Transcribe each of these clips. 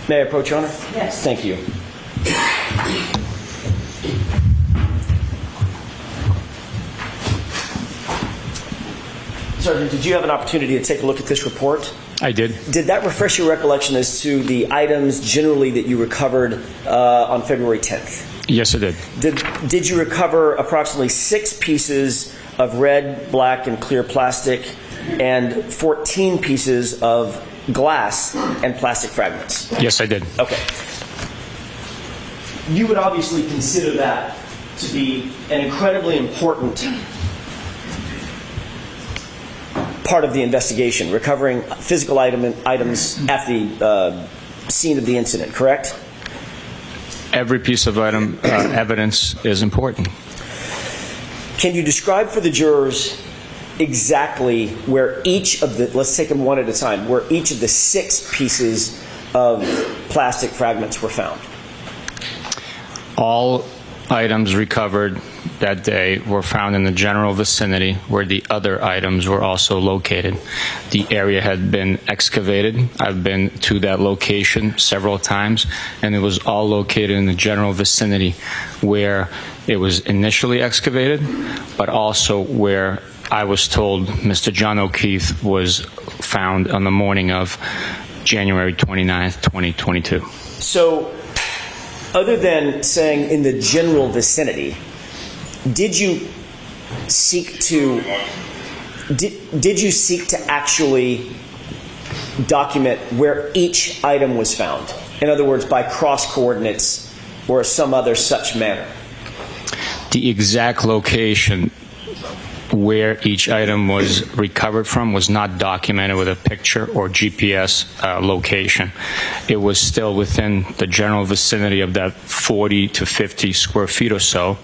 May I approach, Your Honor? Yes. Thank you. Sergeant, did you have an opportunity to take a look at this report? I did. Did that refresh your recollection as to the items generally that you recovered on February 10th? Yes, it did. Did you recover approximately 6 pieces of red, black, and clear plastic and 14 pieces of glass and plastic fragments? Yes, I did. Okay. You would obviously consider that to be an incredibly important part of the investigation, recovering physical items at the scene of the incident, correct? Every piece of evidence is important. Can you describe for the jurors exactly where each of the, let's take them one at a time, where each of the 6 pieces of plastic fragments were found? All items recovered that day were found in the general vicinity where the other items were also located. The area had been excavated. I've been to that location several times, and it was all located in the general vicinity where it was initially excavated, but also where I was told Mr. John O'Keefe was found on the morning of January 29th, 2022. So, other than saying in the general vicinity, did you seek to actually document where each item was found? In other words, by cross coordinates or some other such manner? The exact location where each item was recovered from was not documented with a picture or GPS location. It was still within the general vicinity of that 40 to 50 square feet or so,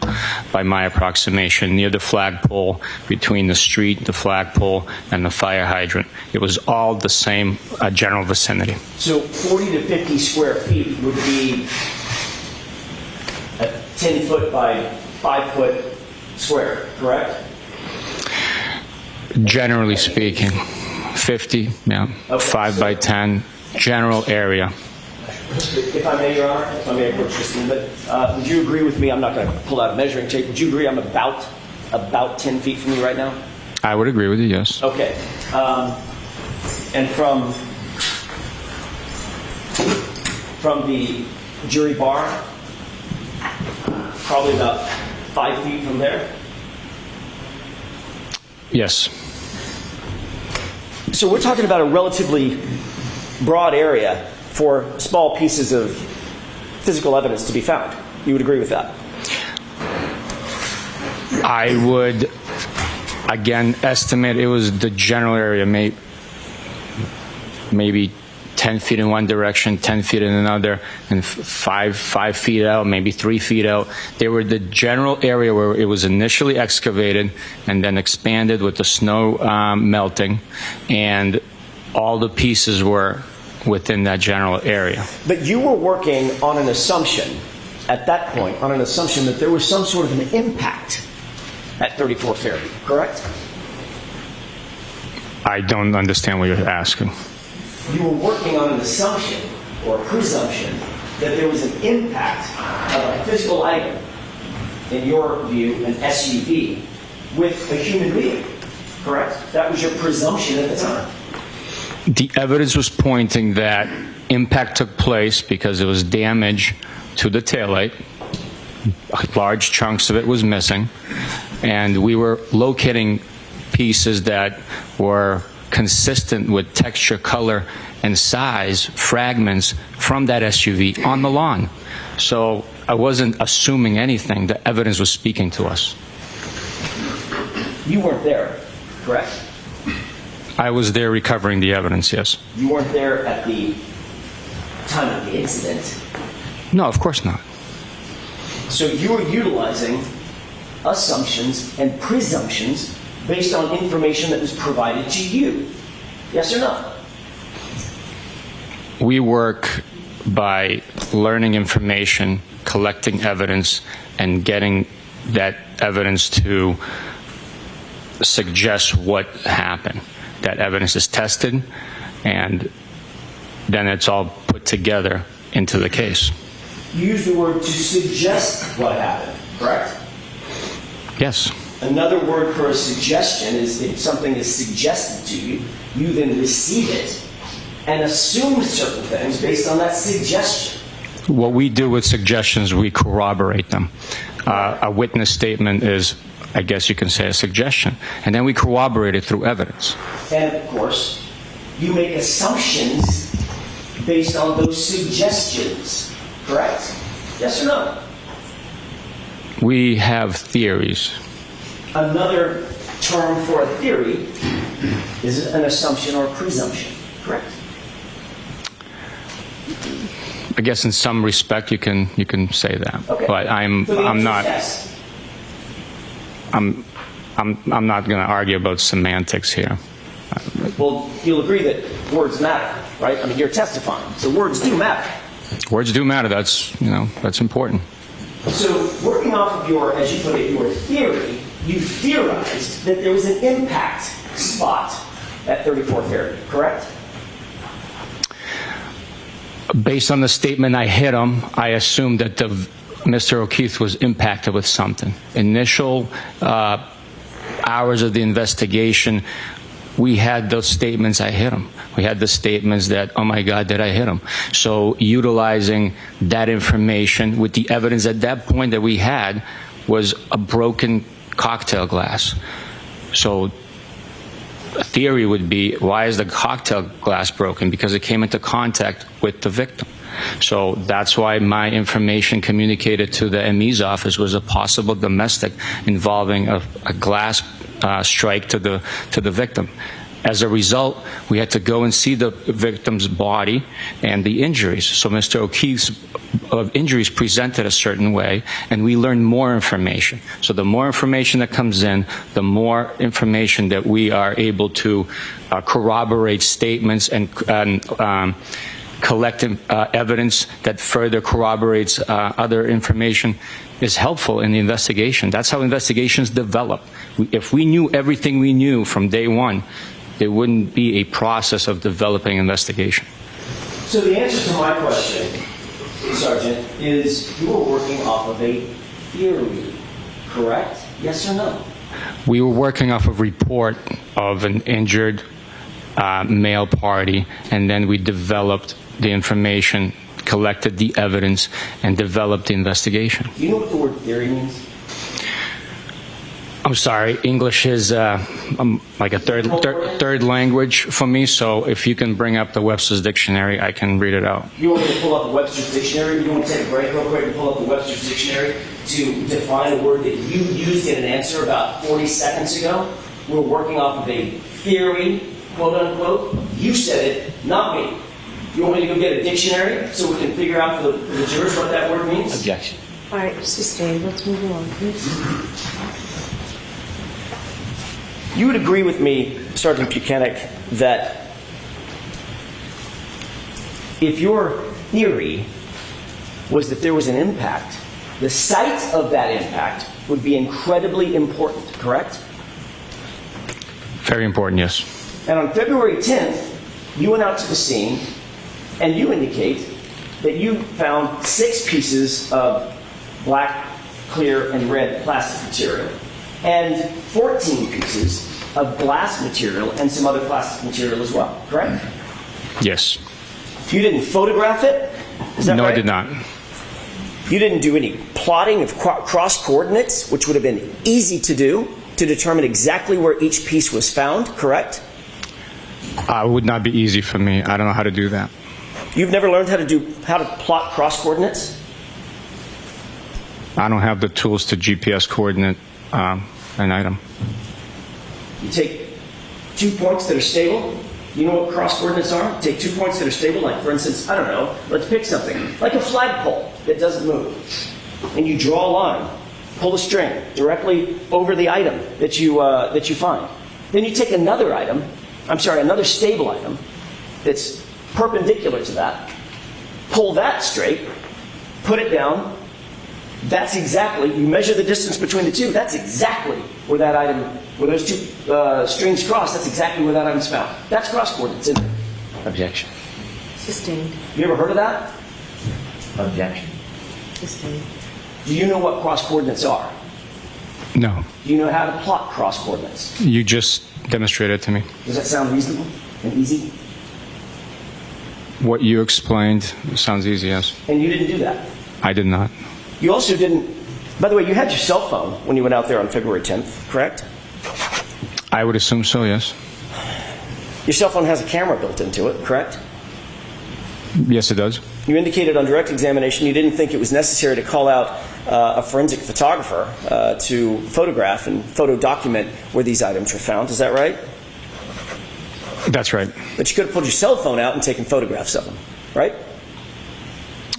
by my approximation, near the flagpole, between the street, the flagpole, and the fire hydrant. It was all the same general vicinity. So 40 to 50 square feet would be a 10-foot by 5-foot square, correct? Generally speaking, 50, yeah, okay. 5 by 10, general area. If I may, Your Honor, if I may approach this a little bit, would you agree with me? I'm not going to pull out a measuring tape. Would you agree I'm about 10 feet from you right now? I would agree with you, yes. Okay. And from the jury bar, probably about 5 feet from there? Yes. So we're talking about a relatively broad area for small pieces of physical evidence to be found. You would agree with that? I would, again, estimate it was the general area, maybe 10 feet in one direction, 10 feet in another, and 5 feet out, maybe 3 feet out. They were the general area where it was initially excavated and then expanded with the snow melting, and all the pieces were within that general area. But you were working on an assumption, at that point, on an assumption that there was some sort of an impact at 34 Fairview, correct? I don't understand what you're asking. You were working on an assumption or presumption that there was an impact of a physical item, in your view, an SUV, with a human being, correct? That was your presumption at the time. The evidence was pointing that impact took place because there was damage to the taillight. Large chunks of it was missing, and we were locating pieces that were consistent with texture, color, and size fragments from that SUV on the lawn. So I wasn't assuming anything. The evidence was speaking to us. You weren't there, correct? I was there recovering the evidence, yes. You weren't there at the time of the incident. No, of course not. So you were utilizing assumptions and presumptions based on information that was provided to you. Yes or no? We work by learning information, collecting evidence, and getting that evidence to suggest what happened. That evidence is tested, and then it's all put together into the case. You used the word to suggest what happened, correct? Yes. Another word for a suggestion is if something is suggested to you, you then receive it and assume certain things based on that suggestion. What we do with suggestions, we corroborate them. A witness statement is, I guess you can say, a suggestion. And then we corroborate it through evidence. And of course, you make assumptions based on those suggestions, correct? Yes or no? We have theories. Another term for a theory is an assumption or a presumption, correct? I guess in some respect you can say that. Okay. But I'm So the answer is not yes. I'm not going to argue about semantics here. Well, you'll agree that words matter, right? I mean, you're testifying, so words do matter. Words do matter. That's important. So, working off of your, as you put it, your theory, you theorized that there was an impact spot at 34th area, correct? Based on the statement I hit him, I assumed that Mr. O'Keefe was impacted with something. Initial hours of the investigation, we had those statements, I hit him. We had the statements that, oh my God, did I hit him? So utilizing that information with the evidence at that point that we had was a broken cocktail glass. So a theory would be, why is the cocktail glass broken? Because it came into contact with the victim. So that's why my information communicated to the ME's office was a possible domestic involving a glass strike to the victim. As a result, we had to go and see the victim's body and the injuries. So Mr. O'Keefe's injuries presented a certain way, and we learned more information. So the more information that comes in, the more information that we are able to corroborate statements and collect evidence that further corroborates other information is helpful in the investigation. That's how investigations develop. If we knew everything we knew from day one, there wouldn't be a process of developing investigation. So the answer to my question, Sergeant, is you were working off of a theory, correct? Yes or no? We were working off a report of an injured male party, and then we developed the information, collected the evidence, and developed the investigation. Do you know what the word theory means? I'm sorry, English is like a third language for me, so if you can bring up the Webster's Dictionary, I can read it out. You want me to pull up the Webster's Dictionary? You want to take a break real quick and pull up the Webster's Dictionary to define a word that you used in an answer about 40 seconds ago? We're working off of a theory, quote unquote. You said it, not me. You want me to go get a dictionary so we can figure out for the jurors what that word means? Objection. All right, sustained. Let's move along, please. You would agree with me, Sergeant Buchanan, that if your theory was that there was an impact, the site of that impact would be incredibly important, correct? Very important, yes. And on February 10th, you went out to the scene and you indicate that you found 6 pieces of black, clear, and red plastic material and 14 pieces of glass material and some other plastic material as well, correct? Yes. You didn't photograph it? Is that No, right? I did not. You didn't do any plotting of cross coordinates, which would have been easy to do to determine exactly where each piece was found, correct? It would not be easy for me. I don't know how to do that. You've never learned how to plot cross coordinates? I don't have the tools to GPS coordinate an item. You take 2 points that are stable. You know what cross coordinates are? You take 2 points that are stable, like for instance, I don't know, let's pick something, like a flagpole that doesn't move. And you draw a line, pull a string directly over the item that you find. Then you take another stable item that's perpendicular to that, pull that straight, put it down. That's exactly, you measure the distance between the two, that's exactly where that item, where those 2 strings cross, that's exactly where that item's found. That's cross coordinates, isn't it? Objection. Sustained. You ever heard of that? Objection. Sustained. Do you know what cross coordinates are? No. Do you know how to plot cross coordinates? You just demonstrated it to me. Does that sound reasonable and easy? What you explained sounds easy, yes. And you didn't do that. I did not. You also didn't, by the way, you had your cell phone when you went out there on February 10th, correct? I would assume so, yes. Your cell phone has a camera built into it, correct? Yes, it does. You indicated on direct examination you didn't think it was necessary to call out a forensic photographer to photograph and photo document where these items were found. Is that right? That's right. But you could have pulled your cell phone out and taken photographs of them, right?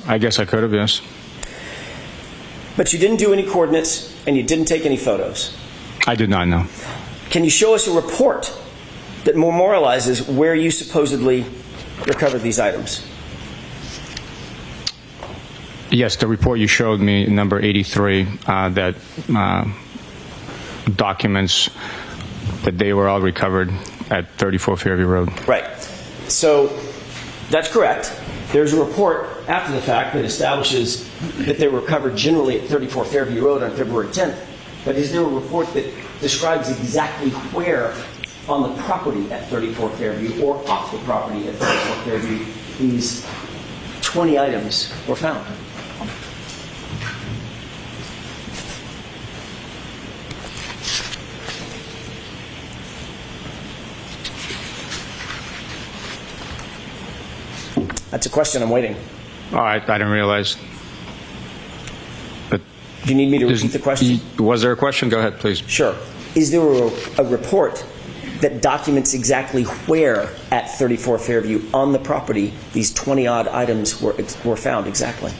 I guess I could have, yes. But you didn't do any coordinates and you didn't take any photos. I did not know. Can you show us a report that memorializes where you supposedly recovered these items? Yes, the report you showed me, number 83, that documents that they were all recovered at 34 Fairview Road. Right. So that's correct. There's a report after the fact that establishes that they were recovered generally at 34 Fairview Road on February 10th. But is there a report that describes exactly where on the property at 34 Fairview or off the property at 34 Fairview these 20 items were found? That's a question. I'm waiting. Oh, I didn't realize. But Do you need me to repeat the question? Was there a question? Go ahead, please. Sure. Is there a report that documents exactly where at 34 Fairview on the property these 20-odd items were found exactly?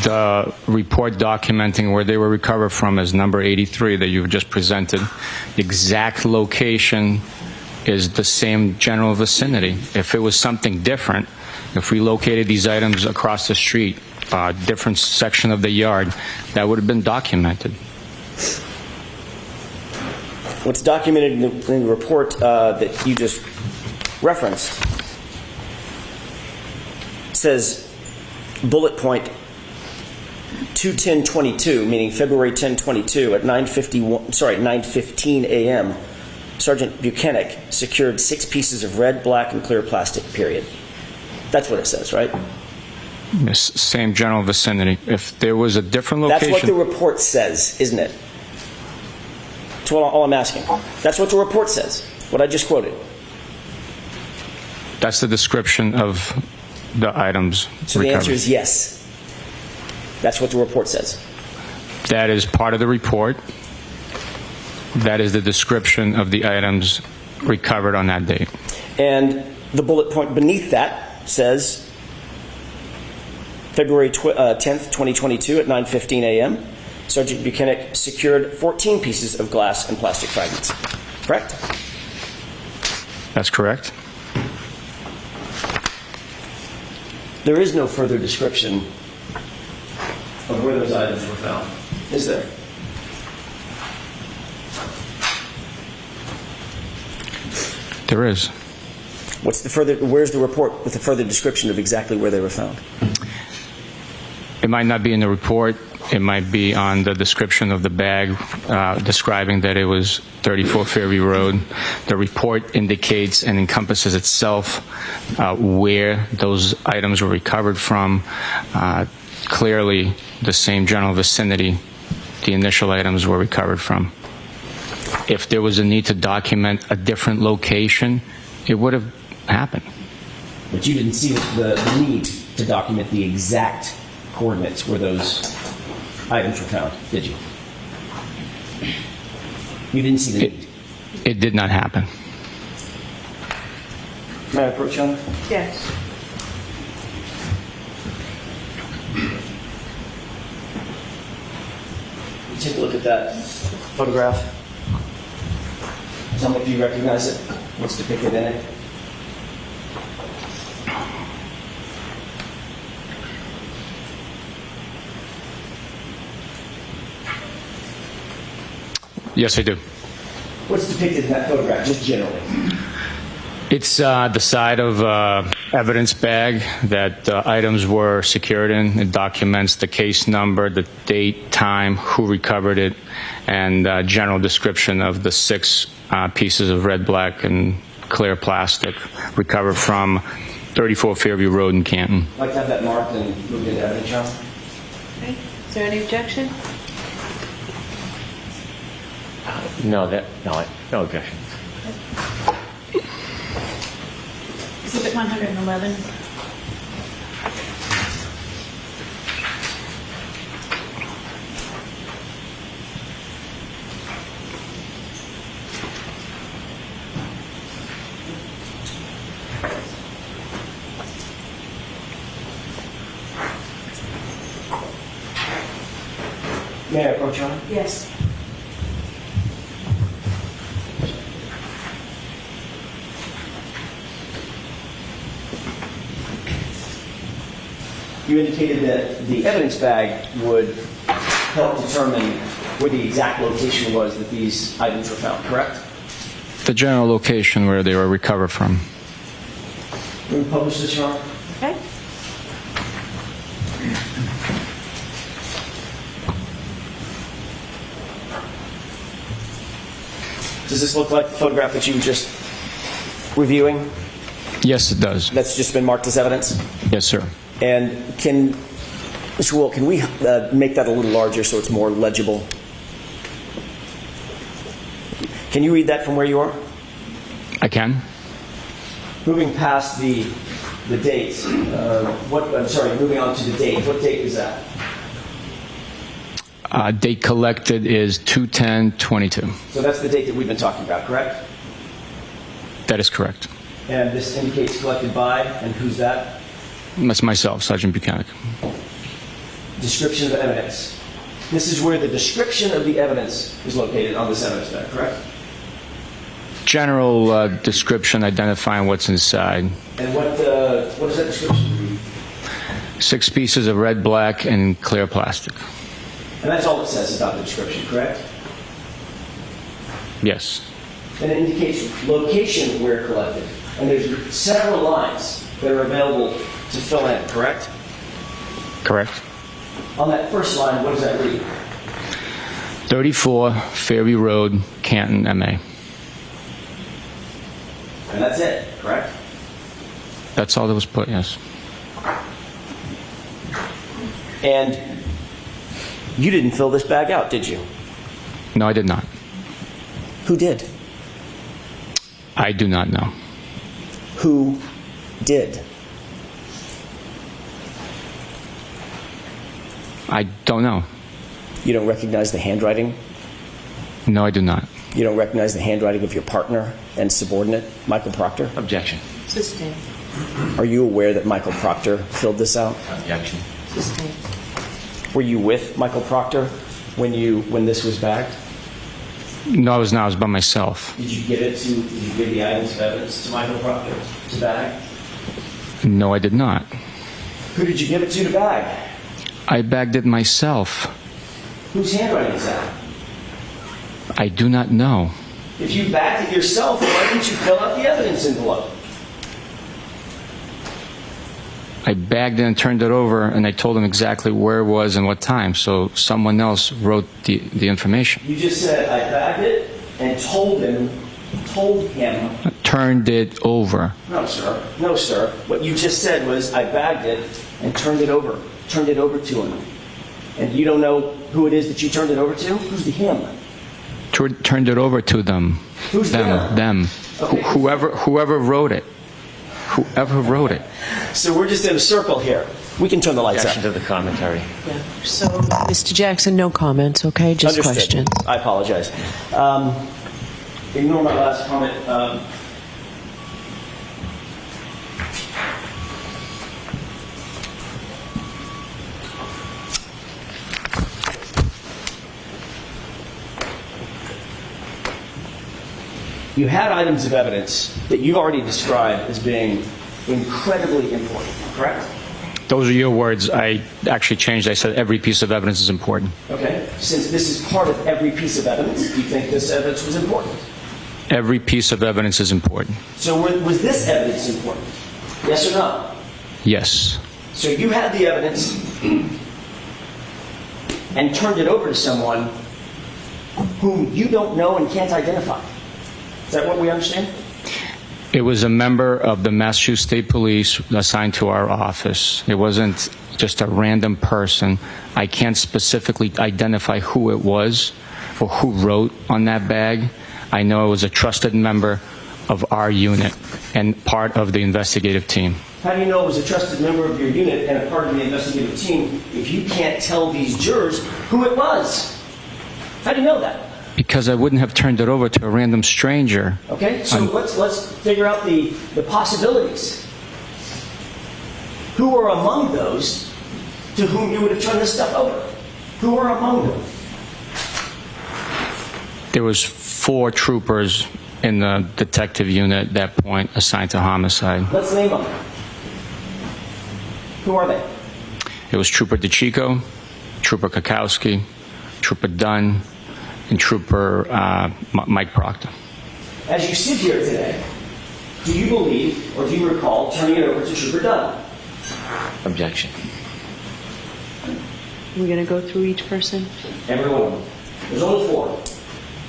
The report documenting where they were recovered from is number 83 that you've just presented. The exact location is the same general vicinity. If it was something different, if we located these items across the street, a different section of the yard, that would have been documented. What's documented in the report that you just referenced says bullet point 2/10/22, meaning February 10/22 at 9:15 a.m. Sergeant Buchanan secured 6 pieces of red, black, and clear plastic, period. That's what it says, right? Yes, same general vicinity. If there was a different location... That's what the report says, isn't it? That's all I'm asking. That's what the report says, what I just quoted. That's the description of the items So the recovered. answer is yes. That's what the report says. That is part of the report. That is the description of the items recovered on that date. And the bullet point beneath that says February 10th, 2022 at 9:15 a.m. Sergeant Buchanan secured 14 pieces of glass and plastic fragments. Correct? That's correct. There is no further description of where those items were found, is there? There is. Where's the report with the further description of exactly where they were found? It might not be in the report. It might be on the description of the bag describing that it was 34 Fairview Road. The report indicates and encompasses itself where those items were recovered from. Clearly, the same general vicinity the initial items were recovered from. If there was a need to document a different location, it would have happened. But you didn't see the need to document the exact coordinates where those items were found, did you? You didn't see the need. It did not happen. May I approach you on that? Yes. Take a look at that photograph. Tell me if you recognize it. What's depicted in it? Yes, I do. What's depicted in that photograph, just generally? It's the side of evidence bag that items were secured in. It documents the case number, the date, time, who recovered it, and general description of the 6 pieces of red, black, and clear plastic recovered from 34 Fairview Road in Canton. I'd like to have that marked and moved into evidence, John. Okay. Is there any objection? No objection. Exhibit 111. May I approach, John? Yes. You indicated that the evidence bag would help determine where the exact location was that these items were found, correct? The general location where they were recovered from. Can we publish this, John? Okay. Does this look like the photograph that you were just reviewing? Yes, it does. That's just been marked as evidence? Yes, sir. And Mr. Wool, can we make that a little larger so it's more legible? Can you read that from where you are? I can. Moving past the date, moving on to the date. What date is that? Date collected is 2/10/22. So that's the date that we've been talking about, correct? That is correct. And this indicates collected by, and who's that? That's myself, Sergeant Buchanan. Description of evidence. This is where the description of the evidence is located on this evidence bag, correct? General description identifying what's inside. And what is that description? 6 pieces of red, black, and clear plastic. And that's all it says about the description, correct? Yes. And it indicates location where collected. And there's several lines that are available to fill in, correct? Correct. On that first line, what does that read? 34 Fairview Road, Canton, MA. And that's it, correct? That's all that was put, yes. And you didn't fill this bag out, did you? No, I did not. Who did? I do not know. Who did? I don't know. You don't recognize the handwriting? No, I do not. You don't recognize the handwriting of your partner and subordinate, Michael Proctor? Objection. Sustained. Are you aware that Michael Proctor filled this out? Objection. Sustained. Were you with Michael Proctor when this was bagged? No, I was not. I was by myself. Did you give the items of evidence to Michael Proctor to bag? No, I did not. Who did you give it to bag? I bagged it myself. Whose handwriting is that? I do not know. If you bagged it yourself, why didn't you fill out the evidence envelope? I bagged it and turned it over, and I told him exactly where it was and what time, so someone else wrote the information. You just said, I bagged it and told him. Turned it over. No, sir. No, sir. What you just said was, I bagged it and turned it over to him. And you don't know who it is that you turned it over to? Who's the him? Turned it over to them. Who's them? Them. Okay. Whoever wrote it. Whoever wrote it. So we're just in a circle here. We can turn the lights Objection up. to the commentary. Yeah. So, Mr. Jackson, no comments, okay? Just Understood. questions. I apologize. Ignore my last comment. You had items of evidence that you've already described as being incredibly important, correct? Those are your words. I actually changed. I said every piece of evidence is important. Okay. Since this is part of every piece of evidence, do you think this evidence was important? Every piece of evidence is important. So was this evidence important? Yes or no? Yes. So you had the evidence and turned it over to someone whom you don't know and can't identify. Is that what we understand? It was a member of the Massachusetts State Police assigned to our office. It wasn't just a random person. I can't specifically identify who it was or who wrote on that bag. I know it was a trusted member of our unit and part of the investigative team. How do you know it was a trusted member of your unit and a part of the investigative team if you can't tell these jurors who it was? How do you know that? Because I wouldn't have turned it over to a random stranger. Okay, so let's figure out the possibilities. Who are among those to whom you would have turned this stuff over? Who are among them? There was 4 troopers in the detective unit at that point assigned to homicide. Let's name them. Who are they? It was Trooper DeChico, Trooper Kakowski, Trooper Dunn, and Trooper Mike Proctor. As you sit here today, do you believe or do you recall turning it over to Trooper Dunn? Objection. We're going to go through each person. Every one of them. There's only 4.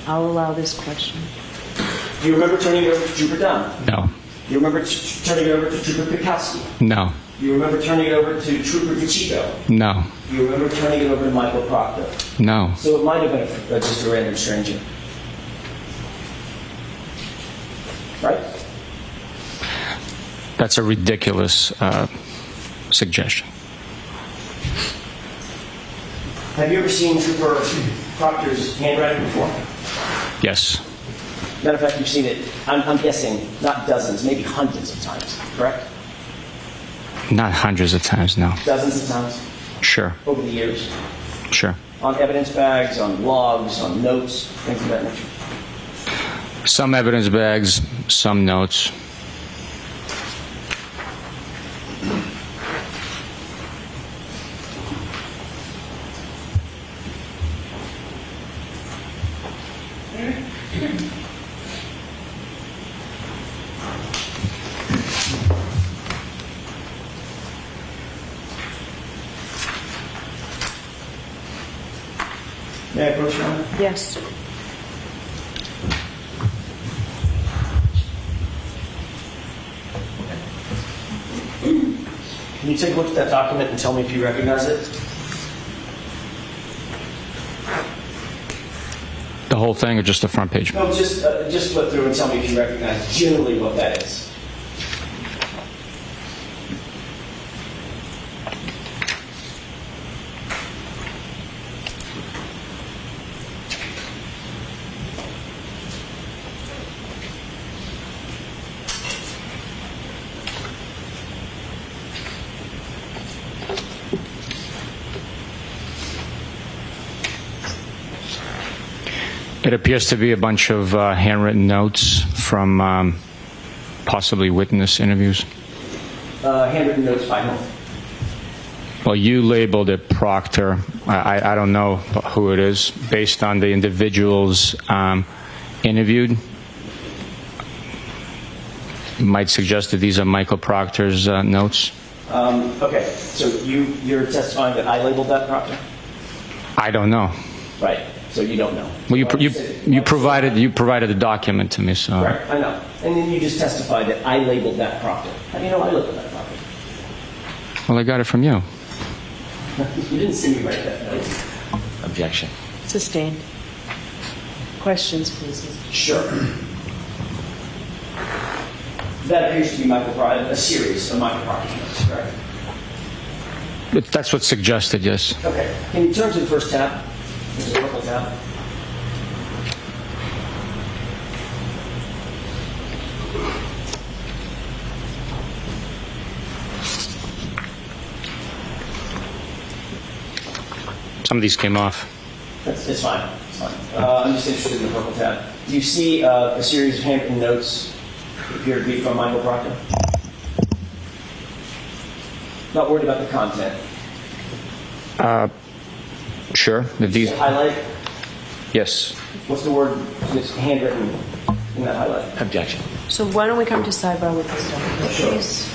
I'll allow this question. Do you remember turning it over to Trooper Dunn? No. Do you remember turning it over to Trooper Pikowski? No. Do you remember turning it over to Trooper DeChico? No. Do you remember turning it over to Michael Proctor? No. So it might have been just a random stranger. Right? That's a ridiculous suggestion. Have you ever seen Trooper Proctor's handwriting before? Yes. Matter of fact, you've seen it, I'm guessing, not dozens, maybe hundreds of times, correct? Not hundreds of times, no. Dozens of times Sure. over the years. Sure. On evidence bags, on logs, on notes, things of that nature. Some evidence bags, some notes. May I approach, Your Honor? Yes. Can you take a look at that document and tell me if you recognize it? The whole thing or just the front page? No, just flip through and tell me if you recognize generally what that is. It appears to be a bunch of handwritten notes from possibly witness interviews. Handwritten notes by whom? Well, you labeled it Proctor. I don't know who it is. Based on the individuals interviewed, might suggest that these are Michael Proctor's notes. Okay, so you're testifying that I labeled that Proctor? I don't know. Right, so you don't know. Well, you provided the document to me, so. Right, I know. And then you just testified that I labeled that Proctor. How do you know I labeled that Proctor? Well, I got it from you. You didn't see me write that note. Objection. Sustained. Questions, please. Sure. That appears to be Michael Proctor, a series of Michael Proctor's notes, correct? That's what's suggested, yes. Okay. Can you turn to the first tab? There's a purple tab. Some of these came off. It's fine. It's fine. I'm just interested in the purple tab. Do you see a series of handwritten notes that appear to be from Michael Proctor? Not worried about the content. Sure. If these, Highlight. yes. What's the word that's handwritten? in that highlight. Objection. So why don't we come to sidebar with this document, Sure. please?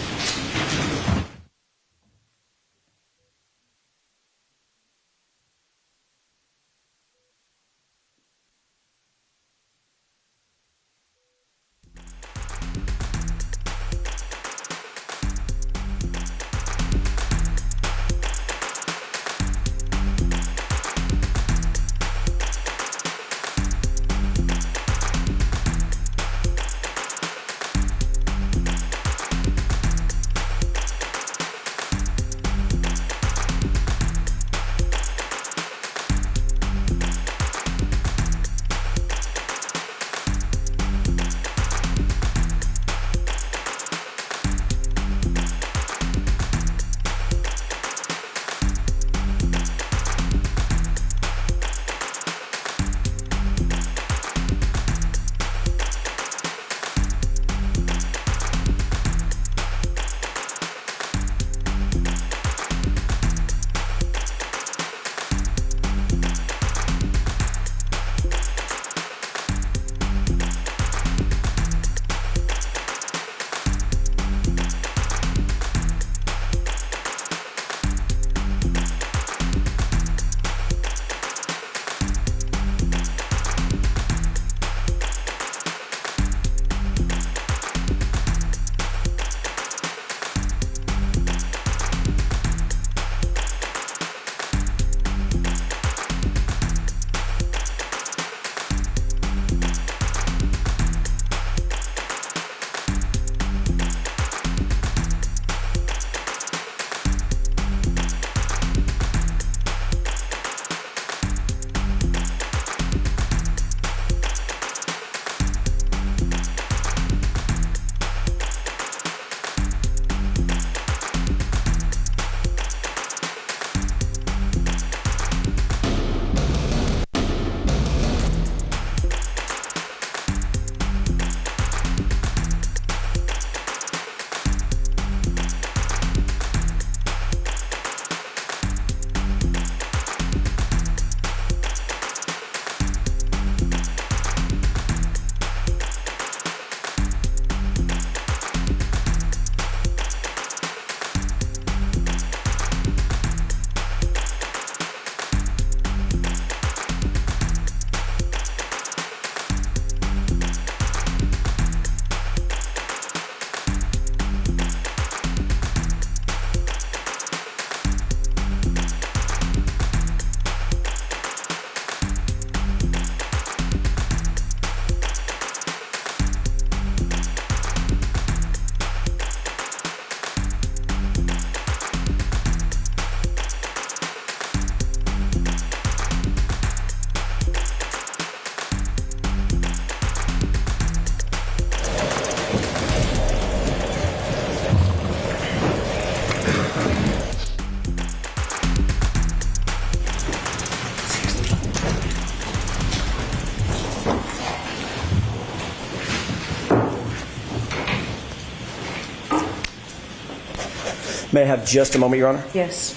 May I have just a moment, Your Honor? Yes.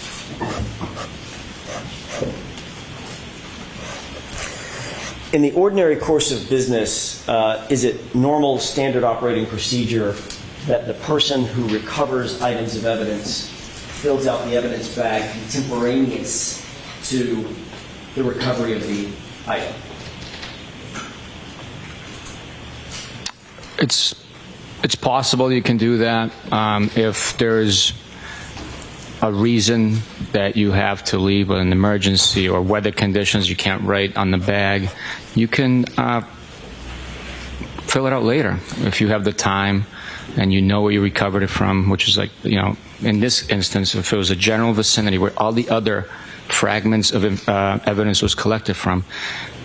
In the ordinary course of business, is it normal standard operating procedure that the person who recovers items of evidence fills out the evidence bag contemporaneous to the recovery of the item? It's possible you can do that if there's a reason that you have to leave, an emergency or weather conditions you can't write on the bag. You can fill it out later if you have the time and you know where you recovered it from, which is like, in this instance, if it was a general vicinity where all the other fragments of evidence was collected from,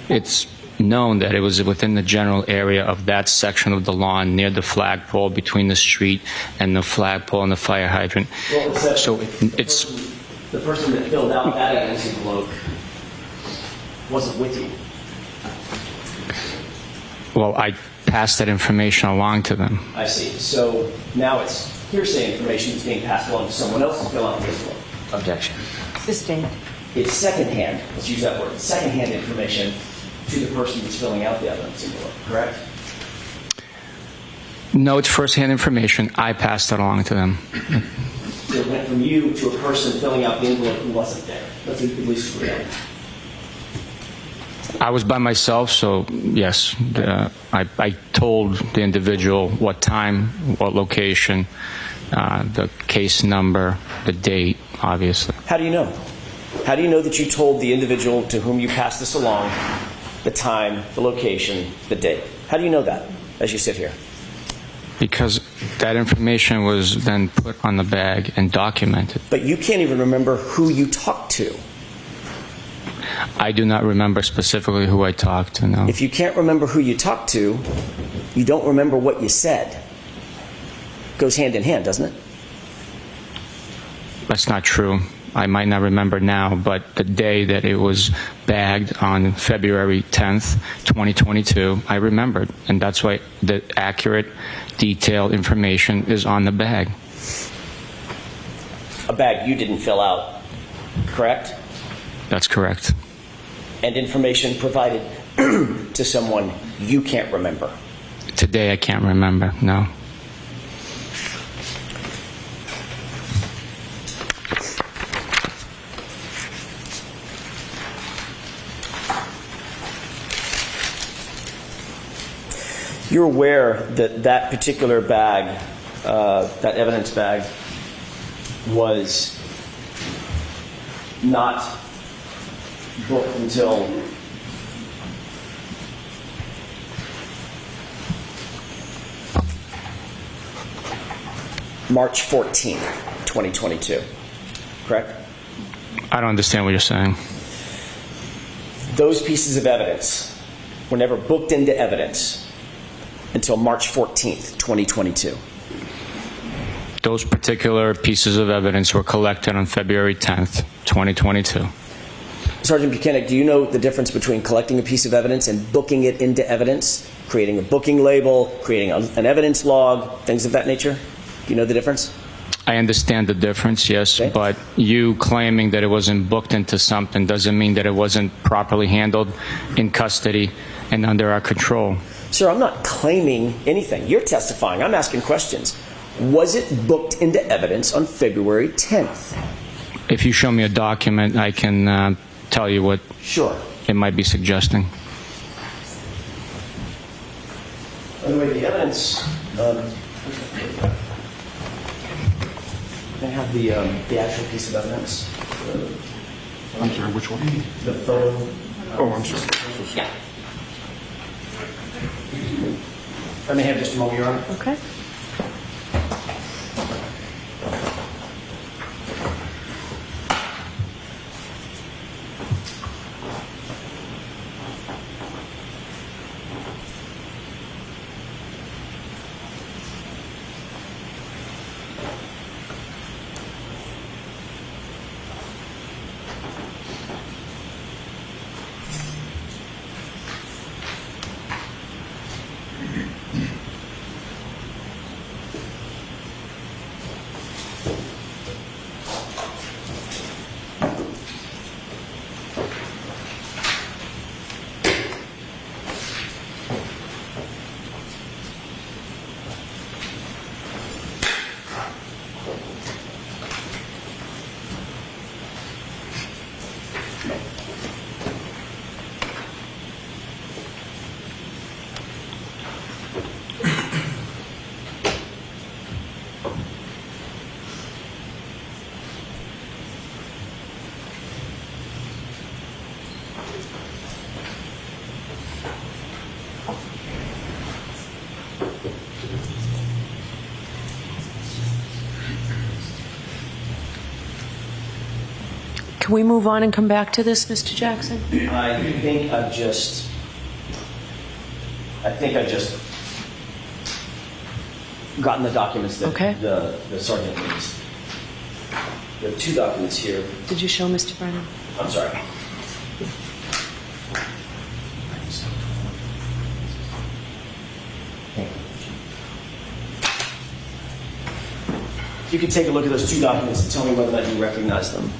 it's known that it was within the general area of that section of the lawn near the flagpole between the street and the flagpole and the fire hydrant. Well, except So it's the person that filled out that evidence envelope wasn't with you. well, I passed that information along to them. I see. So now it's hearsay information that's being passed along to someone else to fill out the envelope. Objection. Sustained. It's secondhand, let's use that word, secondhand information to the person that's filling out the evidence envelope, correct? No, it's firsthand information. I passed it along to them. It went from you to a person filling out the envelope who wasn't there. That's at least real. I was by myself, so yes, I told the individual what time, what location, the case number, the date, obviously. How do you know? How do you know that you told the individual to whom you passed this along the time, the location, the date? How do you know that as you sit here? Because that information was then put on the bag and documented. But you can't even remember who you talked to. I do not remember specifically who I talked to, no. If you can't remember who you talked to, you don't remember what you said. Goes hand in hand, doesn't it? That's not true. I might not remember now, but the day that it was bagged on February 10th, 2022, I remembered. And that's why the accurate, detailed information is on the bag. A bag you didn't fill out, correct? That's correct. And information provided to someone you can't remember. Today I can't remember, no. You're aware that that particular bag, that evidence bag, was not booked until March 14th, 2022, correct? I don't understand what you're saying. Those pieces of evidence were never booked into evidence until March 14th, 2022. Those particular pieces of evidence were collected on February 10th, 2022. Sergeant Buchanan, do you know the difference between collecting a piece of evidence and booking it into evidence, creating a booking label, creating an evidence log, things of that nature? Do you know the difference? I understand the difference, yes, Okay. but you claiming that it wasn't booked into something doesn't mean that it wasn't properly handled in custody and under our control. Sir, I'm not claiming anything. You're testifying. I'm asking questions. Was it booked into evidence on February 10th? If you show me a document, I can tell you what Sure. it might be suggesting. By the way, the evidence, I have the actual piece of evidence. I'm sorry, which one? The photo. Oh, I'm sorry. Yeah. I may have just a moment, Your Honor. Okay. Can we move on and come back to this, Mr. Jackson? I think I've just gotten the documents that Okay. the sergeant needs. There are two documents here. Did you show Mr. Brennan? I'm sorry. You can take a look at those two documents and tell me whether or not you recognize them.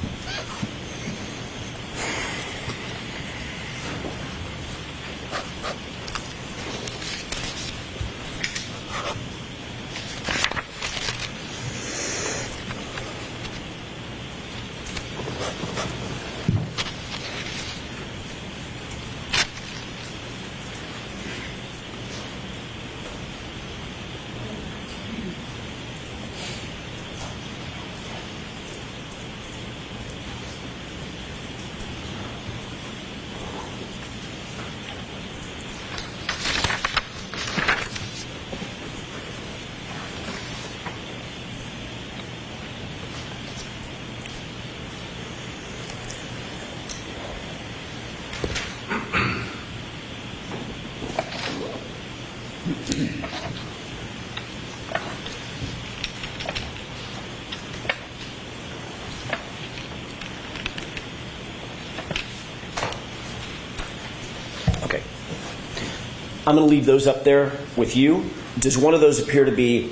I'm going to leave those up there with you. Does one of those appear to be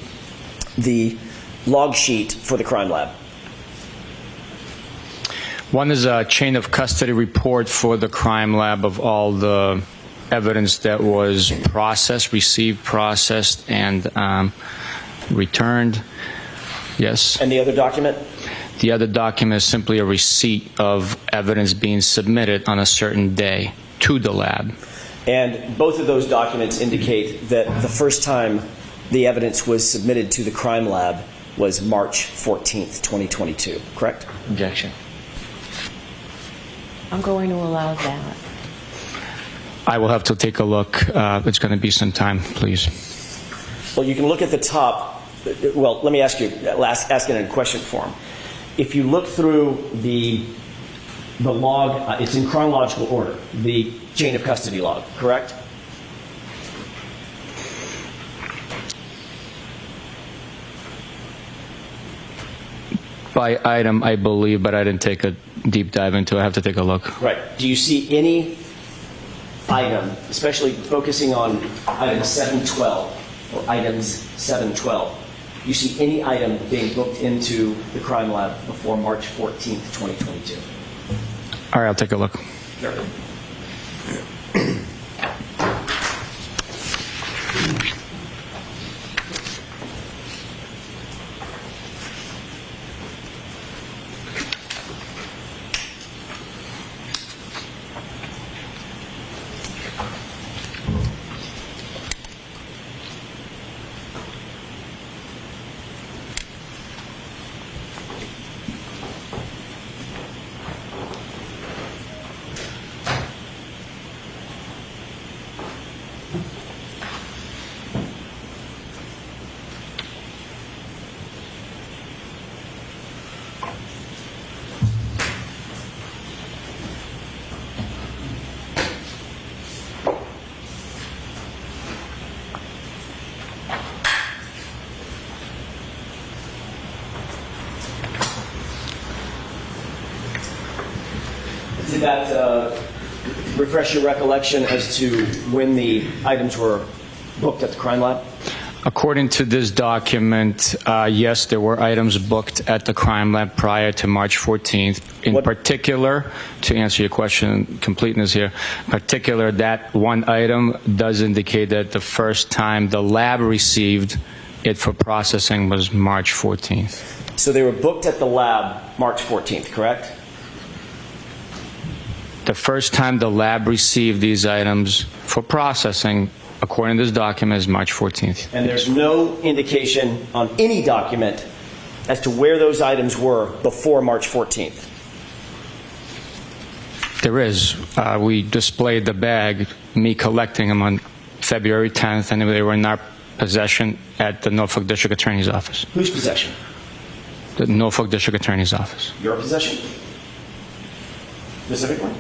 the log sheet for the crime lab? One is a chain of custody report for the crime lab of all the evidence that was processed, received, processed, and returned. Yes. And the other document? The other document is simply a receipt of evidence being submitted on a certain day to the lab. And both of those documents indicate that the first time the evidence was submitted to the crime lab was March 14th, 2022, correct? Objection. I'm going to allow that. I will have to take a look. It's going to be some time, please. Well, you can look at the top. Well, let me ask you, ask it in a question form. If you look through the log, it's in chronological order, the chain of custody log, correct? By item, I believe, but I didn't take a deep dive into it. I have to take a look. Right. Do you see any item, especially focusing on item 712 or items 712, do you see any item being booked into the crime lab before March 14th, 2022? All right, I'll take a look. Sure. Did that refresh your recollection as to when the items were booked at the crime lab? According to this document, yes, there were items booked at the crime lab prior to March 14th. In particular, to answer your question, completeness here, particular, that one item does indicate that the first time the lab received it for processing was March 14th. So they were booked at the lab March 14th, correct? The first time the lab received these items for processing, according to this document, is March 14th. And there's no indication on any document as to where those items were before March 14th. There is. We displayed the bag, me collecting them on February 10th, and they were in our possession at the Norfolk District Attorney's Office. Whose possession? The Norfolk District Attorney's Office. Your possession? Specifically?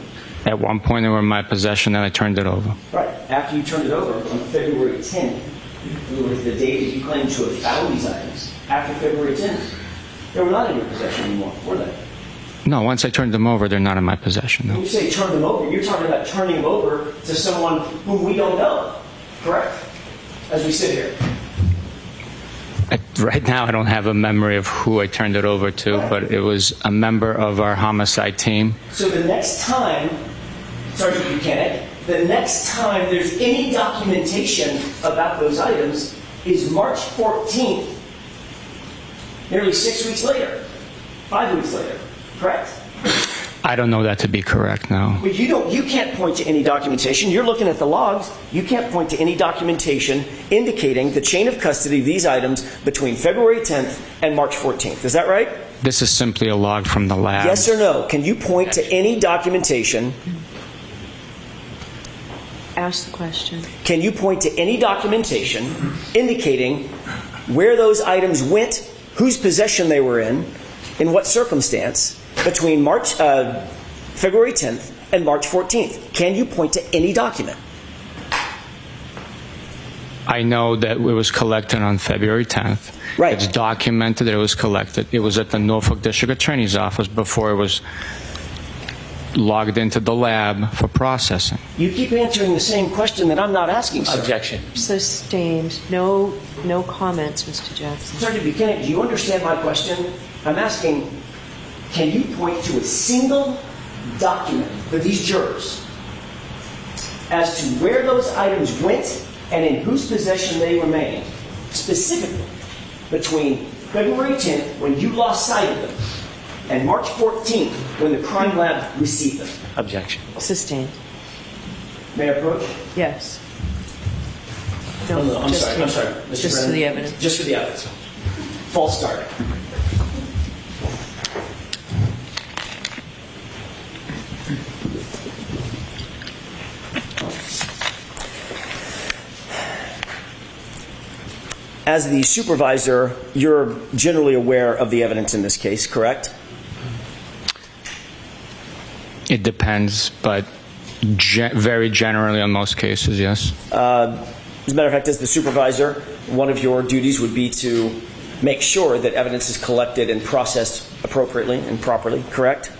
At one point, they were in my possession, and I turned it over. Right. After you turned it over on February 10th, it was the date that you claimed to have found these items. After February 10th, they were not in your possession anymore, were they? No, once I turned them over, they're not in my possession. When No. you say turn them over, you're talking about turning them over to someone whom we don't know, correct? As we sit here. Right now, I don't have a memory of who I turned it over to, but it was a member of our homicide team. So the next time, Sergeant Buchanan, the next time there's any documentation about those items is March 14th, nearly 6 weeks later, 5 weeks later, correct? I don't know that to be correct, no. But you can't point to any documentation. You're looking at the logs. You can't point to any documentation indicating the chain of custody of these items between February 10th and March 14th. Is that right? This is simply a log from the lab. Yes or no? Can you point to any documentation? Ask the question. Can you point to any documentation indicating where those items went, whose possession they were in what circumstance, between February 10th and March 14th? Can you point to any document? I know that it was collected on February 10th. Right. It's documented that it was collected. It was at the Norfolk District Attorney's Office before it was logged into the lab for processing. You keep answering the same question that I'm not asking, sir. Objection. Sustained. No comments, Mr. Jackson. Sergeant Buchanan, do you understand my question? I'm asking, can you point to a single document for these jurors as to where those items went and in whose possession they remained, specifically between February 10th, when you lost sight of them, and March 14th, when the crime lab received them? Objection. Sustained. May I approach? Yes. No, I'm sorry, Mr. Just for Brennan. the evidence. Just for the evidence. False start. As the supervisor, you're generally aware of the evidence in this case, correct? It depends, but very generally on most cases, yes. As a matter of fact, as the supervisor, one of your duties would be to make sure that evidence is collected and processed appropriately and properly, correct?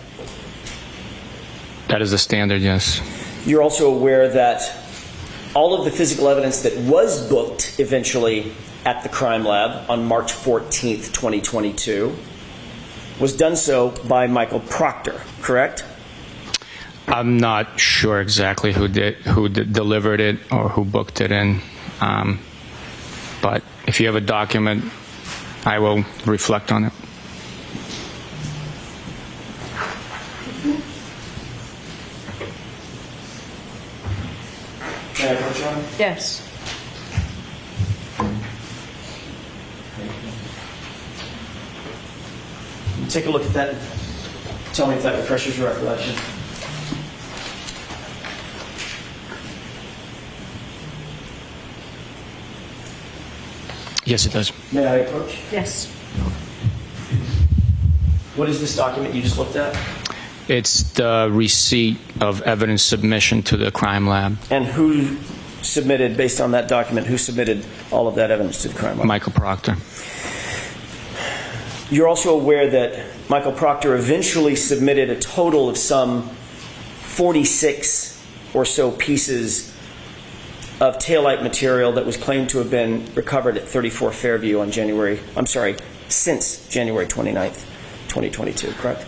That is the standard, yes. You're also aware that all of the physical evidence that was booked eventually at the crime lab on March 14th, 2022, was done so by Michael Proctor, correct? I'm not sure exactly who delivered it or who booked it in, but if you have a document, I will reflect on it. May I approach you on? Yes. Take a look at that. Tell me if that refreshes your recollection. Yes, it does. May I approach? Yes. What is this document you just looked at? It's the receipt of evidence submission to the crime lab. And who submitted, based on that document, who submitted all of that evidence to the crime lab? Michael Proctor. You're also aware that Michael Proctor eventually submitted a total of some 46 or so pieces of taillight material that was claimed to have been recovered at 34 Fairview on since January 29th, 2022, correct?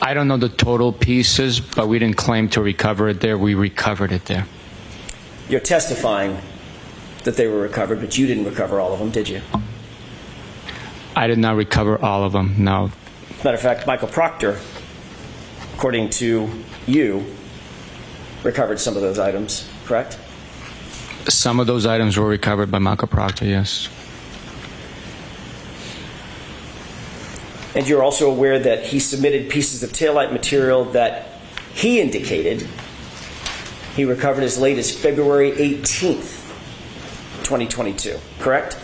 I don't know the total pieces, but we didn't claim to recover it there. We recovered it there. You're testifying that they were recovered, but you didn't recover all of them, did you? I did not recover all of them, no. As a matter of fact, Michael Proctor, according to you, recovered some of those items, correct? Some of those items were recovered by Michael Proctor, yes. And you're also aware that he submitted pieces of taillight material that he indicated he recovered as late as February 18th, 2022, correct?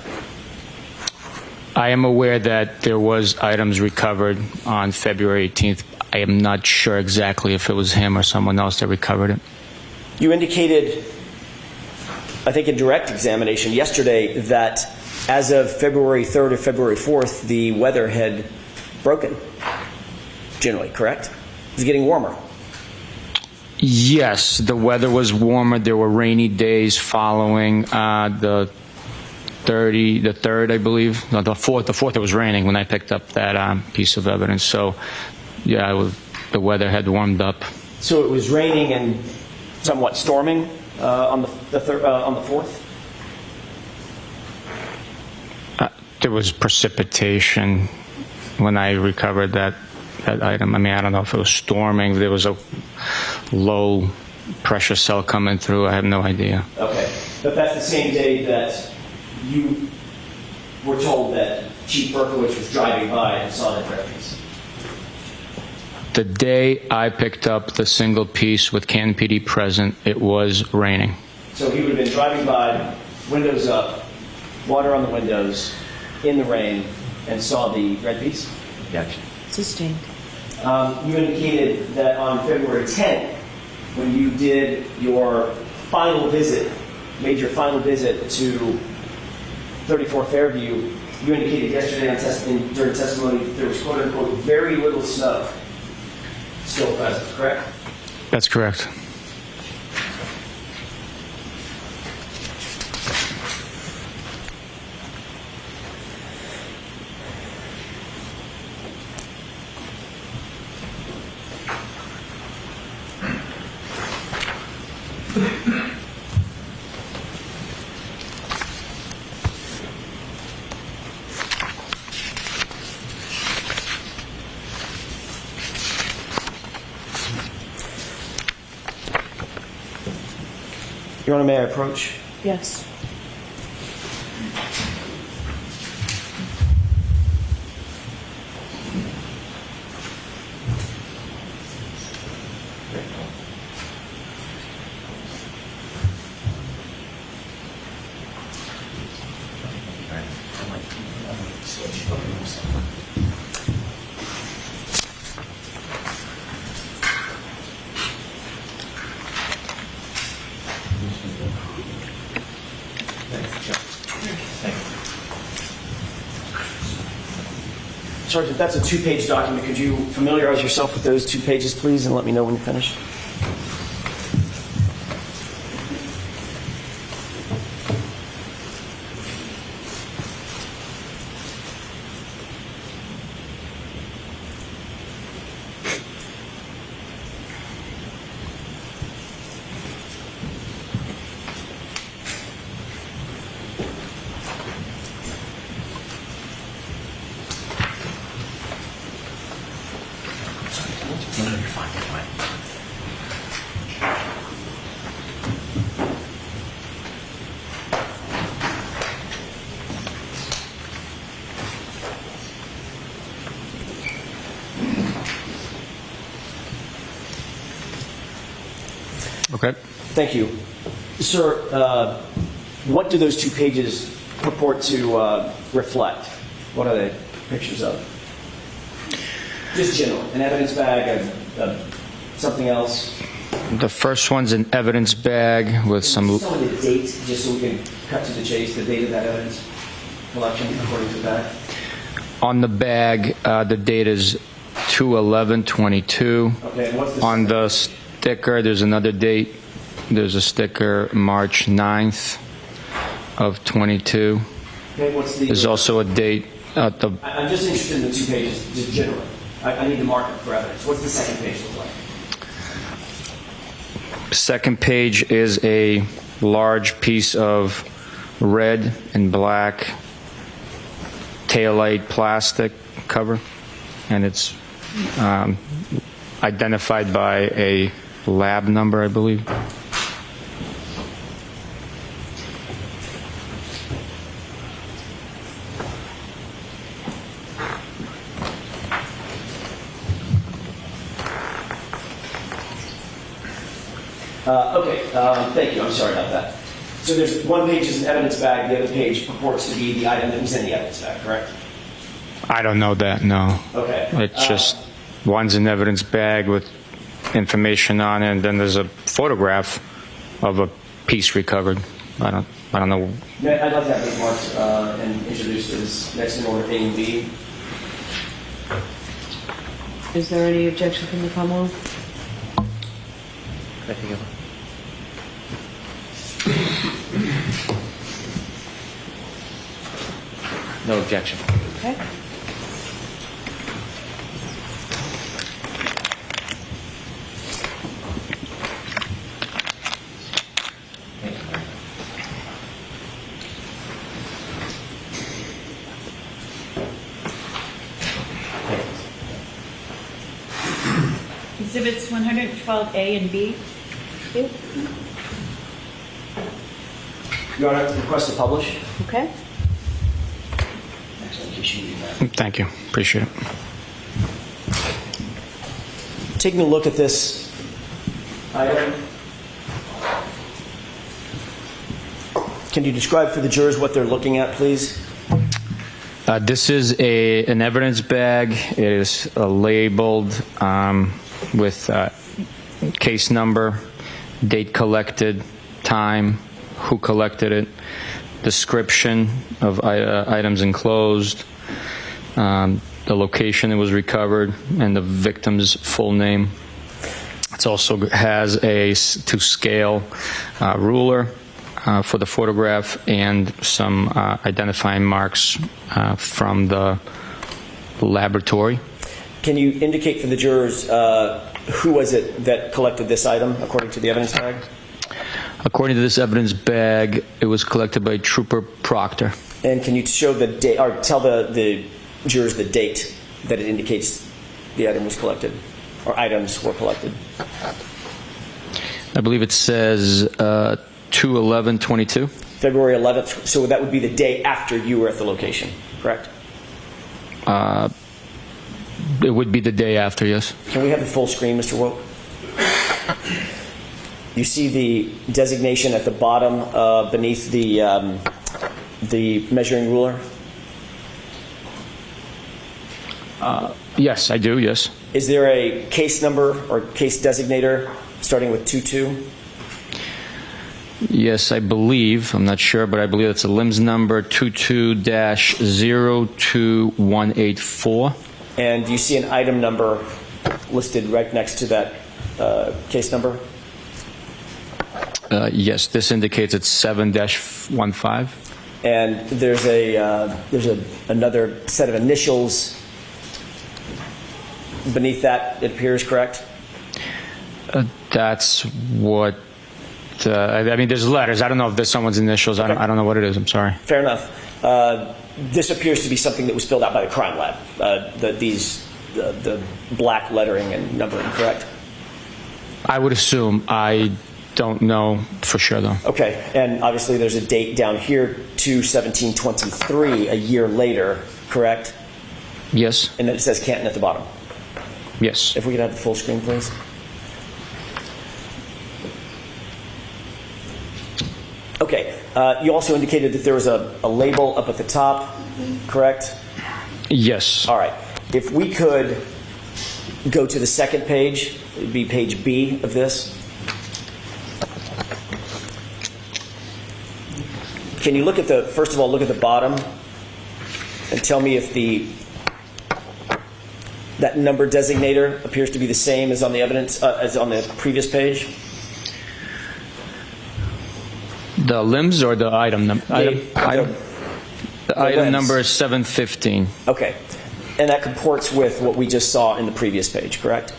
I am aware that there was items recovered on February 18th. I am not sure exactly if it was him or someone else that recovered it. You indicated, I think in direct examination yesterday, that as of February 3rd or February 4th, the weather had broken, generally, correct? It was getting warmer. Yes, the weather was warmer. There were rainy days following the 3rd, I believe. No, the 4th it was raining when I picked up that piece of evidence. So, yeah, the weather had warmed up. So it was raining and somewhat storming on the 4th? There was precipitation when I recovered that item. I mean, I don't know if it was storming. There was a low pressure cell coming through. I have no idea. Okay. But that's the same day that you were told that Chief Berkowitz was driving by and saw the piece. The day I picked up the single piece with Canton PD present, it was raining. So he would have been driving by, windows up, water on the windows, in the rain, and saw the red piece? Objection. Sustained. You indicated that on February 10th, when you did your final visit, made your final visit to 34 Fairview, you indicated yesterday during testimony that there was quote-unquote very little snow still present, correct? That's correct. Your Honor, may I approach? Yes. Sergeant, that's a 2-page document. Could you familiarize yourself with those 2 pages, please, and let me know when you're finished? No, you're fine, you're fine. Okay. Thank you. Sir, what do those 2 pages purport to reflect? What are they pictures of? Just general, an evidence bag, something else? The first one's an evidence bag with Some some, of the date, just so we can cut to the chase, the date of that evidence collection according to that. on the bag, the date is 2/11/22. Okay, and what's the On the sticker, there's another date. There's a sticker, March 9th of 22. Okay, what's the? There's also a date at the, I'm just interested in the 2 pages, just generally. I need to mark it for evidence. What's the second page look like? second page is a large piece of red and black taillight plastic cover, and it's identified by a lab number, I believe. Thank you. I'm sorry about that. So there's 1 page is an evidence bag, the other page purports to be the item that was in the evidence bag, correct? I don't know that, no. Okay. It's just, one's an evidence bag with information on it, and then there's a photograph of a piece recovered. I don't know. I'd like to have these marked and introduced as next in order A and B. Is there any objection from the Commonwealth? I think no objection. Okay. Exhibits 112A and B. Your Honor, request to publish. Okay. Actually, in case you need that. Thank you, appreciate it. Taking a look at this item, can you describe for the jurors what they're looking at, please? This is an evidence bag. It is labeled with case number, date collected, time, who collected it, description of items enclosed, the location it was recovered, and the victim's full name. It also has a to scale ruler for the photograph and some identifying marks from the laboratory. Can you indicate for the jurors who was it that collected this item according to the evidence bag? According to this evidence bag, it was collected by Trooper Proctor. And can you show the date, or tell the jurors the date that it indicates the item was collected, or items were collected? I believe it says 2/11/22. February 11th, so that would be the day after you were at the location, correct? It would be the day after, yes. Can we have the full screen, Mr. Woke? You see the designation at the bottom beneath the measuring ruler? Yes, I do, yes. Is there a case number or case designator starting with 22? Yes, I believe, I'm not sure, but I believe it's a LIMS number 22-02184. And do you see an item number listed right next to that case number? Yes, this indicates it's 7-15. And there's another set of initials beneath that, it appears, correct? That's what, I mean, there's letters. I don't know if there's someone's initials. I don't know what it is. I'm sorry. Fair enough. This appears to be something that was filled out by the crime lab, the black lettering and numbering, correct? I would assume. I don't know for sure, though. Okay, and obviously there's a date down here, 2/17/23, a year later, correct? Yes, And then it says Canton at the bottom. yes. If we could have the full screen, please. Okay, you also indicated that there was a label up at the top, correct? Yes. All right. If we could go to the second page, it would be page B of this. Can you look at first of all, look at the bottom and tell me if that number designator appears to be the same as on the evidence, as on the previous page? The limbs or the item number? The Item limbs. number is 715. Okay. And that comports with what we just saw in the previous page, correct?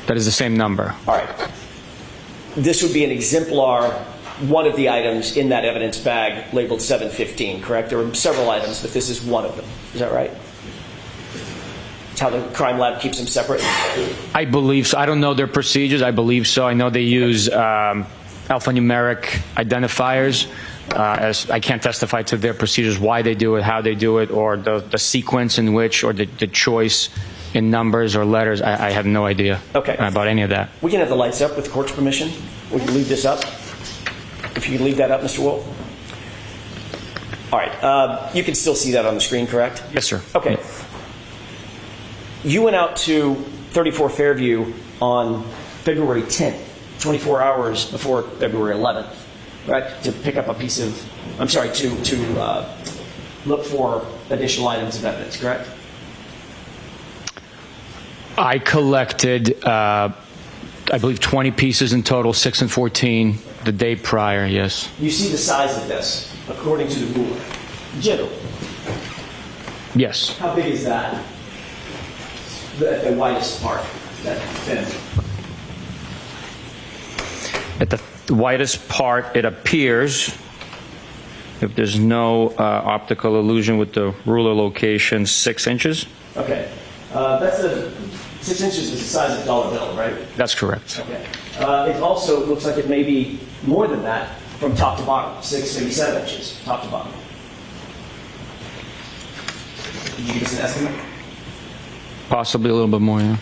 That is the same number. All right. This would be an exemplar, one of the items in that evidence bag labeled 715, correct? There were several items, but this is one of them. Is that right? It's how the crime lab keeps them separate? I believe so. I don't know their procedures. I believe so. I know they use alphanumeric identifiers. As I can't testify to their procedures, why they do it, how they do it, or the sequence in which, or the choice in numbers or letters. I have no idea about any of that. We can have the lights up with the court's permission. We can leave this up. If you could leave that up, Mr. Wolf. All right. You can still see that on the screen, correct? Yes, sir. Okay. You went out to 34 Fairview on February 10th, 24 hours before February 11th, right? To pick up a piece of, to look for additional items of evidence, correct? I collected, I believe, 20 pieces in total, 6 and 14, the day prior, yes. You see the size of this, according to the ruler. General. Yes. How big is that? The widest part, that thin. At the widest part, it appears, if there's no optical illusion with the ruler location, 6 inches. Okay. That's 6 inches is the size of a dollar bill, right? That's correct. Okay. It also looks like it may be more than that from top to bottom, 6, maybe 7 inches, top to bottom. Did you give us an estimate? Possibly a little bit more, yeah.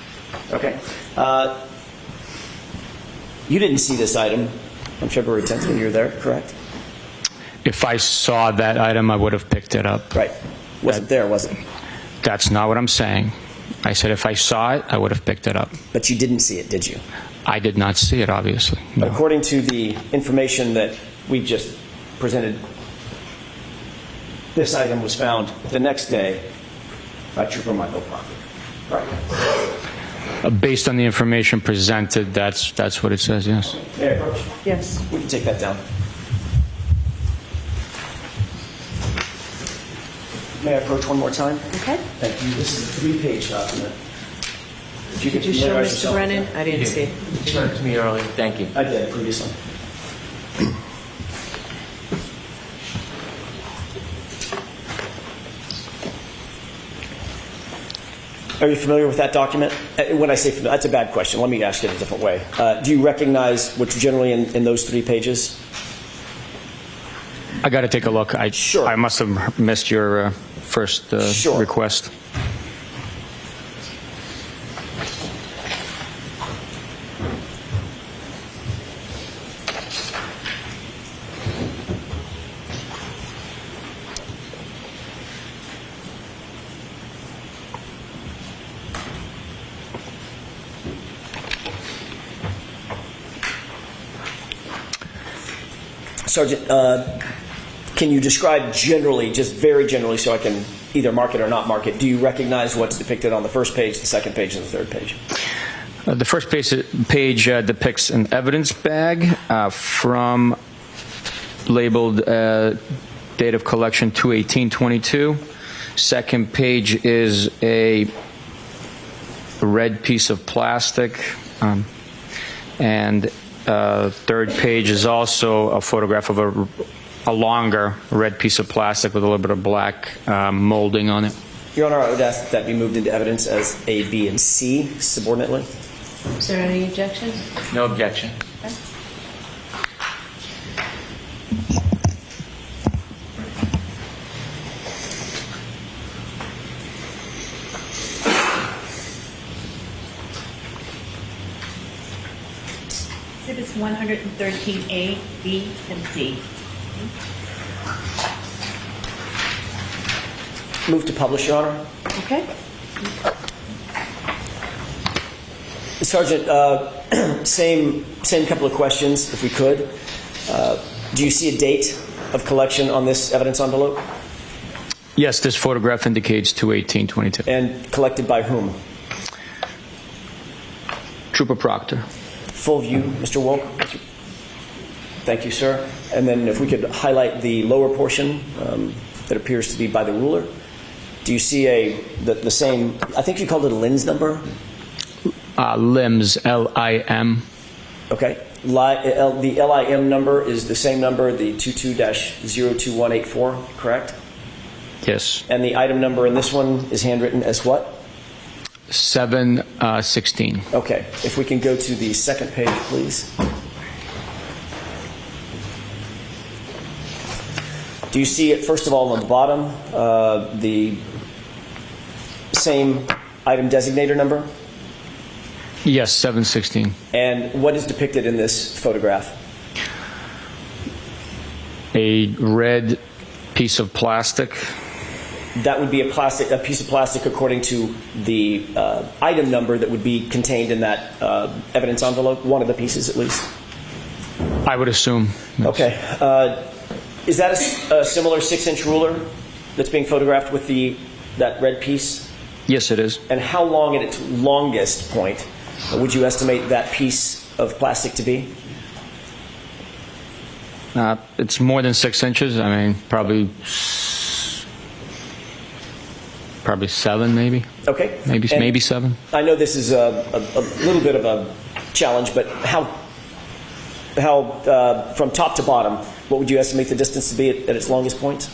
Okay. You didn't see this item on February 10th when you were there, correct? If I saw that item, I would have picked it up. Right. Wasn't there, was it? That's not what I'm saying. I said if I saw it, I would have picked it up. But you didn't see it, did you? I did not see it, obviously. No. But according to the information that we've just presented, this item was found the next day by Trooper Michael Proctor. Right. Based on the information presented, that's what it says, yes. May I approach? Yes. We can take that down. May I approach one more time? Okay. Thank you. This is a 3-page document. If Did you show familiarize Mr. yourself with Brennan? that. I didn't see it. You showed it to me earlier. Thank you. I did previously. Are you familiar with that document? When I say familiar, that's a bad question. Let me ask it a different way. Do you recognize what's generally in those 3 pages? I got to take a look. Sure. I must have missed your first Sure. request. Sergeant, can you describe generally, just very generally, so I can either mark it or not mark it, do you recognize what's depicted on the first page, the second page, and the third page? The first page depicts an evidence bag from labeled date of collection 2/18/22. Second page is a red piece of plastic, and third page is also a photograph of a longer red piece of plastic with a little bit of black molding on it. Your Honor, I would ask that that be moved into evidence as A, B, and C subordinately. Is there any objection? No objection. Exhibits 113A, B, and C. Move to publish, Your Honor. Okay. Sergeant, same couple of questions, if we could. Do you see a date of collection on this evidence envelope? Yes, this photograph indicates 2/18/22. And collected by whom? Trooper Proctor. Full view, Mr. Wolk. Thank you, sir. And then if we could highlight the lower portion that appears to be by the ruler. Do you see the same, I think you called it a lens number? Limbs, L-I-M. Okay. The LIM number is the same number, the 22-02184, correct? Yes. And the item number in this one is handwritten as what? 7/16. Okay. If we can go to the second page, please. Do you see it, first of all, on the bottom, the same item designator number? Yes, 7/16. And what is depicted in this photograph? A red piece of plastic. That would be a piece of plastic according to the item number that would be contained in that evidence envelope, one of the pieces at least. I would assume. Yes. Okay. Is that a similar 6-inch ruler that's being photographed with that red piece? Yes, it is. And how long at its longest point would you estimate that piece of plastic to be? It's more than 6 inches. I mean, probably 7, maybe. Okay. Maybe And maybe 7. I know this is a little bit of a challenge, but how from top to bottom, what would you estimate the distance to be at its longest point?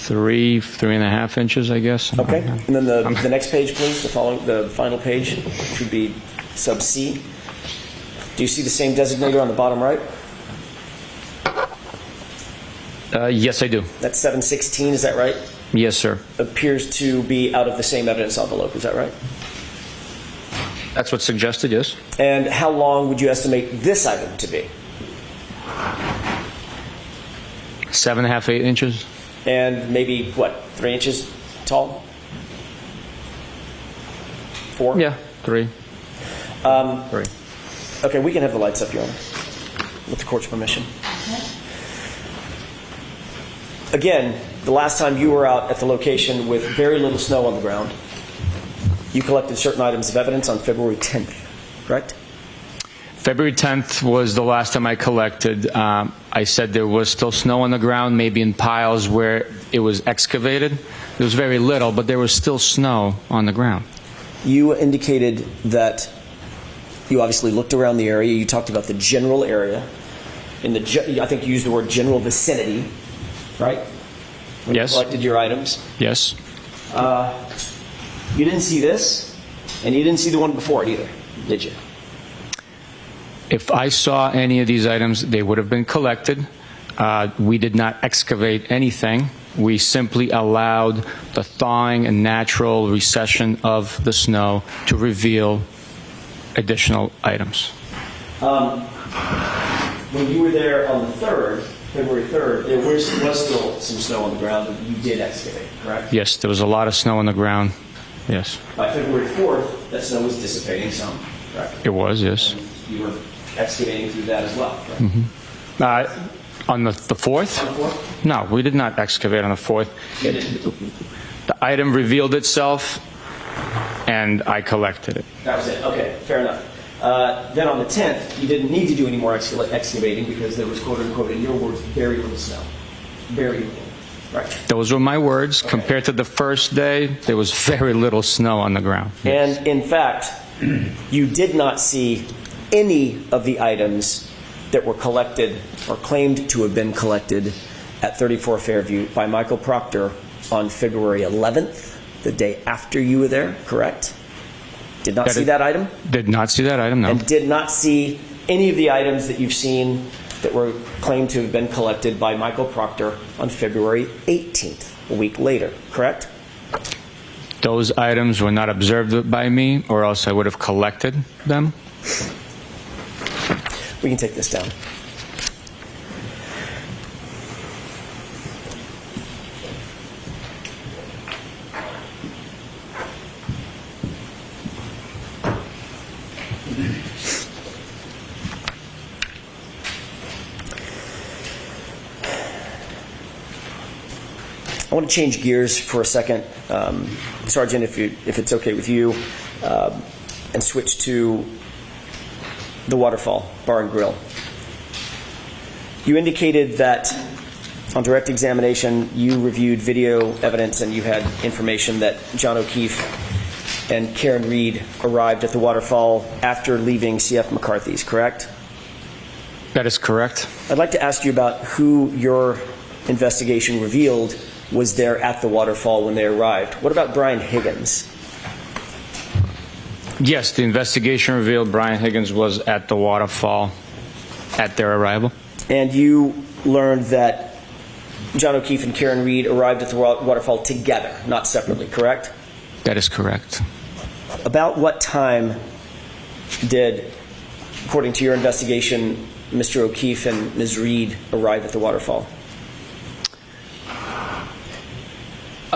3.5 inches, I guess. Okay. And then the next page, please, the final page, which would be sub C. Do you see the same designator on the bottom right? Yes, I do. That's 716, is that right? Yes, sir. Appears to be out of the same evidence envelope, is that right? That's what's suggested, yes. And how long would you estimate this item to be? 7.5, 8 inches. And maybe, 3 inches tall? 4? Yeah, 3. 3. Okay, we can have the lights up, Your Honor, with the court's permission. again, the last time you were out at the location with very little snow on the ground, you collected certain items of evidence on February 10th, correct? February 10th was the last time I collected. I said there was still snow on the ground, maybe in piles where it was excavated. There was very little, but there was still snow on the ground. You indicated that you obviously looked around the area. You talked about the general area. I think you used the word general vicinity, right? When Yes. you collected your items. Yes? You didn't see this, and you didn't see the one before it either, did you? If I saw any of these items, they would have been collected. We did not excavate anything. We simply allowed the thawing and natural recession of the snow to reveal additional items. When you were there on the 3rd, February 3rd, there was still some snow on the ground that you did excavate, correct? Yes, there was a lot of snow on the ground. Yes, By February 4th, that snow was dissipating some, correct? it was, yes. You were excavating through that as well, correct? On the 4th? On the 4th? No, we did not excavate on the 4th. You didn't. The item revealed itself, and I collected it. That was it. Okay, fair enough. Then on the 10th, you didn't need to do any more excavating because there was, quote unquote, in your words, very little snow. Very little. Right. Those were my words. Compared to the first day, there was very little snow on the ground. And in fact, you did not see any of the items that were collected or claimed to have been collected at 34 Fairview by Michael Proctor on February 11th, the day after you were there, correct? Did not see that item? Did not see that item, no. And did not see any of the items that you've seen that were claimed to have been collected by Michael Proctor on February 18th, a week later, correct? Those items were not observed by me, or else I would have collected them. We can take this down. I want to change gears for a second, Sergeant, if it's okay with you, and switch to the Waterfall Bar and Grill. You indicated that on direct examination, you reviewed video evidence and you had information that John O'Keefe and Karen Reed arrived at the Waterfall after leaving C.F. McCarthy's, correct? That is correct. I'd like to ask you about who your investigation revealed was there at the Waterfall when they arrived. What about Brian Higgins? Yes, the investigation revealed Brian Higgins was at the Waterfall at their arrival. And you learned that John O'Keefe and Karen Reed arrived at the Waterfall together, not separately, correct? That is correct. About what time did, according to your investigation, Mr. O'Keefe and Ms. Reed arrive at the Waterfall?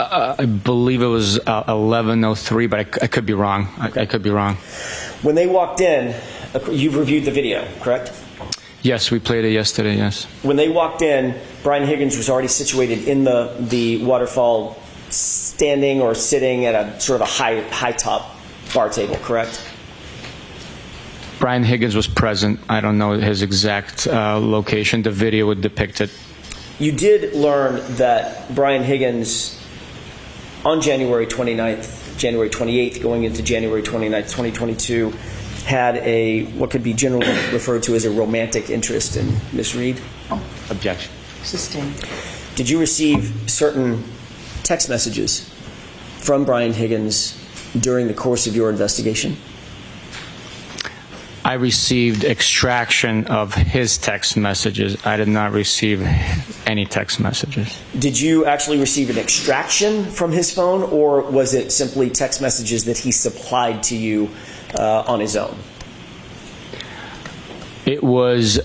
I believe it was 11:03, but I could be wrong. I could be wrong. When they walked in, you've reviewed the video, correct? Yes, we played it yesterday, yes. When they walked in, Brian Higgins was already situated in the Waterfall, standing or sitting at a sort of a high top bar table, correct? Brian Higgins was present. I don't know his exact location. The video would depict it. You did learn that Brian Higgins, on January 29th, January 28th, going into January 29th, 2022, had what could be generally referred to as a romantic interest in Miss Reed. Objection. Sustained. Did you receive certain text messages from Brian Higgins during the course of your investigation? I received extraction of his text messages. I did not receive any text messages. Did you actually receive an extraction from his phone, or was it simply text messages that he supplied to you on his own? It was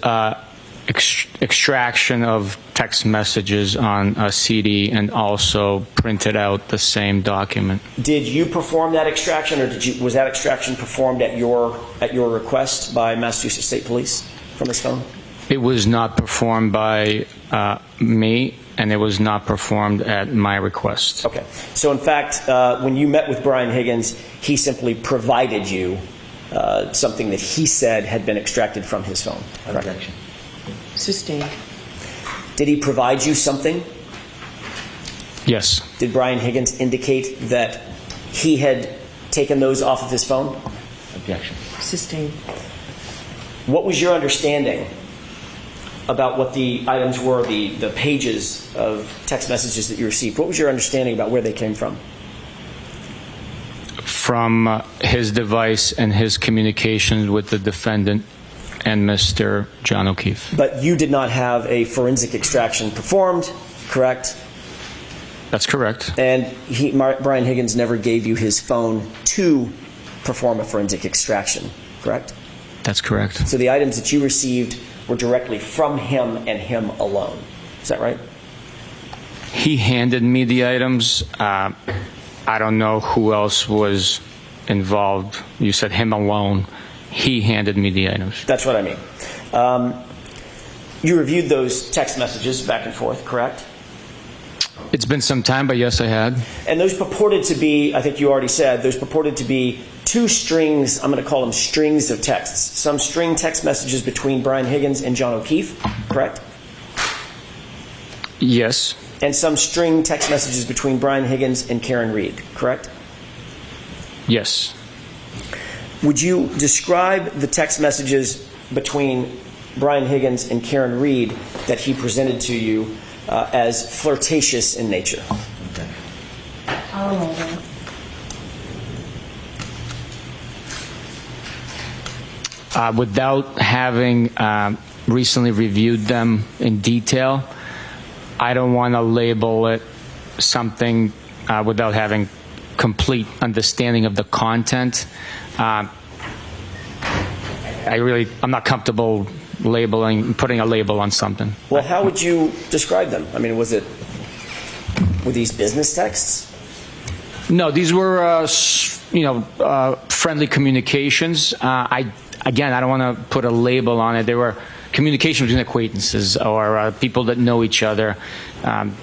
extraction of text messages on a CD and also printed out the same document. Did you perform that extraction, or was that extraction performed at your request by Massachusetts State Police from his phone? It was not performed by me. and it was not performed at my request. Okay. So in fact, when you met with Brian Higgins, he simply provided you something that he said had been extracted from his phone. Correct? Objection. Sustained. Did he provide you something? Yes. Did Brian Higgins indicate that he had taken those off of his phone? Objection. Sustained. What was your understanding about what the items were, the pages of text messages that you received? What was your understanding about where they came from? From his device and his communications with the defendant and Mr. John O'Keefe. But you did not have a forensic extraction performed, correct? That's correct. And Brian Higgins never gave you his phone to perform a forensic extraction, correct? That's correct. So the items that you received were directly from him and him alone. Is that right? He handed me the items. I don't know who else was involved. You said him alone. He handed me the items. That's what I mean. You reviewed those text messages back and forth, correct? It's been some time, but yes, I had. And those purported to be, I think you already said, those purported to be two strings, I'm going to call them strings of texts. Some string text messages between Brian Higgins and John O'Keefe, correct? Yes. And some string text messages between Brian Higgins and Karen Reed, correct? Yes. Would you describe the text messages between Brian Higgins and Karen Reed that he presented to you as flirtatious in nature? I'll hold it. Without having recently reviewed them in detail, I don't want to label it something without having complete understanding of the content. I'm not comfortable putting a label on something. Well, how would you describe them? I mean, were these business texts? No, these were, friendly communications. I don't want to put a label on it. They were communication between acquaintances or people that know each other.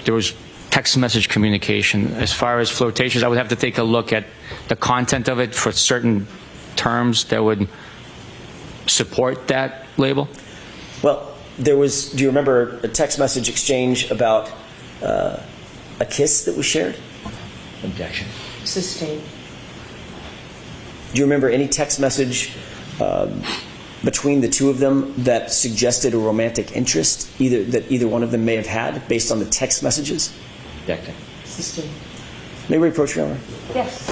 There was text message communication. As far as flirtatious, I would have to take a look at the content of it for certain terms that would support that label. Well, do you remember a text message exchange about a kiss that was shared? Objection. Sustained. Do you remember any text message between the two of them that suggested a romantic interest, that either one of them may have had based on the text messages? Objection. Sustained. May we approach your Honor? Yes.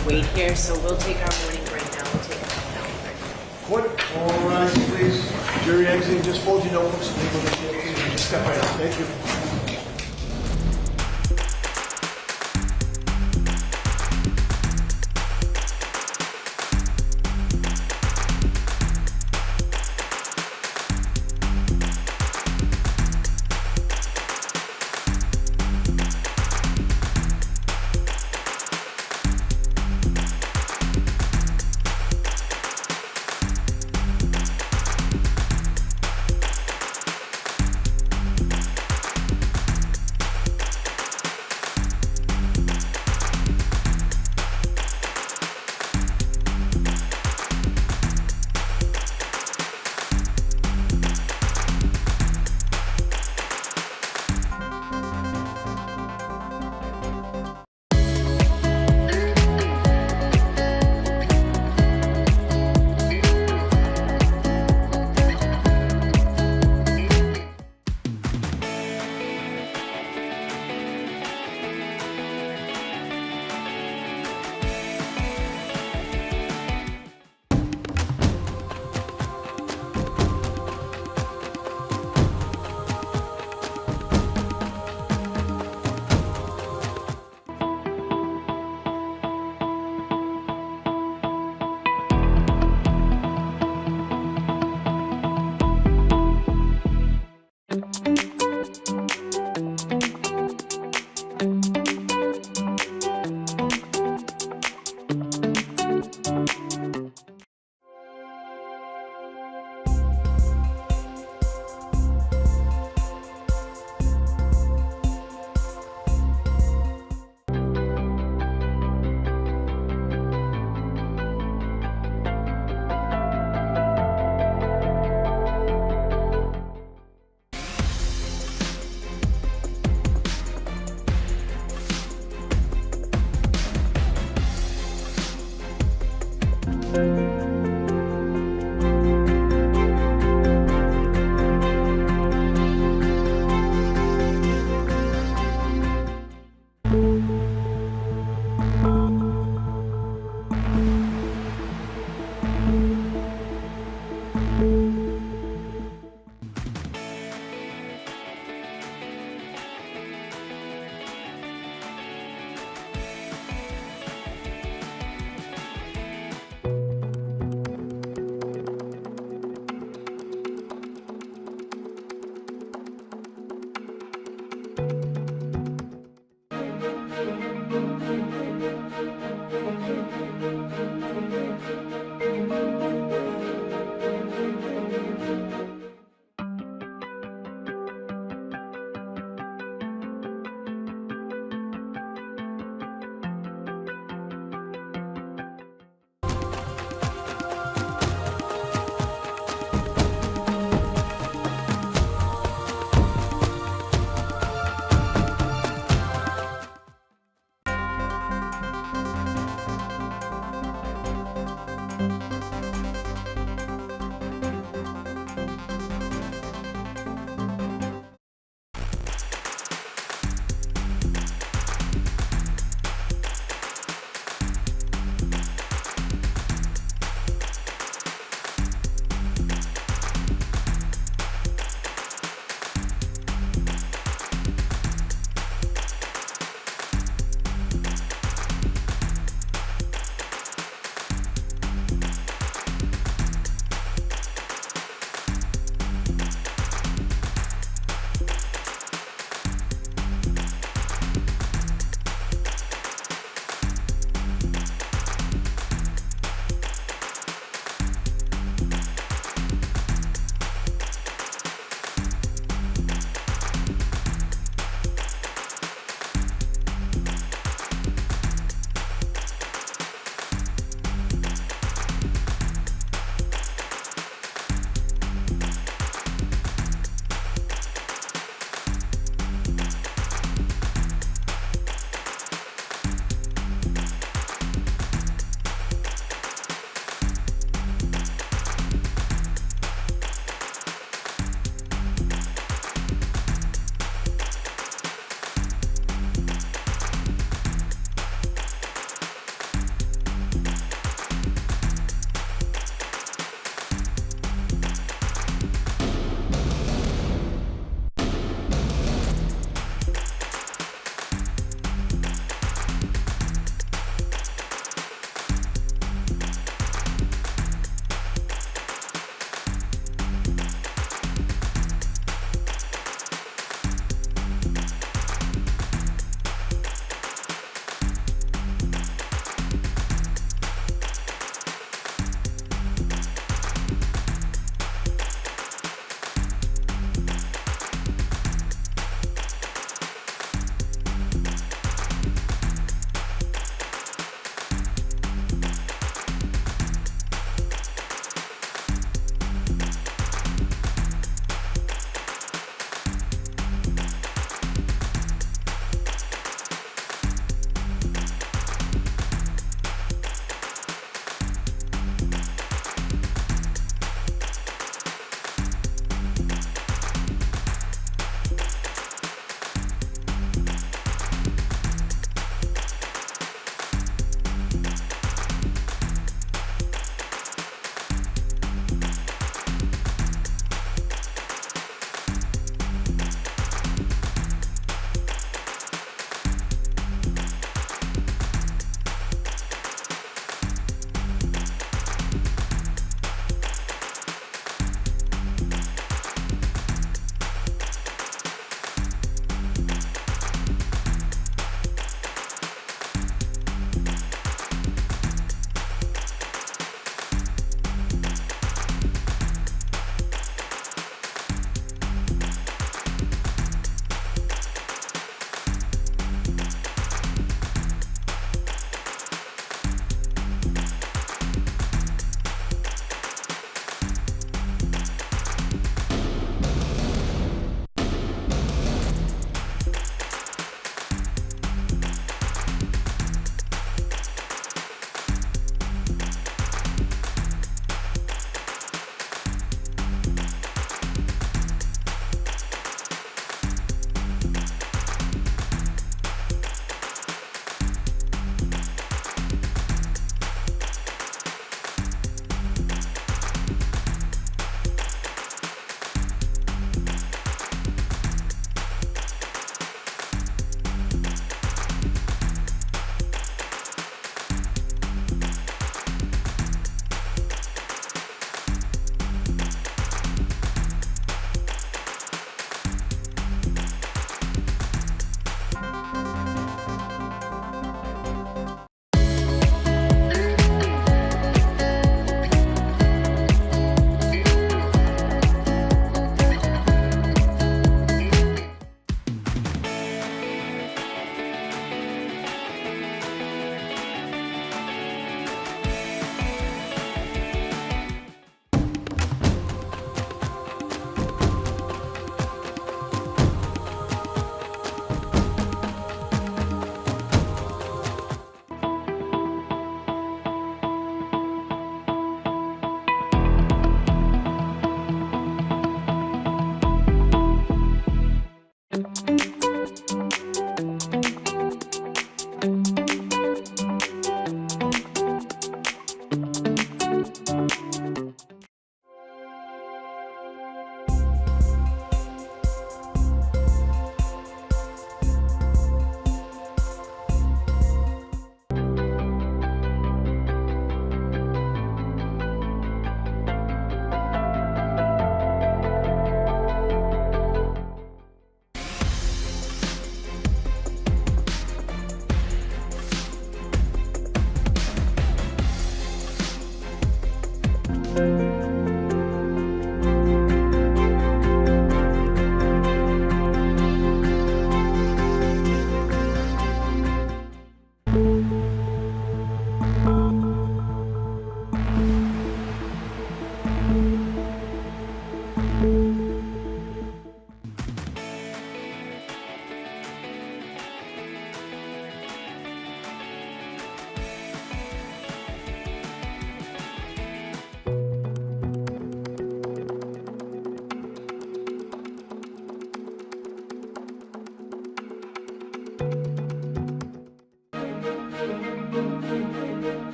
to wait here, so we'll take our morning break now. We'll take a half an hour break. Court, all rise, please. Jury exiting, just fold your notebooks and leave them in here, please. Just step right up. Thank you.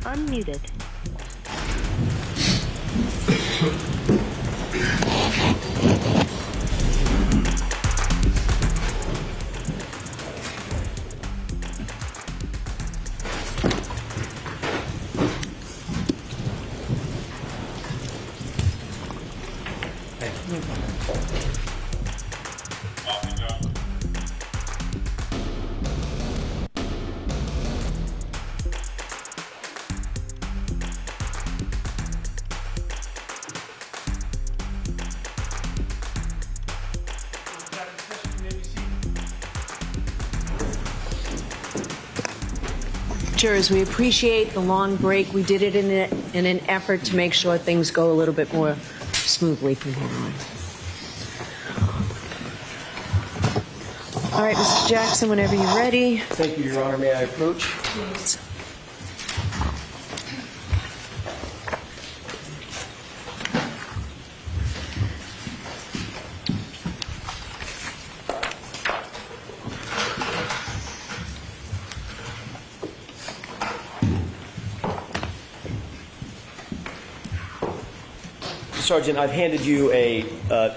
unmuted. Jurors, we appreciate the long break. We did it in an effort to make sure things go a little bit more smoothly from here on. All right, Mr. Jackson, whenever you're ready. Thank you, Your Honor. May I approach? Please. Sergeant, I've handed you a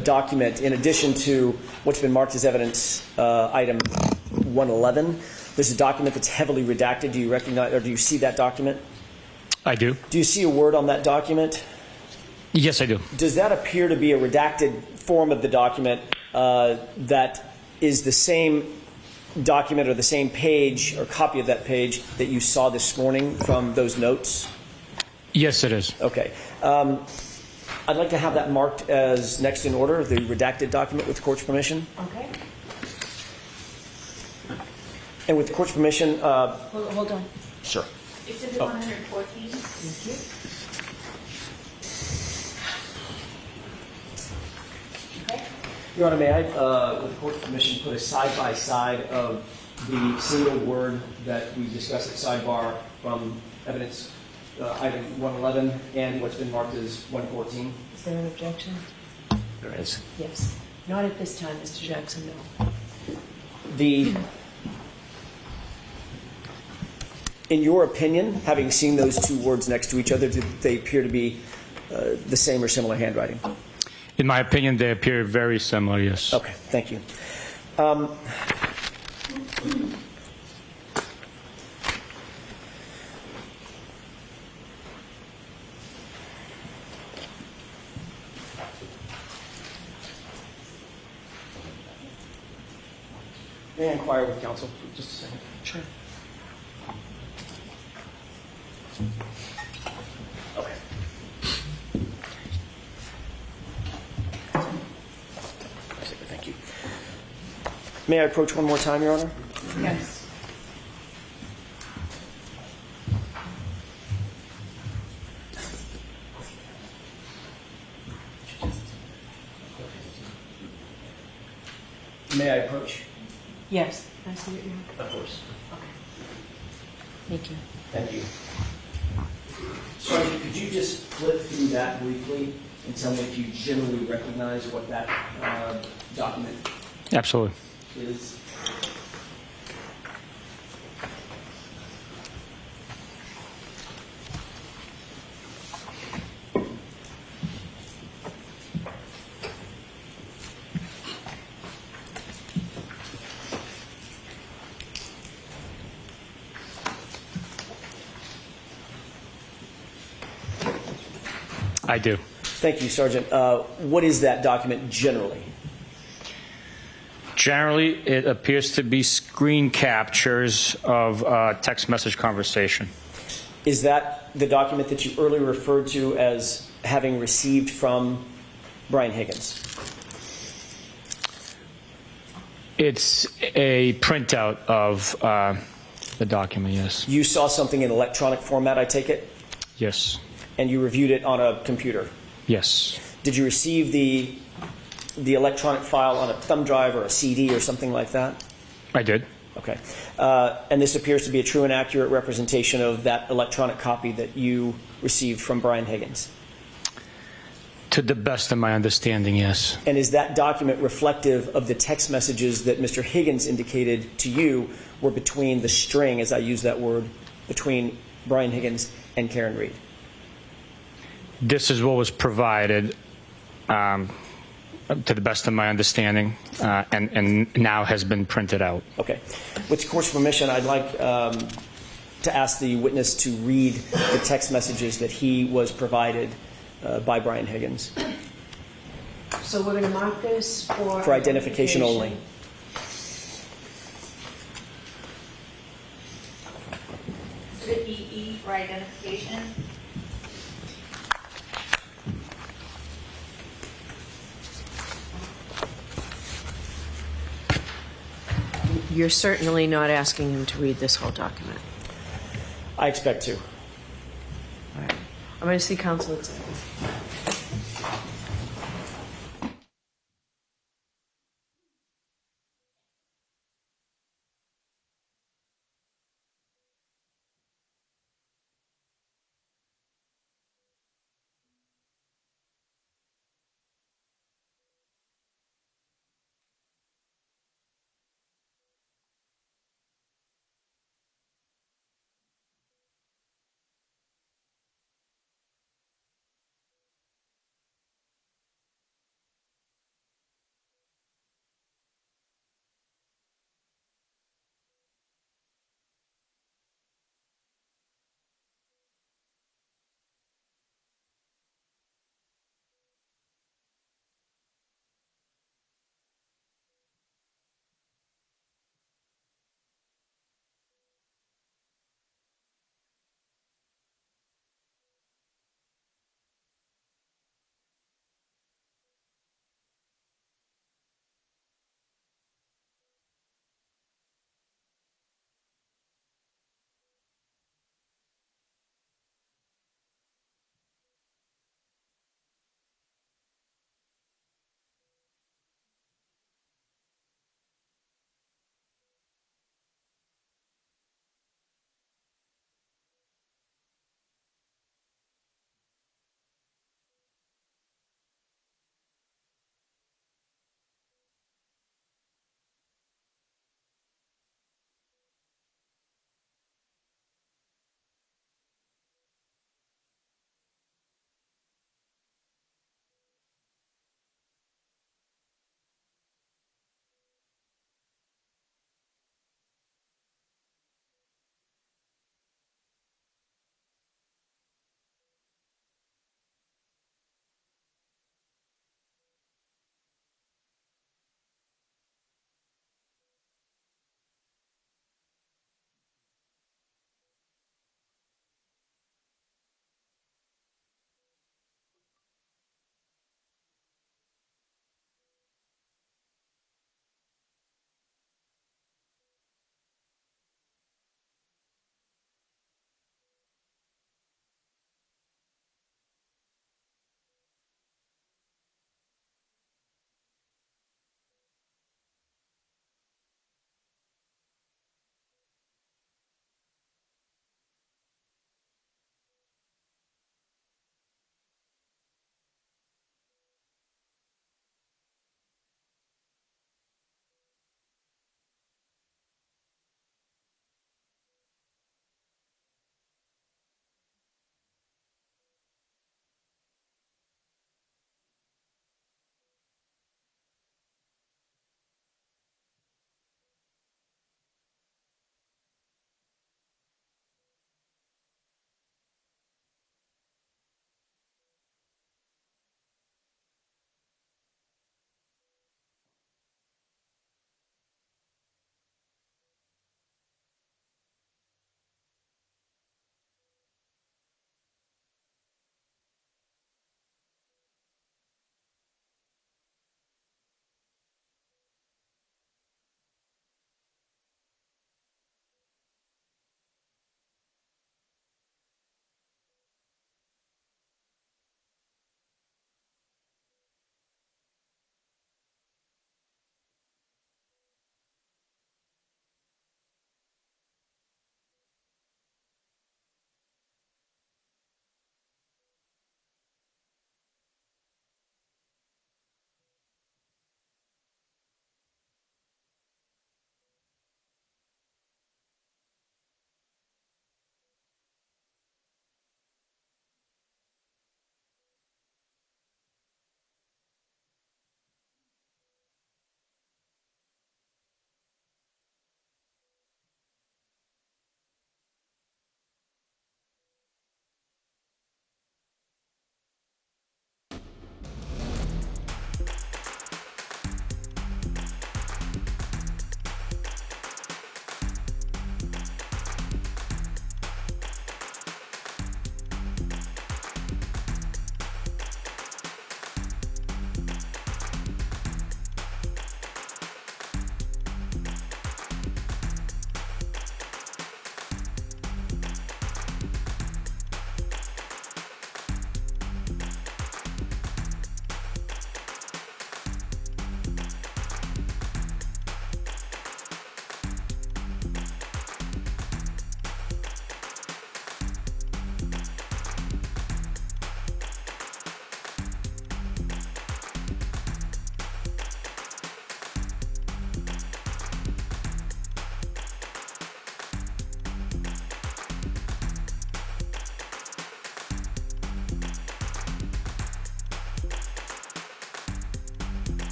document in addition to what's been marked as evidence item 111. There's a document that's heavily redacted. Do you recognize, or do you see that document? I do. Do you see a word on that document? Yes, I do. Does that appear to be a redacted form of the document that is the same document or the same page or copy of that page that you saw this morning from those notes? Yes, it is. Okay. I'd like to have that marked as next in order, the redacted document, with the court's permission. Okay. And with the court's permission, Hold on. sure. Exhibit 114. Thank you. Okay. Your Honor, may I, with the court's permission, put a side-by-side of the single word that we discussed at sidebar from evidence item 111 and what's been marked as 114? Is there an objection? There is. Yes. Not at this time, Mr. Jackson, no. In your opinion, having seen those two words next to each other, do they appear to be the same or similar handwriting? In my opinion, they appear very similar, yes. Okay, thank you. May I inquire with counsel for just a second? Sure. Okay. Thank you. May I approach one more time, Your Honor? Yes. May I approach? Yes. Can I see what you're... Of course. Okay. Thank you. Thank you. Sergeant, could you just flip through that briefly and tell me if you generally recognize what that document Absolutely. is? I do. Thank you, Sergeant. What is that document generally? Generally, it appears to be screen captures of a text message conversation. Is that the document that you earlier referred to as having received from Brian Higgins? It's a printout of the document, yes. You saw something in electronic format, I take it, Yes. and you reviewed it on a computer. Yes. Did you receive the electronic file on a thumb drive or a CD or something like that? I did. Okay. And this appears to be a true and accurate representation of that electronic copy that you received from Brian Higgins? To the best of my understanding, yes. And is that document reflective of the text messages that Mr. Higgins indicated to you were between the string, as I use that word, between Brian Higgins and Karen Reed. This is what was provided, to the best of my understanding, and now has been printed out. Okay. With the court's permission, I'd like to ask the witness to read the text messages that he was provided by Brian Higgins So we're going to mark this for identification only. The EE for identification. You're certainly not asking him to read this whole document. I expect to. All right. I'm going to see counsel at 7.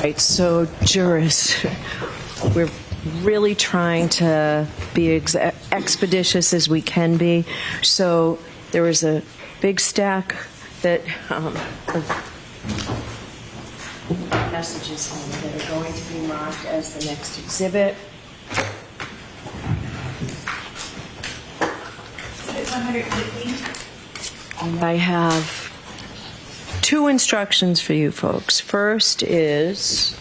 Right, so jurors, we're really trying to be expeditious as we can be. So there was a big stack that of messages here that are going to be marked as the next exhibit. 115? I have two instructions for you folks. First is,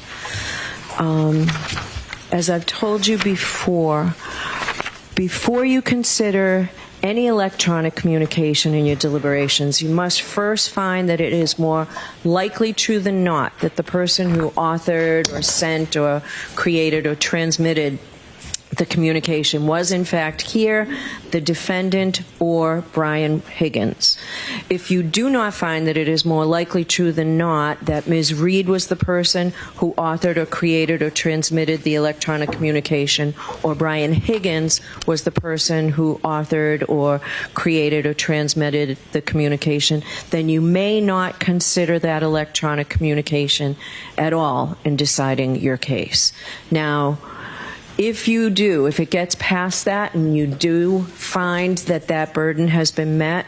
as I've told you before you consider any electronic communication in your deliberations, you must first find that it is more likely true than not that the person who authored or sent or created or transmitted the communication was in fact here, the defendant, or Brian Higgins. If you do not find that it is more likely true than not that Ms. Reed was the person who authored or created or transmitted the electronic communication, or Brian Higgins was the person who authored or created or transmitted the communication, then you may not consider that electronic communication at all in deciding your case. Now, if you do, if it gets past that and you do find that that burden has been met,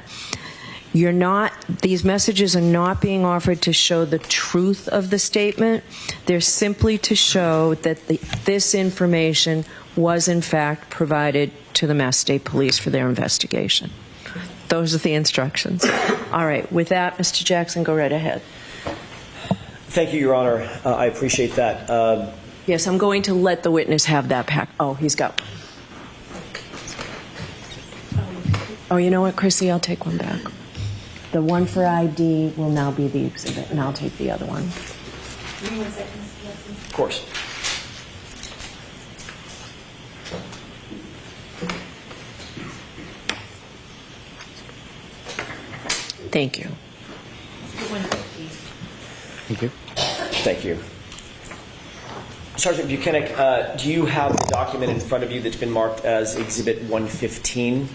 these messages are not being offered to show the truth of the statement. They're simply to show that this information was in fact provided to the Mass State Police for their investigation. Those are the instructions. All right, with that, Mr. Jackson, go right ahead. Thank you, Your Honor. I appreciate that. Yes, I'm going to let the witness have that pack. Oh, he's got one. Oh, you know what, Chrissy? I'll take one back. The one for ID will now be the exhibit, and I'll take the other one. Of course. Thank you. Thank you. Thank you. Sergeant Buchanan, do you have the document in front of you that's been marked as Exhibit 115?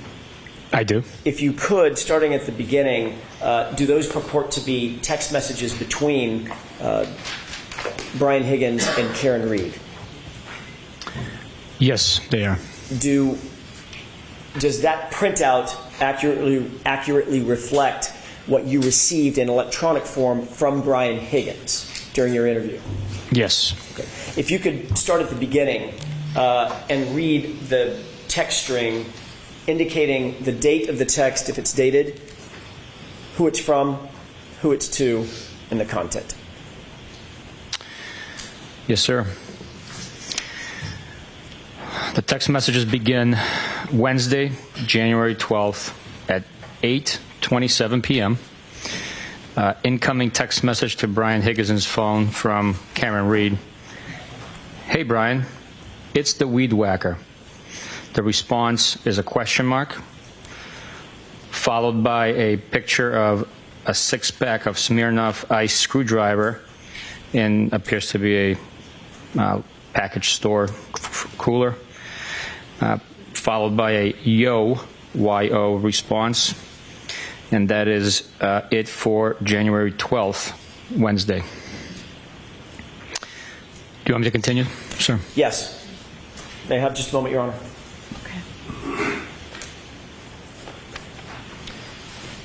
I do. If you could, starting at the beginning, do those purport to be text messages between Brian Higgins and Karen Reed? Yes, they are. Does that printout accurately reflect what you received in electronic form from Brian Higgins during your interview? Yes. Okay. If you could start at the beginning and read the text string indicating the date of the text, if it's dated, who it's from, who it's to, and the content. Yes, sir. The text messages begin Wednesday, January 12th at 8:27 p.m. Incoming text message to Brian Higgins' phone from Karen Reed. Hey, Brian, it's the weed whacker. The response is a question mark, followed by a picture of a six-pack of Smirnoff Ice screwdriver in appears to be a package store cooler, followed by a Y-O response. And that is it for January 12th, Wednesday. Do you want me to continue? Sure. Yes. May I have just a moment, Your Honor?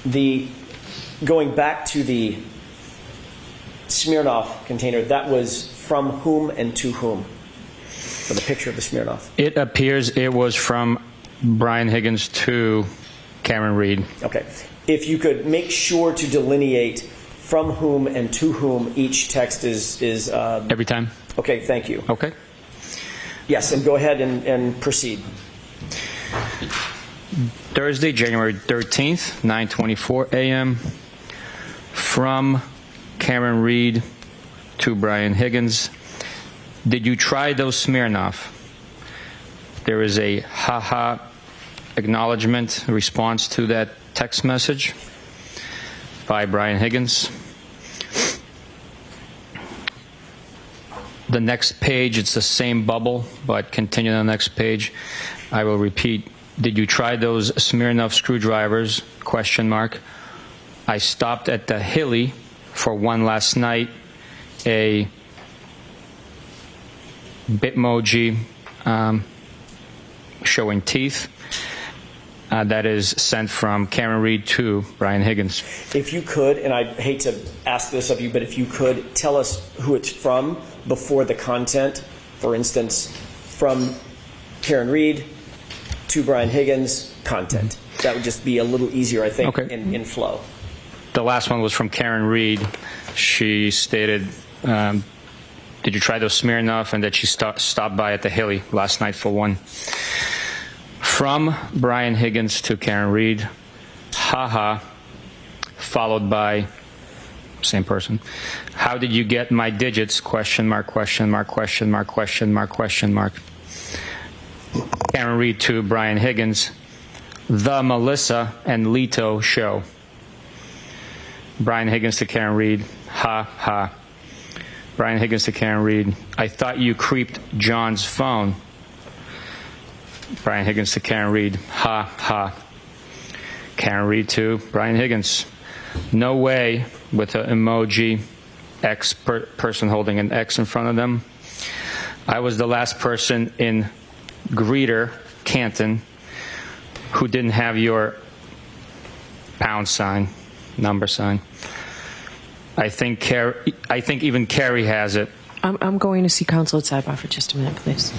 Okay. Going back to the Smirnoff container, that was from whom and to whom? For the picture of the Smirnoff. It appears it was from Brian Higgins to Karen Reed. Okay. If you could make sure to delineate from whom and to whom each text is Every time? Okay, thank you. Okay. Yes, and go ahead and proceed. Thursday, January 13th, 9:24 a.m. From Karen Reed to Brian Higgins. Did you try those Smirnoff? There is a ha-ha acknowledgement response to that text message by Brian Higgins. The next page, it's the same bubble, but continue on the next page. I will repeat. Did you try those Smirnoff screwdrivers? Question mark. I stopped at the Hilly for one last night. A Bitmoji showing teeth. That is sent from Karen Reed to Brian Higgins. If you could, and I hate to ask this of you, but if you could tell us who it's from before the content, for instance, from Karen Reed to Brian Higgins, content. That would just be a little easier, I think, Okay. in flow. The last one was from Karen Reed. She stated, did you try those Smirnoff? And that she stopped by at the Hilly last night for one. From Brian Higgins to Karen Reed, haha, followed by same person. How did you get my digits? Question mark, question mark, question mark, question mark, question mark. Karen Reed to Brian Higgins, the Melissa and Leto show. Brian Higgins to Karen Reed, ha ha. Brian Higgins to Karen Reed, I thought you creeped John's phone. Brian Higgins to Karen Reed, ha ha. Karen Reed to Brian Higgins, no way, with an emoji, X person holding an X in front of them. I was the last person in Greeter, Canton, who didn't have your pound sign, number sign. I think even Carrie has it. I'm going to see counsel at sidebar for just a minute, please.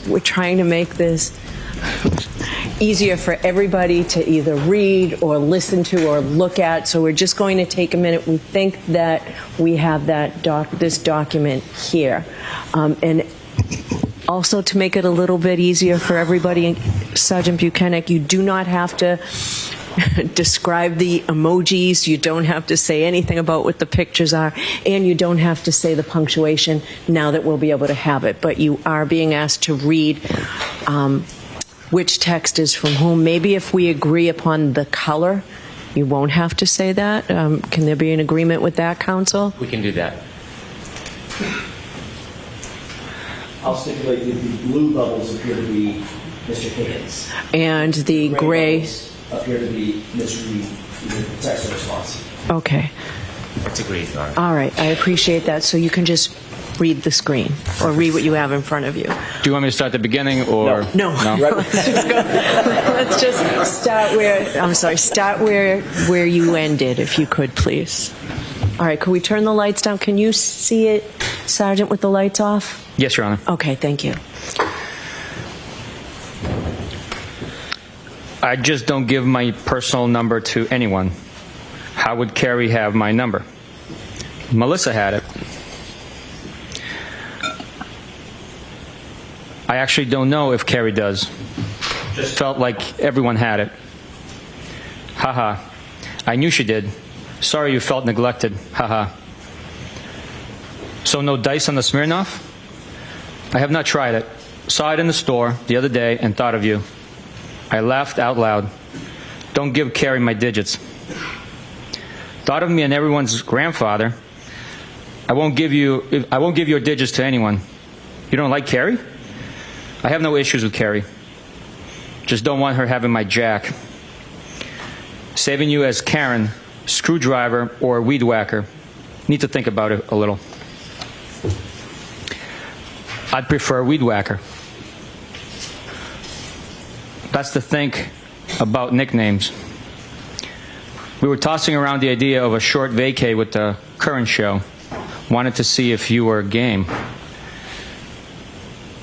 We're trying to make this easier for everybody to either read or listen to or look at. So we're just going to take a minute. We think that we have this document here. And also to make it a little bit easier for everybody, Sergeant Buchanan, you do not have to describe the emojis. You don't have to say anything about what the pictures are, and you don't have to say the punctuation now that we'll be able to have it. But you are being asked to read which text is from whom. Maybe if we agree upon the color, you won't have to say that. Can there be an agreement with that, counsel? We can do that. I'll stipulate that the blue bubbles appear to be Mr. Higgins. And the gray. Bubbles appear to be Ms. Reed, the text response. Okay. Let's agree, Your Honor. All right. I appreciate that. So you can just read the screen or read what you have in front of you. Do you want me to start at the beginning or No. Let's just start where you ended, if you could, please. All right. Could we turn the lights down? Can you see it Sergeant, with the lights off? Yes, Your Honor. Okay, thank you. I just don't give my personal number to anyone. How would Carrie have my number? Melissa had it. I actually don't know if Carrie does. Just felt like everyone had it. Haha. I knew she did. Sorry you felt neglected. Haha. So no dice on the Smirnoff? I have not tried it. Saw it in the store the other day and thought of you. I laughed out loud. Don't give Carrie my digits. Thought of me and everyone's grandfather. I won't give your digits to anyone. You don't like Carrie? I have no issues with Carrie. Just don't want her having my jack. Saving you as Karen, screwdriver, or weed whacker. Need to think about it a little. I'd prefer weed whacker. That's to think about nicknames. We were tossing around the idea of a short vacay with the current show. Wanted to see if you were game.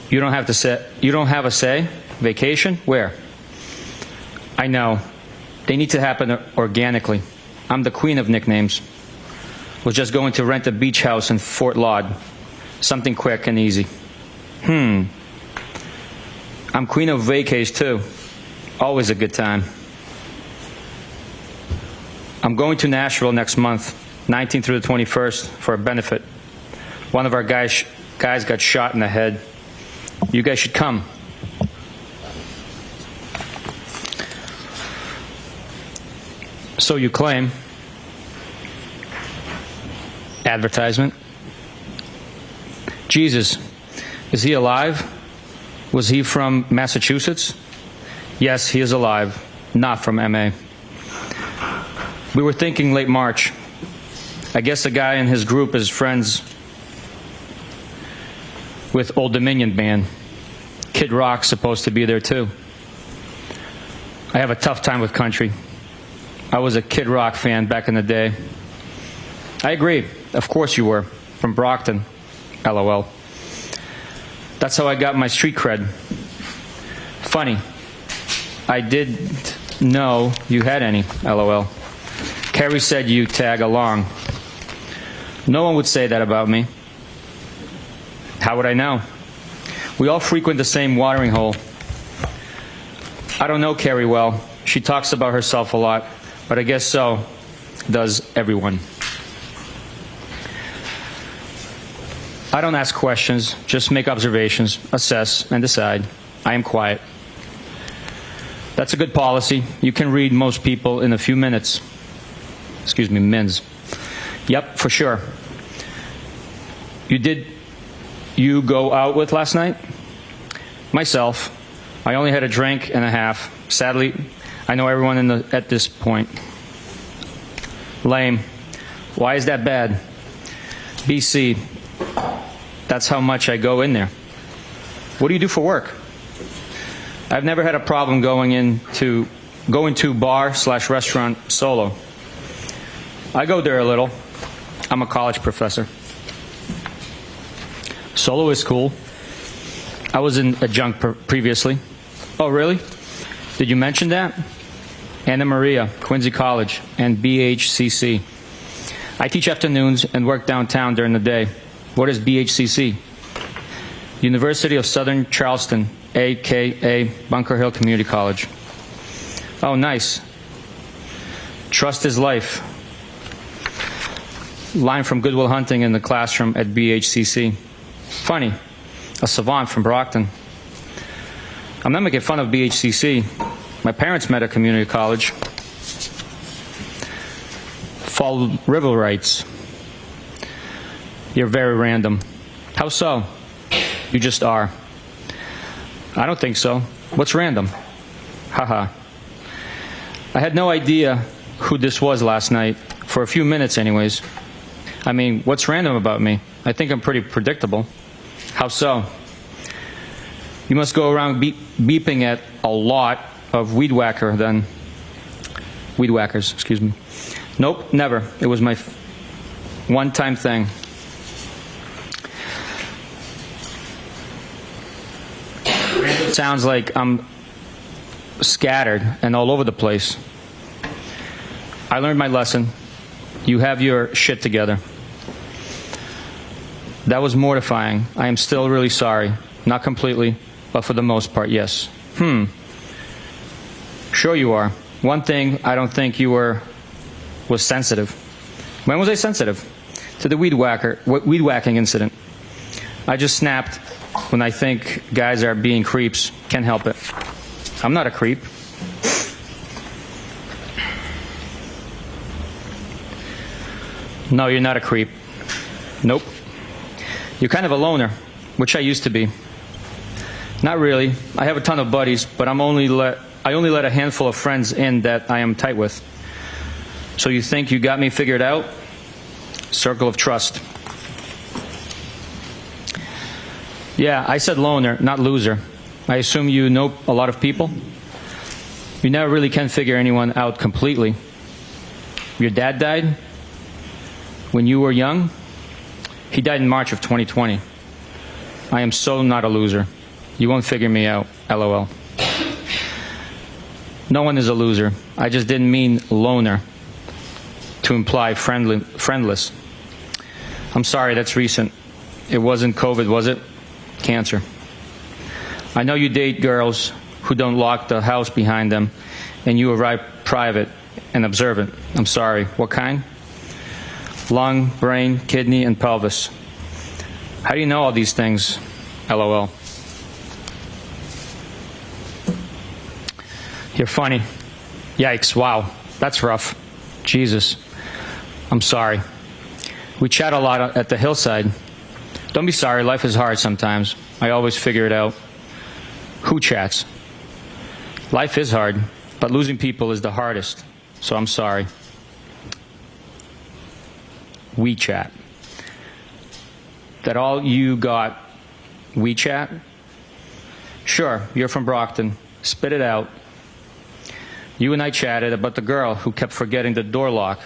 You don't have a say? Vacation? Where? I know. They need to happen organically. I'm the queen of nicknames. Was just going to rent a beach house in Fort Laud. Something quick and easy. I'm queen of vacays too. Always a good time. I'm going to Nashville next month, 19th through the 21st, for a benefit. One of our guys got shot in the head. You guys should come. So you claim. Advertisement. Jesus, is he alive? Was he from Massachusetts? Yes, he is alive, not from MA. We were thinking late March. I guess the guy in his group is friends with Old Dominion Band. Kid Rock's supposed to be there too. I have a tough time with country. I was a Kid Rock fan back in the day. I agree. Of course you were. From Brockton. LOL. That's how I got my street cred. Funny. I didn't know you had any. LOL. Carrie said you tag along. No one would say that about me. How would I know? We all frequent the same watering hole. I don't know Carrie well. She talks about herself a lot, but I guess so does everyone. I don't ask questions, just make observations, assess, and decide. I am quiet. That's a good policy. You can read most people in a few minutes. Excuse me, mins. Yep, for sure. You go out with last night? Myself. I only had a drink and a half. Sadly, I know everyone at this point. Lame. Why is that bad? BC. That's how much I go in there. What do you do for work? I've never had a problem going to bar/restaurant solo. I go there a little. I'm a college professor. Solo is cool. I was in adjunct previously. Oh, really? Did you mention that? Anna Maria, Quincy College, and BHCC. I teach afternoons and work downtown during the day. What is BHCC? University of Southern Charleston, a.k.a. Bunker Hill Community College. Oh, nice. Trust is life. Line from Good Will Hunting in the classroom at BHCC. Funny. A savant from Brockton. I'm not making fun of BHCC. My parents met at community college. Fall River writes, you're very random. How so? You just are. I don't think so. What's random? Haha. I had no idea who this was last night, for a few minutes anyways. I mean, what's random about me? I think I'm pretty predictable. How so? You must go around beeping at a lot of weed whackers, excuse me. Nope, never. It was my one-time thing. sounds like I'm scattered and all over the place. I learned my lesson. You have your shit together. That was mortifying. I am still really sorry. Not completely, but for the most part, yes. Sure you are. One thing I don't think you was sensitive. When was I sensitive? To the weed whacking incident. I just snapped when I think guys are being creeps. Can't help it. I'm not a creep. No, you're not a creep. Nope. You're kind of a loner, which I used to be. Not really. I have a ton of buddies, but I only let a handful of friends in that I am tight with. So you think you got me figured out? Circle of trust. Yeah, I said loner, not loser. I assume you know a lot of people? You never really can figure anyone out completely. Your dad died when you were young? He died in March of 2020. I am so not a loser. You won't figure me out, LOL. No one is a loser. I just didn't mean loner to imply friendless. I'm sorry, that's recent. It wasn't COVID, was it? Cancer. I know you date girls who don't lock the house behind them, and you arrive private and observant. I'm sorry. What kind? Lung, brain, kidney, and pelvis. How do you know all these things? LOL. You're funny. Yikes, wow. That's rough. Jesus. I'm sorry. We chat a lot at the hillside. Don't be sorry, life is hard sometimes. I always figure it out. Who chats? Life is hard, but losing people is the hardest, so I'm sorry. We chat. That all you got? WeChat? Sure, you're from Brockton. Spit it out. You and I chatted about the girl who kept forgetting the door lock.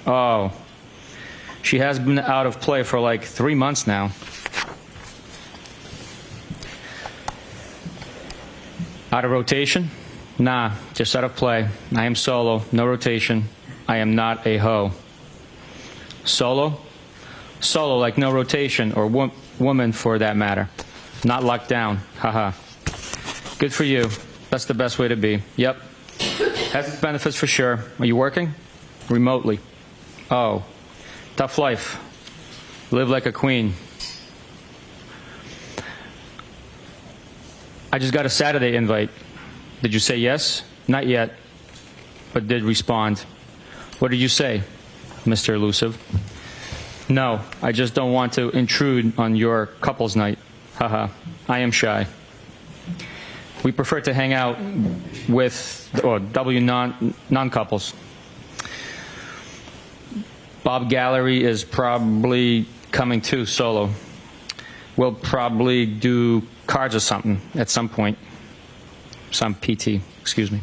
Oh. She has been out of play for like 3 months now. Out of rotation? Nah, just out of play. I am solo, no rotation. I am not a hoe. Solo? Solo like no rotation, or woman for that matter. Not locked down. Haha. Good for you. That's the best way to be. Yep. Has its benefits for sure. Are you working? Remotely. Oh. Tough life. Live like a queen. I just got a Saturday invite. Did you say yes? Not yet, but did respond. What did you say, Mr. Elusive? No, I just don't want to intrude on your couple's night. Haha, I am shy. We prefer to hang out with W non-couples. Bob Gallery is probably coming too, solo. We'll probably do cards or something at some point. Some PT, excuse me.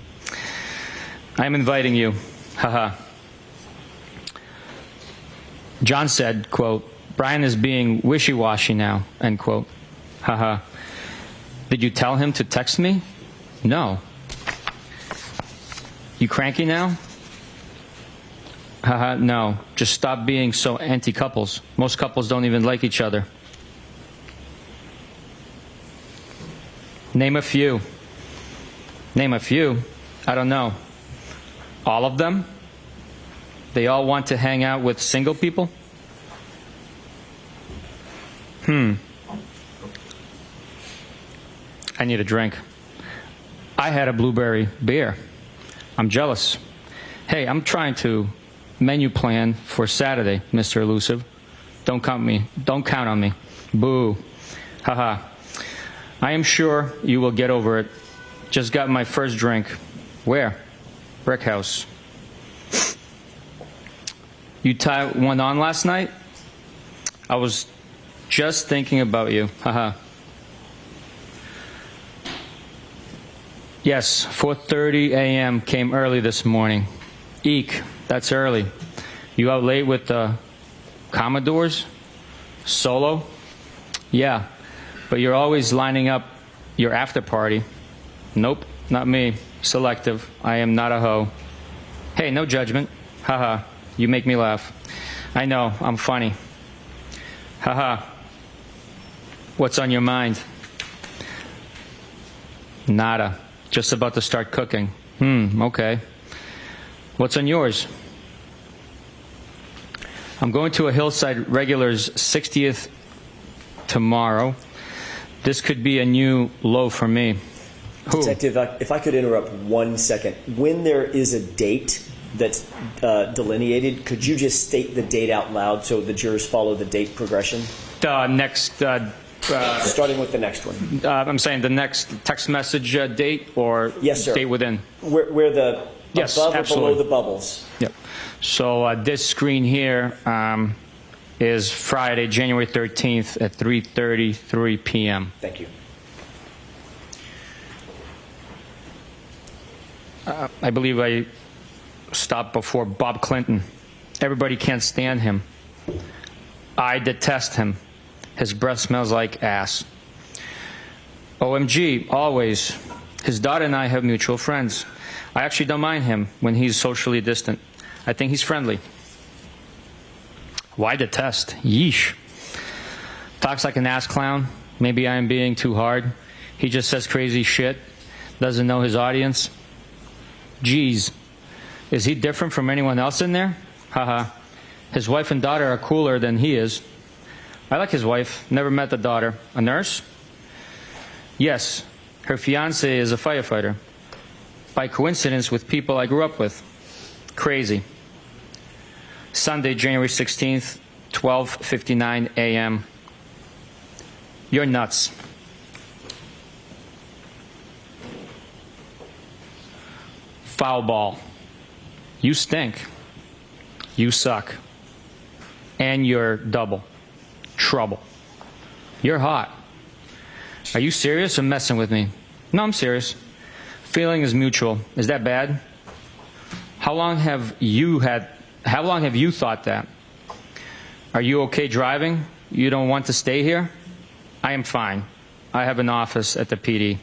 I'm inviting you. Haha. John said, quote, Brian is being wishy-washy now, end quote. Haha. Did you tell him to text me? No. You cranky now? Haha, no. Just stop being so anti-couples. Most couples don't even like each other. Name a few. Name a few? I don't know. All of them? They all want to hang out with single people? I need a drink. I had a blueberry beer. I'm jealous. Hey, I'm trying to menu plan for Saturday, Mr. Elusive. Don't count on me. Boo. Haha. I am sure you will get over it. Just got my first drink. Where? Brick House. You tied one on last night? I was just thinking about you. Haha. Yes, 4:30 a.m. came early this morning. Eek, that's early. You out late with the Commodores? Solo? Yeah, but you're always lining up your after party. Nope, not me. Selective. I am not a hoe. Hey, no judgment. Haha, you make me laugh. I know, I'm funny. Haha. What's on your mind? Nada. Just about to start cooking. Okay. What's on yours? I'm going to a Hillside Regulars 60th tomorrow. This could be a new low for me. Who? Detective, if I could interrupt 1 second. When there is a date that's delineated, could you just state the date out loud so the jurors follow the date progression? Next. Starting with the next one. I'm saying the next text message date or Yes, sir. date within. Where the Yes, above absolutely. or below the bubbles. Yep. So this screen here is Friday, January 13th at 3:33 p.m. Thank you. I believe I stopped before Bob Clinton. Everybody can't stand him. I detest him. His breath smells like ass. OMG, always. His daughter and I have mutual friends. I actually don't mind him when he's socially distant. I think he's friendly. Why detest? Yeesh. Talks like an ass clown. Maybe I am being too hard. He just says crazy shit. Doesn't know his audience. Geez. Is he different from anyone else in there? Haha. His wife and daughter are cooler than he is. I like his wife. Never met the daughter. A nurse? Yes. Her fiancé is a firefighter. By coincidence with people I grew up with. Crazy. Sunday, January 16th, 12:59 a.m. You're nuts. Foul ball. You stink. You suck. And you're double. Trouble. You're hot. Are you serious or messing with me? No, I'm serious. Feeling is mutual. Is that bad? How long have you thought that? Are you okay driving? You don't want to stay here? I am fine. I have an office at the PD.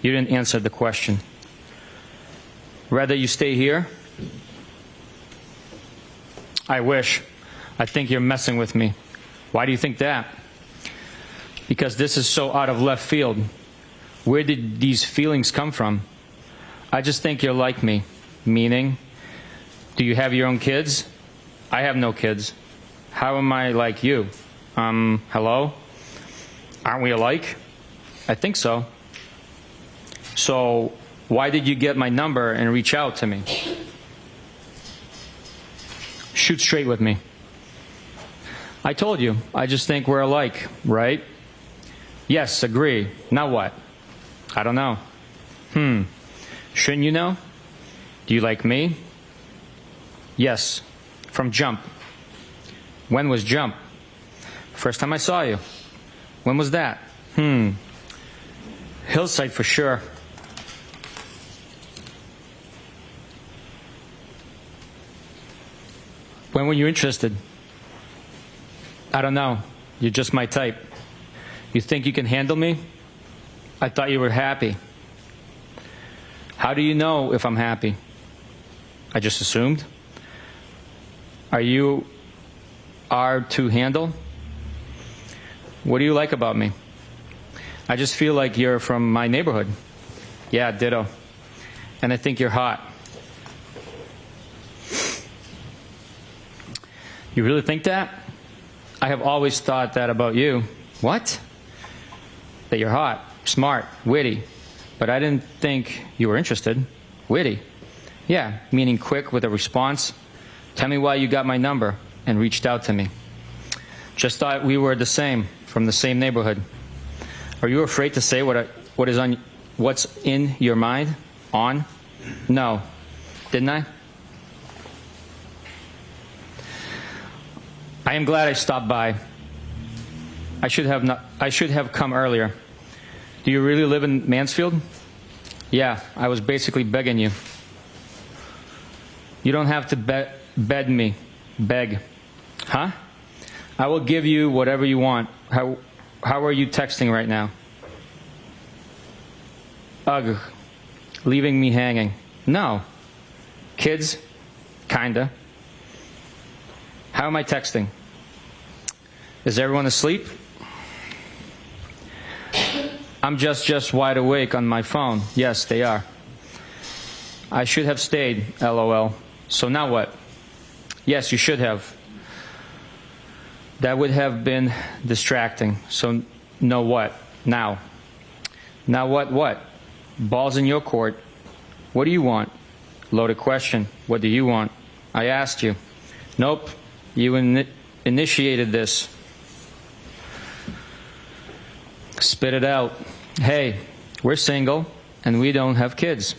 You didn't answer the question. Rather you stay here? I wish. I think you're messing with me. Why do you think that? Because this is so out of left field. Where did these feelings come from? I just think you're like me. Meaning, do you have your own kids? I have no kids. How am I like you? Hello? Aren't we alike? I think so. So, why did you get my number and reach out to me? Shoot straight with me. I told you, I just think we're alike, right? Yes, agree. Now what? I don't know. Shouldn't you know? Do you like me? Yes. From jump. When was jump? First time I saw you. When was that? Hillside for sure. When were you interested? I don't know. You're just my type. You think you can handle me? I thought you were happy. How do you know if I'm happy? I just assumed. Are you to handle? What do you like about me? I just feel like you're from my neighborhood. Yeah, ditto. And I think you're hot. You really think that? I have always thought that about you. What? That you're hot, smart, witty. But I didn't think you were interested. Witty. Yeah, meaning quick with a response. Tell me why you got my number and reached out to me. Just thought we were the same, from the same neighborhood. Are you afraid to say what's in your mind? On? No. Didn't I? I am glad I stopped by. I should have come earlier. Do you really live in Mansfield? Yeah, I was basically begging you. You don't have to beg me. Beg. Huh? I will give you whatever you want. How are you texting right now? Ugh. Leaving me hanging. No. Kids? Kinda. How am I texting? Is everyone asleep? I'm just wide awake on my phone. Yes, they are. I should have stayed, LOL. So now what? Yes, you should have. That would have been distracting. So no what? Now. Now what? Ball's in your court. What do you want? Loaded question. What do you want? I asked you. Nope. You initiated this. Spit it out. Hey, we're single and we don't have kids.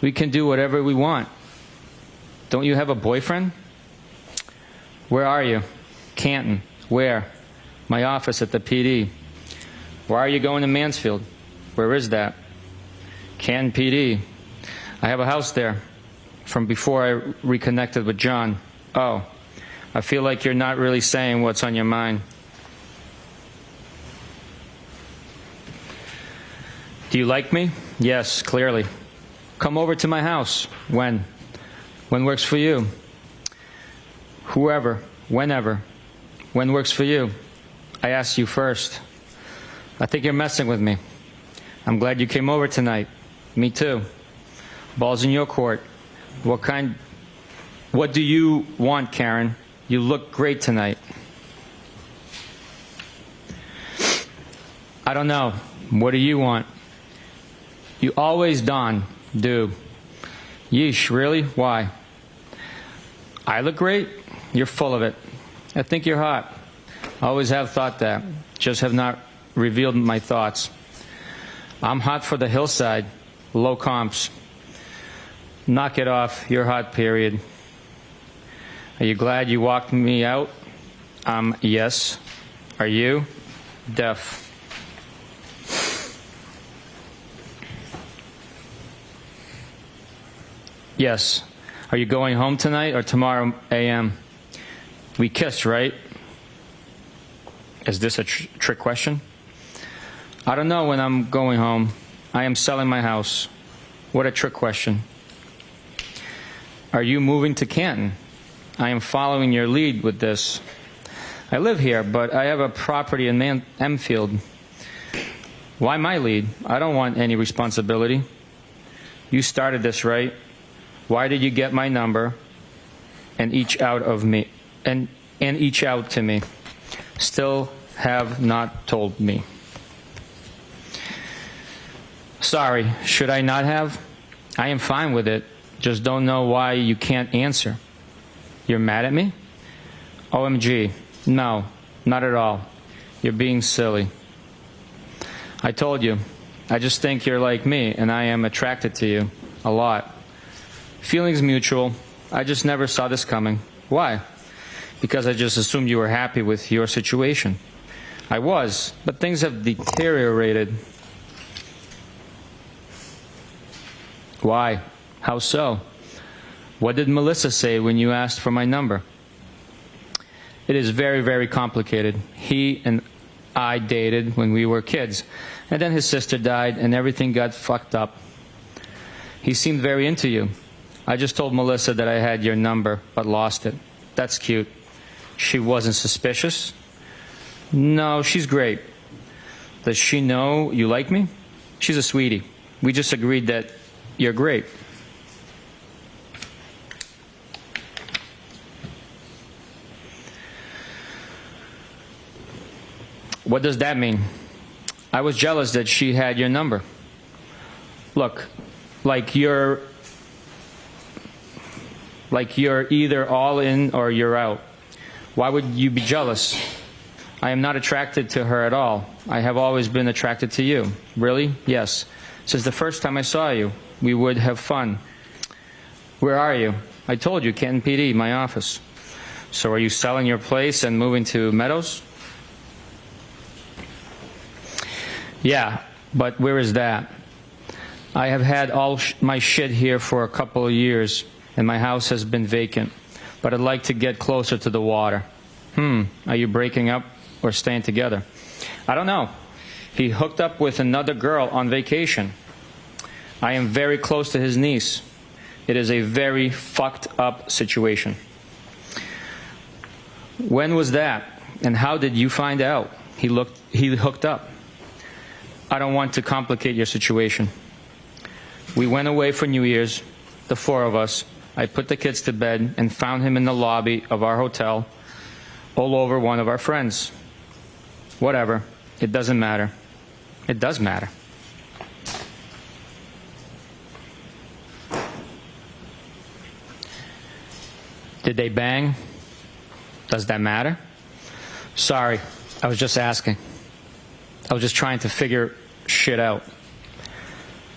We can do whatever we want. Don't you have a boyfriend? Where are you? Canton. Where? My office at the PD. Why are you going to Mansfield? Where is that? Canton PD. I have a house there from before I reconnected with John. Oh, I feel like you're not really saying what's on your mind. Do you like me? Yes, clearly. Come over to my house. When? When works for you? Whoever. Whenever. When works for you? I asked you first. I think you're messing with me. I'm glad you came over tonight. Me too. Ball's in your court. What do you want, Karen? You look great tonight. I don't know. What do you want? You always do. Yeesh, really? Why? I look great? You're full of it. I think you're hot. I always have thought that. Just have not revealed my thoughts. I'm hot for the hillside. Low comps. Knock it off. You're hot, period. Are you glad you walked me out? Yes. Are you? Def. Yes. Are you going home tonight or tomorrow a.m.? We kissed, right? Is this a trick question? I don't know when I'm going home. I am selling my house. What a trick question. Are you moving to Canton? I am following your lead with this. I live here, but I have a property in Enfield. Why my lead? I don't want any responsibility. You started this, right? Why did you get my number and each out of me and each out to me? Still have not told me. Sorry, should I not have? I am fine with it. Just don't know why you can't answer. You're mad at me? OMG. No, not at all. You're being silly. I told you. I just think you're like me, and I am attracted to you. A lot. Feelings mutual. I just never saw this coming. Why? Because I just assumed you were happy with your situation. I was, but things have deteriorated. Why? How so? What did Melissa say when you asked for my number? It is very, very complicated. He and I dated when we were kids, and then his sister died and everything got fucked up. He seemed very into you. I just told Melissa that I had your number, but lost it. That's cute. She wasn't suspicious? No, she's great. Does she know you like me? She's a sweetie. We just agreed that you're great. What does that mean? I was jealous that she had your number. Look, like you're either all in or you're out. Why would you be jealous? I am not attracted to her at all. I have always been attracted to you. Really? Yes. Since the first time I saw you, we would have fun. Where are you? I told you, Canton PD, my office. So are you selling your place and moving to Meadows? Yeah, but where is that? I have had all my shit here for a couple of years, and my house has been vacant. But I'd like to get closer to the water. Are you breaking up or staying together? I don't know. He hooked up with another girl on vacation. I am very close to his niece. It is a very fucked up situation. When was that? And how did you find out? He hooked up. I don't want to complicate your situation. We went away for New Year's, the four of us. I put the kids to bed and found him in the lobby of our hotel, all over one of our friends. Whatever. It doesn't matter. It does matter. Did they bang? Does that matter? Sorry, I was just asking. I was just trying to figure shit out.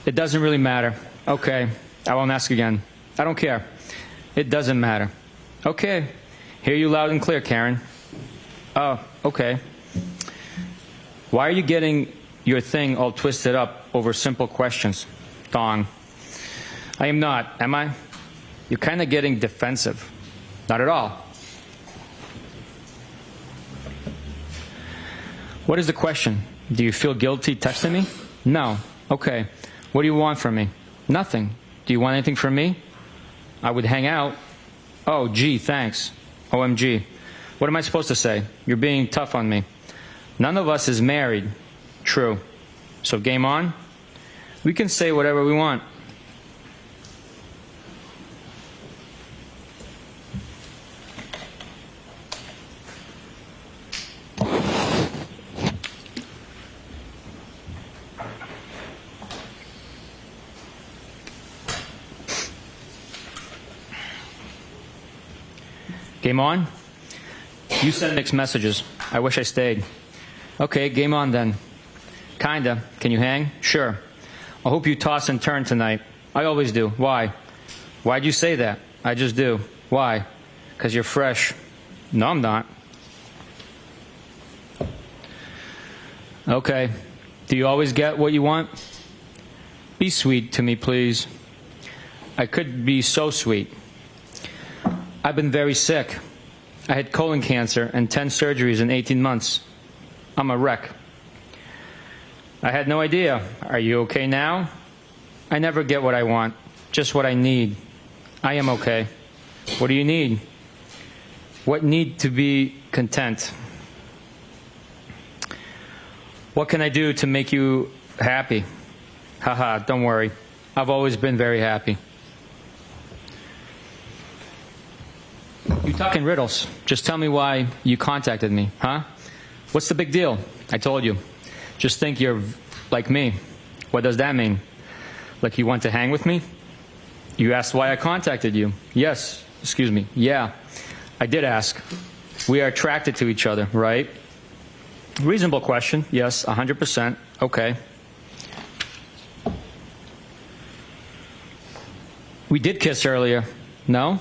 It doesn't really matter. Okay, I won't ask again. I don't care. It doesn't matter. Okay, hear you loud and clear, Karen. Oh, okay. Why are you getting your thing all twisted up over simple questions, Dong? I am not, am I? You're kind of getting defensive. Not at all. What is the question? Do you feel guilty texting me? No. Okay. What do you want from me? Nothing. Do you want anything from me? I would hang out. Oh, gee, thanks. OMG. What am I supposed to say? You're being tough on me. None of us is married. True. So game on? We can say whatever we want. Game on? You send mixed messages. I wish I stayed. Okay, game on then. Kinda. Can you hang? Sure. I hope you toss and turn tonight. I always do. Why? Why'd you say that? I just do. Why? 'Cause you're fresh. No, I'm not. Okay. Do you always get what you want? Be sweet to me, please. I could be so sweet. I've been very sick. I had colon cancer and 10 surgeries in 18 months. I'm a wreck. I had no idea. Are you okay now? I never get what I want, just what I need. I am okay. What do you need? What need to be content? What can I do to make you happy? Haha, don't worry. I've always been very happy. You talk in riddles. Just tell me why you contacted me, huh? What's the big deal? I told you. Just think you're like me. What does that mean? Like you want to hang with me? You asked why I contacted you. Yes. Excuse me. Yeah. I did ask. We are attracted to each other, right? Reasonable question. Yes, 100%. Okay. We did kiss earlier. No?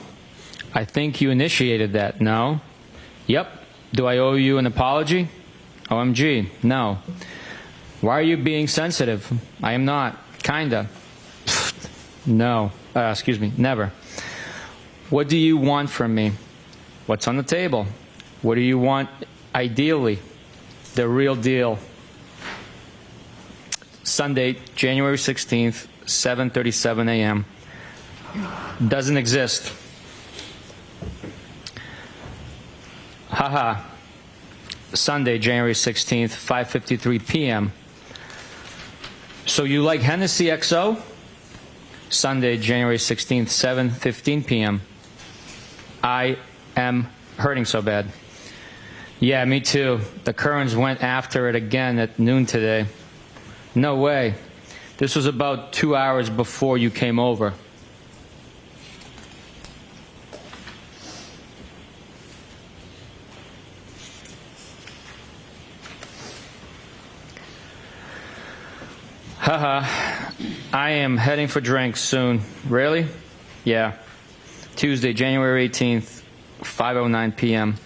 I think you initiated that. No? Yep. Do I owe you an apology? OMG. No. Why are you being sensitive? I am not. Kinda. No. Excuse me. Never. What do you want from me? What's on the table? What do you want ideally? The real deal. Sunday, January 16th, 7:37 a.m. Doesn't exist. Haha. Sunday, January 16th, 5:53 p.m. So you like Hennessy XO? Sunday, January 16th, 7:15 p.m. I am hurting so bad. Yeah, me too. The Currens went after it again at noon today. No way. This was about 2 hours before you came over. Haha. I am heading for drinks soon. Really? Yeah. Tuesday, January 18th, 5:09 p.m.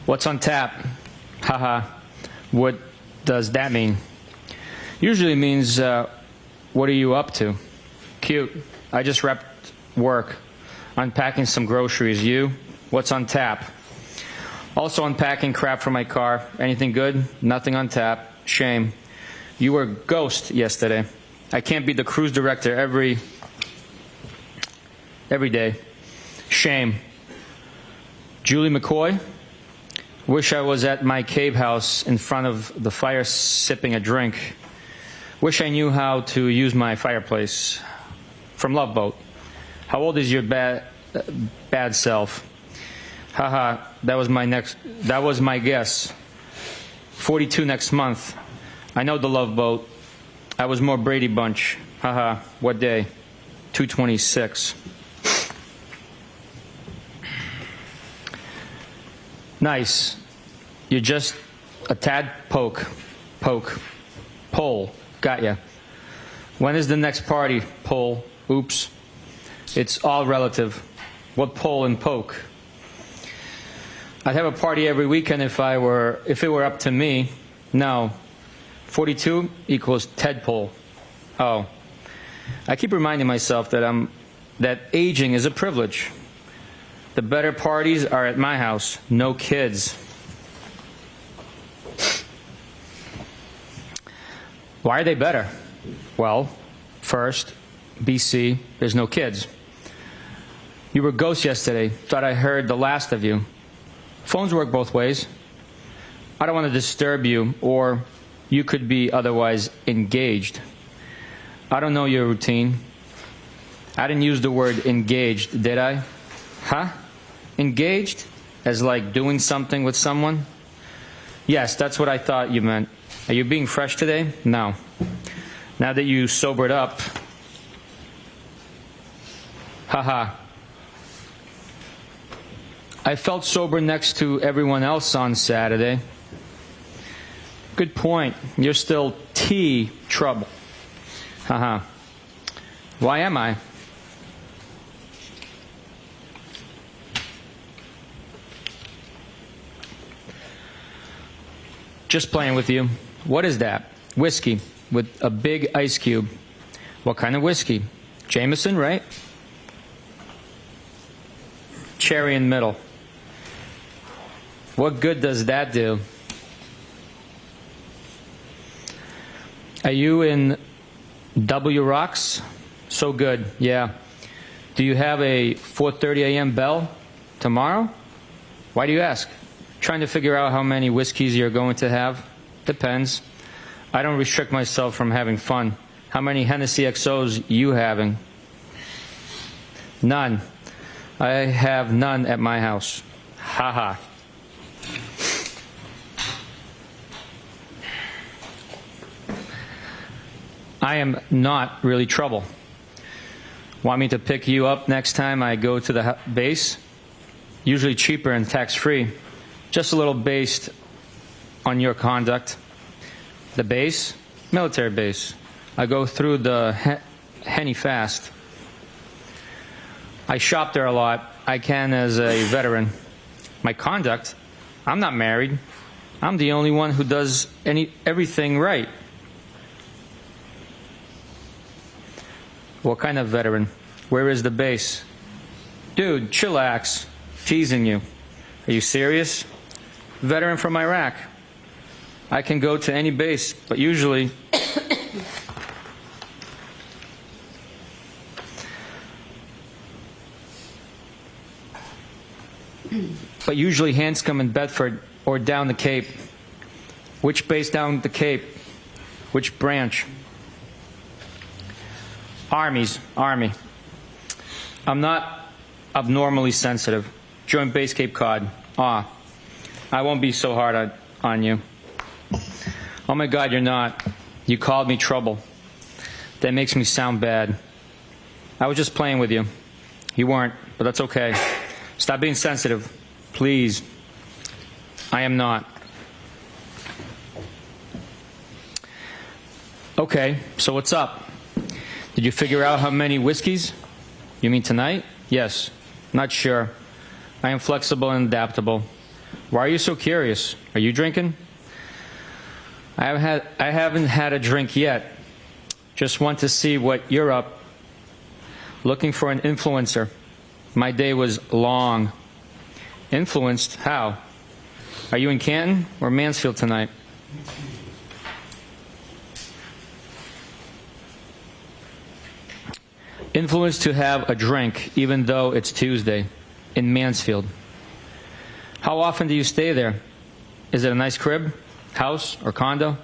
What's on tap? Haha. What does that mean? Usually means, what are you up to? Cute. I just wrapped work. Unpacking some groceries. You? What's on tap? Also unpacking crap from my car. Anything good? Nothing on tap. Shame. You were ghost yesterday. I can't be the cruise director every day. Shame. Julie McCoy. Wish I was at my cave house in front of the fire sipping a drink. Wish I knew how to use my fireplace. From Love Boat. How old is your bad self? Haha, that was my guess. 42 next month. I know the Love Boat. I was more Brady Bunch. Haha, what day? 226. Nice. You're just a tad poke. Pole. Got ya. When is the next party? Pole. Oops. It's all relative. What pole and poke? I'd have a party every weekend if it were up to me. No. 42 equals Tedpole. Oh. I keep reminding myself that aging is a privilege. The better parties are at my house. No kids. Why are they better? Well, first, BC, there's no kids. You were ghost yesterday. Thought I heard the last of you. Phones work both ways. I don't want to disturb you, or you could be otherwise engaged. I don't know your routine. I didn't use the word engaged, did I? Huh? Engaged? As like doing something with someone? Yes, that's what I thought you meant. Are you being fresh today? No. Now that you sobered up. Haha. I felt sober next to everyone else on Saturday. Good point. You're still T trouble. Haha. Why am I? Just playing with you. What is that? Whiskey with a big ice cube. What kind of whiskey? Jameson, right? Cherry in middle. What good does that do? Are you in W Rocks? So good, yeah. Do you have a 4:30 a.m. bell tomorrow? Why do you ask? Trying to figure out how many whiskeys you're going to have? Depends. I don't restrict myself from having fun. How many Hennessy XOs you having? None. I have none at my house. Haha. I am not really trouble. Want me to pick you up next time I go to the base? Usually cheaper and tax-free. Just a little based on your conduct. The base? Military base. I go through the Henny fast. I shop there a lot. I can as a veteran. My conduct? I'm not married. I'm the only one who does everything right. What kind of veteran? Where is the base? Dude, chillax. Teasing you. Are you serious? Veteran from Iraq. I can go to any base, but usually Hanscom in Bedford or down the Cape. Which base down the Cape? Which branch? Army. I'm not abnormally sensitive. Joint Base Cape Cod. I won't be so hard on you. Oh my God, you're not. You called me trouble. That makes me sound bad. I was just playing with you. You weren't, but that's okay. Stop being sensitive, please. I am not. Okay, so what's up? Did you figure out how many whiskeys? You mean tonight? Yes. Not sure. I am flexible and adaptable. Why are you so curious? Are you drinking? I haven't had a drink yet. Just want to see what you're up. Looking for an influencer. My day was long. Influenced? How? Are you in Canton or Mansfield tonight? Influence to have a drink even though it's Tuesday in Mansfield. How often do you stay there? Is it a nice crib, house, or condo?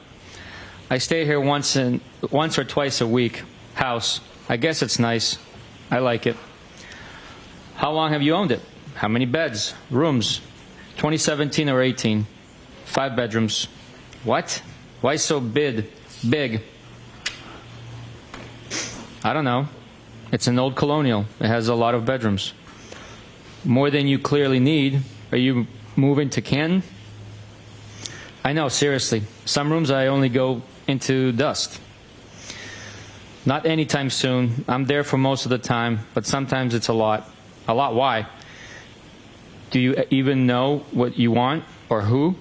I stay here once or twice a week. House. I guess it's nice. I like it. How long have you owned it? How many beds? Rooms? 2017 or 18? 5 bedrooms. What? Why so big? I don't know. It's an old colonial. It has a lot of bedrooms. More than you clearly need. Are you moving to Canton? I know, seriously. Some rooms I only go into dust. Not anytime soon. I'm there for most of the time, but sometimes it's a lot. A lot, why? Do you even know what you want or who?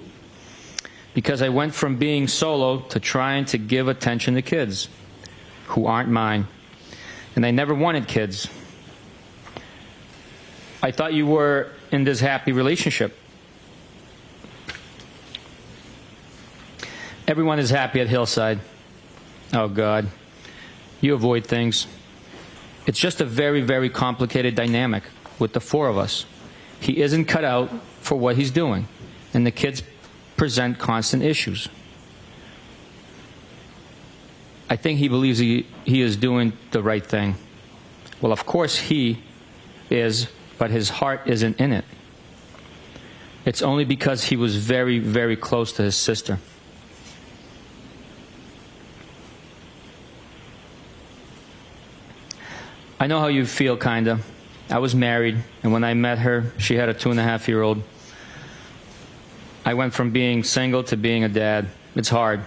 Because I went from being solo to trying to give attention to kids who aren't mine. And I never wanted kids. I thought you were in this happy relationship. Everyone is happy at Hillside. Oh, God. You avoid things. It's just a very, very complicated dynamic with the 4 of us. He isn't cut out for what he's doing, and the kids present constant issues. I think he believes he is doing the right thing. Well, of course he is, but his heart isn't in it. It's only because he was very, very close to his sister. I know how you feel, kinda. I was married, and when I met her, she had a 2.5-year-old. I went from being single to being a dad. It's hard.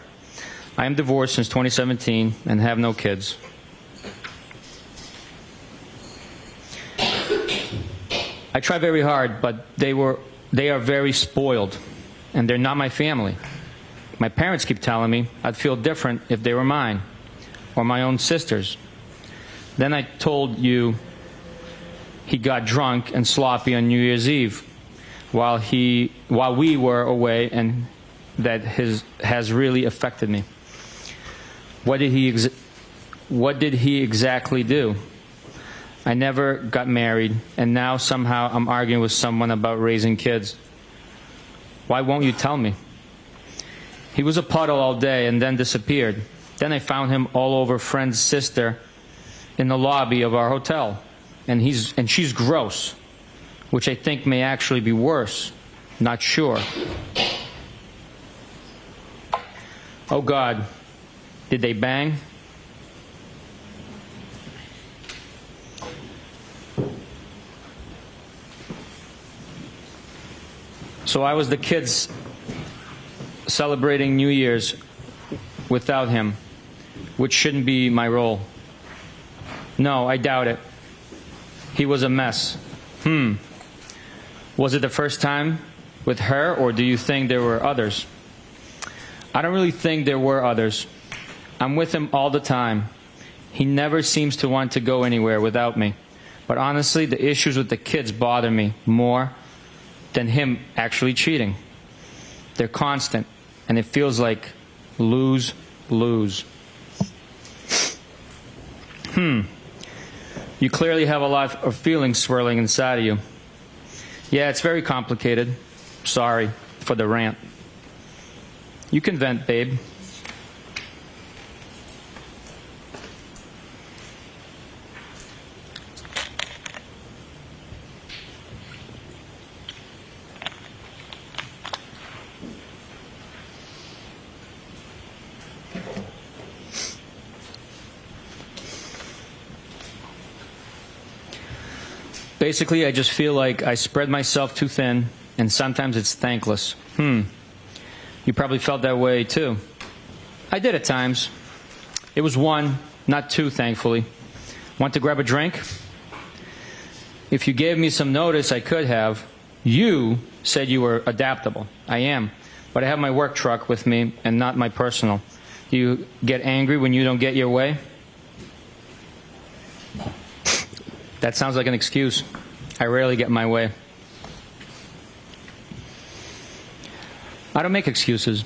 I am divorced since 2017 and have no kids. I try very hard, but they are very spoiled, and they're not my family. My parents keep telling me I'd feel different if they were mine, or my own sisters. Then I told you he got drunk and sloppy on New Year's Eve while we were away, and that has really affected me. What did he exactly do? I never got married, and now somehow I'm arguing with someone about raising kids. Why won't you tell me? He was a puddle all day and then disappeared. Then I found him all over friend's sister in the lobby of our hotel, and she's gross, which I think may actually be worse. Not sure. Oh God, did they bang? So I was the kids celebrating New Year's without him, which shouldn't be my role. No, I doubt it. He was a mess. Was it the first time with her, or do you think there were others? I don't really think there were others. I'm with him all the time. He never seems to want to go anywhere without me. But honestly, the issues with the kids bother me more than him actually cheating. They're constant, and it feels like lose-lose. You clearly have a lot of feelings swirling inside of you. Yeah, it's very complicated. Sorry for the rant. You can vent, babe. Basically, I just feel like I spread myself too thin, and sometimes it's thankless. You probably felt that way, too. I did at times. It was 1, not 2, thankfully. Want to grab a drink? If you gave me some notice, I could have. You said you were adaptable. I am. But I have my work truck with me and not my personal. Do you get angry when you don't get your way? That sounds like an excuse. I rarely get my way. I don't make excuses.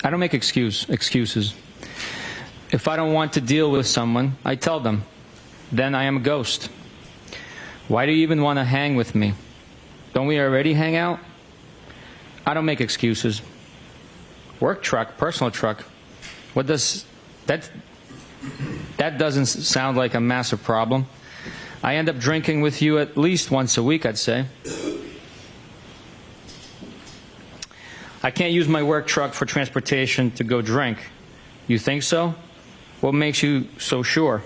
I don't make excuses. If I don't want to deal with someone, I tell them. Then I am a ghost. Why do you even want to hang with me? Don't we already hang out? I don't make excuses. Work truck, personal truck. What does that? That doesn't sound like a massive problem. I end up drinking with you at least once a week, I'd say. I can't use my work truck for transportation to go drink. You think so? What makes you so sure?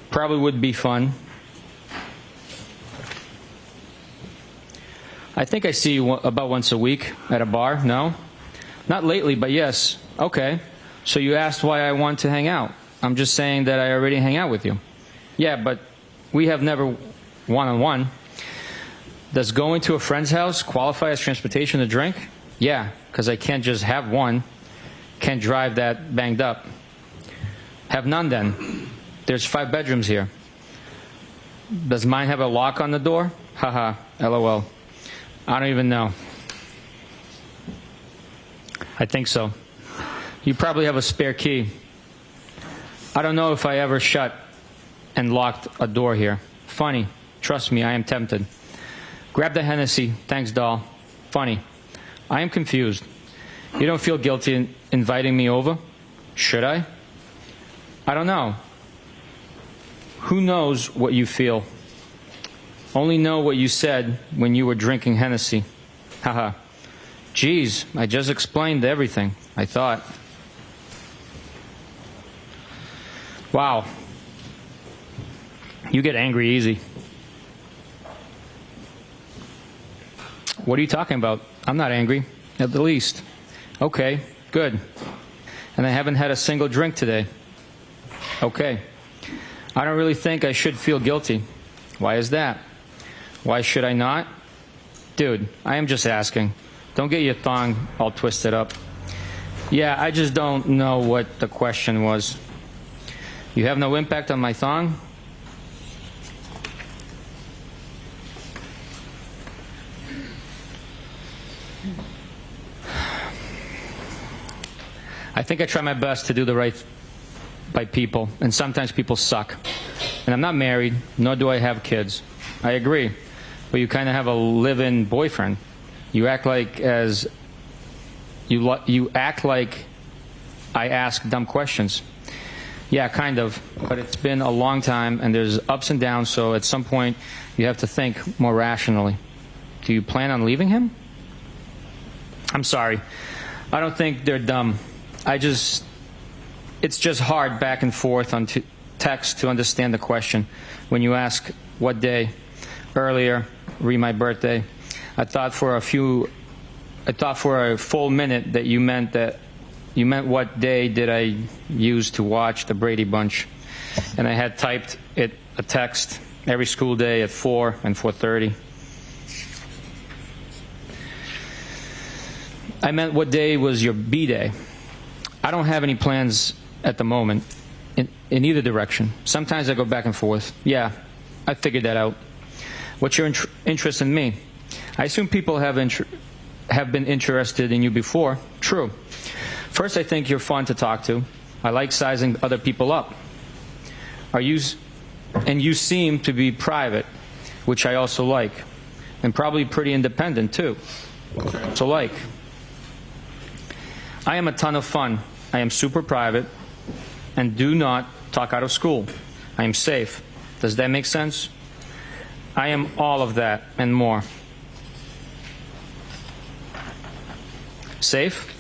Probably would be fun. I think I see you about once a week at a bar. No? Not lately, but yes. Okay. So you asked why I want to hang out. I'm just saying that I already hang out with you. Yeah, but we have never one-on-one. Does going to a friend's house qualify as transportation to drink? Yeah, because I can't just have one. Can't drive that banged up. Have none then. There's 5 bedrooms here. Does mine have a lock on the door? Haha, LOL. I don't even know. I think so. You probably have a spare key. I don't know if I ever shut and locked a door here. Funny. Trust me, I am tempted. Grab the Hennessy. Thanks, doll. Funny. I am confused. You don't feel guilty in inviting me over? Should I? I don't know. Who knows what you feel? Only know what you said when you were drinking Hennessy. Haha. Geez, I just explained everything, I thought. Wow. You get angry easy. What are you talking about? I'm not angry, at the least. Okay, good. And I haven't had a single drink today. Okay. I don't really think I should feel guilty. Why is that? Why should I not? Dude, I am just asking. Don't get your thong all twisted up. Yeah, I just don't know what the question was. You have no impact on my thong? I think I try my best to do the right by people, and sometimes people suck. And I'm not married, nor do I have kids. I agree. But you kind of have a live-in boyfriend. You act like you act like I ask dumb questions. Yeah, kind of. But it's been a long time, and there's ups and downs, so at some point you have to think more rationally. Do you plan on leaving him? I'm sorry. I don't think they're dumb. It's just hard back and forth on text to understand the question. When you ask what day, earlier, re my birthday, I thought for a full minute that you meant what day did I use to watch the Brady Bunch. And I had typed a text every school day at 4 and 4:30. I meant what day was your B-day. I don't have any plans at the moment in either direction. Sometimes I go back and forth. Yeah, I figured that out. What's your interest in me? I assume people have been interested in you before. True. First, I think you're fun to talk to. I like sizing other people up. And you seem to be private, which I also like. And probably pretty independent, too. So like. I am a ton of fun. I am super private and do not talk out of school. I am safe. Does that make sense? I am all of that and more. Safe?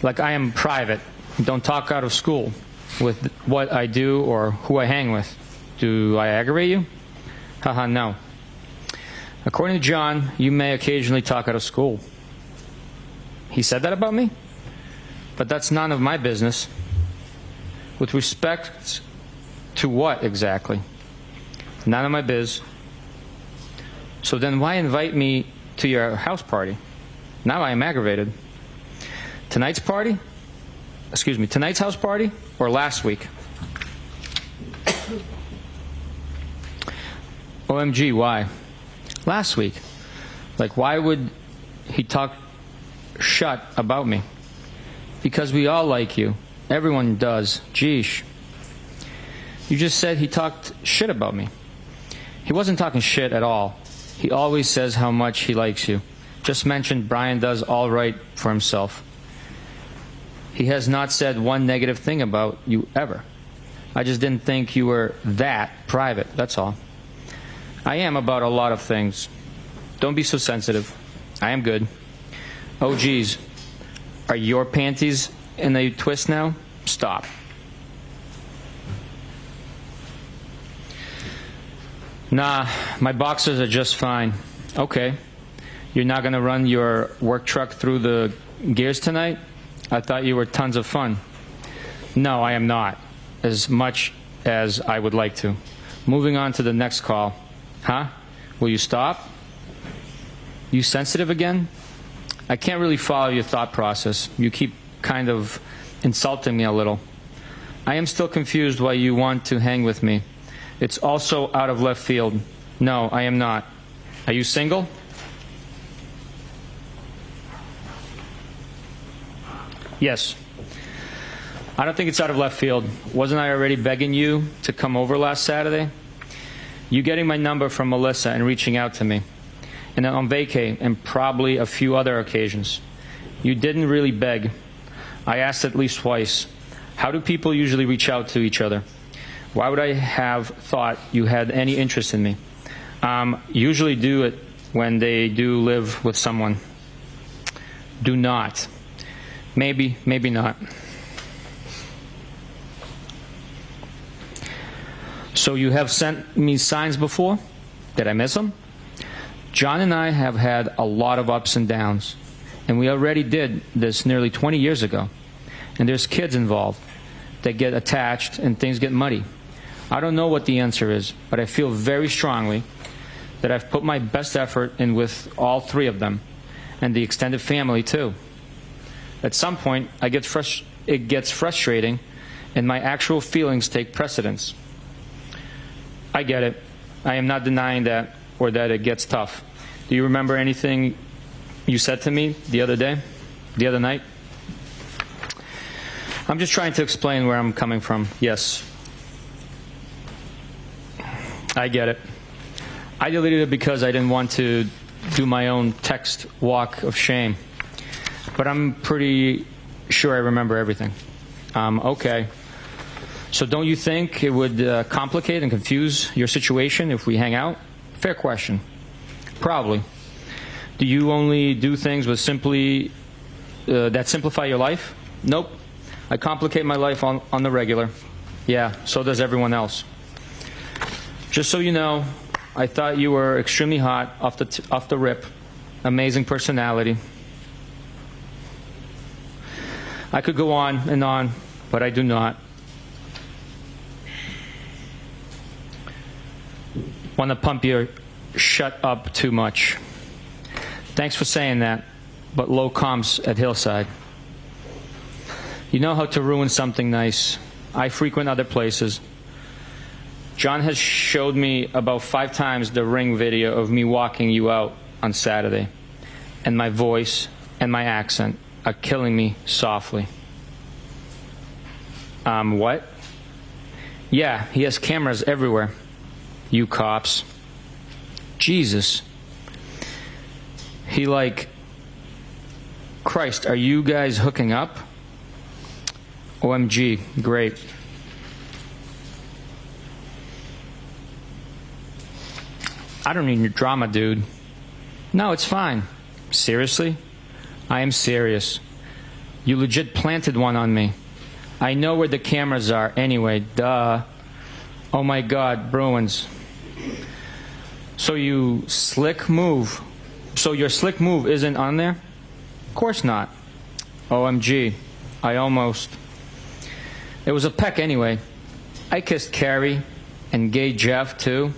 Like I am private. Don't talk out of school with what I do or who I hang with. Do I aggravate you? Haha, no. According to John, you may occasionally talk out of school. He said that about me? But that's none of my business. With respect to what exactly? None of my biz. So then why invite me to your house party? Now I am aggravated. Tonight's house party or last week? OMG, why? Last week. Like, why would he talked shut about me. Because we all like you. Everyone does. Geesh. You just said he talked shit about me. He wasn't talking shit at all. He always says how much he likes you. Just mentioned Brian does all right for himself. He has not said one negative thing about you ever. I just didn't think you were that private, that's all. I am about a lot of things. Don't be so sensitive. I am good. Oh, geez. Are your panties in a twist now? Stop. Nah, my boxers are just fine. Okay. You're not going to run your work truck through the gears tonight? I thought you were tons of fun. No, I am not. As much as I would like to. Moving on to the next call. Huh? Will you stop? You sensitive again? I can't really follow your thought process. You keep kind of insulting me a little. I am still confused why you want to hang with me. It's also out of left field. No, I am not. Are you single? Yes. I don't think it's out of left field. Wasn't I already begging you to come over last Saturday? You getting my number from Melissa and reaching out to me. And then on vacay and probably a few other occasions. You didn't really beg. I asked at least twice. How do people usually reach out to each other? Why would I have thought you had any interest in me? Usually do it when they do live with someone. Do not. Maybe, maybe not. So you have sent me signs before? Did I miss them? John and I have had a lot of ups and downs, and we already did this nearly 20 years ago. And there's kids involved that get attached and things get muddy. I don't know what the answer is, but I feel very strongly that I've put my best effort in with all three of them, and the extended family too. At some point, it gets frustrating, and my actual feelings take precedence. I get it. I am not denying that, or that it gets tough. Do you remember anything you said to me the other night? I'm just trying to explain where I'm coming from. Yes. I get it. I deleted it because I didn't want to do my own text walk of shame. But I'm pretty sure I remember everything. Okay. So don't you think it would complicate and confuse your situation if we hang out? Fair question. Probably. Do you only do things with that simplify your life? Nope. I complicate my life on the regular. Yeah, so does everyone else. Just so you know, I thought you were extremely hot off the rip. Amazing personality. I could go on and on, but I do not. Want to pump your shut up too much. Thanks for saying that, but low comps at Hillside. You know how to ruin something nice. I frequent other places. John has showed me about 5 times the Ring video of me walking you out on Saturday. And my voice and my accent are killing me softly. What? Yeah, he has cameras everywhere. You cops. Jesus. He like, Christ, are you guys hooking up? OMG, great. I don't need your drama, dude. No, it's fine. Seriously? I am serious. You legit planted one on me. I know where the cameras are anyway, duh. Oh my God, Bruins. So your slick move isn't on there? Of course not. OMG, I almost. It was a peck anyway. I kissed Carrie and gay Jeff too.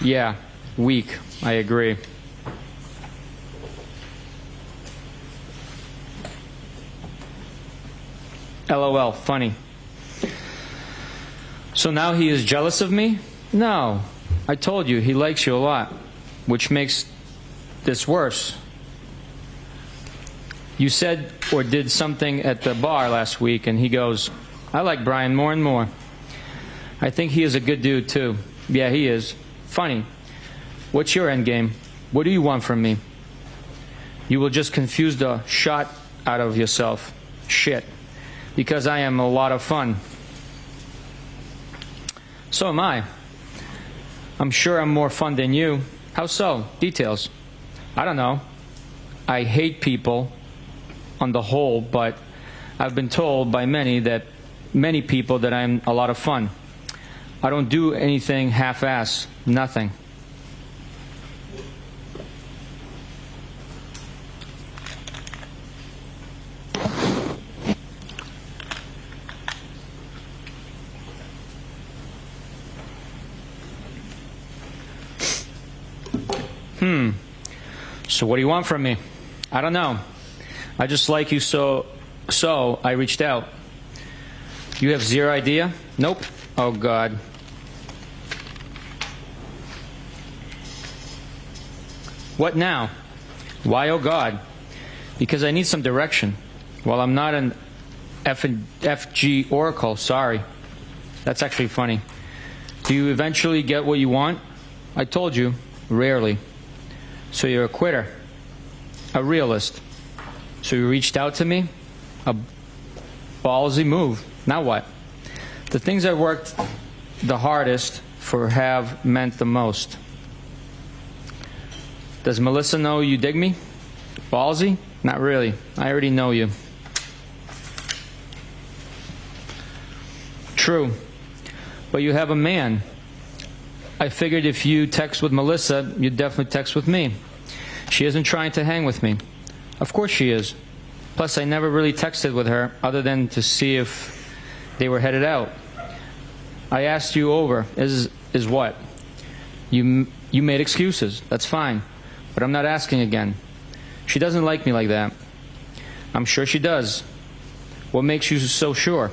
Yeah, weak, I agree. LOL, funny. So now he is jealous of me? No. I told you, he likes you a lot, which makes this worse. You said or did something at the bar last week, and he goes, I like Brian more and more. I think he is a good dude, too. Yeah, he is. Funny. What's your end game? What do you want from me? You will just confuse the shot out of yourself. Shit. Because I am a lot of fun. So am I. I'm sure I'm more fun than you. How so? Details. I don't know. I hate people on the whole, but I've been told by many people that I'm a lot of fun. I don't do anything half-ass. Nothing. So what do you want from me? I don't know. I just like you, so I reached out. You have zero idea? Nope. Oh, God. What now? Why, oh, God? Because I need some direction. Well, I'm not an FG oracle, sorry. That's actually funny. Do you eventually get what you want? I told you, rarely. So you're a quitter, a realist. So you reached out to me? A ballsy move. Now what? The things I worked the hardest for have meant the most. Does Melissa know you dig me? Ballsy? Not really. I already know you. True. But you have a man. I figured if you text with Melissa, you'd definitely text with me. She isn't trying to hang with me. Of course she is. Plus, I never really texted with her other than to see if they were headed out. I asked you over. Is what? You made excuses. That's fine. But I'm not asking again. She doesn't like me like that. I'm sure she does. What makes you so sure?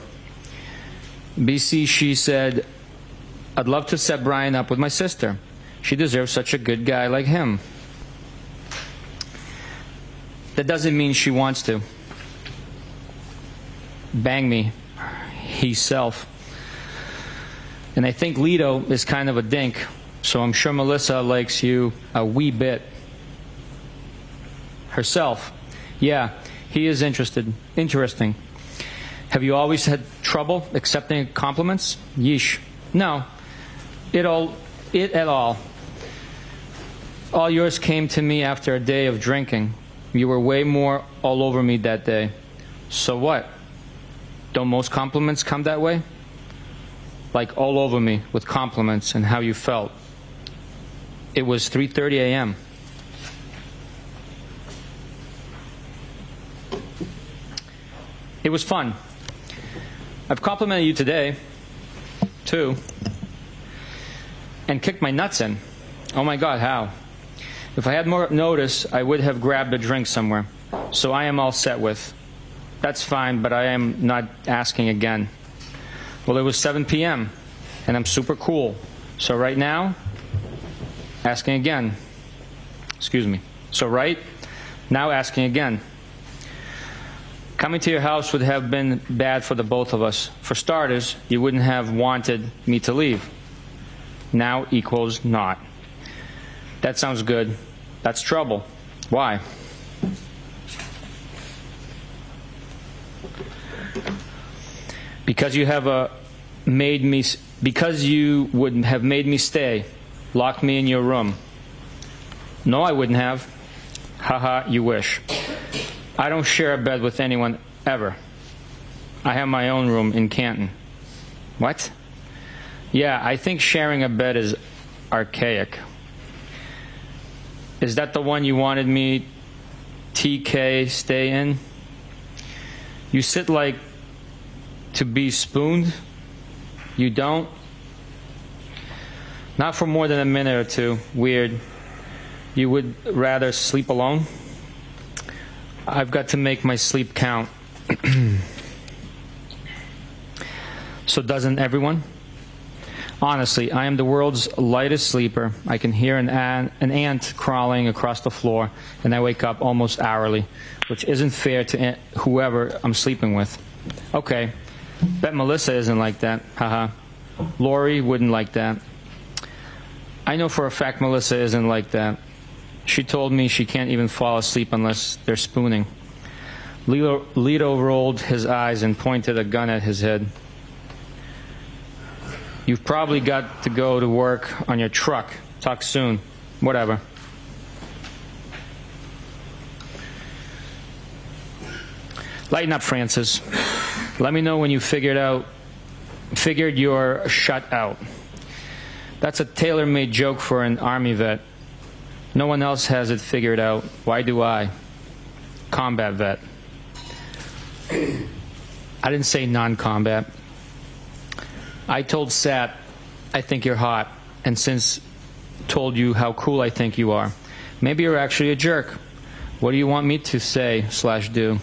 BC, she said, I'd love to set Brian up with my sister. She deserves such a good guy like him. That doesn't mean she wants to. Bang me. Himself. And I think Lito is kind of a dink, so I'm sure Melissa likes you a wee bit. Herself. Yeah, he is interesting. Have you always had trouble accepting compliments? Yeesh. No. It at all. All yours came to me after a day of drinking. You were way more all over me that day. So what? Don't most compliments come that way? Like all over me with compliments and how you felt. It was 3:30 a.m. It was fun. I've complimented you today, too. And kicked my nuts in. Oh my God, how? If I had more notice, I would have grabbed a drink somewhere. So I am all set with. That's fine, but I am not asking again. Well, it was 7 p.m., and I'm super cool. So right now, asking again. Excuse me. So right now, asking again. Coming to your house would have been bad for the both of us. For starters, you wouldn't have wanted me to leave. Now equals not. That sounds good. That's trouble. Why? Because you would have made me stay, locked me in your room. No, I wouldn't have. Haha, you wish. I don't share a bed with anyone ever. I have my own room in Canton. What? Yeah, I think sharing a bed is archaic. Is that the one you wanted me, TK, stay in? You sit like to be spooned? You don't? Not for more than a minute or two. Weird. You would rather sleep alone? I've got to make my sleep count. So doesn't everyone? Honestly, I am the world's lightest sleeper. I can hear an ant crawling across the floor, and I wake up almost hourly, which isn't fair to whoever I'm sleeping with. Okay, bet Melissa isn't like that. Haha. Lori wouldn't like that. I know for a fact Melissa isn't like that. She told me she can't even fall asleep unless they're spooning. Lito rolled his eyes and pointed a gun at his head. You've probably got to go to work on your truck. Talk soon. Whatever. Lighten up, Francis. Let me know when you figured you're shut out. That's a tailor-made joke for an Army vet. No one else has it figured out. Why do I? Combat vet. I didn't say non-combat. I told Sat, I think you're hot, and since told you how cool I think you are. Maybe you're actually a jerk. What do you want me to say/do?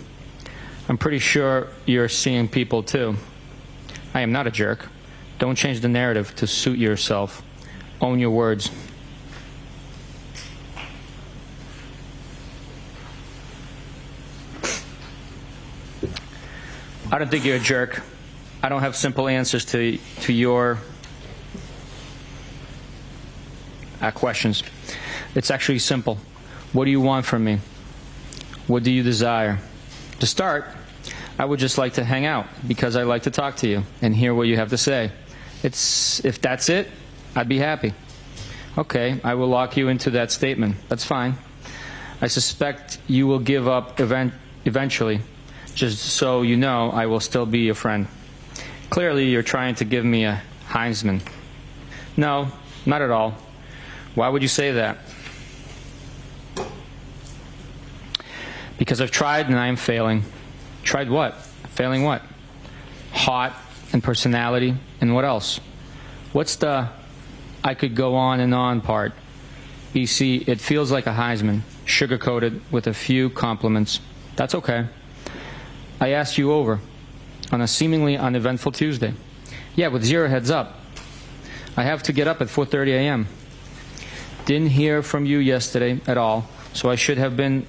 I'm pretty sure you're seeing people too. I am not a jerk. Don't change the narrative to suit yourself. Own your words. I don't think you're a jerk. I don't have simple answers to your questions. It's actually simple. What do you want from me? What do you desire? To start, I would just like to hang out because I like to talk to you and hear what you have to say. If that's it, I'd be happy. Okay, I will lock you into that statement. That's fine. I suspect you will give up eventually. Just so you know, I will still be your friend. Clearly, you're trying to give me a Heisman. No, not at all. Why would you say that? Because I've tried and I am failing. Tried what? Failing what? Hot and personality and what else? What's the I could go on and on part? You see, it feels like a Heisman, sugar-coated with a few compliments. That's okay. I asked you over on a seemingly uneventful Tuesday. Yeah, with 0 heads up. I have to get up at 4:30 a.m. Didn't hear from you yesterday at all, so I should have been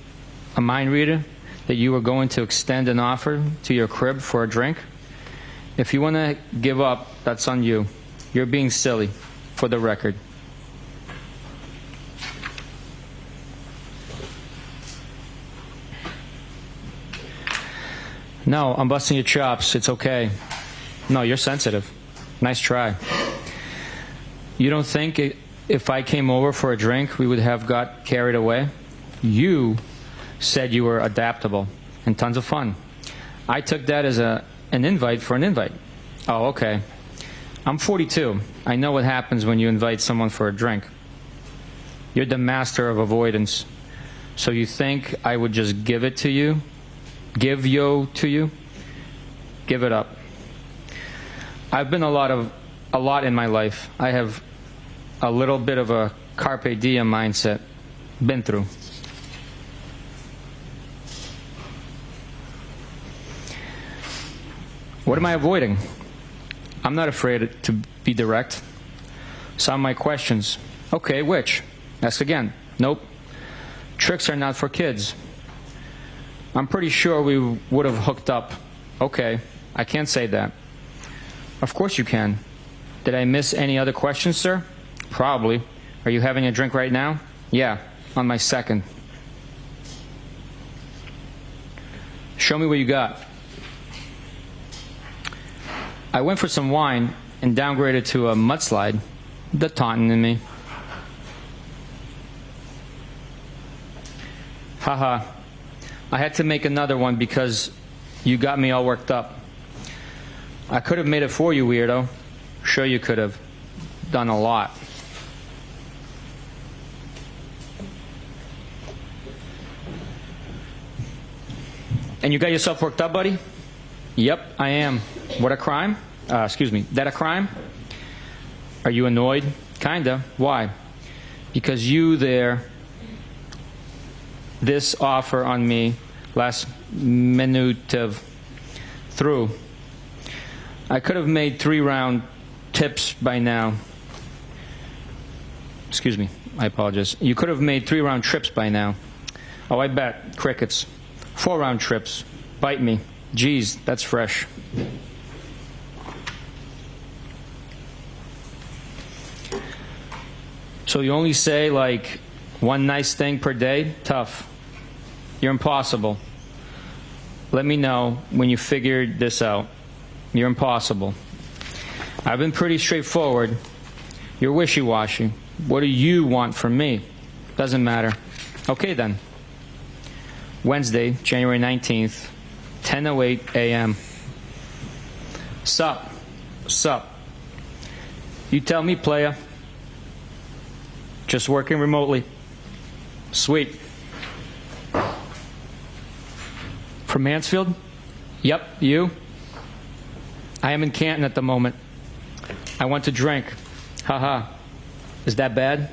a mind reader that you were going to extend an offer to your crib for a drink. If you want to give up, that's on you. You're being silly, for the record. No, I'm busting your chops. It's okay. No, you're sensitive. Nice try. You don't think if I came over for a drink, we would have got carried away? You said you were adaptable and tons of fun. I took that as an invite for an invite. Oh, okay. I'm 42. I know what happens when you invite someone for a drink. You're the master of avoidance. So you think I would just give it to you? Give yo to you? Give it up. I've been a lot in my life. I have a little bit of a carpe diem mindset. Been through. What am I avoiding? I'm not afraid to be direct. Some of my questions. Okay, which? Ask again. Nope. Tricks are not for kids. I'm pretty sure we would have hooked up. Okay, I can't say that. Of course you can. Did I miss any other questions, sir? Probably. Are you having a drink right now? Yeah, on my second. Show me what you got. I went for some wine and downgraded to a mudslide. The taunting in me. Haha. I had to make another one because you got me all worked up. I could have made it for you, weirdo. Sure you could have. Done a lot. And you got yourself worked up, buddy? Yep, I am. What a crime? Excuse me. That a crime? Are you annoyed? Kinda. Why? Because you this offer on me last minute of through. I could have made 3 round tips by now. Excuse me, I apologize. You could have made 3-round trips by now. Oh, I bet. Crickets. 4-round trips. Bite me. Geez, that's fresh. So you only say like one nice thing per day? Tough. You're impossible. Let me know when you figured this out. You're impossible. I've been pretty straightforward. You're wishy-washy. What do you want from me? Doesn't matter. Okay then. Wednesday, January 19th, 10:08 a.m. Sup? Sup? You tell me, playa. Just working remotely. Sweet. From Mansfield? Yep, you? I am in Canton at the moment. I want to drink. Haha. Is that bad?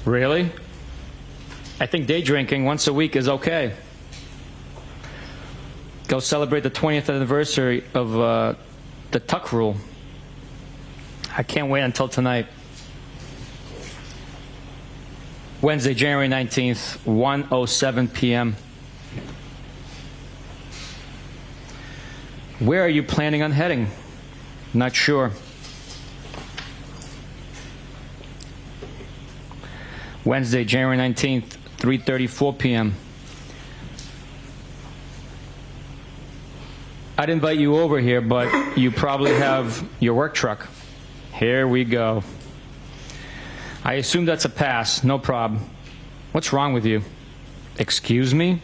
Really? I think day drinking once a week is okay. Go celebrate the 20th anniversary of the Tuck Rule. I can't wait until tonight. Wednesday, January 19th, 1:07 p.m. Where are you planning on heading? Not sure. Wednesday, January 19th, 3:34 p.m. I'd invite you over here, but you probably have your work truck. Here we go. I assume that's a pass. No problem. What's wrong with you? Excuse me?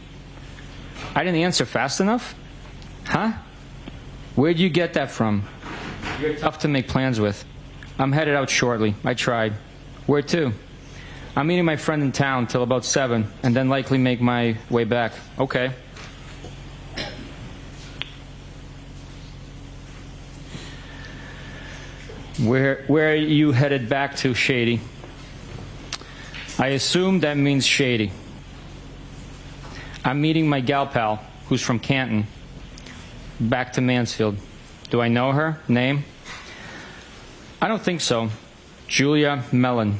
I didn't answer fast enough? Huh? Where'd you get that from? You're tough to make plans with. I'm headed out shortly. I tried. Where to? I'm meeting my friend in town till about 7, and then likely make my way back. Okay. Where are you headed back to, Shady? I assume that means Shady. I'm meeting my gal pal, who's from Canton, back to Mansfield. Do I know her? Name? I don't think so. Julia Mellon.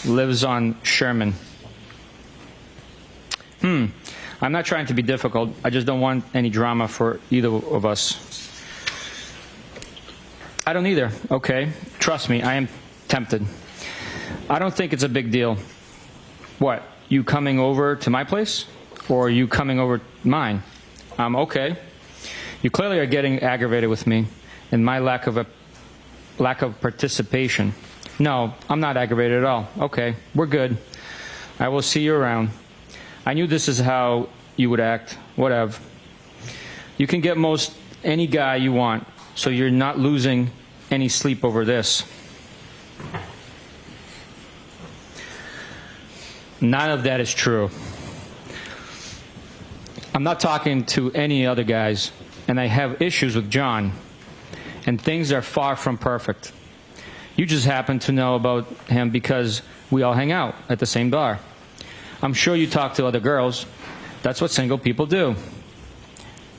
Lives on Sherman. I'm not trying to be difficult. I just don't want any drama for either of us. I don't either. Okay. Trust me, I am tempted. I don't think it's a big deal. What? You coming over to my place? Or are you coming over to mine? Okay. You clearly are getting aggravated with me and my lack of participation. No, I'm not aggravated at all. Okay, we're good. I will see you around. I knew this is how you would act. Whatever. You can get most any guy you want, so you're not losing any sleep over this. None of that is true. I'm not talking to any other guys, and I have issues with John, and things are far from perfect. You just happen to know about him because we all hang out at the same bar. I'm sure you talk to other girls. That's what single people do.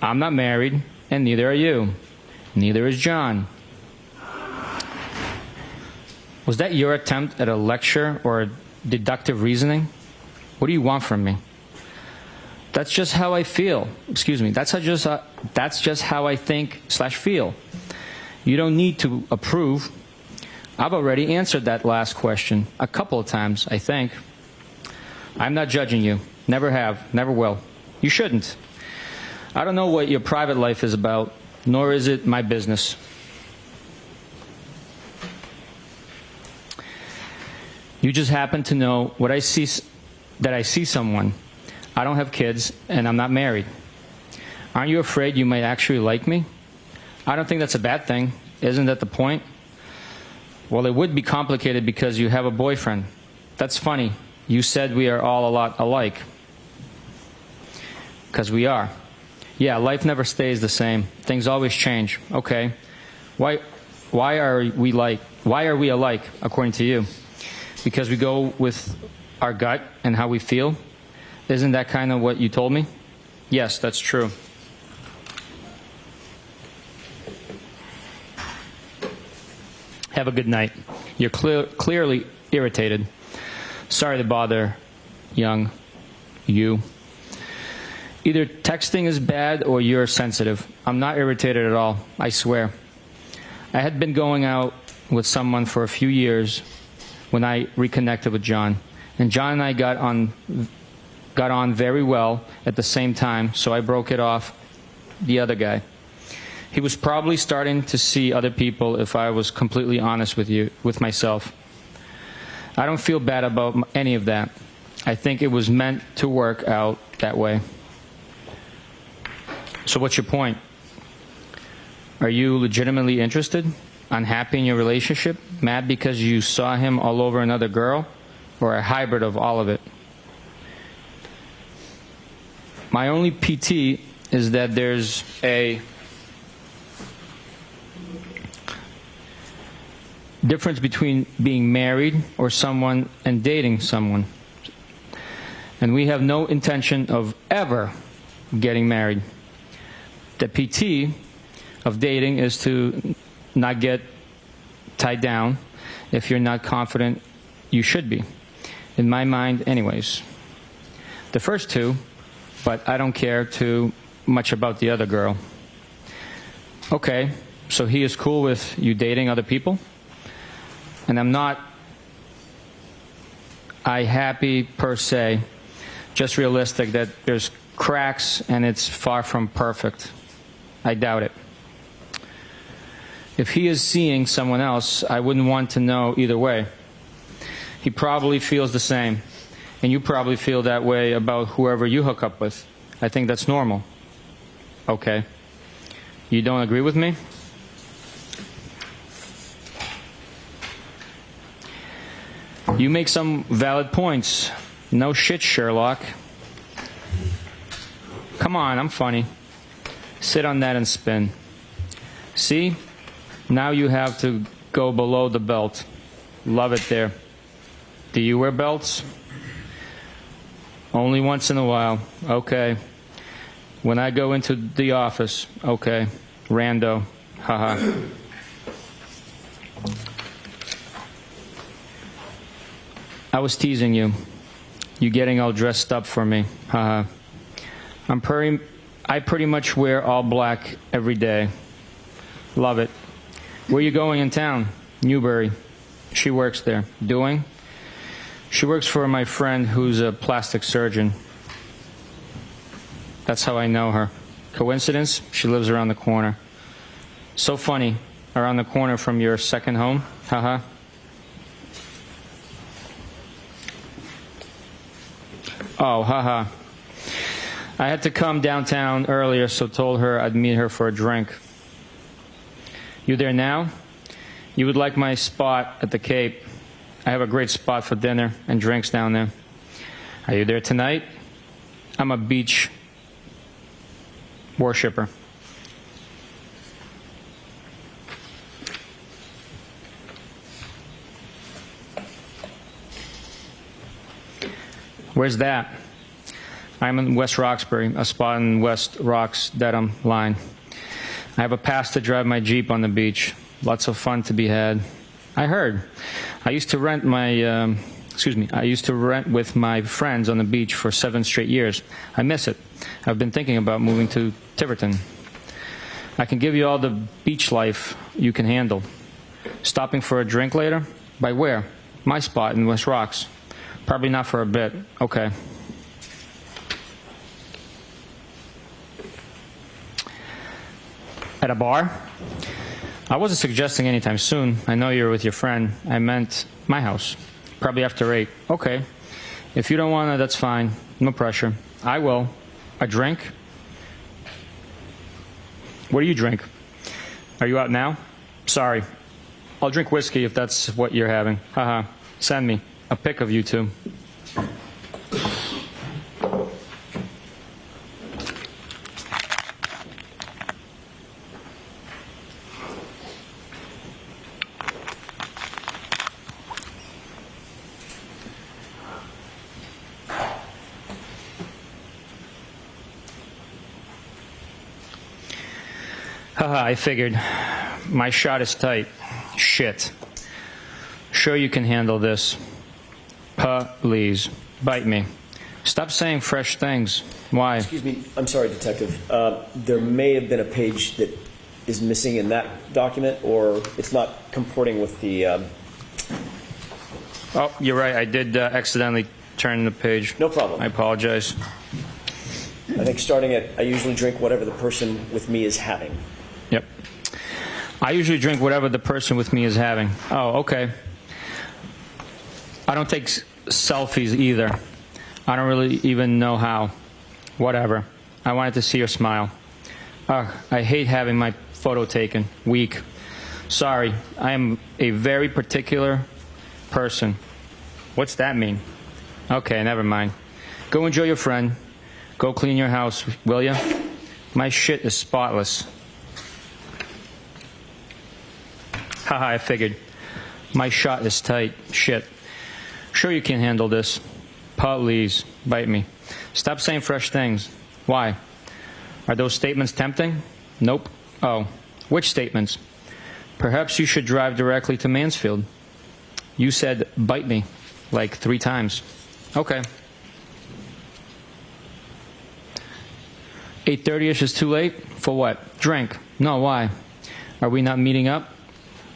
I'm not married, and neither are you. Neither is John. Was that your attempt at a lecture or deductive reasoning? What do you want from me? That's just how I feel. Excuse me. That's just how I think/feel. You don't need to approve. I've already answered that last question a couple of times, I think. I'm not judging you. Never have. Never will. You shouldn't. I don't know what your private life is about, nor is it my business. You just happen to know what I see, that I see someone. I don't have kids, and I'm not married. Aren't you afraid you might actually like me? I don't think that's a bad thing. Isn't that the point? Well, it would be complicated because you have a boyfriend. That's funny. You said we are all a lot alike. Because we are. Yeah, life never stays the same. Things always change. Okay. Why are we alike, according to you? Because we go with our gut and how we feel? Isn't that kind of what you told me? Yes, that's true. Have a good night. You're clearly irritated. Sorry to bother, young you. Either texting is bad or you're sensitive. I'm not irritated at all, I swear. I had been going out with someone for a few years when I reconnected with John. And John and I got on very well at the same time, so I broke it off the other guy. He was probably starting to see other people, if I was completely honest with myself. I don't feel bad about any of that. I think it was meant to work out that way. So what's your point? Are you legitimately interested? Unhappy in your relationship? Mad because you saw him all over another girl? Or a hybrid of all of it? My only PT is that there's a difference between being married or someone and dating someone. And we have no intention of ever getting married. The PT of dating is to not get tied down if you're not confident you should be. In my mind, anyways. The first two, but I don't care too much about the other girl. Okay, so he is cool with you dating other people? And I'm not happy per se, just realistic that there's cracks and it's far from perfect. I doubt it. If he is seeing someone else, I wouldn't want to know either way. He probably feels the same, and you probably feel that way about whoever you hook up with. I think that's normal. Okay. You don't agree with me? You make some valid points. No shit, Sherlock. Come on, I'm funny. Sit on that and spin. See? Now you have to go below the belt. Love it there. Do you wear belts? Only once in a while. Okay. When I go into the office. Okay. Rando. Haha. I was teasing you. You getting all dressed up for me. Haha. I pretty much wear all black every day. Love it. Where are you going in town? Newbury. She works there. Doing? She works for my friend who's a plastic surgeon. That's how I know her. Coincidence? She lives around the corner. So funny. Around the corner from your second home? Haha. Oh, haha. I had to come downtown earlier, so told her I'd meet her for a drink. You there now? You would like my spot at the Cape. I have a great spot for dinner and drinks down there. Are you there tonight? I'm a beach worshipper. Where's that? I'm in West Roxbury, a spot in West Rocks, Dedham line. I have a pass to drive my Jeep on the beach. Lots of fun to be had. I heard. I used to rent with my friends on the beach for 7 straight years. I miss it. I've been thinking about moving to Tiverton. I can give you all the beach life you can handle. Stopping for a drink later? By where? My spot in West Rocks. Probably not for a bit. Okay. At a bar? I wasn't suggesting anytime soon. I know you're with your friend. I meant my house. Probably after 8. Okay. If you don't want to, that's fine. No pressure. I will. A drink? What do you drink? Are you out now? Sorry. I'll drink whiskey if that's what you're having. Haha. Send me a pic of you two. Haha, I figured. My shot is tight. Shit. Sure you can handle this. Please. Bite me. Stop saying fresh things. Why? Excuse me, I'm sorry, Detective. There may have been a page that is missing in that document, or it's not comporting with the... Oh, you're right. I did accidentally turn the page. No problem. I apologize. I think starting at, I usually drink whatever the person with me is having. Yep. I usually drink whatever the person with me is having. Oh, okay. I don't take selfies either. I don't really even know how. Whatever. I wanted to see your smile. Ugh, I hate having my photo taken. Weak. Sorry. I am a very particular person. What's that mean? Okay, never mind. Go enjoy your friend. Go clean your house, will ya? My shit is spotless. Haha, I figured. My shot is tight. Shit. Sure you can handle this. Please, bite me. Stop saying fresh things. Why? Are those statements tempting? Nope. Oh, which statements? Perhaps you should drive directly to Mansfield. You said, bite me, like 3 times. Okay. 8:30ish is too late? For what? Drink. No, why? Are we not meeting up?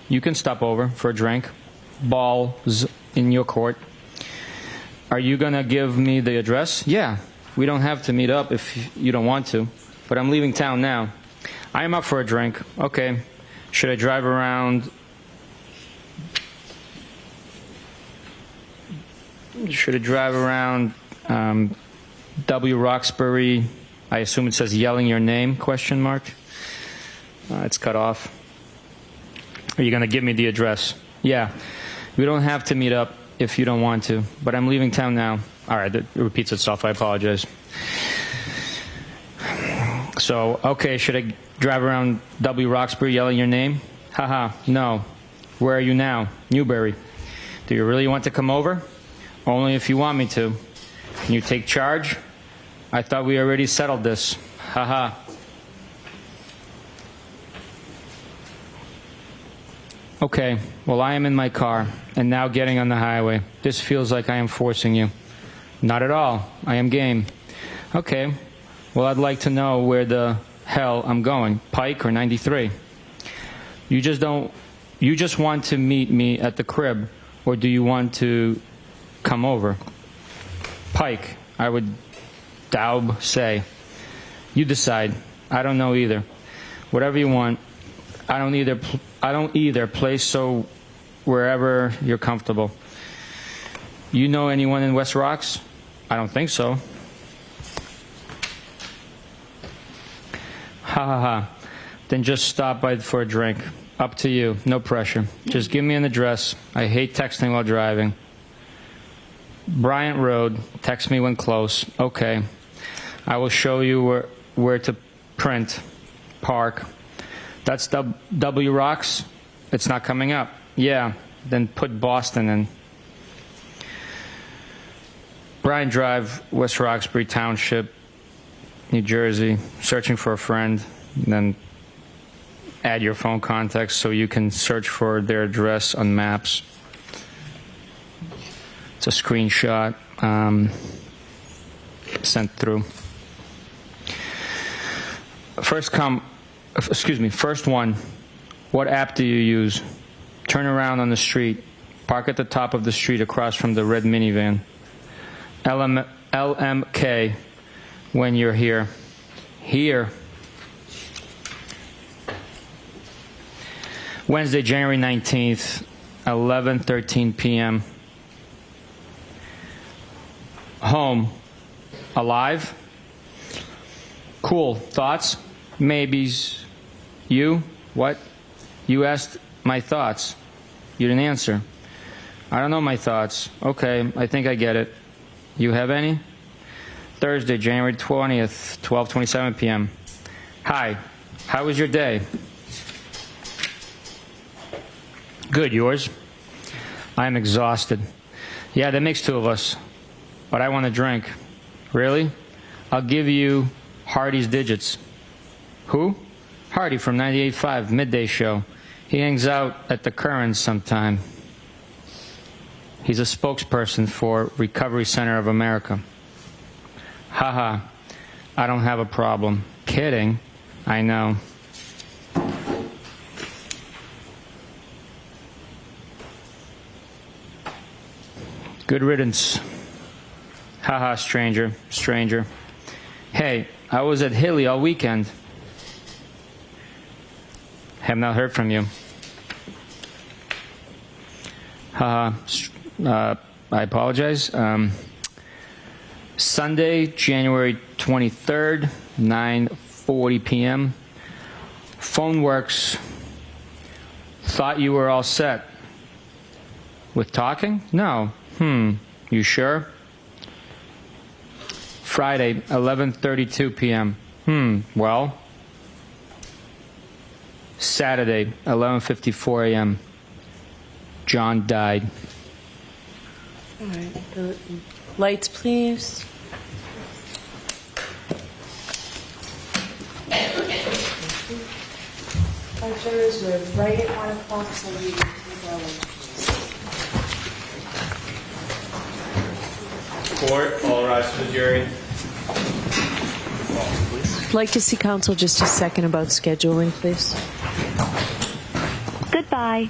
You can stop over for a drink. Balls in your court. Are you going to give me the address? Yeah. We don't have to meet up if you don't want to. But I'm leaving town now. I am up for a drink. Okay. Should I drive around... W. Roxbury? I assume it says yelling your name, question mark. It's cut off. Are you going to give me the address? Yeah. We don't have to meet up if you don't want to, but I'm leaving town now. All right, it repeats itself. I apologize. So, okay, should I drive around W. Roxbury yelling your name? Haha, no. Where are you now? Newbury. Do you really want to come over? Only if you want me to. Can you take charge? I thought we already settled this. Haha. Okay, well, I am in my car and now getting on the highway. This feels like I am forcing you. Not at all. I am game. Okay, well, I'd like to know where the hell I'm going. Pike or 93? You just want to meet me at the crib, or do you want to come over? Pike, I would daub say. You decide. I don't know either. Whatever you want. I don't either. Play so wherever you're comfortable. You know anyone in West Rocks? I don't think so. Ha ha ha. Then just stop by for a drink. Up to you. No pressure. Just give me an address. I hate texting while driving. Bryant Road. Text me when close. Okay. I will show you where to print. Park. That's W. Rocks? It's not coming up. Yeah. Then put Boston in. Bryant Drive, West Roxbury Township, New Jersey. Searching for a friend. Then add your phone contacts so you can search for their address on maps. It's a screenshot sent through. First one. What app do you use? Turn around on the street. Park at the top of the street across from the red minivan. LMK when you're here. Here. Wednesday, January 19th, 11:13 p.m. Home. Alive? Cool. Thoughts? Maybes. You? What? You asked my thoughts. You didn't answer. I don't know my thoughts. Okay, I think I get it. You have any? Thursday, January 20th, 12:27 p.m. Hi. How was your day? Good. Yours? I am exhausted. Yeah, that makes 2 of us. But I want a drink. Really? I'll give you Hardy's digits. Who? Hardy from 98.5, midday show. He hangs out at the Currents sometime. He's a spokesperson for Recovery Center of America. Haha, I don't have a problem. Kidding. I know. Good riddance. Haha, stranger, stranger. Hey, I was at Hilly all weekend. Have not heard from you. Haha, I apologize. Sunday, January 23rd, 9:40 p.m. Phone works. Thought you were all set. With talking? No. You sure? Friday, 11:32 p.m. Well. Saturday, 11:54 a.m. John died. All right. Lights, please. Our jurors were right at 1 o'clock, so we take our Court, all rise for the jury. I'd like to see counsel just a second about scheduling, please. Goodbye.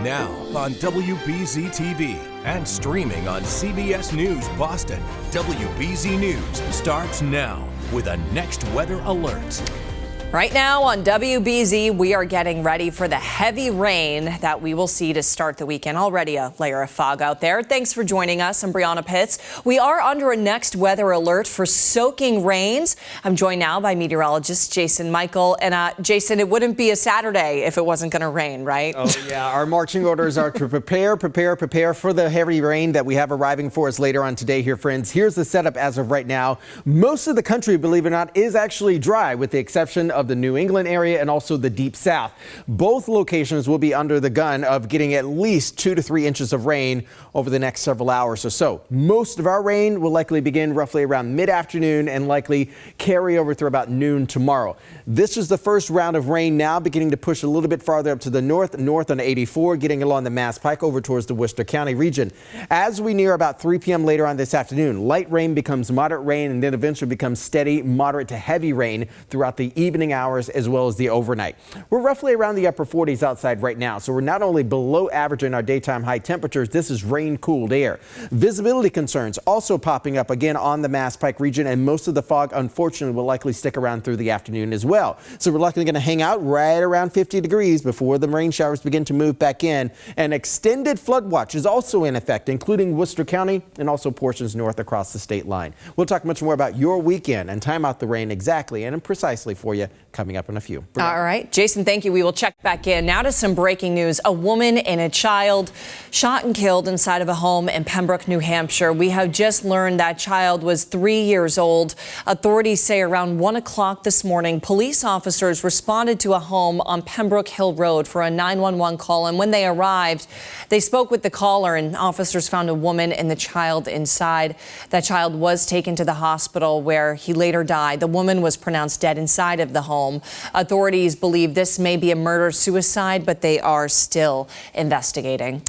Now on WBZ TV and streaming on CBS News Boston. WBZ News starts now with a next weather alert. Right now on WBZ, we are getting ready for the heavy rain that we will see to start the weekend. Already a layer of fog out there. Thanks for joining us. I'm Brianna Pitts. We are under a next weather alert for soaking rains. I'm joined now by meteorologist Jason Michael. And Jason, it wouldn't be a Saturday if it wasn't going to rain, right? Oh, yeah. Our marching orders are to prepare for the heavy rain that we have arriving for us later on today here, friends. Here's the setup as of right now. Most of the country, believe it or not, is actually dry, with the exception of the New England area and also the deep south. Both locations will be under the gun of getting at least 2 to 3 inches of rain over the next several hours or so. Most of our rain will likely begin roughly around mid-afternoon and likely carry over through about noon tomorrow. This is the first round of rain now beginning to push a little bit farther up to the north on 84, getting along the Mass Pike over towards the Worcester County region. As we near about 3 p.m. later on this afternoon, light rain becomes moderate rain and then eventually becomes steady, moderate to heavy rain throughout the evening hours as well as the overnight. We're roughly around the upper 40s outside right now, so we're not only below average in our daytime high temperatures, this is rain-cooled air. Visibility concerns also popping up again on the Mass Pike region, and most of the fog, unfortunately, will likely stick around through the afternoon as well. So we're likely going to hang out right around 50 degrees before the rain showers begin to move back in. An extended flood watch is also in effect, including Worcester County and also portions north across the state line. We'll talk much more about your weekend and time out the rain exactly and precisely for you coming up in a few. All right, Jason, thank you. We will check back in. Now to some breaking news. A woman and a child shot and killed inside of a home in Pembroke, New Hampshire. We have just learned that child was 3 years old. Authorities say around 1 o'clock this morning, police officers responded to a home on Pembroke Hill Road for a 911 call. And when they arrived, they spoke with the caller, and officers found a woman and the child inside. That child was taken to the hospital where he later died. The woman was pronounced dead inside of the home. Authorities believe this may be a murder-suicide, but they are still investigating.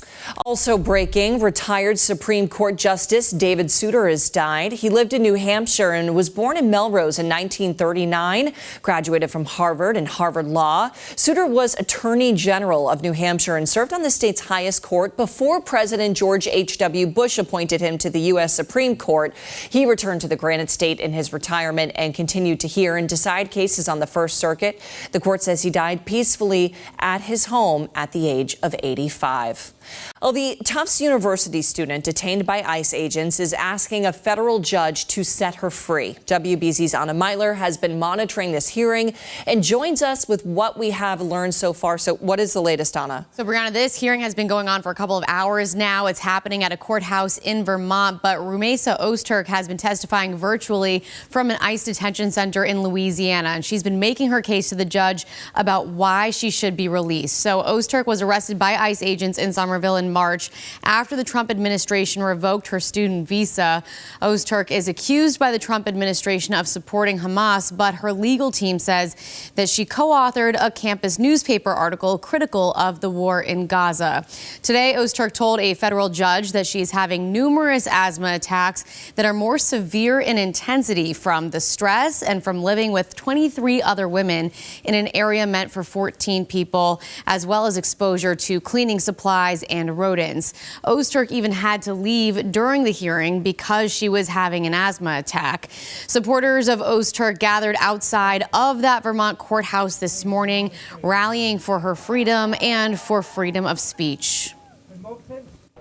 Also breaking, retired Supreme Court Justice David Souter has died. He lived in New Hampshire and was born in Melrose in 1939, graduated from Harvard and Harvard Law. Souter was Attorney General of New Hampshire and served on the state's highest court before President George H.W. Bush appointed him to the U.S. Supreme Court. He returned to the Granite State in his retirement and continued to hear and decide cases on the First Circuit. The court says he died peacefully at his home at the age of 85. Well, the Tufts University student detained by ICE agents is asking a federal judge to set her free. WBZ's Anna Meitler has been monitoring this hearing and joins us with what we have learned so far. So what is the latest, Anna? So, Brianna, this hearing has been going on for a couple of hours now. It's happening at a courthouse in Vermont, but Rumesa Ozturk has been testifying virtually from an ICE detention center in Louisiana, and she's been making her case to the judge about why she should be released. So Ozturk was arrested by ICE agents in Somerville in March after the Trump administration revoked her student visa. Ozturk is accused by the Trump administration of supporting Hamas, but her legal team says that she co-authored a campus newspaper article critical of the war in Gaza. Today, Ozturk told a federal judge that she is having numerous asthma attacks that are more severe in intensity from the stress and from living with 23 other women in an area meant for 14 people, as well as exposure to cleaning supplies and rodents. Ozturk even had to leave during the hearing because she was having an asthma attack. Supporters of Ozturk gathered outside of that Vermont courthouse this morning, rallying for her freedom and for freedom of speech.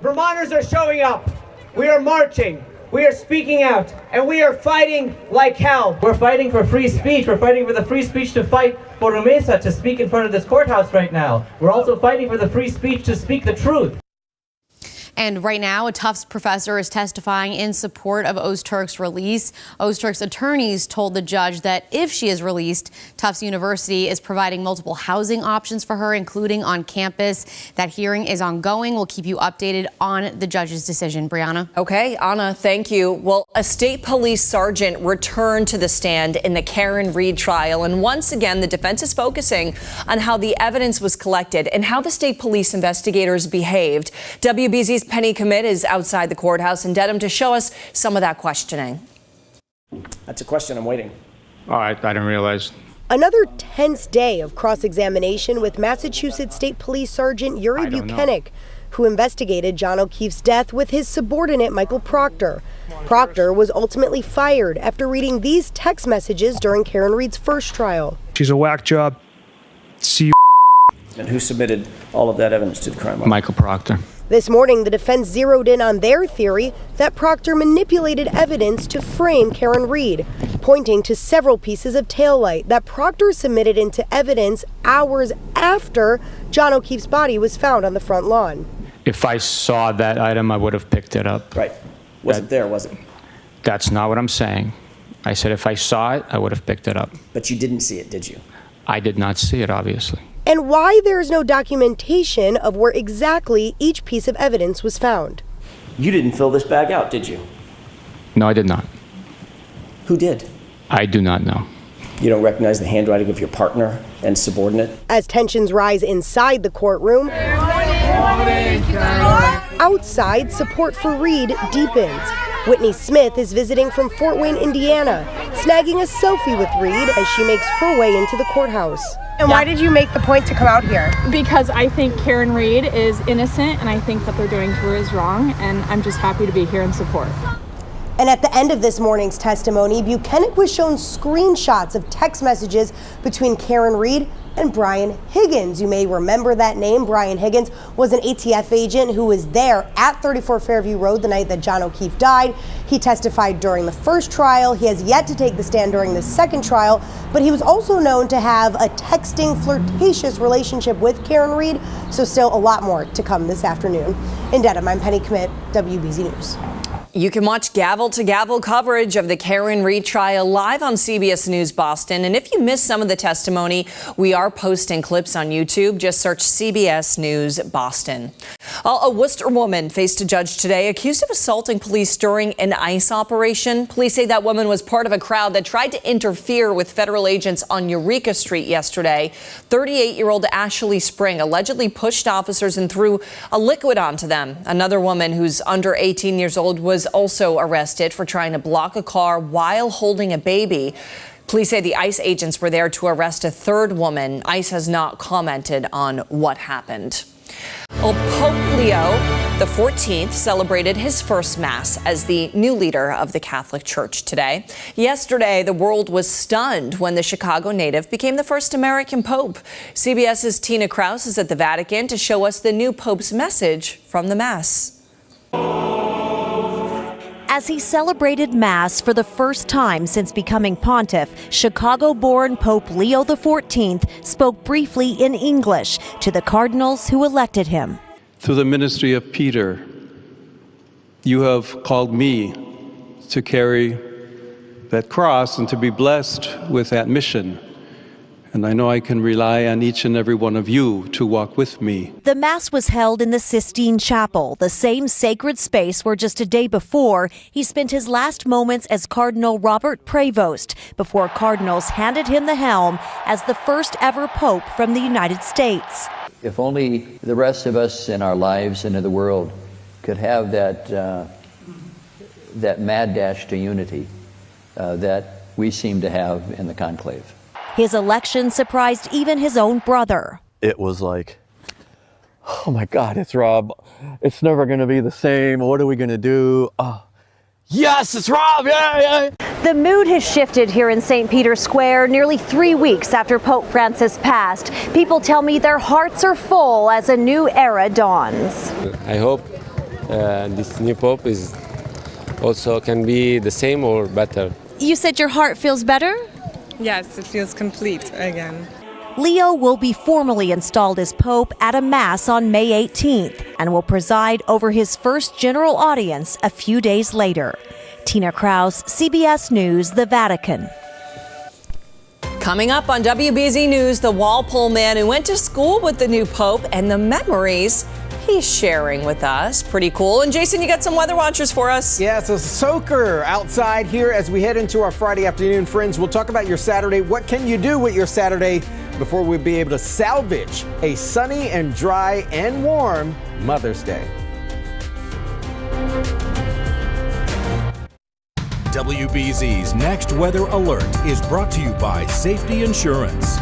Vermonters are showing up. We are marching. We are speaking out, and we are fighting like hell. We're fighting for free speech. We're fighting for the free speech to fight for Rumesa to speak in front of this courthouse right now. We're also fighting for the free speech to speak the truth. And right now, a Tufts professor is testifying in support of Ozturk's release. Ozturk's attorneys told the judge that if she is released, Tufts University is providing multiple housing options for her, including on campus. That hearing is ongoing. We'll keep you updated on the judge's decision. Brianna. Okay, Anna, thank you. Well, a state police sergeant returned to the stand in the Karen Reed trial. And once again, the defense is focusing on how the evidence was collected and how the state police investigators behaved. WBZ's Penny Commit is outside the courthouse in Dedham to show us some of that questioning. That's a question I'm waiting. Oh, I didn't realize. Another tense day of cross-examination with Massachusetts State Police Sergeant Yuri Buchanan, who investigated John O'Keefe's death with his subordinate Michael Proctor. Proctor was ultimately fired after reading these text messages during Karen Reed's first trial. She's a whack job. See you. And who submitted all of that evidence to the crime lab? Michael Proctor. This morning, the defense zeroed in on their theory that Proctor manipulated evidence to frame Karen Reed, pointing to several pieces of taillight that Proctor submitted into evidence hours after John O'Keefe's body was found on the front lawn. If I saw that item, I would have picked it up. Right. Wasn't there, was it? That's not what I'm saying. I said if I saw it, I would have picked it up. But you didn't see it, did you? I did not see it, obviously. And why there is no documentation of where exactly each piece of evidence was found. You didn't fill this bag out, did you? No, I did not. Who did? I do not know. You don't recognize the handwriting of your partner and subordinate? As tensions rise inside the courtroom, outside support for Reed deepens. Whitney Smith is visiting from Fort Wayne, Indiana, snagging a selfie with Reed as she makes her way into the courthouse. And why did you make the point to come out here? Because I think Karen Reed is innocent, and I think what they're doing to her is wrong, and I'm just happy to be here in support. And at the end of this morning's testimony, Buchanan was shown screenshots of text messages between Karen Reed and Brian Higgins. You may remember that name. Brian Higgins was an ATF agent who was there at 34 Fairview Road the night that John O'Keefe died. He testified during the first trial. He has yet to take the stand during the second trial, but he was also known to have a texting, flirtatious relationship with Karen Reed. So still a lot more to come this afternoon. In Dedham, I'm Penny Commit, WBZ News. You can watch gavel-to-gavel coverage of the Karen Reed trial live on CBS News Boston. And if you missed some of the testimony, we are posting clips on YouTube. Just search CBS News Boston. A Worcester woman faced a judge today accused of assaulting police during an ICE operation. Police say that woman was part of a crowd that tried to interfere with federal agents on Eureka Street yesterday. 38-year-old Ashley Spring allegedly pushed officers and threw a liquid onto them. Another woman who's under 18 years old was also arrested for trying to block a car while holding a baby. Police say the ICE agents were there to arrest a third woman. ICE has not commented on what happened. Well, Pope Leo the 14th celebrated his first Mass as the new leader of the Catholic Church today. Yesterday, the world was stunned when the Chicago native became the first American Pope. CBS's Tina Kraus is at the Vatican to show us the new Pope's message from the Mass. As he celebrated Mass for the first time since becoming pontiff, Chicago-born Pope Leo XIV spoke briefly in English to the cardinals who elected him. Through the ministry of Peter, you have called me to carry that cross and to be blessed with that mission. And I know I can rely on each and every one of you to walk with me. The Mass was held in the Sistine Chapel, the same sacred space where just a day before he spent his last moments as Cardinal Robert Prevost, before cardinals handed him the helm as the first ever pope from the United States. If only the rest of us in our lives and in the world could have that mad dash to unity that we seem to have in the conclave. His election surprised even his own brother. It was like, oh my God, it's Rob. It's never going to be the same. What are we going to do? Yes, it's Rob. Yeah. The mood has shifted here in St. Peter's Square nearly 3 weeks after Pope Francis passed. People tell me their hearts are full as a new era dawns. I hope this new Pope is also can be the same or better. You said your heart feels better? Yes, it feels complete again. Leo will be formally installed as Pope at a Mass on May 18th and will preside over his first general audience a few days later. Tina Kraus, CBS News, the Vatican. Coming up on WBZ News, the Walpole man who went to school with the new Pope and the memories he's sharing with us. Pretty cool. And Jason, you got some weather watchers for us. Yeah, it's a soaker outside here as we head into our Friday afternoon. Friends, we'll talk about your Saturday. What can you do with your Saturday before we be able to salvage a sunny and dry and warm Mother's Day? WBZ's Next Weather Alert is brought to you by Safety Insurance.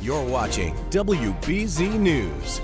You're watching WBZ News.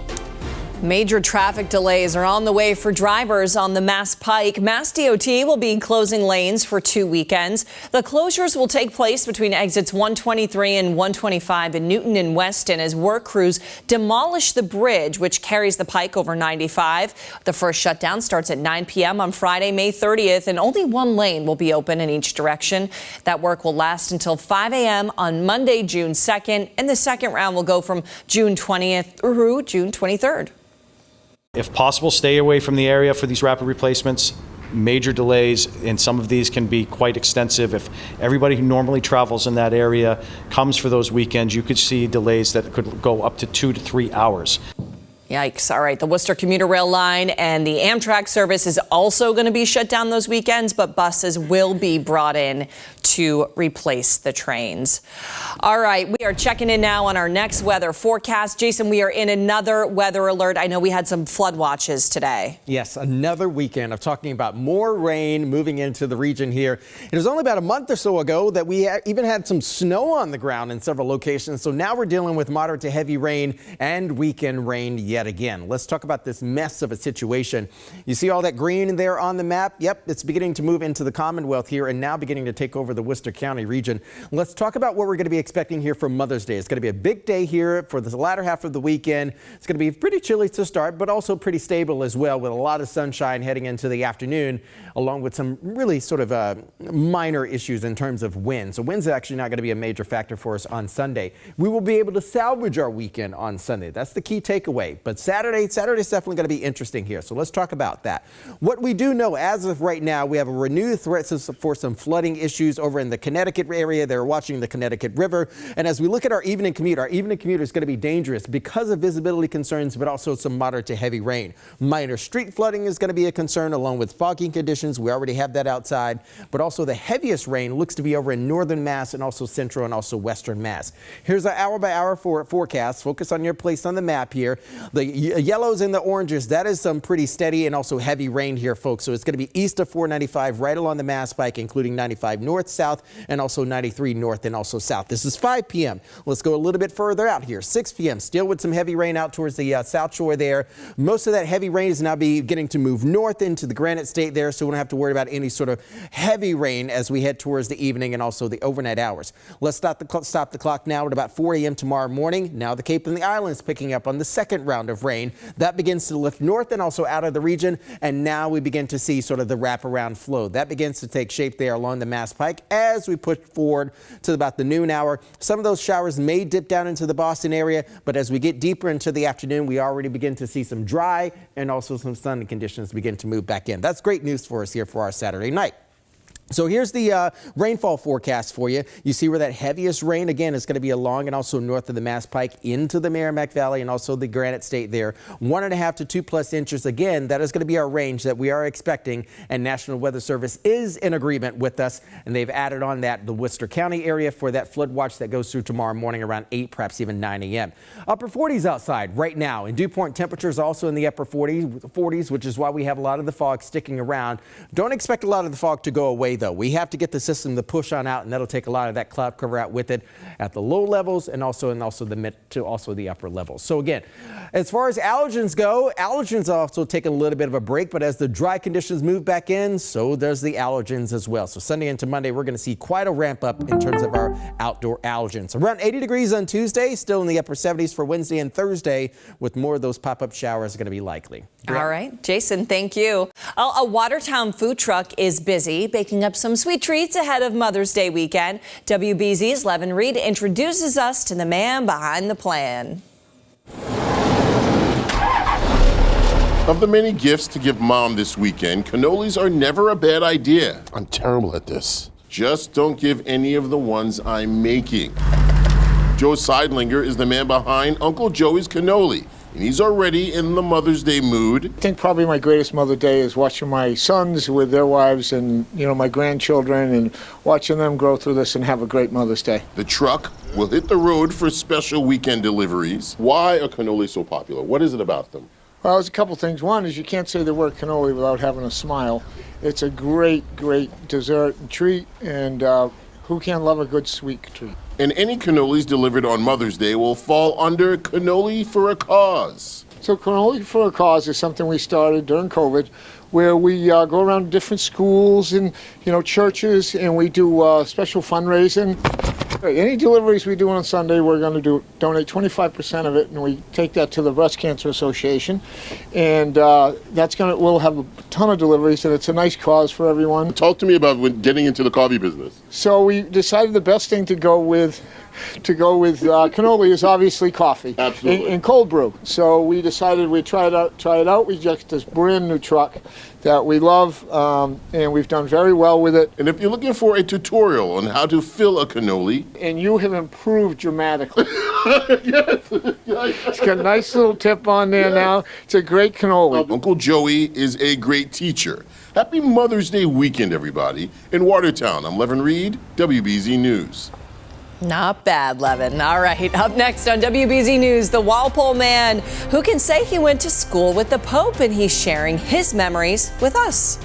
Major traffic delays are on the way for drivers on the Mass Pike. Mass DOT will be closing lanes for 2 weekends. The closures will take place between exits 123 and 125 in Newton and Weston as work crews demolish the bridge, which carries the Pike over 95. The first shutdown starts at 9 p.m. on Friday, May 30th, and only one lane will be open in each direction. That work will last until 5 a.m. on Monday, June 2nd, and the second round will go from June 20th through June 23rd. If possible, stay away from the area for these rapid replacements. Major delays, and some of these can be quite extensive. If everybody who normally travels in that area comes for those weekends, you could see delays that could go up to 2 to 3 hours. Yikes. All right. The Worcester commuter rail line and the Amtrak service is also going to be shut down those weekends, but buses will be brought in to replace the trains. All right. We are checking in now on our next weather forecast. Jason, we are in another weather alert. I know we had some flood watches today. Yes, another weekend of talking about more rain moving into the region here. It was only about a month or so ago that we even had some snow on the ground in several locations. So now we're dealing with moderate to heavy rain and weekend rain yet again. Let's talk about this mess of a situation. You see all that green there on the map? Yep, it's beginning to move into the Commonwealth here and now beginning to take over the Worcester County region. Let's talk about what we're going to be expecting here for Mother's Day. It's going to be a big day here for the latter half of the weekend. It's going to be pretty chilly to start, but also pretty stable as well, with a lot of sunshine heading into the afternoon, along with some really sort of minor issues in terms of wind. So wind's actually not going to be a major factor for us on Sunday. We will be able to salvage our weekend on Sunday. That's the key takeaway. But Saturday's definitely going to be interesting here. So let's talk about that. What we do know as of right now, we have a renewed threat for some flooding issues over in the Connecticut area. They're watching the Connecticut River. And as we look at our evening commute is going to be dangerous because of visibility concerns, but also some moderate to heavy rain. Minor street flooding is going to be a concern, along with foggy conditions. We already have that outside, but also the heaviest rain looks to be over in northern Mass and also central and also western Mass. Here's our hour by hour forecast. Focus on your place on the map here. The yellows and the oranges, that is some pretty steady and also heavy rain here, folks. So it's going to be east of 495 right along the Mass Pike, including 95 north, south, and also 93 north and also south. This is 5 p.m. Let's go a little bit further out here. 6 p.m. still with some heavy rain out towards the south shore there. Most of that heavy rain is now beginning to move north into the Granite State there, so we don't have to worry about any sort of heavy rain as we head towards the evening and also the overnight hours. Let's stop the clock now at about 4 a.m. tomorrow morning. Now the Cape and the Islands picking up on the second round of rain. That begins to lift north and also out of the region, and now we begin to see sort of the wraparound flow. That begins to take shape there along the Mass Pike as we push forward to about the noon hour. Some of those showers may dip down into the Boston area, but as we get deeper into the afternoon, we already begin to see some dry and also some sunny conditions begin to move back in. That's great news for us here for our Saturday night. So here's the rainfall forecast for you. You see where that heaviest rain, again, is going to be along and also north of the Mass Pike into the Merrimack Valley and also the Granite State there. 1.5 to 2+ inches. Again, that is going to be our range that we are expecting, and National Weather Service is in agreement with us, and they've added on that the Worcester County area for that flood watch that goes through tomorrow morning around 8, perhaps even 9 a.m. Upper 40s outside right now. In Dew Point, temperatures also in the upper 40s, which is why we have a lot of the fog sticking around. Don't expect a lot of the fog to go away, though. We have to get the system to push on out, and that'll take a lot of that cloud cover out with it at the low levels and also the mid to also the upper levels. So again, as far as allergens go, allergens also take a little bit of a break, but as the dry conditions move back in, so does the allergens as well. So Sunday into Monday, we're going to see quite a ramp up in terms of our outdoor allergens. Around 80 degrees on Tuesday, still in the upper 70s for Wednesday and Thursday, with more of those pop-up showers going to be likely. All right, Jason, thank you. A Watertown food truck is busy baking up some sweet treats ahead of Mother's Day weekend. WBZ's Levin Reed introduces us to the man behind the plan. Of the many gifts to give mom this weekend, cannolis are never a bad idea. I'm terrible at this. Just don't give any of the ones I'm making. Joe Seidlinger is the man behind Uncle Joey's Cannoli, and he's already in the Mother's Day mood. I think probably my greatest Mother's Day is watching my sons with their wives and, my grandchildren and watching them grow through this and have a great Mother's Day. The truck will hit the road for special weekend deliveries. Why are cannolis so popular? What is it about them? Well, there's a couple things. One is you can't say the word cannoli without having a smile. It's a great, great dessert and treat, and who can't love a good sweet treat? And any cannolis delivered on Mother's Day will fall under Cannoli for a Cause. So Cannoli for a Cause is something we started during COVID, where we go around to different schools and churches, and we do special fundraising. Any deliveries we do on Sunday, we're going to donate 25% of it, and we take that to the Breast Cancer Association, and we'll have a ton of deliveries, and it's a nice cause for everyone. Talk to me about getting into the coffee business. So we decided the best thing to go with cannoli is obviously coffee. Absolutely. And cold brew. So we decided we'd try it out. We got this brand new truck that we love, and we've done very well with it. And if you're looking for a tutorial on how to fill a cannoli, and you have improved dramatically. Yes. It's got a nice little tip on there now. It's a great cannoli. Uncle Joey is a great teacher. Happy Mother's Day weekend, everybody. In Watertown, I'm Levin Reed, WBZ News. Not bad, Levin. All right, up next on WBZ News, the Walpole man who can say he went to school with the Pope, and he's sharing his memories with us.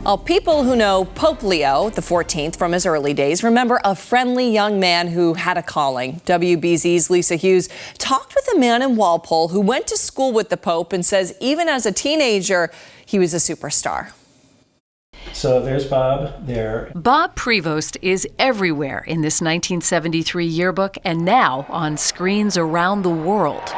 Well, people who know Pope Leo XIV from his early days remember a friendly young man who had a calling. WBZ's Lisa Hughes talked with a man in Walpole who went to school with the Pope and says even as a teenager, he was a superstar. So there's Bob there. Bob Prevost is everywhere in this 1973 yearbook and now on screens around the world.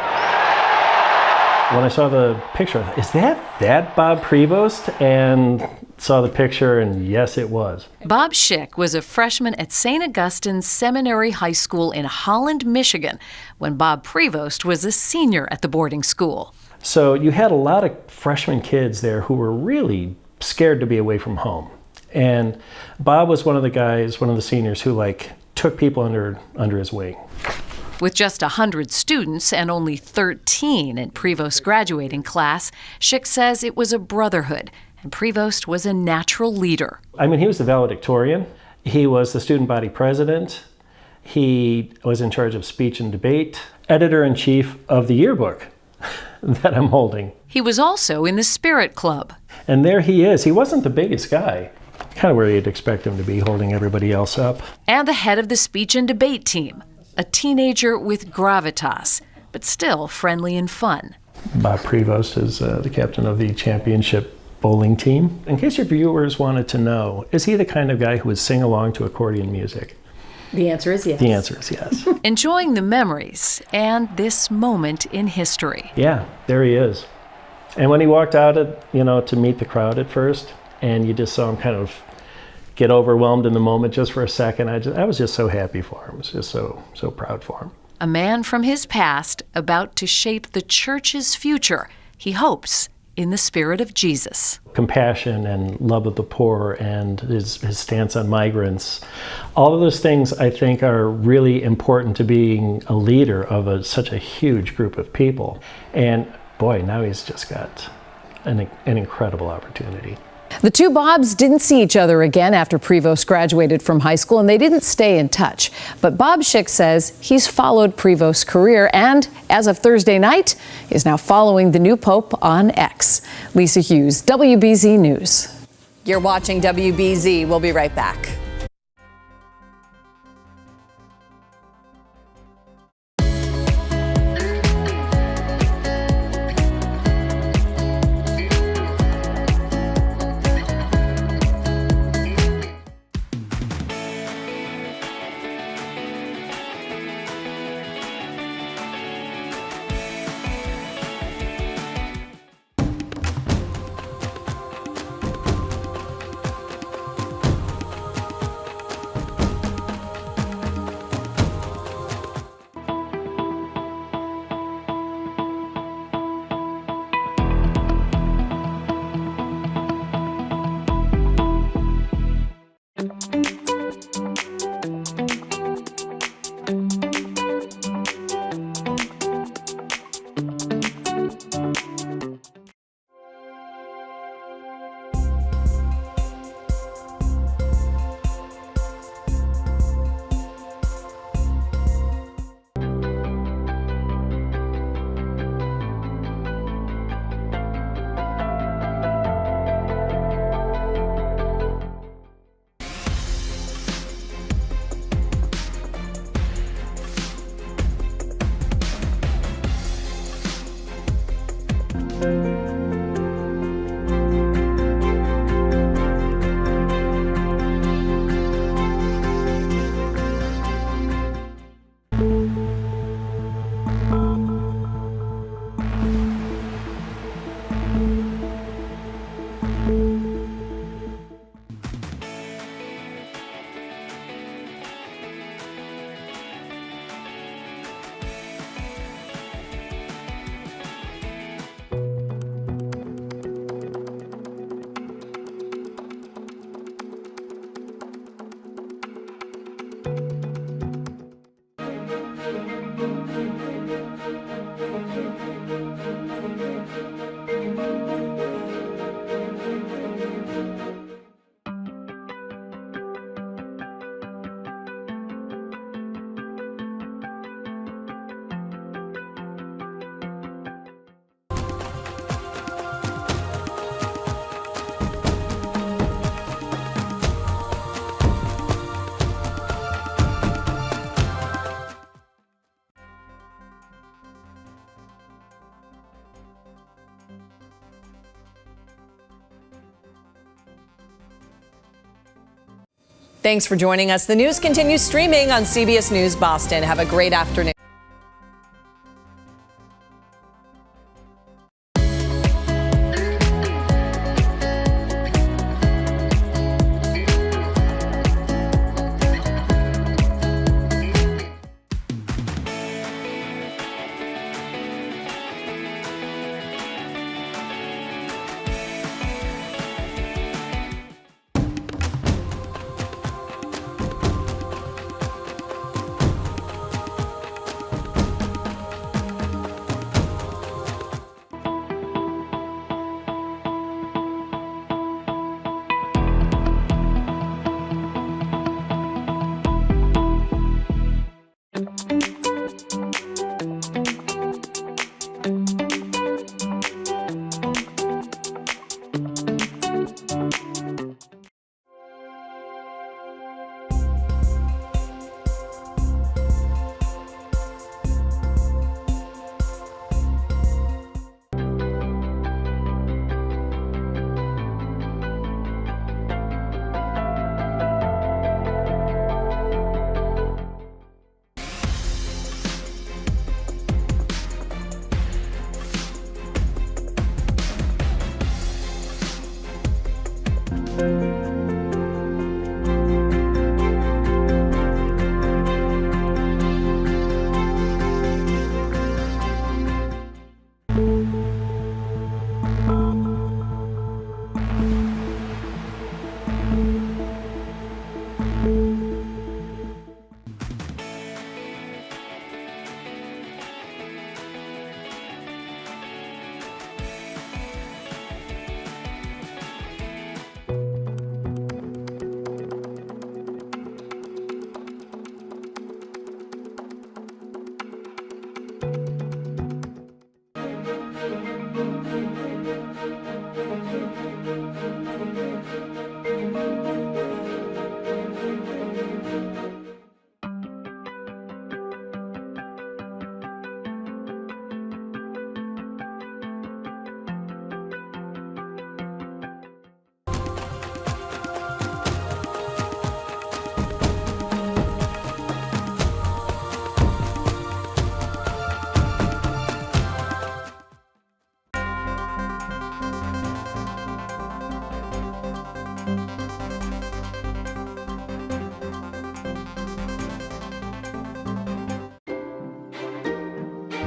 When I saw the picture, I thought, is that Bob Prevost? And saw the picture, and yes, it was. Bob Schick was a freshman at St. Augustine's Seminary High School in Holland, Michigan, when Bob Prevost was a senior at the boarding school. So you had a lot of freshman kids there who were really scared to be away from home. And Bob was one of the guys, one of the seniors who took people under his wing. With just 100 students and only 13 in Prevost's graduating class, Schick says it was a brotherhood and Prevost was a natural leader. I mean, he was the valedictorian. He was the student body president. He was in charge of speech and debate, editor-in-chief of the yearbook that I'm holding. He was also in the Spirit Club. And there he is. He wasn't the biggest guy. Kind of where you'd expect him to be, holding everybody else up. And the head of the speech and debate team, a teenager with gravitas, but still friendly and fun. Bob Prevost is the captain of the championship bowling team. In case your viewers wanted to know, is he the kind of guy who would sing along to accordion music? The answer is yes. The answer is yes. Enjoying the memories and this moment in history. Yeah, there he is. And when he walked out, to meet the crowd at first, and you just saw him kind of get overwhelmed in the moment just for a second, I was just so happy for him. I was just so proud for him. A man from his past about to shape the church's future, he hopes, in the spirit of Jesus. Compassion and love of the poor and his stance on migrants. All of those things I think are really important to being a leader of such a huge group of people. And boy, now he's just got an incredible opportunity. The two Bobs didn't see each other again after Prevost graduated from high school, and they didn't stay in touch. But Bob Schick says he's followed Prevost's career and, as of Thursday night, is now following the new pope on X. Lisa Hughes, WBZ News. You're watching WBZ. We'll be right back. Thanks for joining us. The news continues streaming on CBS News Boston. Have a great afternoon.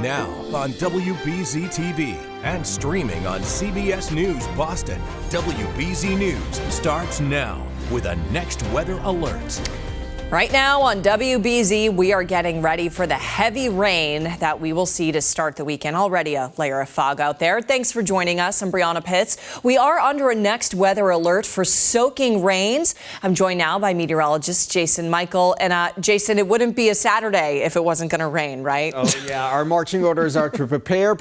Now on WBZ TV and streaming on CBS News Boston. WBZ News starts now with a next weather alert. Right now on WBZ, we are getting ready for the heavy rain that we will see to start the weekend. Already a layer of fog out there. Thanks for joining us. I'm Brianna Pitts. We are under a next weather alert for soaking rains. I'm joined now by meteorologist Jason Michael. And Jason, it wouldn't be a Saturday if it wasn't going to rain, right? Oh, yeah. Our marching orders are to prepare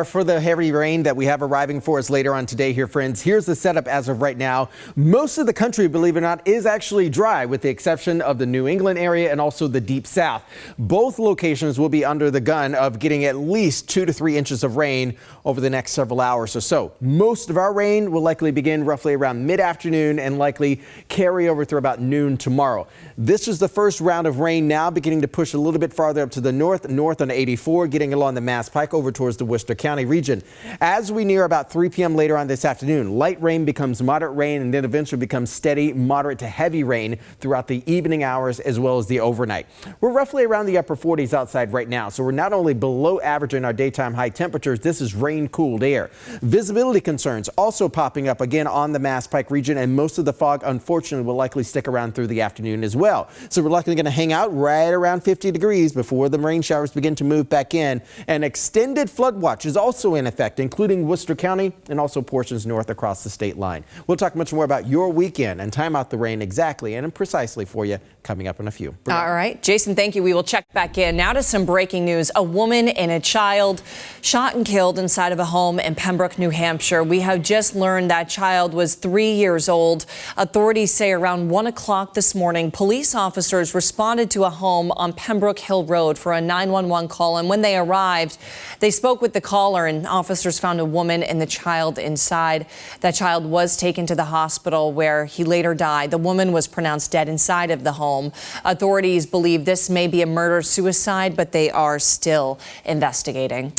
for the heavy rain that we have arriving for us later on today here, friends. Here's the setup as of right now. Most of the country, believe it or not, is actually dry, with the exception of the New England area and also the deep south. Both locations will be under the gun of getting at least 2 to 3 inches of rain over the next several hours or so. Most of our rain will likely begin roughly around mid-afternoon and likely carry over through about noon tomorrow. This is the first round of rain now beginning to push a little bit farther up to the north on 84, getting along the Mass Pike over towards the Worcester County region. As we near about 3 p.m. later on this afternoon, light rain becomes moderate rain and then eventually becomes steady, moderate to heavy rain throughout the evening hours as well as the overnight. We're roughly around the upper 40s outside right now, so we're not only below average in our daytime high temperatures, this is rain-cooled air. Visibility concerns also popping up again on the Mass Pike region, and most of the fog, unfortunately, will likely stick around through the afternoon as well. So we're likely going to hang out right around 50 degrees before the rain showers begin to move back in. An extended flood watch is also in effect, including Worcester County and also portions north across the state line. We'll talk much more about your weekend and time out the rain exactly and precisely for you coming up in a few. All right. Jason, thank you. We will check back in. Now to some breaking news. A woman and a child shot and killed inside of a home in Pembroke, New Hampshire. We have just learned that child was 3 years old. Authorities say around 1 o'clock this morning, police officers responded to a home on Pembroke Hill Road for a 911 call. And when they arrived, they spoke with the caller, and officers found a woman and the child inside. That child was taken to the hospital where he later died. The woman was pronounced dead inside of the home. Authorities believe this may be a murder-suicide, but they are still investigating.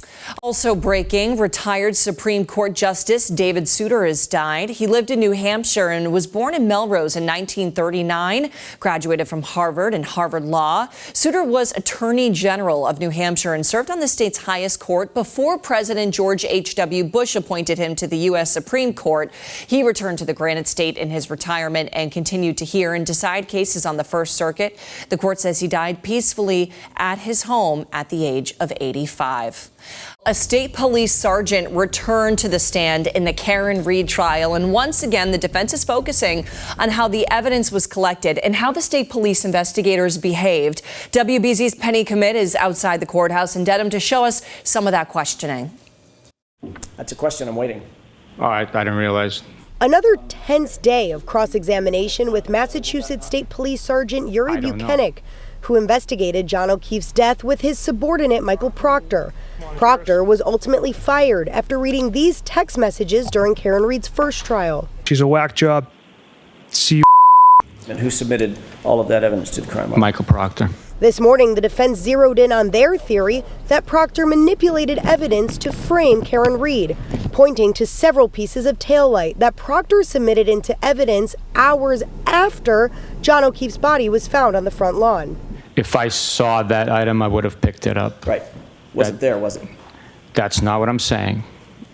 Also breaking, retired Supreme Court Justice David Souter has died. He lived in New Hampshire and was born in Melrose in 1939, graduated from Harvard and Harvard Law. Souter was Attorney General of New Hampshire and served on the state's highest court before President George H.W. Bush appointed him to the U.S. Supreme Court. He returned to the Granite State in his retirement and continued to hear and decide cases on the First Circuit. The court says he died peacefully at his home at the age of 85. A state police sergeant returned to the stand in the Karen Reed trial, and once again the defense is focusing on how the evidence was collected and how the state police investigators behaved. WBZ's Penny Commit is outside the courthouse in Dedham to show us some of that questioning. That's a question I'm waiting. Oh, I didn't realize. Another tense day of cross-examination with Massachusetts State Police Sergeant Yuri Buchanan, who investigated John O'Keefe's death with his subordinate Michael Proctor. Proctor was ultimately fired after reading these text messages during Karen Reed's first trial. She's a whack job. See you. And who submitted all of that evidence to the crime lab? Michael Proctor. This morning, the defense zeroed in on their theory that Proctor manipulated evidence to frame Karen Reed, pointing to several pieces of taillight that Proctor submitted into evidence hours after John O'Keefe's body was found on the front lawn. If I saw that item, I would have picked it up. Right. Was it there, was it? That's not what I'm saying.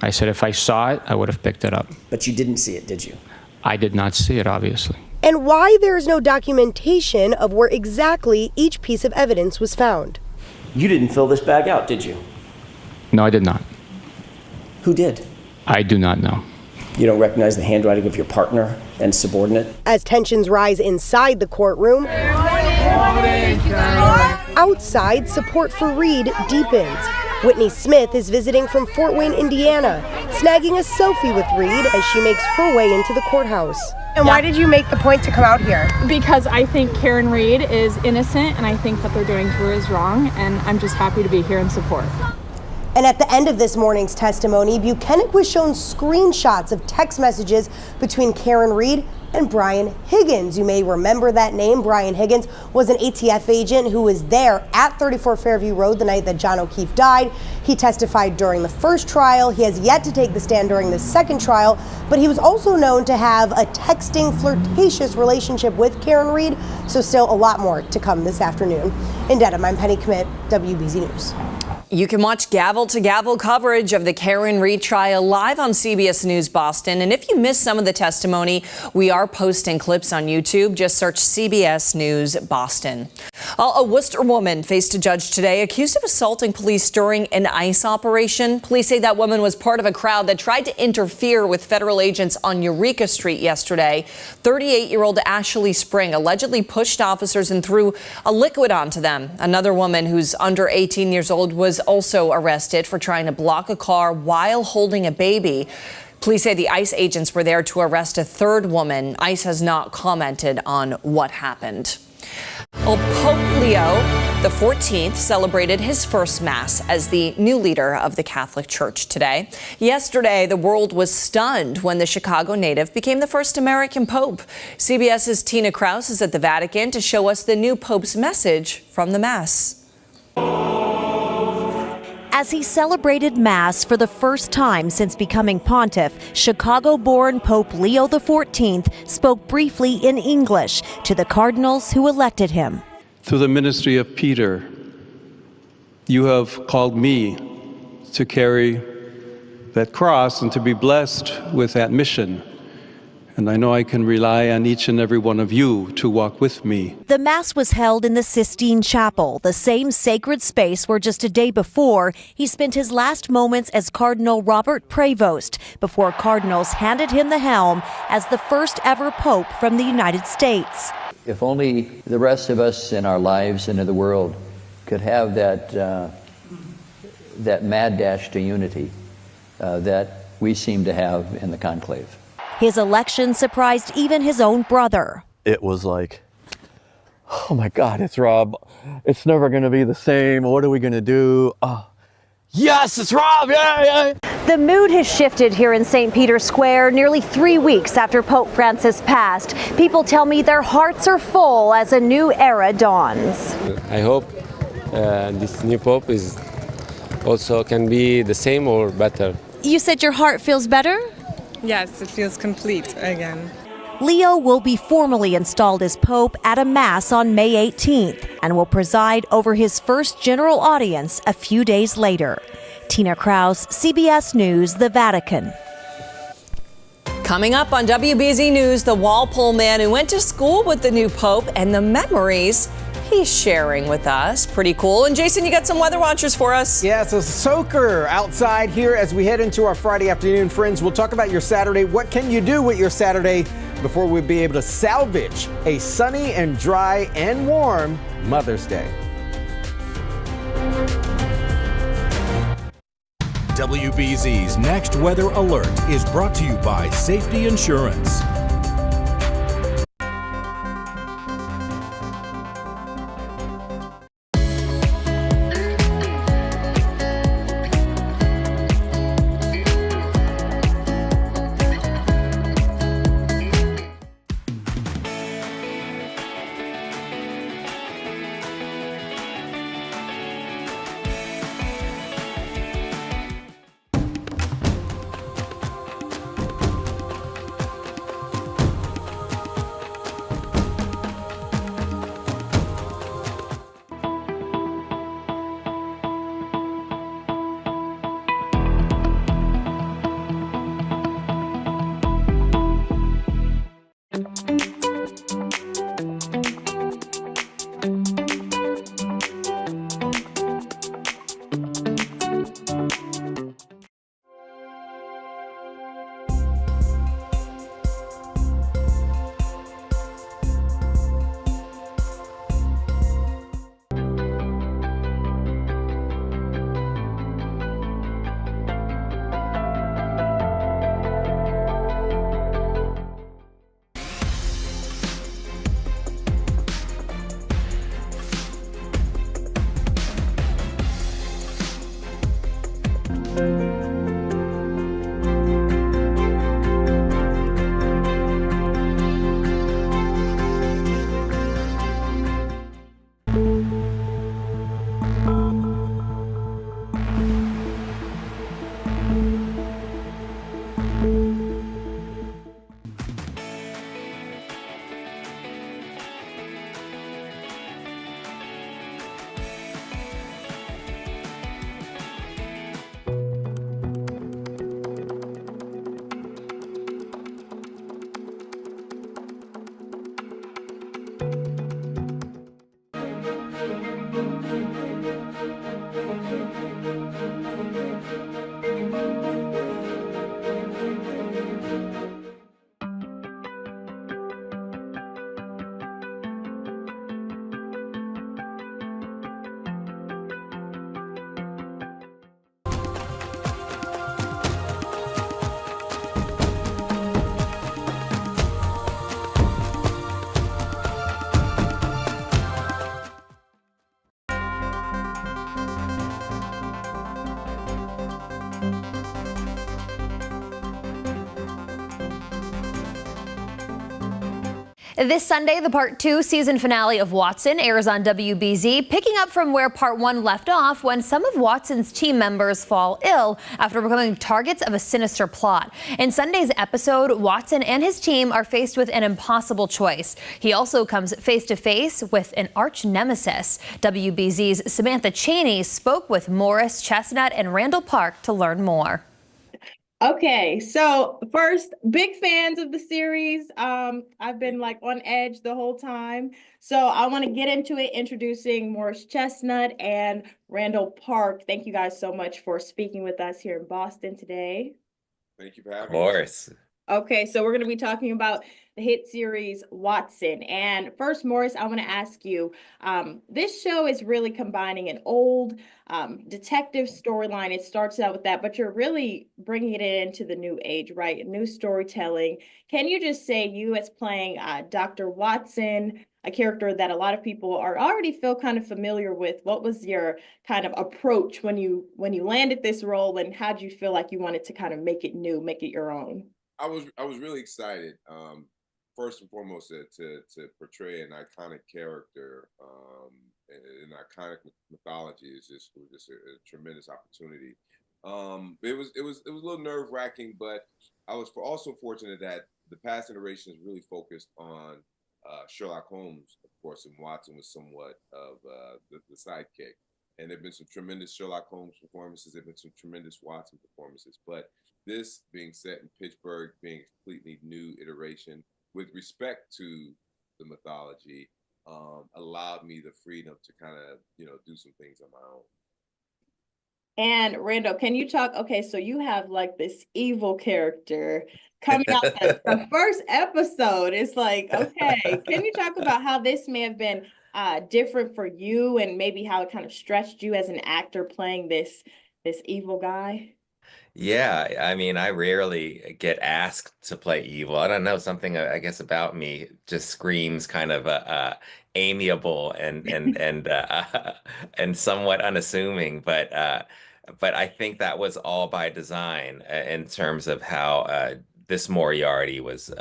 I said if I saw it, I would have picked it up. But you didn't see it, did you? I did not see it, obviously. And why there is no documentation of where exactly each piece of evidence was found. You didn't fill this bag out, did you? No, I did not. Who did? I do not know. You don't recognize the handwriting of your partner and subordinate? As tensions rise inside the courtroom, outside, support for Reed deepens. Whitney Smith is visiting from Fort Wayne, Indiana, snagging a selfie with Reed as she makes her way into the courthouse. And why did you make the point to come out here? Because I think Karen Reed is innocent, and I think that they're doing to her is wrong, and I'm just happy to be here in support. And at the end of this morning's testimony, Buchanan was shown screenshots of text messages between Karen Reed and Brian Higgins. You may remember that name. Brian Higgins was an ATF agent who was there at 34 Fairview Road the night that John O'Keefe died. He testified during the first trial. He has yet to take the stand during the second trial, but he was also known to have a texting, flirtatious relationship with Karen Reed, so still a lot more to come this afternoon. In Dedham, I'm Penny Commit, WBZ News. You can watch gavel-to-gavel coverage of the Karen Reed trial live on CBS News Boston. And if you missed some of the testimony, we are posting clips on YouTube. Just search CBS News Boston. A Worcester woman faced a judge today accused of assaulting police during an ICE operation. Police say that woman was part of a crowd that tried to interfere with federal agents on Eureka Street yesterday. 38-year-old Ashley Spring allegedly pushed officers and threw a liquid onto them. Another woman who's under 18 years old was also arrested for trying to block a car while holding a baby. Police say the ICE agents were there to arrest a third woman. ICE has not commented on what happened. Well, Pope Leo XIV celebrated his first Mass as the new leader of the Catholic Church today. Yesterday, the world was stunned when the Chicago native became the first American Pope. CBS's Tina Kraus is at the Vatican to show us the new Pope's message from the Mass. As he celebrated Mass for the first time since becoming pontiff, Chicago-born Pope Leo XIV spoke briefly in English to the cardinals who elected him. Through the ministry of Peter, you have called me to carry that cross and to be blessed with that mission. And I know I can rely on each and every one of you to walk with me. The Mass was held in the Sistine Chapel, the same sacred space where just a day before he spent his last moments as Cardinal Robert Prevost, before cardinals handed him the helm as the first ever pope from the United States. If only the rest of us in our lives and in the world could have that mad dash to unity that we seem to have in the conclave. His election surprised even his own brother. It was like, oh my God, it's Rob. It's never going to be the same. What are we going to do? Oh, yes, it's Rob. Yeah. The mood has shifted here in St. Peter's Square nearly 3 weeks after Pope Francis passed. People tell me their hearts are full as a new era dawns. I hope this new Pope is also can be the same or better. You said your heart feels better? Yes, it feels complete again. Leo will be formally installed as Pope at a Mass on May 18th and will preside over his first general audience a few days later. Tina Kraus, CBS News, the Vatican. Coming up on WBZ News, the Walpole man who went to school with the new Pope and the memories he's sharing with us. Pretty cool. And Jason, you got some weather watchers for us. Yeah, it's a soaker outside here as we head into our Friday afternoon. Friends, we'll talk about your Saturday. What can you do with your Saturday before we be able to salvage a sunny and dry and warm Mother's Day? WBZ's Next Weather Alert is brought to you by Safety Insurance. This Sunday, the Part 2 season finale of Watson airs on WBZ, picking up from where Part 1 left off when some of Watson's team members fall ill after becoming targets of a sinister plot. In Sunday's episode, Watson and his team are faced with an impossible choice. He also comes face to face with an arch nemesis. WBZ's Samantha Cheney spoke with Morris Chestnut and Randall Park to learn more. Okay, so first, big fans of the series. I've been like on edge the whole time. So I want to get into it, introducing Morris Chestnut and Randall Park. Thank you guys so much for speaking with us here in Boston today. Thank you for having Of course. Okay, so we're going to be talking about the hit series Watson. And first, Morris, I want to ask you, this show is really combining an old detective storyline. It starts out with that, but you're really bringing it into the new age, right? New storytelling. Can you just say you as playing Dr. Watson, a character that a lot of people are already feel kind of familiar with? What was your kind of approach when you landed this role, and how did you feel like you wanted to kind of make it new, make it your own? I was really excited. First and foremost, to portray an iconic character, an iconic mythology was just a tremendous opportunity. It was a little nerve wracking, but I was also fortunate that the past generations really focused on Sherlock Holmes, of course, and Watson was somewhat of the sidekick. And there've been some tremendous Sherlock Holmes performances. There've been some tremendous Watson performances, but this being set in Pittsburgh, being a completely new iteration with respect to the mythology, allowed me the freedom to kind of, do some things on my own. And Randall, can you talk? Okay, so you have like this evil character coming out the first episode. It's like, okay, can you talk about how this may have been different for you, and maybe how it kind of stretched you as an actor playing this evil guy? Yeah, I mean, I rarely get asked to play evil. I don't know, something I guess about me just screams kind of amiable and somewhat unassuming. But I think that was all by design in terms of how this Moriarty was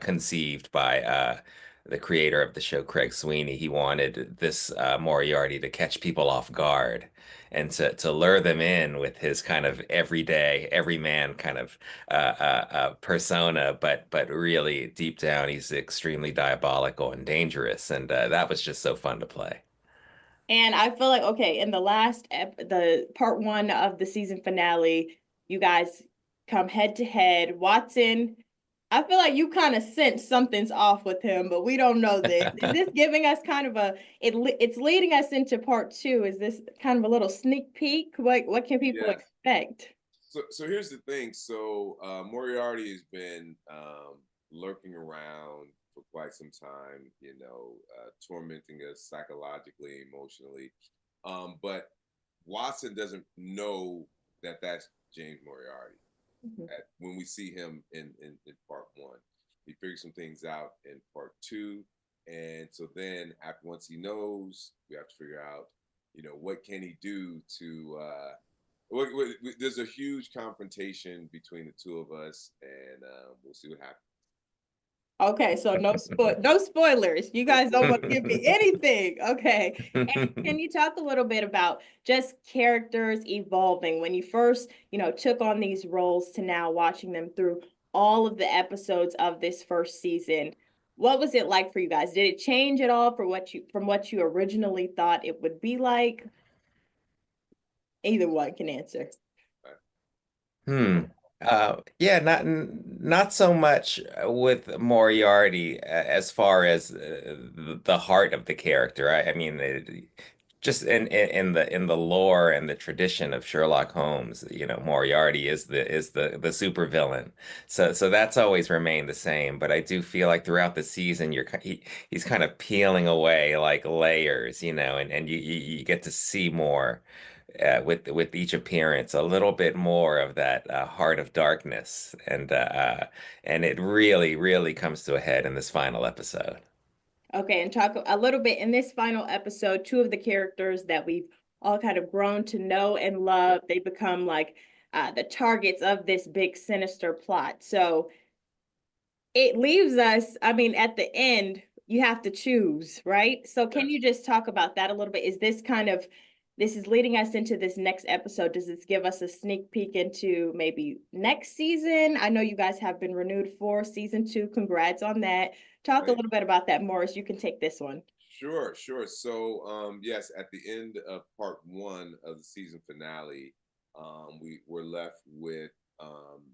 conceived by the creator of the show, Craig Sweeney. He wanted this Moriarty to catch people off guard and to lure them in with his kind of everyday, everyman kind of persona, but really deep down, he's extremely diabolical and dangerous, and that was just so fun to play. And I feel like, okay, in the the part 1 of the season finale, you guys come head to head. Watson, I feel like you kind of sense something's off with him, but we don't know this. Is this giving us kind of it's leading us into part 2? Is this kind of a little sneak peek? What can people expect? So here's the thing. So Moriarty has been lurking around for quite some time, tormenting us psychologically, emotionally. But Watson doesn't know that that's James Moriarty. When we see him in part 1, he figures some things out in part 2, and so then once he knows, we have to figure out, what can he do to. There's a huge confrontation between the two of us, and we'll see what happens. Okay, so no spoilers. You guys don't want to give me anything. Okay. And can you talk a little bit about just characters evolving when you first, took on these roles to now watching them through all of the episodes of this first season? What was it like for you guys? Did it change at all from what you originally thought it would be like? Either one can answer. Yeah, not so much with Moriarty as far as the heart of the character. I mean, just in the lore and the tradition of Sherlock Holmes, Moriarty is the supervillain. So that's always remained the same. But I do feel like throughout the season, he's kind of peeling away like layers, and you get to see more. With each appearance, a little bit more of that heart of darkness, and it really comes to a head in this final episode. Okay, and talk a little bit in this final episode, 2 of the characters that we've all kind of grown to know and love, they become like the targets of this big sinister plot. So it leaves us, I mean, at the end, you have to choose, right? So can you just talk about that a little bit? Is this kind of, this is leading us into this next episode. Does this give us a sneak peek into maybe next season? I know you guys have been renewed for season 2. Congrats on that. Talk a little bit about that, Morris. You can take this one. Sure. So, yes, at the end of part 1 of the season finale, we were left with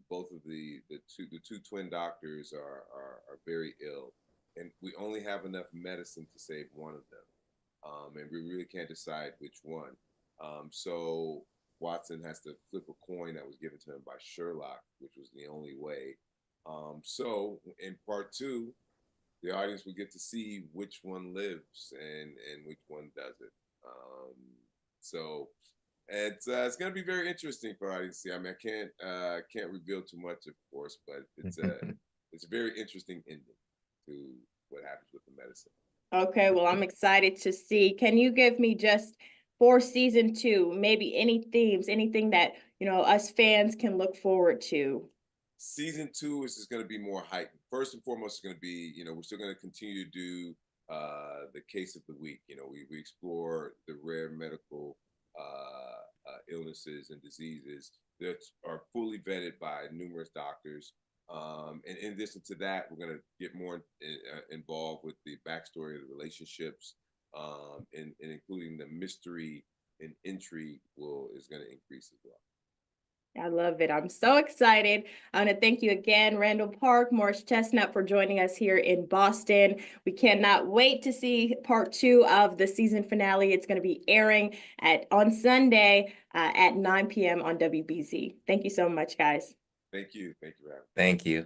both of the two twin doctors are very ill, and we only have enough medicine to save one of them, and we really can't decide which one. So Watson has to flip a coin that was given to him by Sherlock, which was the only way. So in part 2, the audience will get to see which one lives and which one doesn't. So it's going to be very interesting for audience to see. I mean, I can't reveal too much, of course, but it's a very interesting ending to what happens with the medicine. Okay, well, I'm excited to see. Can you give me just for season 2, maybe any themes, anything that, you know, us fans can look forward to? Season 2 is just going to be more heightened. First and foremost, it's going to be, you know, we're still going to continue to do the case of the week. You know, we explore the rare medical illnesses and diseases that are fully vetted by numerous doctors. And in addition to that, we're going to get more involved with the backstory of the relationships, and including the mystery and intrigue is going to increase as well. I love it. I'm so excited. I want to thank you again, Randall Park, Morris Chestnut, for joining us here in Boston. We cannot wait to see part 2 of the season finale. It's going to be airing on Sunday at 9 p.m. on WBZ. Thank you so much, guys. Thank you. Thank you, Rob. Thank you.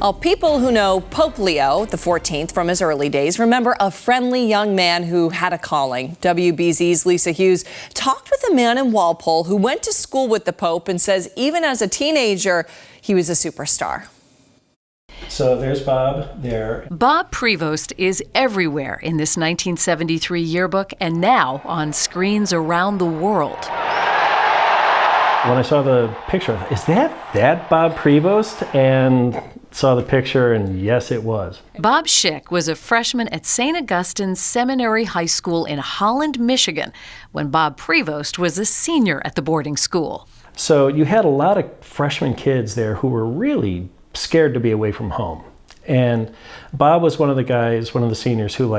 Well, people who know Pope Leo XIV from his early days remember a friendly young man who had a calling. WBZ's Lisa Hughes talked with a man in Walpole who went to school with the Pope and says even as a teenager, he was a superstar. So there's Bob there. Bob Prevost is everywhere in this 1973 yearbook and now on screens around the world. When I saw the picture, is that Bob Prevost? And saw the picture, and yes, it was. Bob Schick was a freshman at St. Augustine's Seminary High School in Holland, Michigan, when Bob Prevost was a senior at the boarding school. So you had a lot of freshman kids there who were really scared to be away from home. And Bob was one of the guys, one of the seniors who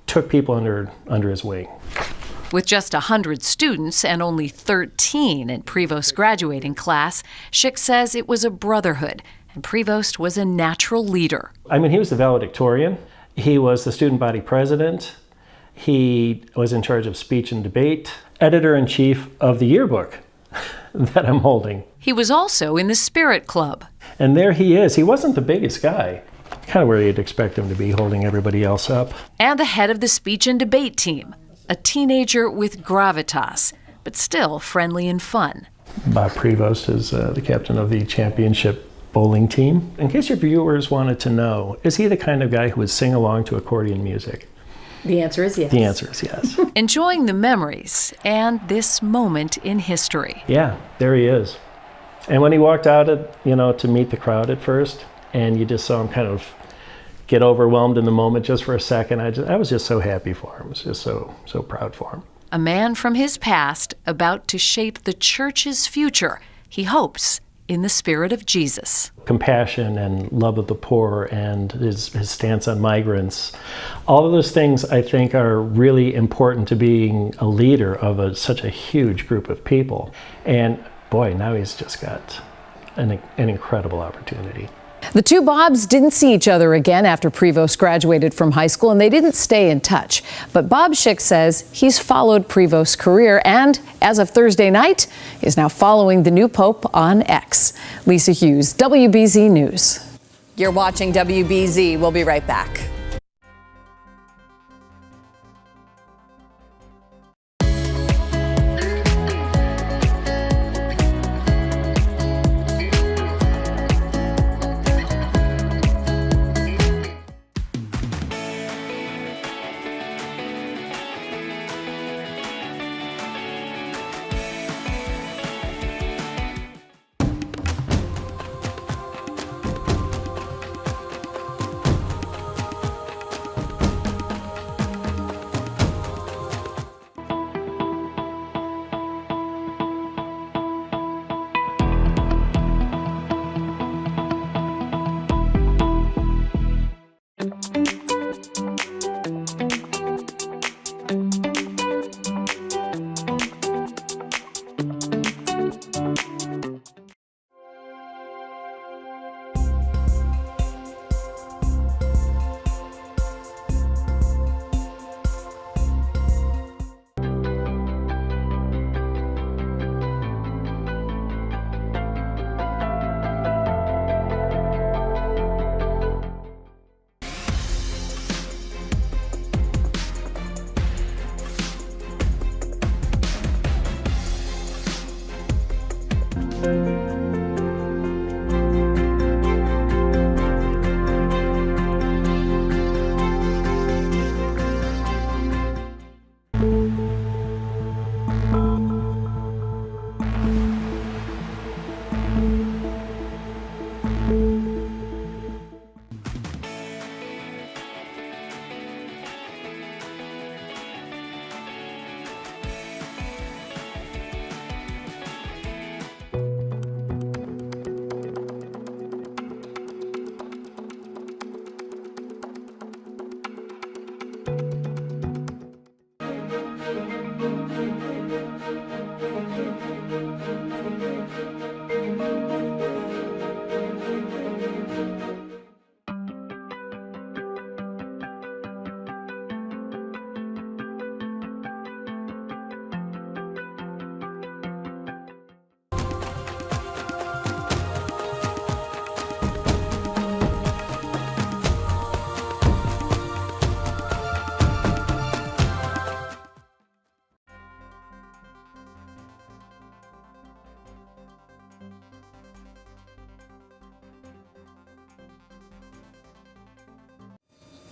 took people under his wing. With just 100 students and only 13 in Prevost's graduating class, Schick says it was a brotherhood, and Prevost was a natural leader. I mean, he was the valedictorian. He was the student body president. He was in charge of speech and debate, editor-in-chief of the yearbook that I'm holding. He was also in the Spirit Club. And there he is. He wasn't the biggest guy, kind of where you'd expect him to be, holding everybody else up. And the head of the speech and debate team, a teenager with gravitas, but still friendly and fun. Bob Prevost is the captain of the championship bowling team. In case your viewers wanted to know, is he the kind of guy who would sing along to accordion music? The answer is yes. The answer is yes. Enjoying the memories and this moment in history. Yeah, there he is. And when he walked out, to meet the crowd at first, and you just saw him kind of get overwhelmed in the moment just for a second, I was just so happy for him. I was just so proud for him. A man from his past about to shape the church's future, he hopes, in the spirit of Jesus. Compassion and love of the poor and his stance on migrants. All of those things I think are really important to being a leader of such a huge group of people. And boy, now he's just got an incredible opportunity. The two Bobs didn't see each other again after Prevost graduated from high school, and they didn't stay in touch. But Bob Schick says he's followed Prevost's career and, as of Thursday night, is now following the new pope on X. Lisa Hughes, WBZ News. You're watching WBZ. We'll be right back.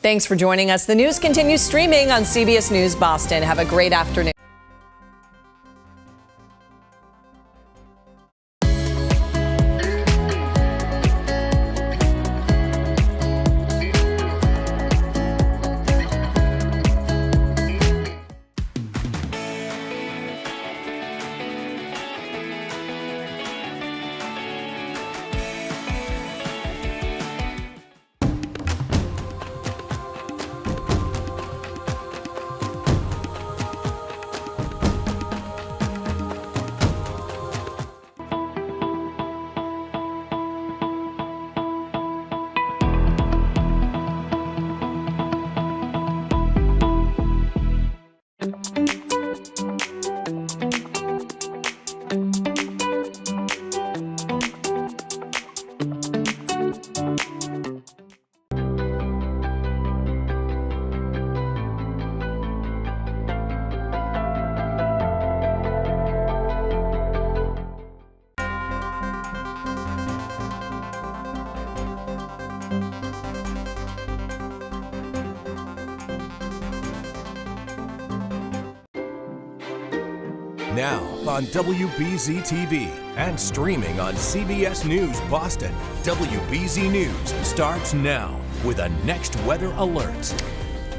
Thanks for joining us. The news continues streaming on CBS News Boston. Have a great afternoon. Now on WBZ TV and streaming on CBS News Boston. WBZ News starts now with a next weather alert.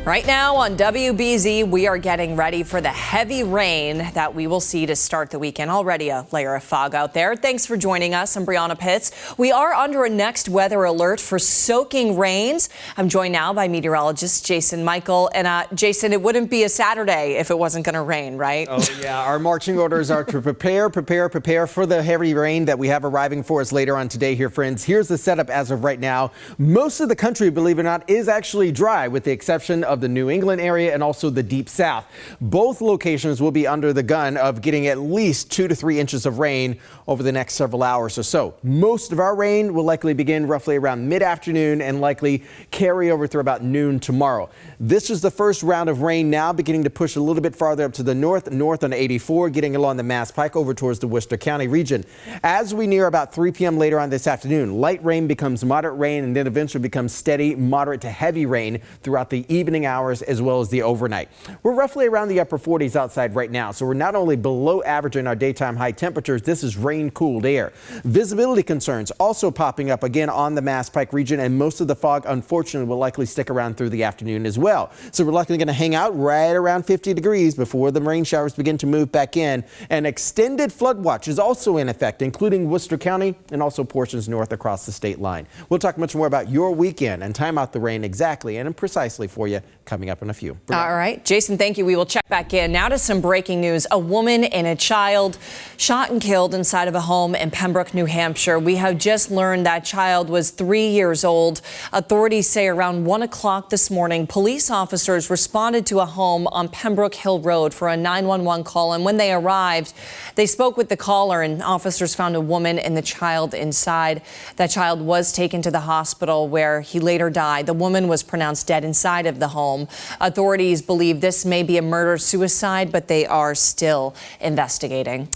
Right now on WBZ, we are getting ready for the heavy rain that we will see to start the weekend. Already a layer of fog out there. Thanks for joining us. I'm Brianna Pitts. We are under a next weather alert for soaking rains. I'm joined now by meteorologist Jason Michael. And Jason, it wouldn't be a Saturday if it wasn't going to rain, right? Oh, yeah. Our marching orders are to prepare for the heavy rain that we have arriving for us later on today here, friends. Here's the setup as of right now. Most of the country, believe it or not, is actually dry, with the exception of the New England area and also the deep south. Both locations will be under the gun of getting at least 2 to 3 inches of rain over the next several hours or so. Most of our rain will likely begin roughly around mid-afternoon and likely carry over through about noon tomorrow. This is the first round of rain now beginning to push a little bit farther up to the north on 84, getting along the Mass Pike over towards the Worcester County region. As we near about 3 p.m. later on this afternoon, light rain becomes moderate rain and then eventually becomes steady, moderate to heavy rain throughout the evening hours as well as the overnight. We're roughly around the upper 40s outside right now, so we're not only below average in our daytime high temperatures, this is rain-cooled air. Visibility concerns also popping up again on the Mass Pike region, and most of the fog, unfortunately, will likely stick around through the afternoon as well. So we're likely going to hang out right around 50 degrees before the rain showers begin to move back in. An extended flood watch is also in effect, including Worcester County and also portions north across the state line. We'll talk much more about your weekend and time out the rain exactly and precisely for you coming up in a few. All right. Jason, thank you. We will check back in. Now to some breaking news. A woman and a child shot and killed inside of a home in Pembroke, New Hampshire. We have just learned that child was 3 years old. Authorities say around 1 o'clock this morning, police officers responded to a home on Pembroke Hill Road for a 911 call. And when they arrived, they spoke with the caller, and officers found a woman and the child inside. That child was taken to the hospital where he later died. The woman was pronounced dead inside of the home. Authorities believe this may be a murder-suicide, but they are still investigating.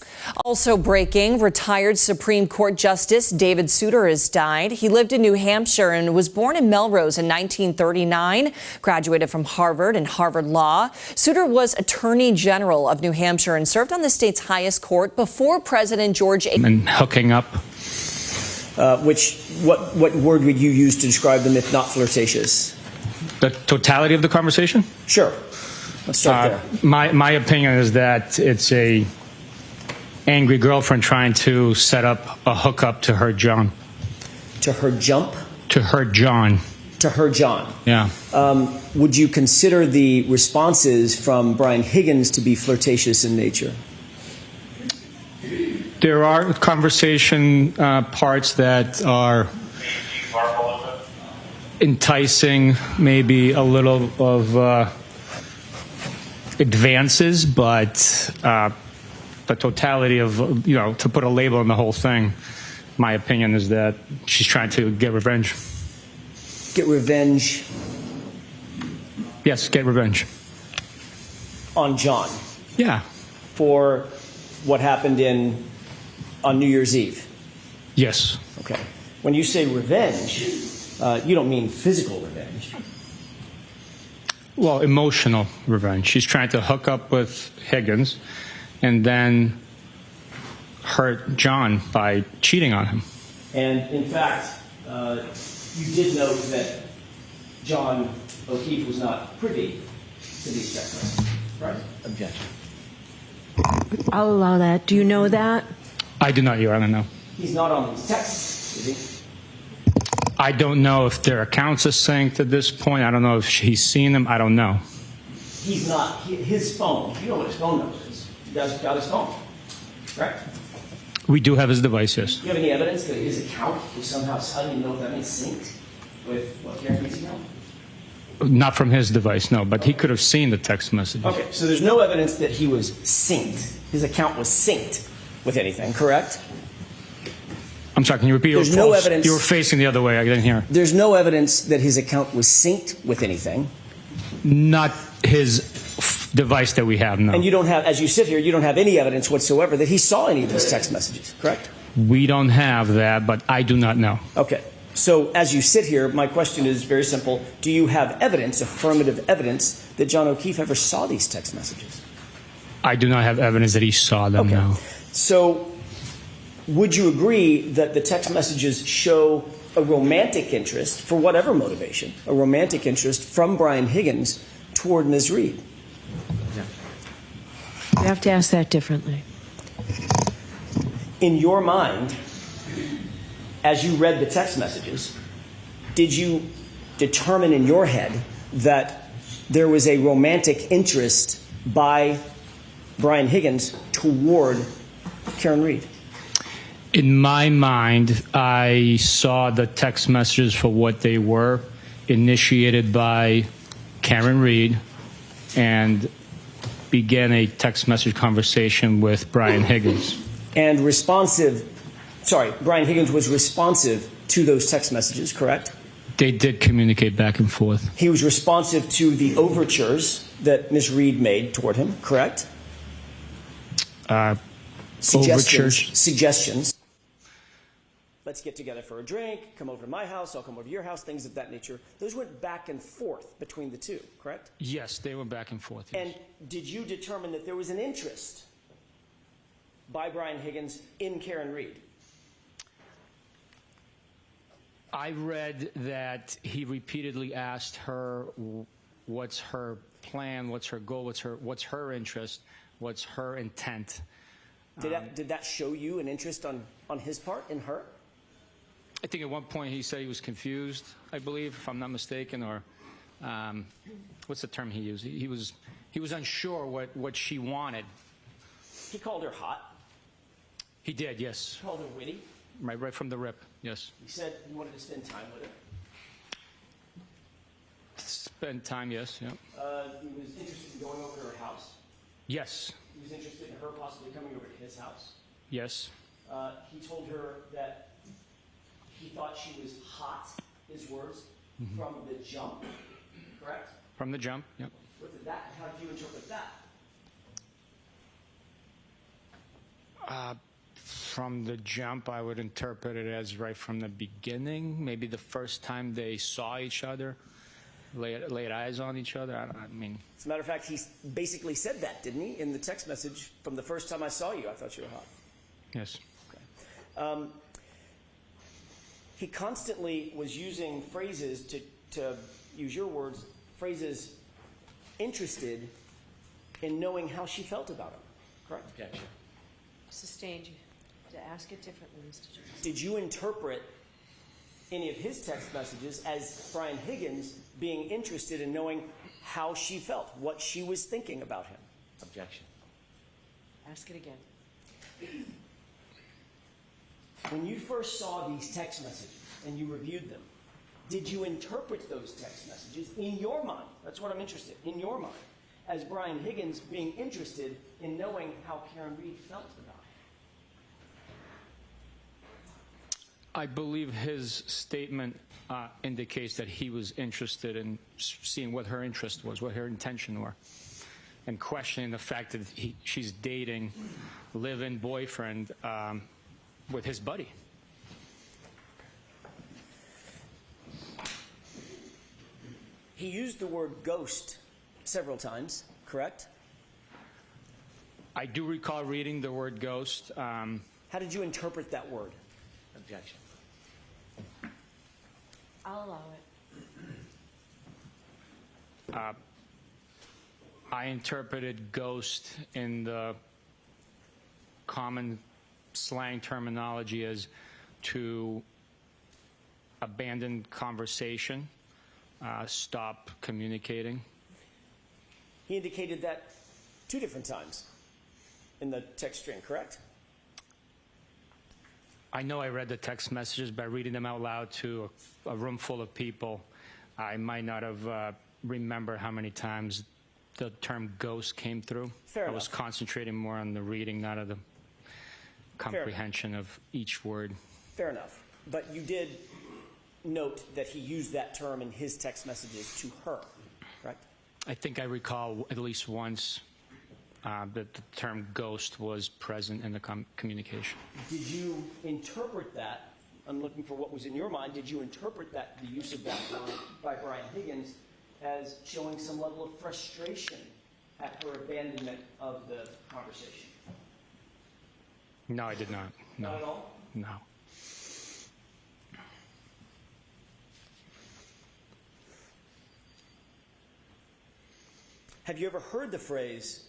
Also breaking, retired Supreme Court Justice David Souter has died. He lived in New Hampshire and was born in Melrose in 1939, graduated from Harvard and Harvard Law. Souter was Attorney General of New Hampshire and served on the state's highest court before President George H. And hooking up. What word would you use to describe them if not flirtatious? The totality of the conversation? Sure. Let's start there. My opinion is that it's a angry girlfriend trying to set up a hookup to her John. To her jump? To her John. To her John. Yeah. Would you consider the responses from Brian Higgins to be flirtatious in nature? There are conversation parts that are enticing, maybe a little of advances, but the totality of, to put a label on the whole thing, my opinion is that she's trying to get revenge. Get revenge? Yes, get revenge. On John? Yeah. For what happened on New Year's Eve? Yes. Okay. When you say revenge, you don't mean physical revenge. Well, emotional revenge. She's trying to hook up with Higgins and then hurt John by cheating on him. And in fact, you did note that John O'Keefe was not privy to these text messages, right? Objection. I'll allow that. Do you know that? I do not, Your Honor, no. He's not on these texts, is he? I don't know if their accounts are synced at this point. I don't know if he's seen them. I don't know. He's not. His phone. You know what his phone number is. You guys got his phone, right? We do have his device, yes. Do you have any evidence that his account is somehow, how do you know if that means synced with what Karen Reed's account? Not from his device, no, but he could have seen the text message. Okay, so there's no evidence that he was synced. His account was synced with anything, correct? I'm sorry, can you repeat? There's no evidence. You were facing the other way. I didn't hear. There's no evidence that his account was synced with anything. Not his device that we have, no. And you don't have, as you sit here, you don't have any evidence whatsoever that he saw any of these text messages, correct? We don't have that, but I do not know. Okay. So as you sit here, my question is very simple. Do you have evidence, affirmative evidence, that John O'Keefe ever saw these text messages? I do not have evidence that he saw them, okay. no. So would you agree that the text messages show a romantic interest, for whatever motivation, a romantic interest from Brian Higgins toward Ms. Reed? You have to ask that differently. In your mind, as you read the text messages, did you determine in your head that there was a romantic interest by Brian Higgins toward Karen Reed? In my mind, I saw the text messages for what they were, initiated by Karen Reed, and began a text message conversation with Brian Higgins. And Brian Higgins was responsive to those text messages, correct? They did communicate back and forth. He was responsive to the overtures that Ms. Reed made toward him, correct? Suggestions. Let's get together for a drink, come over to my house, I'll come over to your house, things of that nature. Those went back and forth between the two, correct? Yes, they were back and forth. Yes. And did you determine that there was an interest by Brian Higgins in Karen Reed? I read that he repeatedly asked her what's her plan, what's her goal, what's her interest, what's her intent. Did that show you an interest on his part, in her? I think at one point he said he was confused, I believe, if I'm not mistaken, or what's the term he used? He was unsure what she wanted. He called her hot. He did, yes. He called her witty. Right from the rip, yes. He said he wanted to spend time with her. Spend time, yes, yeah. He was interested in going over to her house. Yes. He was interested in her possibly coming over to his house. Yes. He told her that he thought she was hot, his words, from the jump, correct? From the jump, yep. How did you interpret that? From the jump, I would interpret it as right from the beginning, maybe the first time they saw each other, laid eyes on each other. I mean, as a matter of fact, he basically said that, didn't he, in the text message? From the first time I saw you, I thought you were hot. Yes. Okay. He constantly was using phrases, to use your words, phrases interested in knowing how she felt about him, correct? Objection. Sustained. To ask it differently, Mr. Johnson. Did you interpret any of his text messages as Brian Higgins being interested in knowing how she felt, what she was thinking about him? Objection. Ask it again. When you first saw these text messages and you reviewed them, did you interpret those text messages in your mind? That's what I'm interested in your mind, as Brian Higgins being interested in knowing how Karen Reed felt about him. I believe his statement indicates that he was interested in seeing what her interest was, what her intention were, and questioning the fact that she's dating live-in boyfriend with his buddy. He used the word ghost several times, correct? I do recall reading the word ghost. How did you interpret that word? Objection. I'll allow it. I interpreted ghost in the common slang terminology as to abandon conversation, stop communicating. He indicated that 2 different times in the text string, correct? I know I read the text messages, by reading them out loud to a room full of people, I might not have remembered how many times the term ghost came through. Fair I was enough. concentrating more on the reading, not on the comprehension of each word. Fair enough. But you did note that he used that term in his text messages to her, correct? I think I recall at least once that the term ghost was present in the communication. Did you interpret that? I'm looking for what was in your mind. Did you interpret that, the use of that word by Brian Higgins, as showing some level of frustration at her abandonment of the conversation? No, I did not. No. Not at all? No. Have you ever heard the phrase,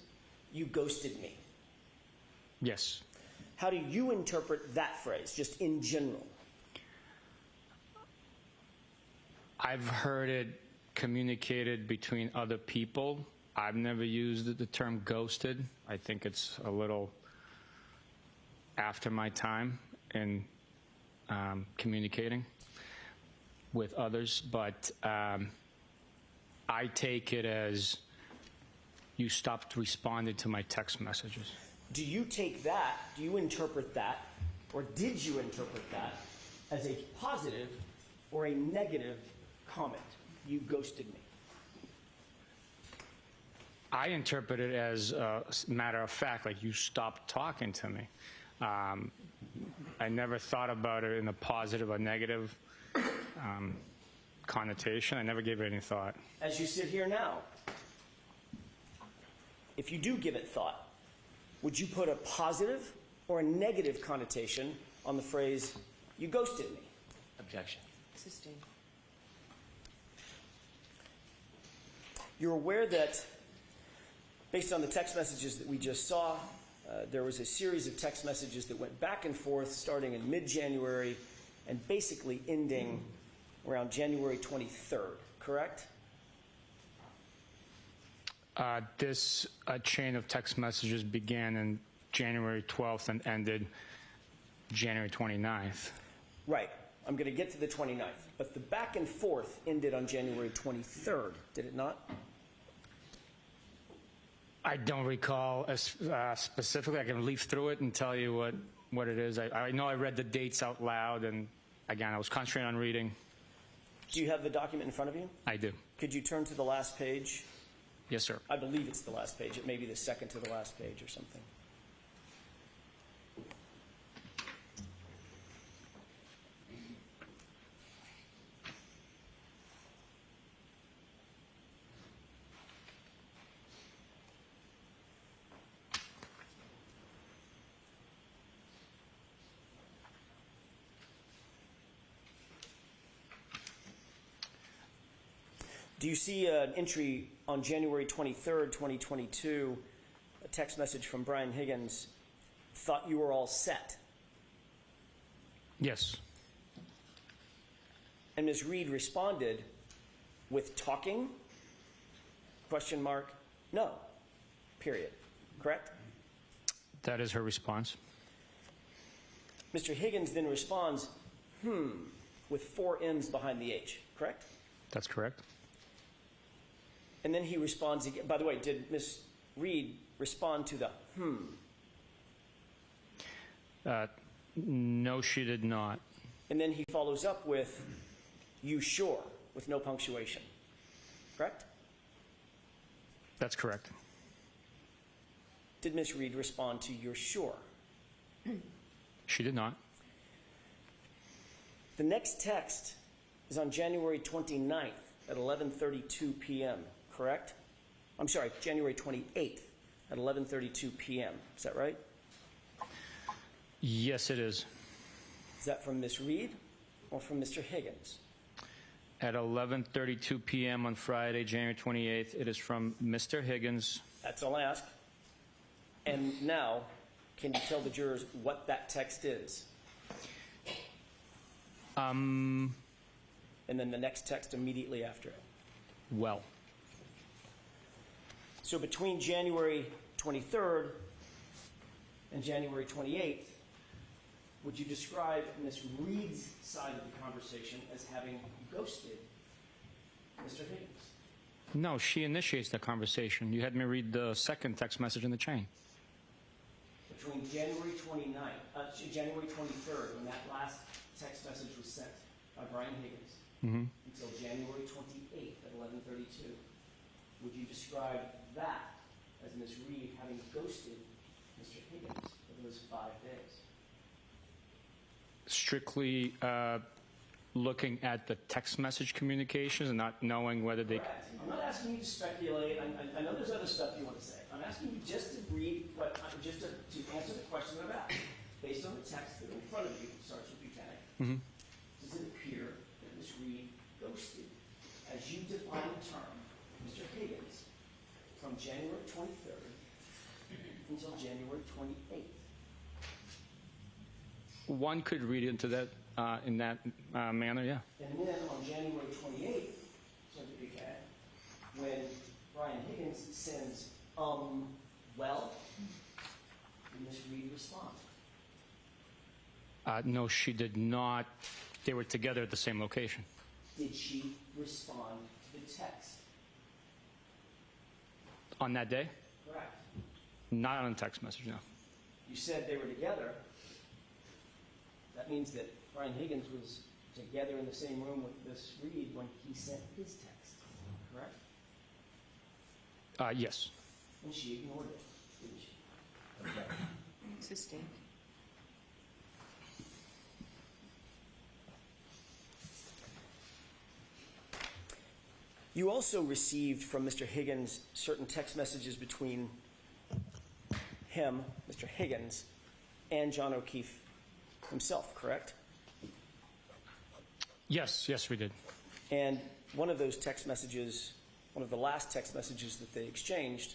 "you ghosted me"? Yes. How do you interpret that phrase, just in general? I've heard it communicated between other people. I've never used the term ghosted. I think it's a little after my time in communicating with others, but I take it as you stopped responding to my text messages. Do you take that, do you interpret that, or did you interpret that as a positive or a negative comment? You ghosted me. I interpret it as a matter of fact, like you stopped talking to me. I never thought about it in a positive or negative connotation. I never gave it any thought. As you sit here now, if you do give it thought, would you put a positive or a negative connotation on the phrase, "you ghosted me"? Objection. Sustained. You're aware that, based on the text messages that we just saw, there was a series of text messages that went back and forth starting in mid-January and basically ending around January 23rd, correct? This chain of text messages began in January 12th and ended January 29th. Right. I'm going to get to the 29th. But the back and forth ended on January 23rd, did it not? I don't recall specifically. I can leaf through it and tell you what it is. I know I read the dates out loud, and again, I was concentrating on reading. Do you have the document in front of you? I do. Could you turn to the last page? Yes, sir. I believe it's the last page. It may be the second to the last page or something. Do you see an entry on January 23rd, 2022, a text message from Brian Higgins, "Thought you were all set"? Yes. And Ms. Reed responded with talking? Question mark. No. Period. Correct? That is her response. Mr. Higgins then responds, with 4 M's behind the H. Correct? That's correct. And then he responds again. By the way, did Ms. Reed respond to the No, she did not. And then he follows up with, "You sure?" with no punctuation. Correct? That's correct. Did Ms. Reed respond to "you're sure"? She did not. The next text is on January 29th at 11:32 p.m., correct? I'm sorry, January 28th at 11:32 p.m. Is that right? Yes, it is. Is that from Ms. Reed or from Mr. Higgins? At 11:32 p.m. on Friday, January 28th, it is from Mr. Higgins. That's all I ask. And now, can you tell the jurors what that text is? And then the next text immediately after it. Well. So between January 23rd and January 28th, would you describe Ms. Reed's side of the conversation as having ghosted Mr. Higgins? No, she initiates the conversation. You had me read the second text message in the chain. Between January 23rd, when that last text message was sent by Brian Higgins, until January 28th at 11:32, would you describe that as Ms. Reed having ghosted Mr. Higgins for those 5 days? Strictly looking at the text message communications and not knowing whether they... Correct. I'm not asking you to speculate. I know there's other stuff you want to say. I'm asking you just to read, just to answer the question I've asked. Based on the text that in front of you, starts with Lieutenant, does it appear that Ms. Reed ghosted, as you define the term, Mr. Higgins, from January 23rd until January 28th? One could read into that in that manner, yeah. And then on January 28th, when Brian Higgins sends, well, did Ms. Reed respond? No, she did not. They were together at the same location. Did she respond to the text? On that day? Correct. Not on a text message, no. You said they were together. That means that Brian Higgins was together in the same room with Ms. Reed when he sent his text, correct? Yes. And she ignored it, didn't she? Okay. Sustained. You also received from Mr. Higgins certain text messages between him, Mr. Higgins, and John O'Keefe himself, correct? Yes, we did. And one of those text messages, one of the last text messages that they exchanged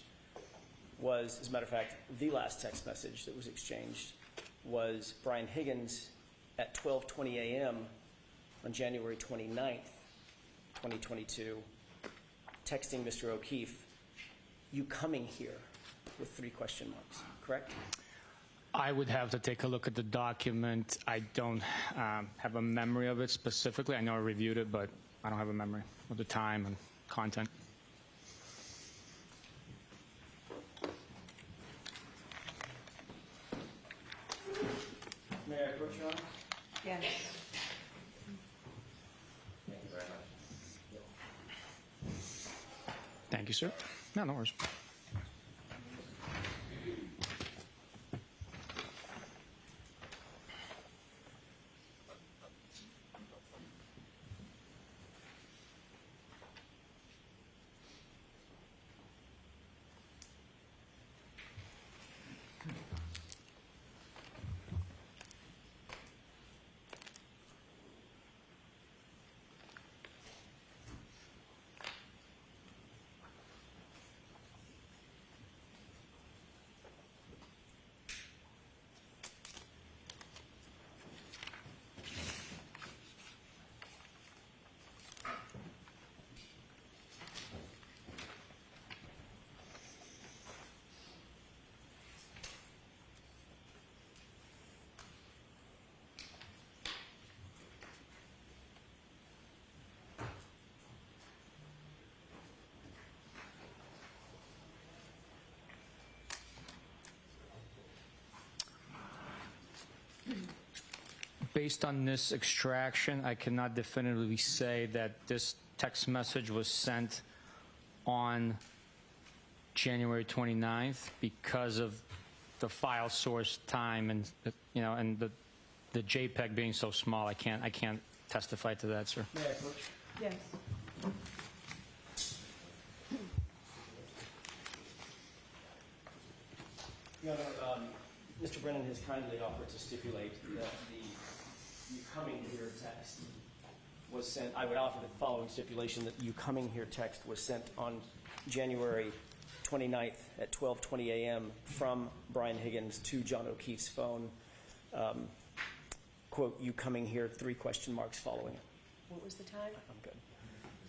was, as a matter of fact, the last text message that was exchanged was Brian Higgins at 12:20 a.m. on January 29th, 2022, texting Mr. O'Keefe, "You coming here?" with 3 question marks, correct? I would have to take a look at the document. I don't have a memory of it specifically. I know I reviewed it, but I don't have a memory of the time and content. May I approach Your Honor? Yes. Thank you very much. Thank you, sir. No worries. Based on this extraction, I cannot definitively say that this text message was sent on January 29th because of the file source time and and the JPEG being so small. I can't testify to that, sir. May I approach? Yes. Your Honor, Mr. Brennan has kindly offered to stipulate that the "you coming here" text was sent. I would offer the following stipulation: that "you coming here" text was sent on January 29th at 12:20 a.m. from Brian Higgins to John O'Keefe's phone. Quote, "you coming here," 3 question marks following it. What was the time? I'm good.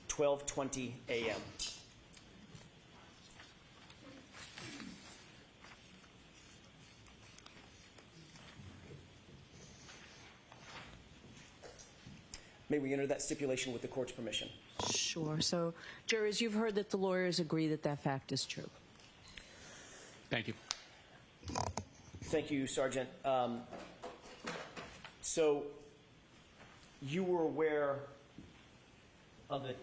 12:20 a.m. May we enter that stipulation with the court's permission? Sure. So, jurors, you've heard that the lawyers agree that that fact is true. Thank you. Thank you, Sergeant. So you were aware of the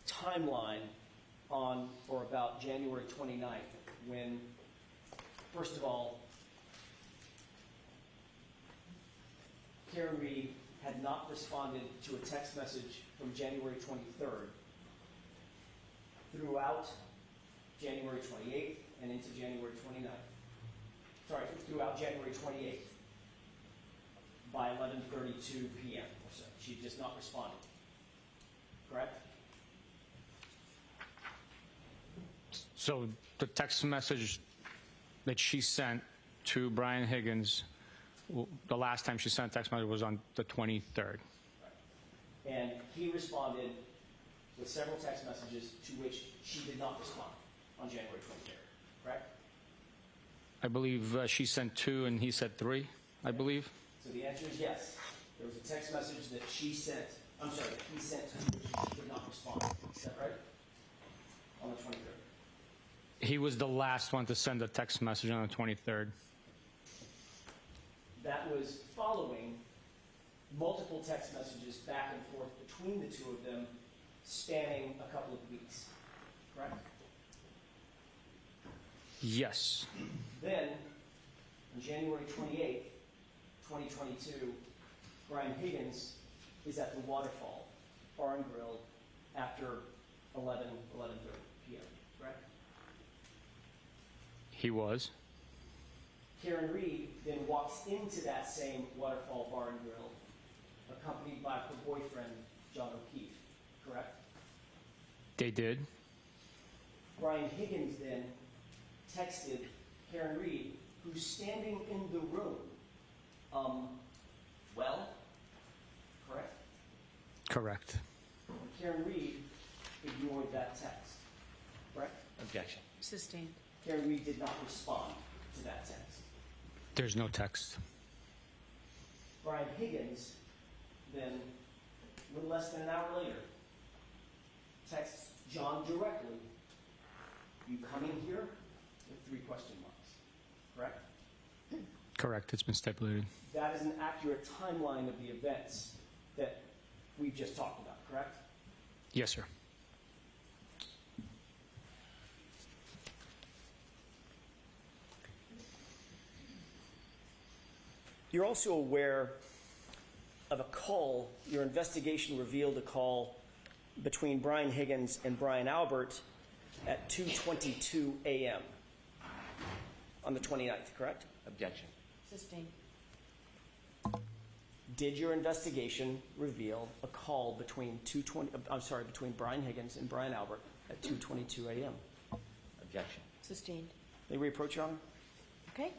timeline on or about January 29th when, first of all, Karen Reed had not responded to a text message from January 23rd throughout January 28th and into January 29th. Sorry, throughout January 28th by 11:32 p.m. or so. She just not responded. Correct? So the text message that she sent to Brian Higgins, the last time she sent a text message was on the 23rd. And he responded with several text messages to which she did not respond on January 23rd. Correct? I believe she sent 2 and he said 3, I believe. So the answer is yes. There was a text message that she sent, I'm sorry, that he sent to which she did not respond. Is that right? On the 23rd. He was the last one to send a text message on the 23rd. That was following multiple text messages back and forth between the two of them, spanning a couple of weeks. Correct? Yes. Then, on January 28th, 2022, Brian Higgins is at the Waterfall Bar and Grill after 11:30 p.m. Correct? He was. Karen Reed then walks into that same Waterfall Bar and Grill, accompanied by her boyfriend, John O'Keefe. Correct? They did. Brian Higgins then texted Karen Reed, who's standing in the room. Well, correct? Correct. Karen Reed ignored that text. Correct? Objection. Sustained. Karen Reed did not respond to that text. There's no text. Brian Higgins then, a little less than an hour later, texts John directly, "You coming here?" with 3 question marks. Correct? Correct. It's been stipulated. That is an accurate timeline of the events that we've just talked about, correct? Yes, sir. You're also aware of a call. Your investigation revealed a call between Brian Higgins and Brian Albert at 2:22 a.m. on the 29th, correct? Objection. Sustained. Did your investigation reveal a call between between Brian Higgins and Brian Albert at 2:22 a.m.? Objection. Sustained. May we approach, Your Honor? Okay.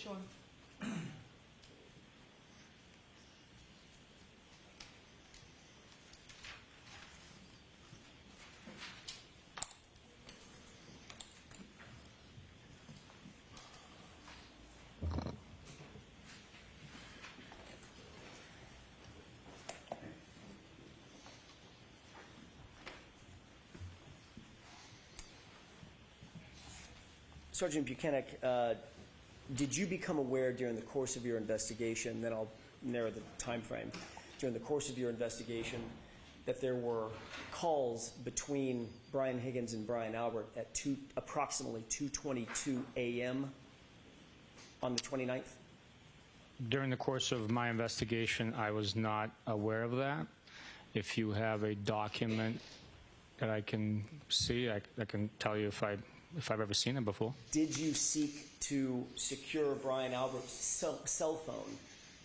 Sure. Sergeant Buchanan, did you become aware during the course of your investigation, then I'll narrow the time frame, during the course of your investigation that there were calls between Brian Higgins and Brian Albert at approximately 2:22 a.m. on the 29th? During the course of my investigation, I was not aware of that. If you have a document that I can see, I can tell you if I've ever seen it before. Did you seek to secure Brian Albert's cell phone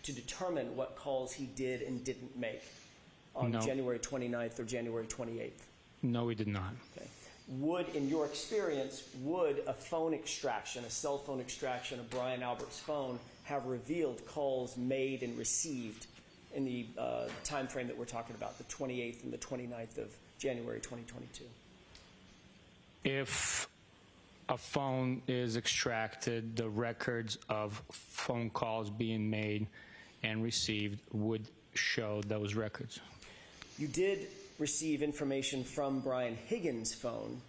to determine what calls he did and didn't make on January 29th or January 28th? No, we did not. Okay. In your experience, would a phone extraction, a cell phone extraction of Brian Albert's phone, have revealed calls made and received in the time frame that we're talking about, the 28th and the 29th of January 2022? If a phone is extracted, the records of phone calls being made and received would show those records. You did receive information from Brian Higgins' phone,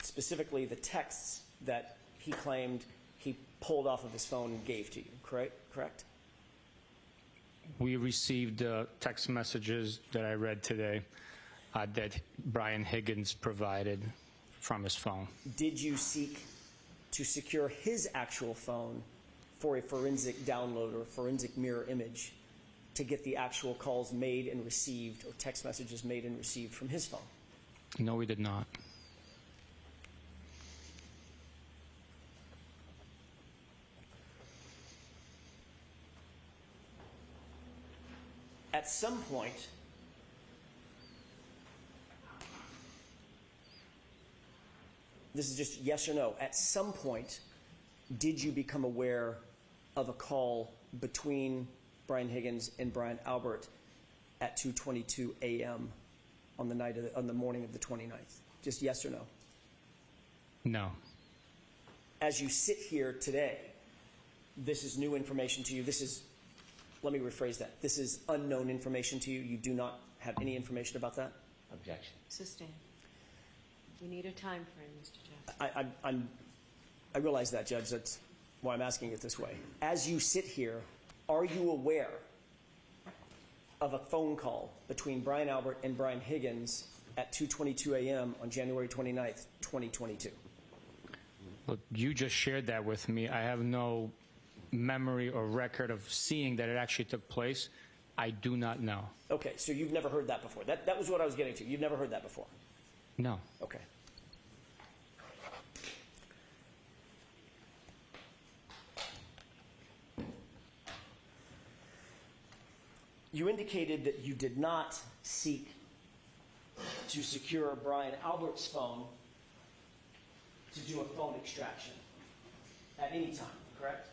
specifically the texts that he claimed he pulled off of his phone and gave to you, correct? We received text messages that I read today that Brian Higgins provided from his phone. Did you seek to secure his actual phone for a forensic download or forensic mirror image to get the actual calls made and received or text messages made and received from his phone? No, we did not. At some point, this is just yes or no, at some point, did you become aware of a call between Brian Higgins and Brian Albert at 2:22 a.m. on the morning of the 29th? Just yes or no? No. As you sit here today, this is new information to you. Let me rephrase that. This is unknown information to you. You do not have any information about that? Objection. Sustain. We need a time frame, Mr. Jackson. I realize that, Judge. That's why I'm asking it this way. As you sit here, are you aware of a phone call between Brian Albert and Brian Higgins at 2:22 a.m. on January 29th, 2022? Look, you just shared that with me. I have no memory or record of seeing that it actually took place. I do not know. Okay, so you've never heard that before. That was what I was getting to. You've never heard that before? No. Okay. You indicated that you did not seek to secure Brian Albert's phone to do a phone extraction at any time, correct?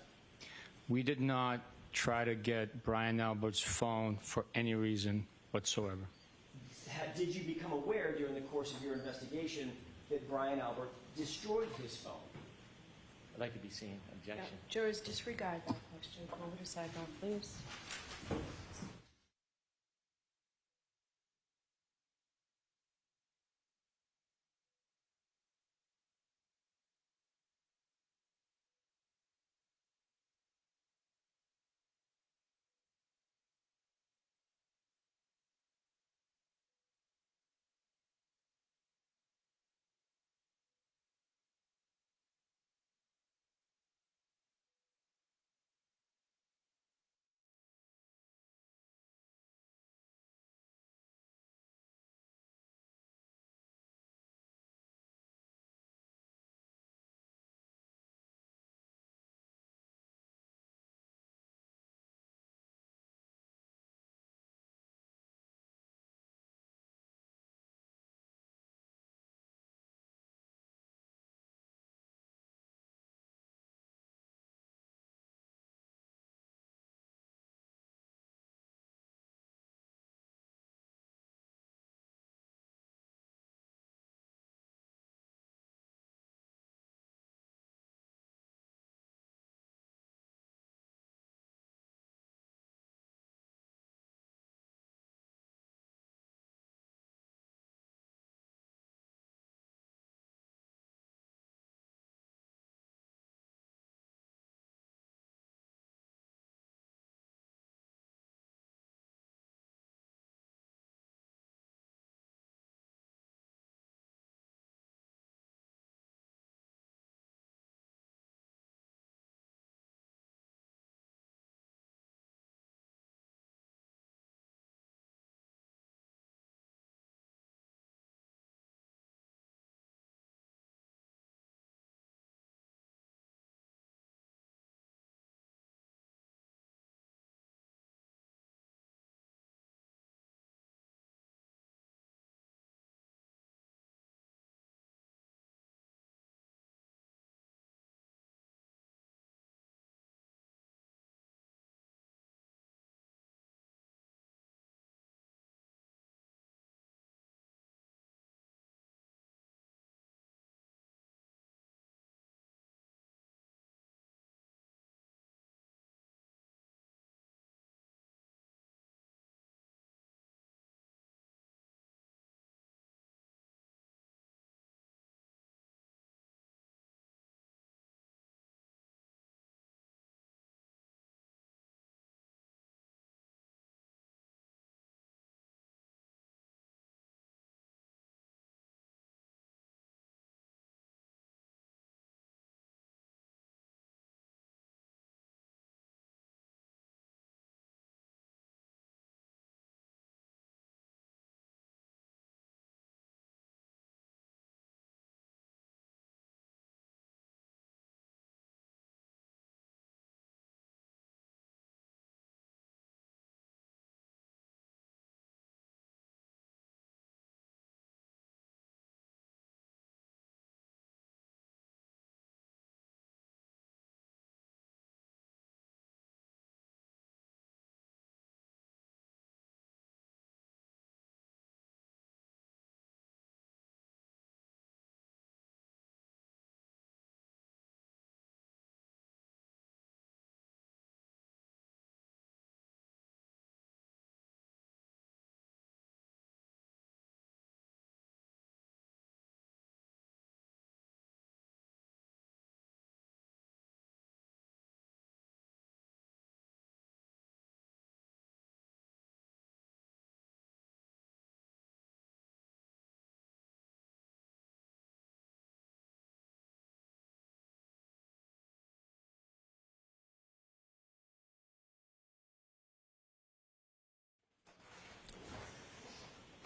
We did not try to get Brian Albert's phone for any reason whatsoever. Did you become aware during the course of your investigation that Brian Albert destroyed his phone? I'd like to be seen. Objection. Jurors, disregard that question. Come over to sidebar, please.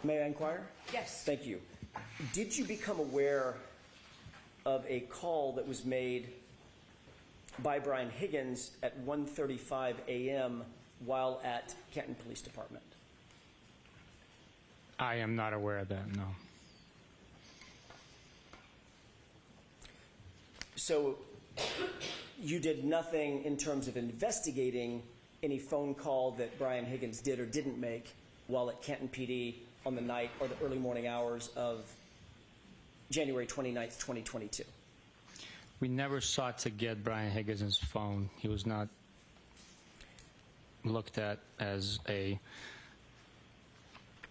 May I inquire? Yes. Thank you. Did you become aware of a call that was made by Brian Higgins at 1:35 a.m. while at Canton Police Department? I am not aware of that, no. So you did nothing in terms of investigating any phone call that Brian Higgins did or didn't make while at Canton PD on the night or the early morning hours of January 29th, 2022? We never sought to get Brian Higgins' phone. He was not looked at as a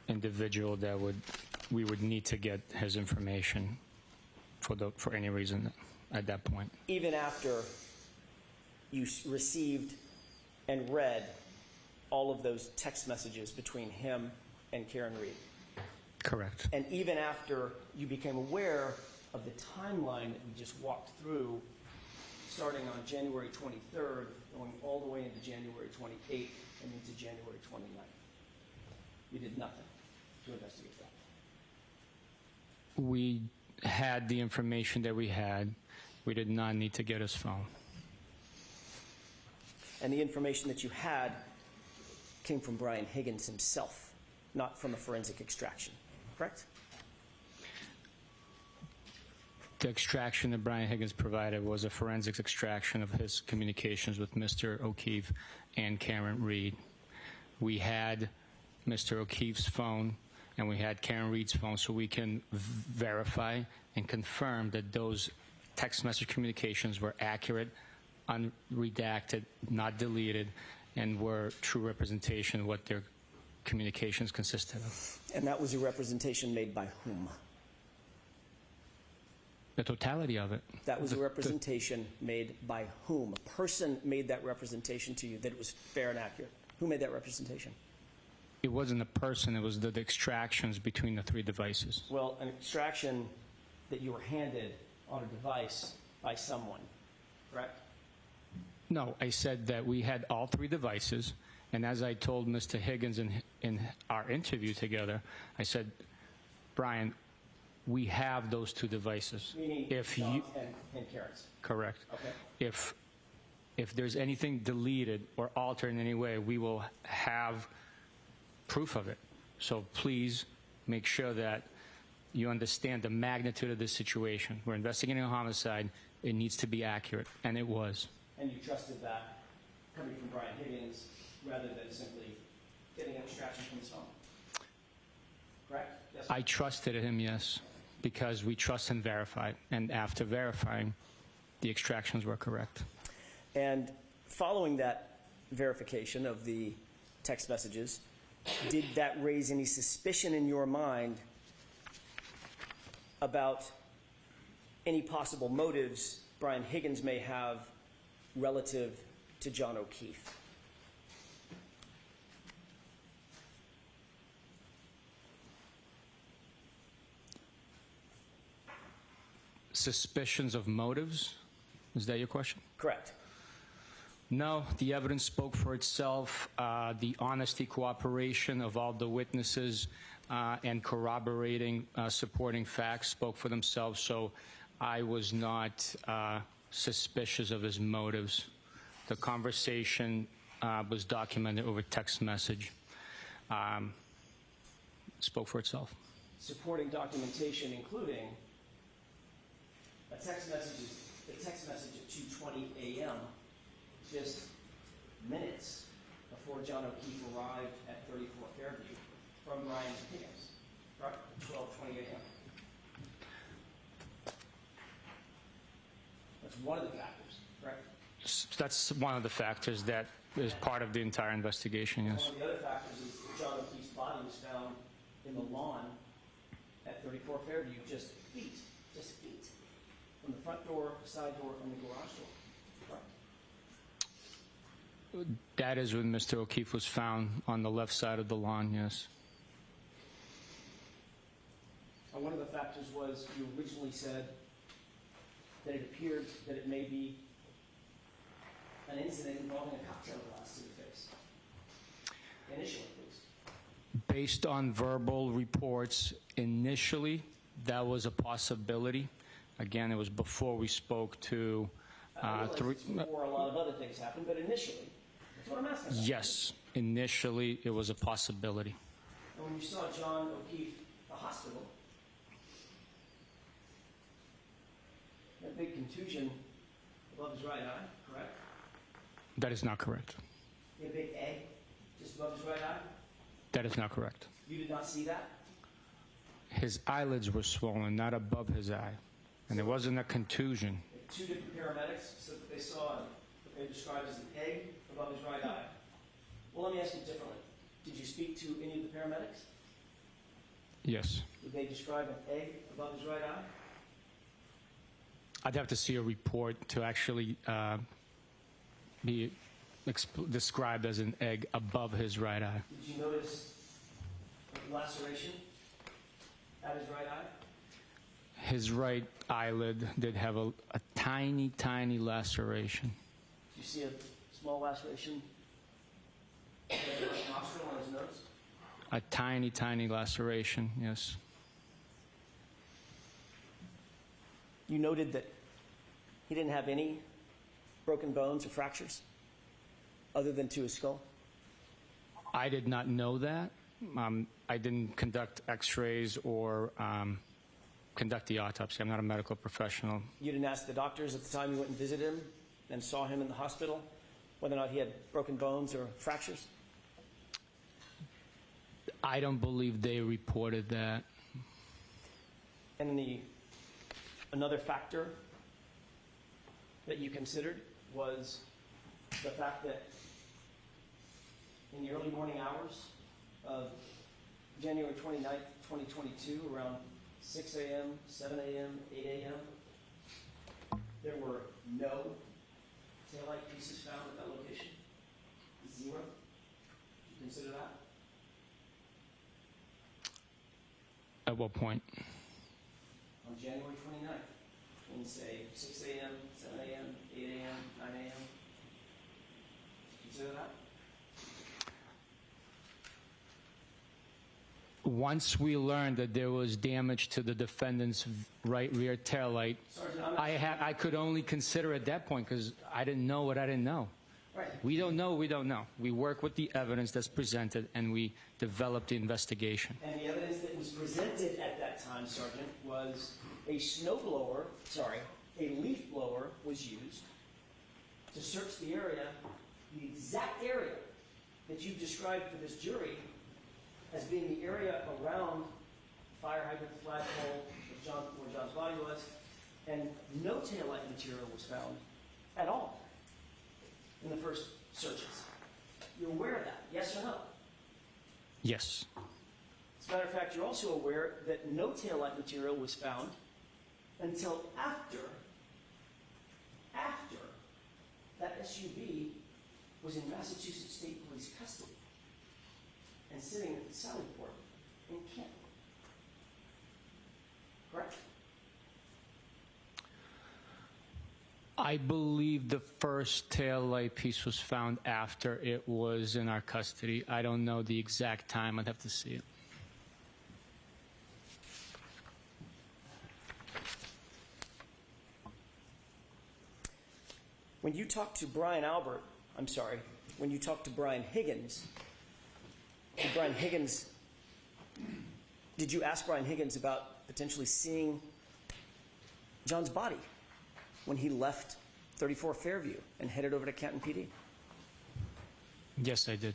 individual that we would need to get his information for any reason at that point. Even after you received and read all of those text messages between him and Karen Reed? Correct. And even after you became aware of the timeline that we just walked through, starting on January 23rd, going all the way into January 28th and into January 29th, you did nothing to investigate that? We had the information that we had. We did not need to get his phone. And the information that you had came from Brian Higgins himself, not from a forensic extraction, correct? The extraction that Brian Higgins provided was a forensics extraction of his communications with Mr. O'Keefe and Karen Reed. We had Mr. O'Keefe's phone and we had Karen Reed's phone, so we can verify and confirm that those text message communications were accurate, unredacted, not deleted, and were true representation of what their communications consisted of. And that was a representation made by whom? The totality of it. That was a representation made by whom? A person made that representation to you that it was fair and accurate. Who made that representation? It wasn't a person, it was the extractions between the three devices. Well, an extraction that you were handed on a device by someone, correct? No, I said that we had all three devices, and as I told Mr. Higgins in our interview together, I said, Brian, we have those two devices. Meaning if John's you and Karen's. correct. Okay. If there's anything deleted or altered in any way, we will have proof of it. So please make sure that you understand the magnitude of this situation. We're investigating a homicide. It needs to be accurate, and it was. And you trusted that coming from Brian Higgins rather than simply getting an extraction from his phone, correct? Yes. I trusted him, yes, because we trust and verify. And after verifying, the extractions were correct. And following that verification of the text messages, did that raise any suspicion in your mind about any possible motives Brian Higgins may have relative to John O'Keefe? Suspicions of motives? Is that your question? Correct. No, the evidence spoke for itself. The honesty, cooperation of all the witnesses and corroborating, supporting facts spoke for themselves. So I was not suspicious of his motives. The conversation was documented over text message. Spoke for itself. Supporting documentation, including a text message at 2:20 a.m., just minutes before John O'Keefe arrived at 34 Fairview from Brian Higgins, right? 12:20 a.m. That's one of the factors, correct? That's one of the factors that is part of the entire investigation, yes. One of the other factors is John O'Keefe's body was found in the lawn at 34 Fairview, just feet from the front door, side door, and the garage door, correct? That is when Mr. O'Keefe was found on the left side of the lawn, yes. And one of the factors was you originally said that it appeared that it may be an incident involving a cocktail glass to the face. Initially, please. Based on verbal reports, initially, that was a possibility. Again, it was before we spoke to before a lot of other things happened, but initially, that's what I'm asking about. Yes, initially, it was a possibility. And when you saw John O'Keefe at the hospital, that big contusion above his right eye, correct? That is not correct. He had a big egg just above his right eye? That is not correct. You did not see that? His eyelids were swollen, not above his eye. And it wasn't a contusion. If two different paramedics said that they saw what they described as an egg above his right eye. Well, let me ask you differently. Did you speak to any of the paramedics? Yes. Did they describe an egg above his right eye? I'd have to see a report to actually be described as an egg above his right eye. Did you notice a laceration at his right eye? His right eyelid did have a tiny, tiny laceration. Did you see a small laceration at his right nostril on his nose? A tiny, tiny laceration, yes. You noted that he didn't have any broken bones or fractures other than to his skull? I did not know that. I didn't conduct x-rays or conduct the autopsy. I'm not a medical professional. You didn't ask the doctors at the time you went and visited him and saw him in the hospital whether or not he had broken bones or fractures? I don't believe they reported that. And another factor that you considered was the fact that in the early morning hours of January 29th, 2022, around 6 a.m., 7 a.m., 8 a.m., there were no taillight pieces found at that location? Zero? Did you consider that? At what point? On January 29th, when say 6 a.m., 7 a.m., 8 a.m., 9 a.m. Consider that? Once we learned that there was damage to the defendant's right rear taillight, I could only consider at that point because I didn't know what I didn't know. Right. We don't know, we don't know. We work with the evidence that's presented and we develop the investigation. And the evidence that was presented at that time, Sergeant, was a a leaf blower was used to search the area, the exact area that you've described for this jury as being the area around the fire hydrant, the flagpole, where John's body was, and no taillight material was found at all in the first searches. You're aware of that, yes or no? Yes. As a matter of fact, you're also aware that no taillight material was found until after that SUV was in Massachusetts State Police custody and sitting at the Sally Port in Canton. Correct? I believe the first taillight piece was found after it was in our custody. I don't know the exact time. I'd have to see it. When you talked to when you talked to Brian Higgins, did you ask Brian Higgins about potentially seeing John's body when he left 34 Fairview and headed over to Canton PD? Yes, I did.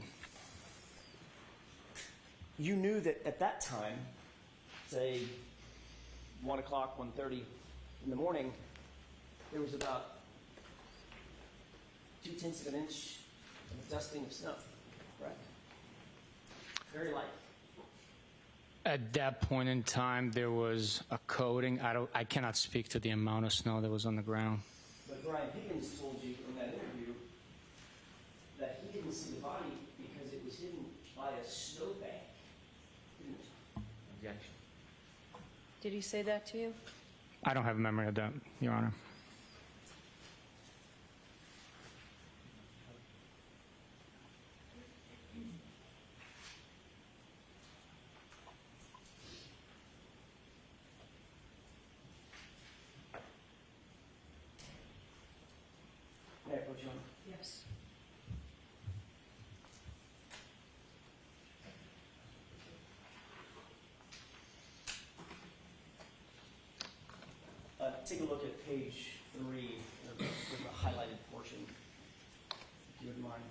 You knew that at that time, say 1 o'clock, 1:30 in the morning, there was about 0.2 of an inch of dusting of snow, correct? Very light. At that point in time, there was a coating. I cannot speak to the amount of snow that was on the ground. But Brian Higgins told you in that interview that he didn't see the body because it was hidden by a snowbank. Objection. Did he say that to you? I don't have a memory of that, Your Honor. take a look at page 3 of the highlighted portion, if you wouldn't mind.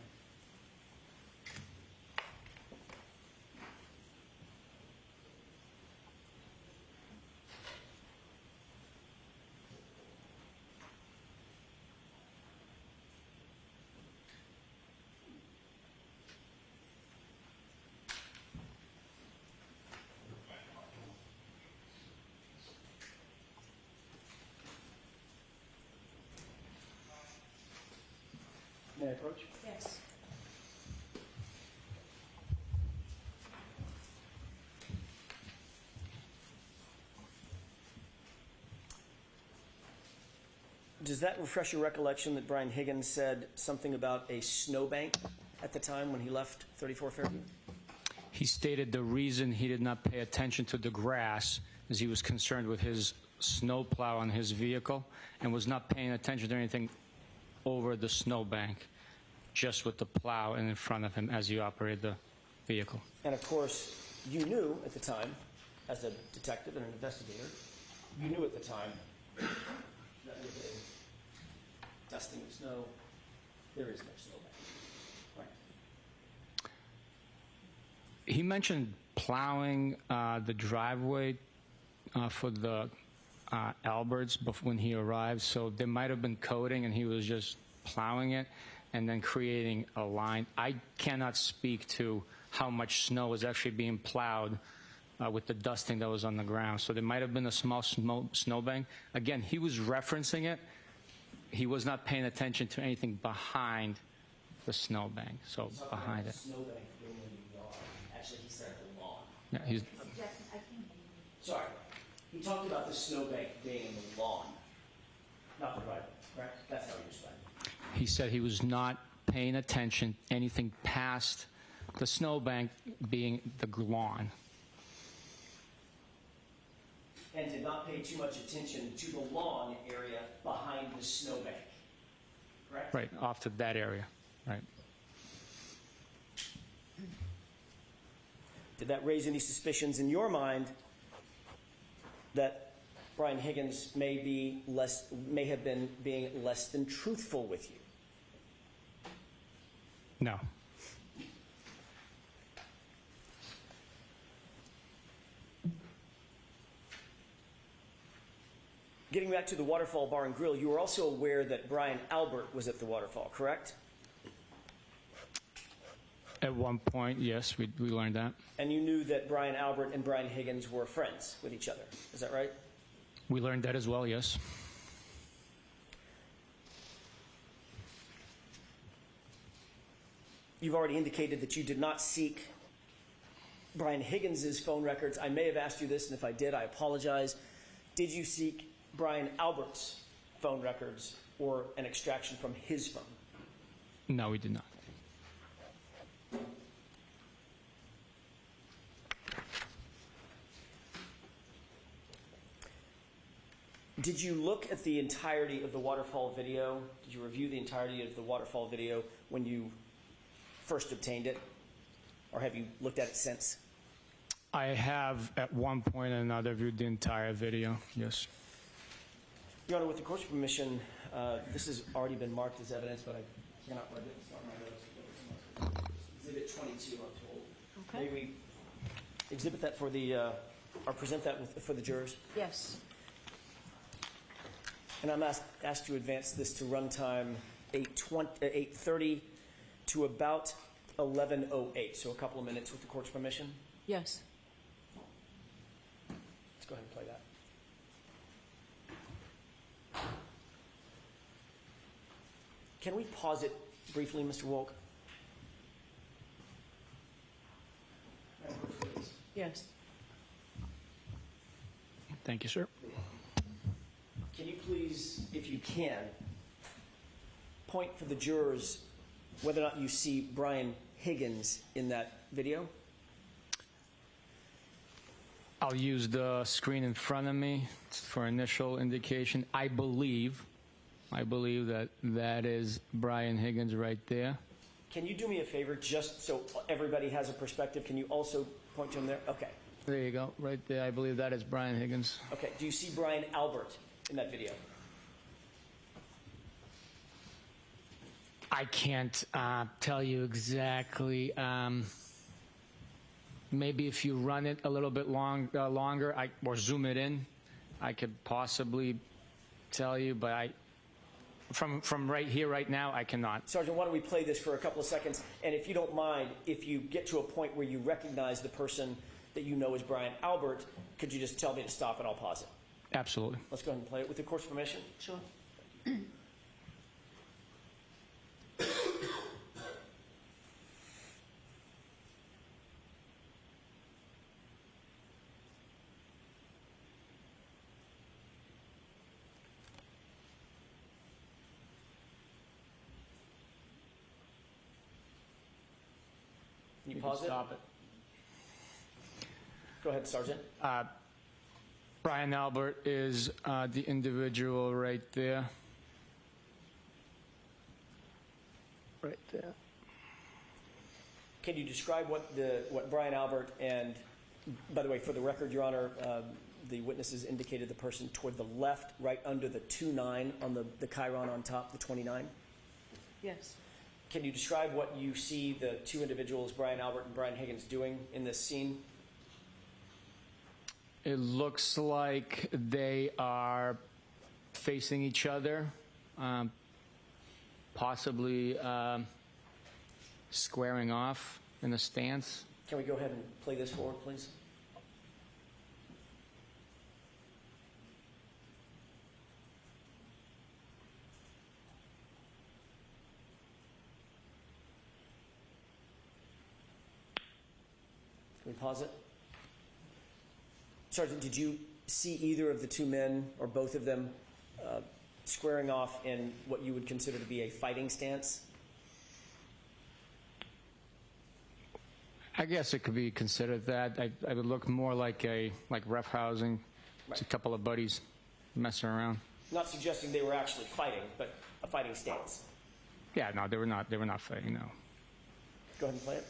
May I approach? Yes. Does that refresh your recollection that Brian Higgins said something about a snowbank at the time when he left 34 Fairview? He stated the reason he did not pay attention to the grass is he was concerned with his snowplow on his vehicle and was not paying attention to anything over the snowbank, just with the plow in front of him as he operated the vehicle. And of course, you knew at the time, as a detective and an investigator, you knew at the time that with a dusting of snow, there is no snowbank. Right. He mentioned plowing the driveway for the Alberts when he arrived, so there might have been coating and he was just plowing it and then creating a line. I cannot speak to how much snow was actually being plowed with the dusting that was on the ground. So there might have been a small snowbank. Again, he was referencing it. He was not paying attention to anything behind the snowbank. So behind it. Snowbank being in the yard. Actually, he said the lawn. Yeah, he's. Sorry. He talked about the snowbank being in the lawn, not the driveway, correct? That's how he described it. He said he was not paying attention anything past the snowbank being the lawn. And did not pay too much attention to the lawn area behind the snowbank, correct? Right, off to that area, right. Did that raise any suspicions in your mind that Brian Higgins may have been being less than truthful with you? No. Getting back to the Waterfall Bar and Grill, you were also aware that Brian Albert was at the Waterfall, correct? At one point, yes, we learned that. And you knew that Brian Albert and Brian Higgins were friends with each other. Is that right? We learned that as well, yes. You've already indicated that you did not seek Brian Higgins' phone records. I may have asked you this, and if I did, I apologize. Did you seek Brian Albert's phone records or an extraction from his phone? No, we did not. Did you look at the entirety of the waterfall video? Did you review the entirety of the waterfall video when you first obtained it? Or have you looked at it since? I have at one point or another viewed the entire video, yes. Your Honor, with the court's permission, this has already been marked as evidence, but I cannot let it start my notes. Exhibit 22, I'm told. Okay. May we exhibit that for the, or present that for the jurors? Yes. And I'm asked to advance this to runtime 8:30 to about 11:08, so a couple of minutes with the court's permission. Yes. Let's go ahead and play that. Can we pause it briefly, Mr. Wolk? Yes. Thank you, sir. Can you please, if you can, point for the jurors whether or not you see Brian Higgins in that video? I'll use the screen in front of me for initial indication. I believe that that is Brian Higgins right there. Can you do me a favor, just so everybody has a perspective? Can you also point to him there? Okay. There you go, right there. I believe that is Brian Higgins. Okay. Do you see Brian Albert in that video? I can't tell you exactly. Maybe if you run it a little bit longer, or zoom it in, I could possibly tell you. But from right here, right now, I cannot. Sergeant, why don't we play this for a couple of seconds? And if you don't mind, if you get to a point where you recognize the person that you know as Brian Albert, could you just tell me to stop and I'll pause it? Absolutely. Let's go ahead and play it with the court's permission. Sure. Can you pause it? Stop it. Go ahead, Sergeant. Brian Albert is the individual right there. Right there. Can you describe what Brian Albert and, by the way, for the record, Your Honor, the witnesses indicated the person toward the left, right under the 29 on the chyron on top, the 29? Yes. Can you describe what you see the two individuals, Brian Albert and Brian Higgins, doing in this scene? It looks like they are facing each other, possibly squaring off in a stance. Can we go ahead and play this forward, please? Can we pause it? Sergeant, did you see either of the two men or both of them squaring off in what you would consider to be a fighting stance? I guess it could be considered that. I would look more like rough housing. It's a couple of buddies messing around. Not suggesting they were actually fighting, but a fighting stance. Yeah, no, they were not. They were not fighting. No. Go ahead and play it.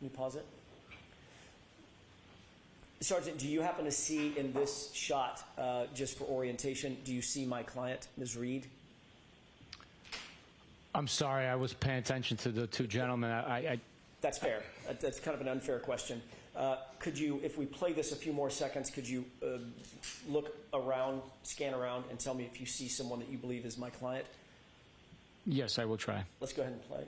Can you pause it? Sergeant, do you happen to see in this shot, just for orientation, do you see my client, Ms. Reed? I'm sorry, I was paying attention to the two gentlemen. That's fair. That's kind of an unfair question. Could you, if we play this a few more seconds, could you look around, scan around, and tell me if you see someone that you believe is my client? Yes, I will try. Let's go ahead and play.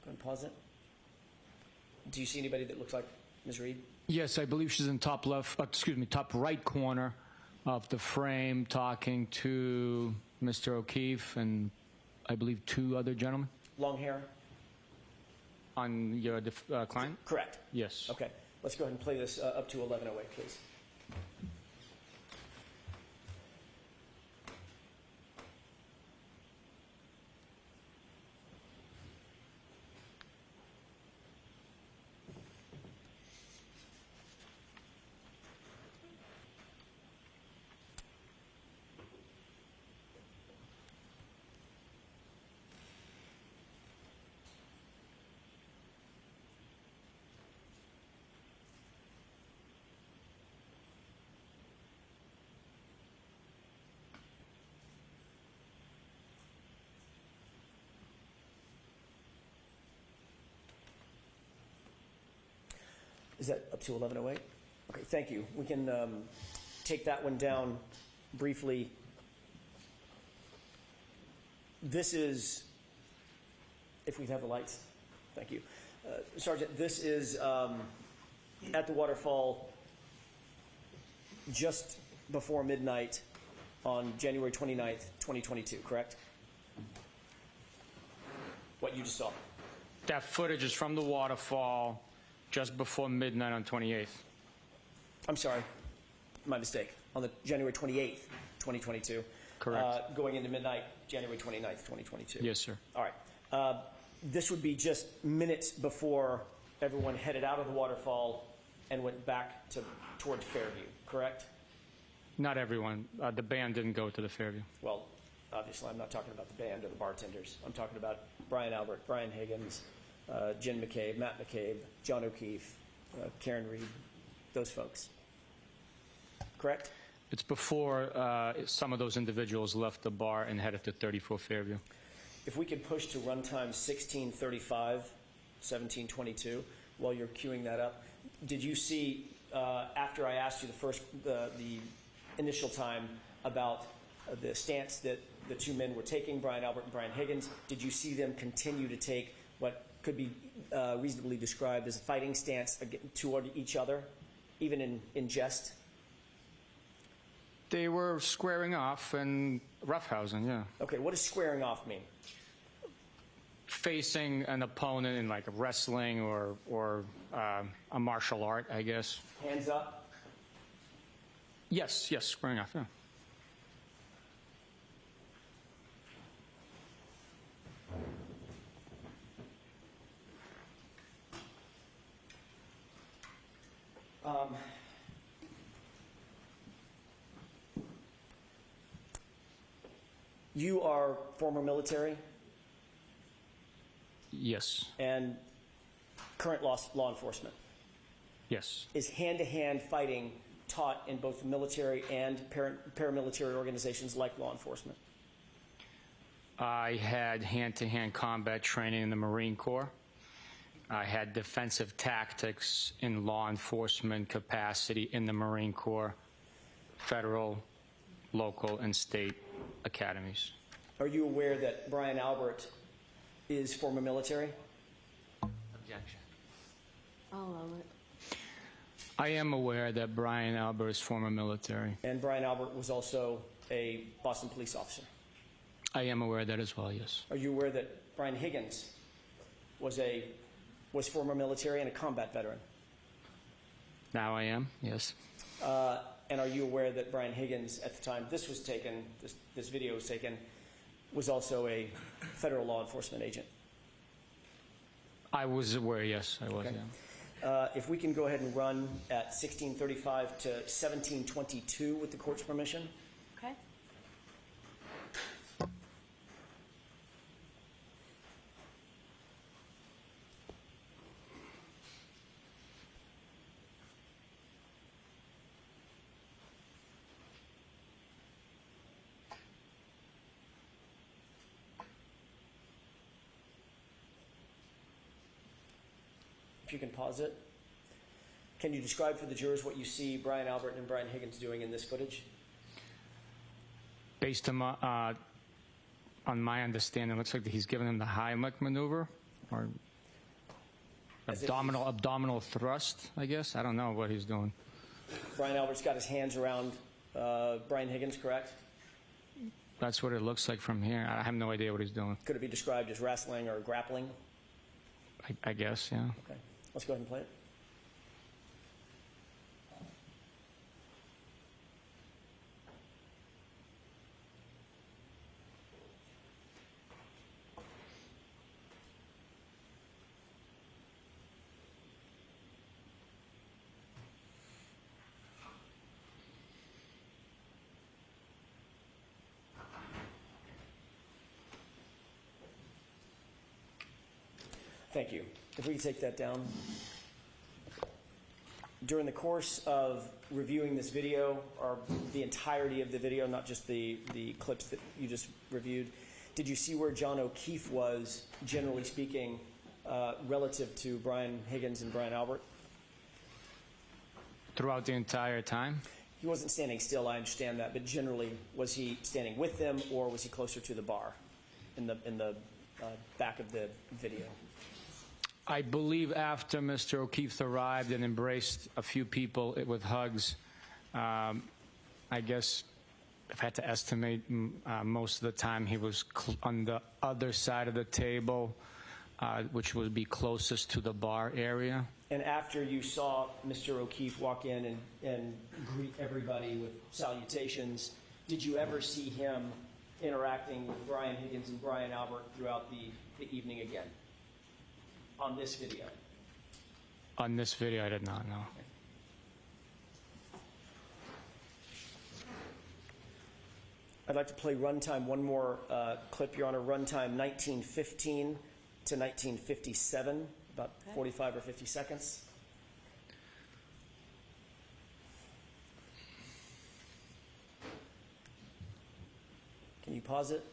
Go ahead and pause it. Do you see anybody that looks like Ms. Reed? Yes, I believe she's in top left, top right corner of the frame talking to Mr. O'Keefe and I believe two other gentlemen. Long hair? On your client? Correct. Yes. Okay. Let's go ahead and play this up to 11:08, please. Is that up to 11:08? Okay, thank you. We can take that one down briefly. This is, if we have the lights, thank you. Sergeant, this is at the waterfall just before midnight on January 29th, 2022, correct? What you just saw. That footage is from the waterfall just before midnight on 28th. I'm sorry, my mistake. On the January 28th, 2022. Correct. Going into midnight, January 29th, 2022. Yes, sir. All right. This would be just minutes before everyone headed out of the waterfall and went back toward Fairview, correct? Not everyone. The band didn't go to the Fairview. Well, obviously, I'm not talking about the band or the bartenders. I'm talking about Brian Albert, Brian Higgins, Jen McCabe, Matt McCabe, John O'Keefe, Karen Reed, those folks. Correct? It's before some of those individuals left the bar and headed to 34 Fairview. If we could push to runtime 16:35, 17:22, while you're queuing that up, did you see, after I asked you the initial time about the stance that the two men were taking, Brian Albert and Brian Higgins, did you see them continue to take what could be reasonably described as a fighting stance toward each other, even in jest? They were squaring off and roughhousing, yeah. Okay, what does squaring off mean? Facing an opponent in like wrestling or a martial art, I guess. Hands up? Yes, squaring off, yeah. You are former military? Yes. And current law enforcement? Yes. Is hand-to-hand fighting taught in both military and paramilitary organizations like law enforcement? I had hand-to-hand combat training in the Marine Corps. I had defensive tactics in law enforcement capacity in the Marine Corps, federal, local, and state academies. Are you aware that Brian Albert is former military? Objection. I'll allow it. I am aware that Brian Albert is former military. And Brian Albert was also a Boston police officer? I am aware of that as well, yes. Are you aware that Brian Higgins was former military and a combat veteran? Now I am, yes. And are you aware that Brian Higgins, at the time this was taken, this video was taken, was also a federal law enforcement agent? I was aware, yes, I was, Okay. yeah. If we can go ahead and run at 16:35 to 17:22 with the court's permission. Okay. If you can pause it. Can you describe for the jurors what you see Brian Albert and Brian Higgins doing in this footage? Based on my understanding, it looks like he's giving him the Heimlich maneuver, or abdominal thrust, I guess. I don't know what he's doing. Brian Albert's got his hands around Brian Higgins, correct? That's what it looks like from here. I have no idea what he's doing. Could it be described as wrestling or grappling? I guess, yeah. Okay. Let's go ahead and play it. Thank you. If we could take that down. During the course of reviewing this video, or the entirety of the video, not just the clips that you just reviewed, did you see where John O'Keefe was, generally speaking, relative to Brian Higgins and Brian Albert? throughout the entire time. He wasn't standing still, I understand that, but generally, was he standing with them or was he closer to the bar in the back of the video? I believe after Mr. O'Keefe arrived and embraced a few people with hugs, I guess if I had to estimate, most of the time he was on the other side of the table, which would be closest to the bar area. And after you saw Mr. O'Keefe walk in and greet everybody with salutations, did you ever see him interacting with Brian Higgins and Brian Albert throughout the evening again? On this video? On this video, I did not know. I'd like to play runtime, one more clip, Your Honor. Runtime 1915 to 1957, about 45 or 50 seconds. Can you pause it?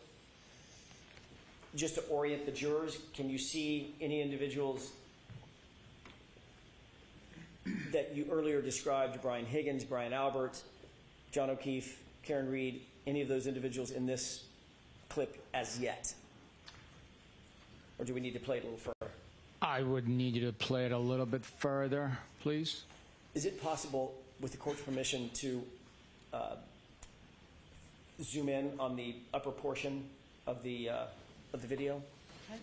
Just to orient the jurors, can you see any individuals that you earlier described, Brian Higgins, Brian Albert, John O'Keefe, Karen Reed, any of those individuals in this clip as yet? Or do we need to play it a little further? I would need you to play it a little bit further, please. Is it possible, with the court's permission, to zoom in on the upper portion of the video? Okay.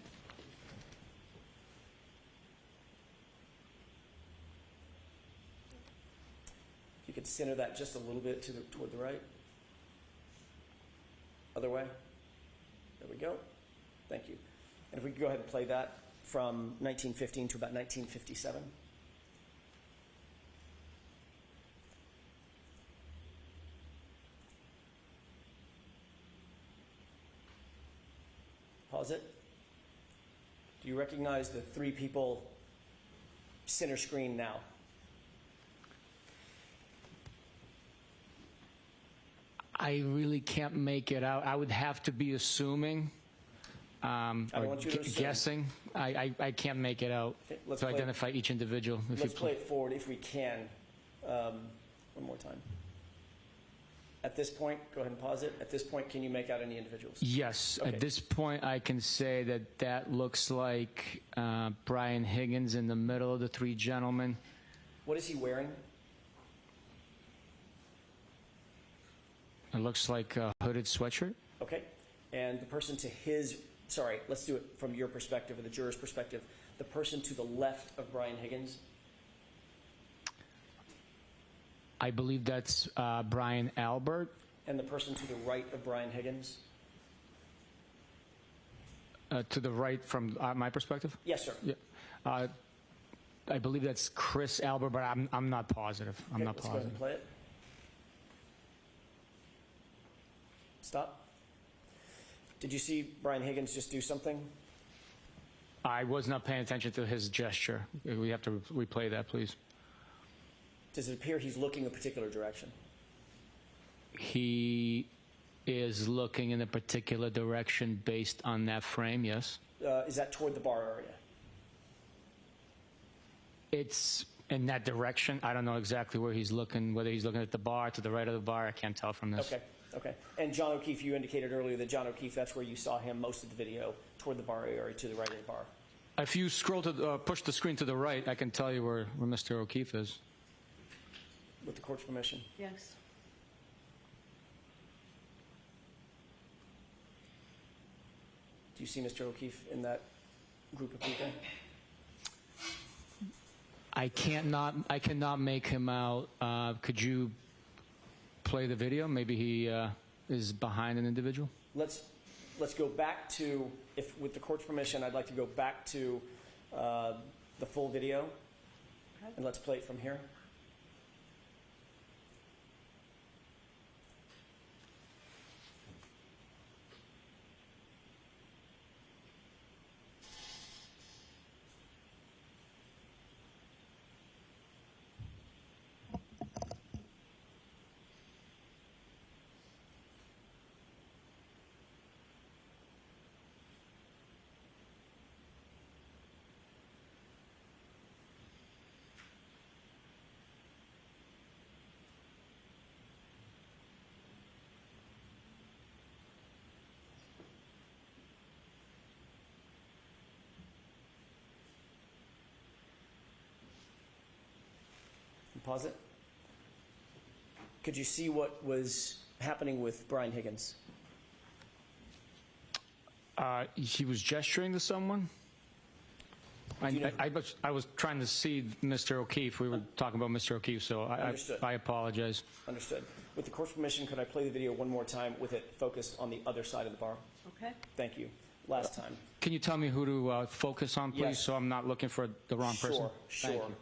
If you could center that just a little bit toward the right. Other way. There we go. Thank you. And if we could go ahead and play that from 1915 to about 1957. Pause it. Do you recognize the three people center screen now? I really can't make it out. I would have to be assuming, I don't want you to assume. guessing. I can't make it out Okay, to identify each individual. Let's play it forward if we can. One more time. At this point, go ahead and pause it. At this point, can you make out any individuals? Yes. Okay. At this point, I can say that looks like Brian Higgins in the middle of the three gentlemen. What is he wearing? It looks like a hooded sweatshirt. Okay. And the person to his, sorry, let's do it from your perspective or the juror's perspective. The person to the left of Brian Higgins? I believe that's Brian Albert. And the person to the right of Brian Higgins? To the right from my perspective? Yes, sir. Yeah. I believe that's Chris Albert, but I'm not positive. I'm not Let's go ahead and positive. play it. Stop. Did you see Brian Higgins just do something? I was not paying attention to his gesture. We have to replay that, please. Does it appear he's looking a particular direction? He is looking in a particular direction based on that frame, yes. Is that toward the bar area? It's in that direction. I don't know exactly where he's looking, whether he's looking at the bar, to the right of the bar. I can't tell from this. Okay, okay. And John O'Keefe, you indicated earlier that John O'Keefe, that's where you saw him most of the video, toward the bar area, to the right of the bar. If you scroll to push the screen to the right, I can tell you where Mr. O'Keefe is. With the court's permission. Yes. Do you see Mr. O'Keefe in that group of people? I cannot make him out. Could you play the video? Maybe he is behind an individual. Let's go back to, if with the court's permission, I'd like to go back to the full video, and let's play it from here. Pause it. Could you see what was happening with Brian Higgins? He was gesturing to someone. I was trying to see Mr. O'Keefe. We were talking about Mr. O'Keefe, so I apologize. Understood. With the court's permission, could I play the video one more time with it focused on the other side of the bar? Okay. Thank you. Last time. Can you tell me who to focus on, please, Yes. so I'm not looking for the wrong person? Sure. Thank you.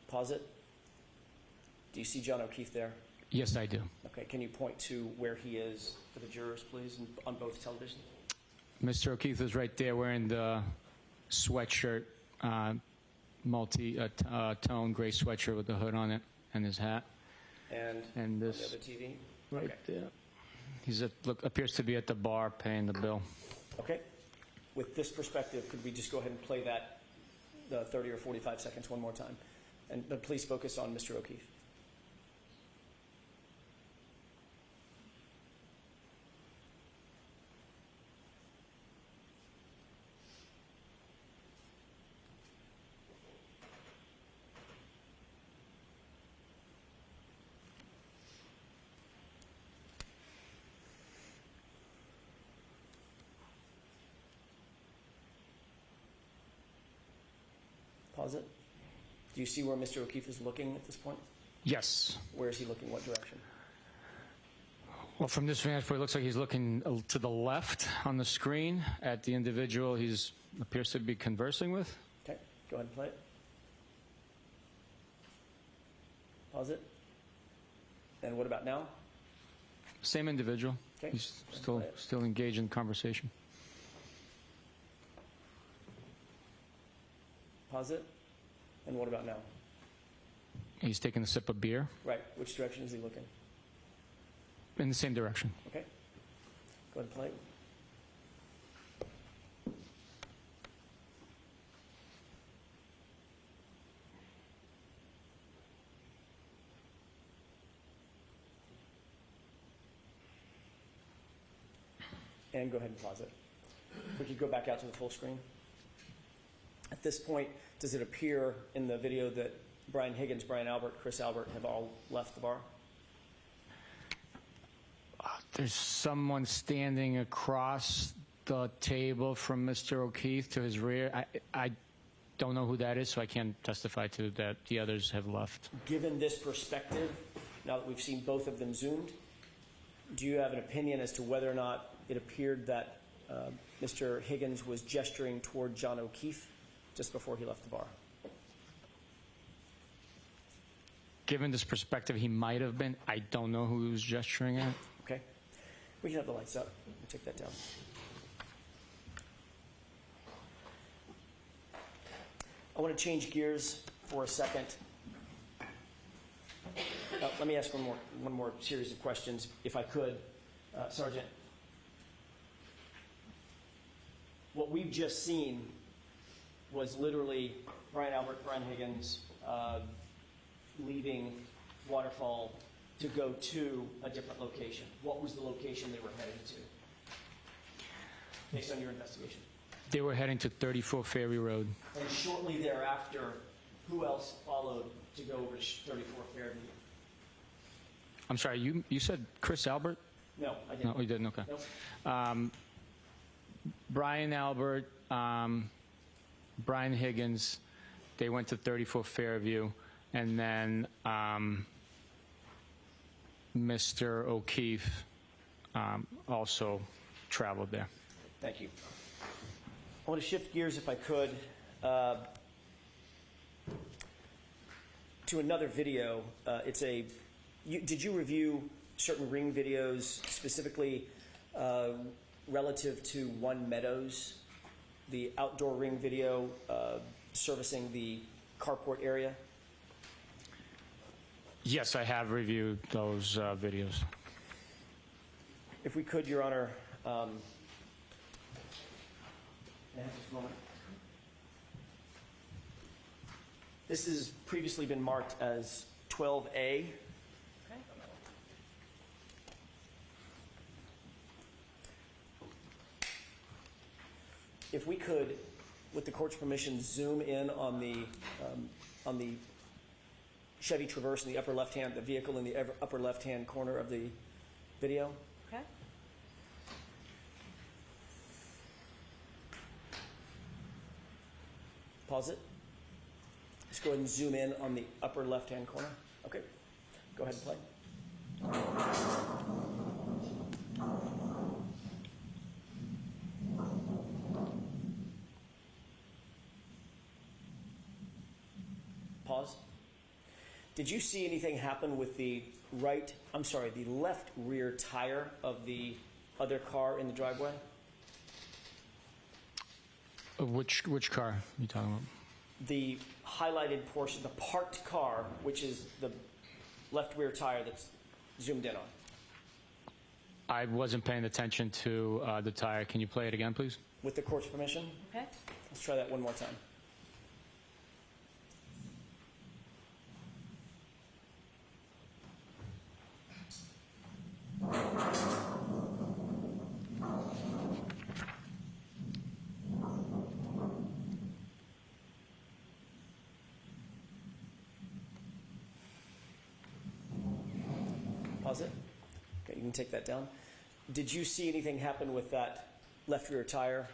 Pause it. Do you see John O'Keefe there? Yes, I do. Okay. Can you point to where he is for the jurors, please, on both televisions? Mr. O'Keefe is right there wearing the sweatshirt, multi-tone gray sweatshirt with the hood on it and his hat. And this on the other TV? right Okay. there. He's appears to be at the bar paying the bill. Okay. With this perspective, could we just go ahead and play that, the 30 or 45 seconds one more time? But please focus on Mr. O'Keefe. Pause it. Do you see where Mr. O'Keefe is looking at this point? Yes. Where is he looking? What direction? Well, from this vantage point, it looks like he's looking to the left on the screen at the individual he appears to be conversing with. Okay, go ahead and play it. Pause it. And what about now? Same individual. Okay. He's still engaged in conversation. Pause it. And what about now? He's taking a sip of beer. Right. Which direction is he looking? In the same direction. Okay. Go ahead and play it. And go ahead and pause it. If we could go back out to the full screen. At this point, does it appear in the video that Brian Higgins, Brian Albert, Chris Albert have all left the bar? There's someone standing across the table from Mr. O'Keefe to his rear. I don't know who that is, so I can't testify to that. The others have left. Given this perspective, now that we've seen both of them zoomed, do you have an opinion as to whether or not it appeared that Mr. Higgins was gesturing toward John O'Keefe just before he left the bar? Given this perspective, he might have been. I don't know who he was gesturing at. Okay. We can have the lights up. We'll take that down. I want to change gears for a second. Let me ask one more series of questions, if I could. Sergeant, what we've just seen was literally Brian Albert, Brian Higgins leaving Waterfall to go to a different location. What was the location they were headed to, based on your investigation? They were heading to 34 Ferry Road. And shortly thereafter, who else followed to go over to 34 Fairview? I'm sorry, you said Chris Albert? No, I didn't. No, you didn't? Okay. Nope. Brian Albert, Brian Higgins, they went to 34 Fairview, and then Mr. O'Keefe also traveled there. Thank you. I want to shift gears, if I could, to another video. Did you review certain ring videos, specifically relative to One Meadows, the outdoor ring video servicing the carport area? Yes, I have reviewed those videos. If we could, Your Honor, just a moment. This has previously been marked as 12A. Okay. If we could with the court's permission, zoom in on the Chevy Traverse in the upper left-hand, the vehicle in the upper left-hand corner of the video? Okay. Pause it. Just go ahead and zoom in on the upper left-hand corner. Okay. Go ahead and play. Pause. Did you see anything happen with the left rear tire of the other car in the driveway? Which car are you talking about? The highlighted portion, the parked car, which is the left rear tire that's zoomed in on. I wasn't paying attention to the tire. Can you play it again, please? With the court's permission? Okay. Let's try that one more time. Pause it. Okay, you can take that down. Did you see anything happen with that left rear tire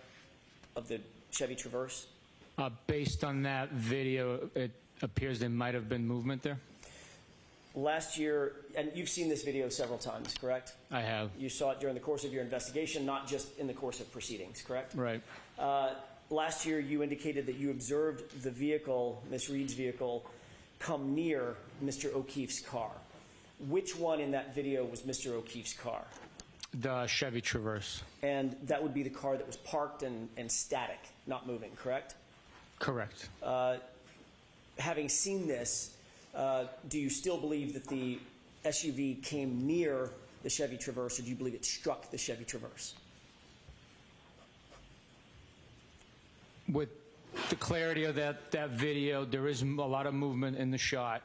of the Chevy Traverse? Based on that video, it appears there might have been movement there. Last year, and you've seen this video several times, correct? I have. You saw it during the course of your investigation, not just in the course of proceedings, correct? Right. Last year, you indicated that you observed the vehicle, Miss Reed's vehicle, come near Mr. O'Keefe's car. Which one in that video was Mr. O'Keefe's car? The Chevy Traverse. And that would be the car that was parked and static, not moving, correct? Correct. Having seen this, do you still believe that the SUV came near the Chevy Traverse, or do you believe it struck the Chevy Traverse? With the clarity of that video, there is a lot of movement in the shot.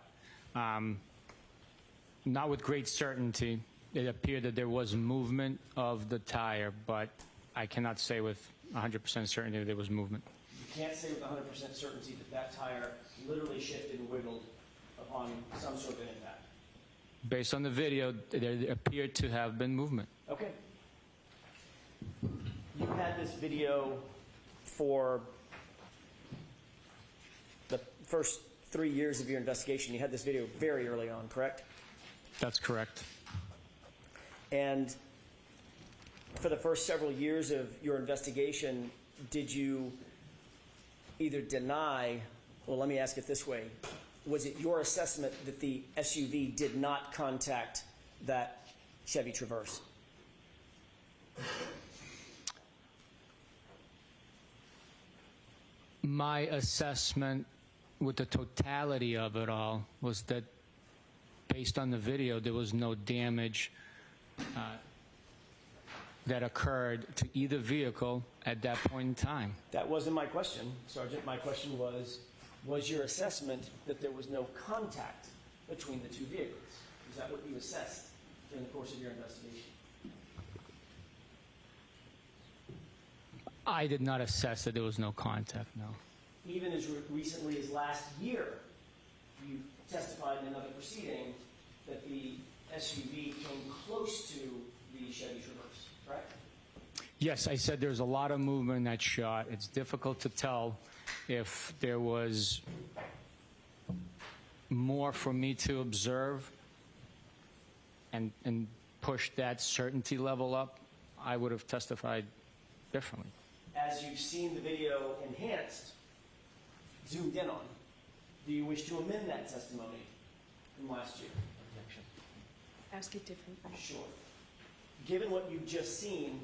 Not with great certainty. It appeared that there was movement of the tire, but I cannot say with 100% certainty that there was movement. You can't say with 100% certainty that that tire literally shifted and wiggled upon some sort of an impact. Based on the video, there appeared to have been movement. Okay. You had this video for the first 3 years of your investigation. You had this video very early on, correct? That's correct. And for the first several years of your investigation, did you either deny, well, let me ask it this way, was it your assessment that the SUV did not contact that Chevy Traverse? My assessment with the totality of it all was that based on the video, there was no damage that occurred to either vehicle at that point in time. That wasn't my question, Sergeant. My question was your assessment that there was no contact between the two vehicles? Is that what you assessed during the course of your investigation? I did not assess that there was no contact, no. Even as recently as last year, you testified in another proceeding that the SUV came close to the Chevy Traverse, correct? Yes, I said there's a lot of movement in that shot. It's difficult to tell if there was more for me to observe and push that certainty level up. I would have testified differently. As you've seen the video enhanced, zoomed in on, do you wish to amend that testimony from last year? Objection. Ask it differently. Sure. Given what you've just seen,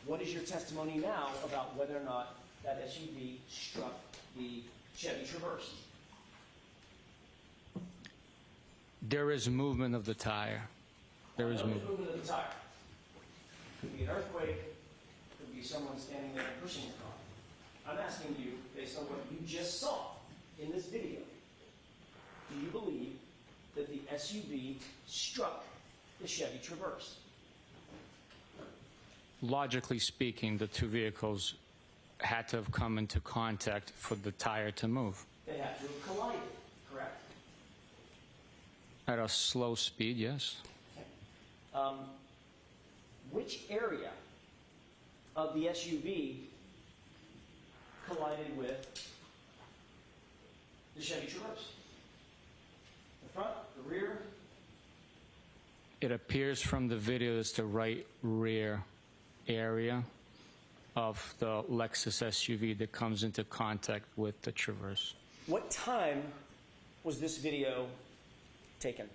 what is your testimony now about whether or not that SUV struck the Chevy Traverse? There is movement of the tire. There is movement of the tire. Could be an earthquake. Could be someone standing there pushing the car. I'm asking you, based on what you just saw in this video, do you believe that the SUV struck the Chevy Traverse? Logically speaking, the two vehicles had to have come into contact for the tire to move. They had to have collided, correct? At a slow speed, yes. Which area of the SUV collided with the Chevy Traverse? The front, the rear? It appears from the video it's the right rear area of the Lexus SUV that comes into contact with the Traverse. What time was this video taken?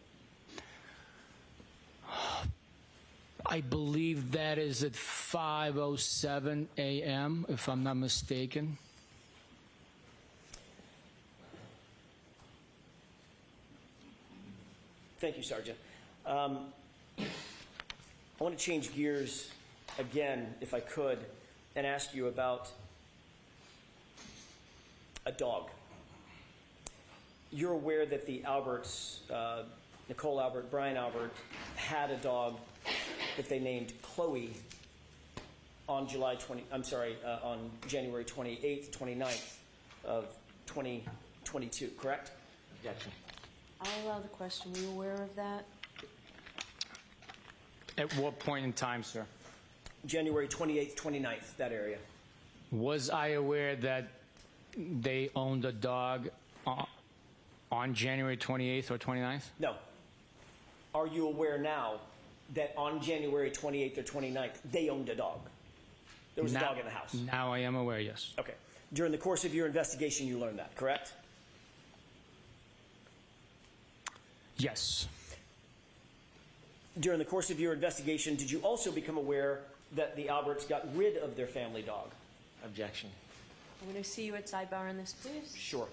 I believe that is at 5:07 a.m., if I'm not mistaken. Thank you, Sergeant. I want to change gears again, if I could, and ask you about a dog. You're aware that the Alberts, Nicole Albert, Brian Albert, had a dog that they named Chloe on on January 28th, 29th of 2022, correct? Objection. I'll allow the question. Were you aware of that? At what point in time, sir? January 28th, 29th, that area. Was I aware that they owned a dog on January 28th or 29th? No. Are you aware now that on January 28th or 29th, they owned a dog? There was a dog in the house. Now I am aware, yes. Okay. During the course of your investigation, you learned that, correct? Yes. During the course of your investigation, did you also become aware that the Alberts got rid of their family dog? Objection. I'm going to see you at sidebar on this, please. Sure.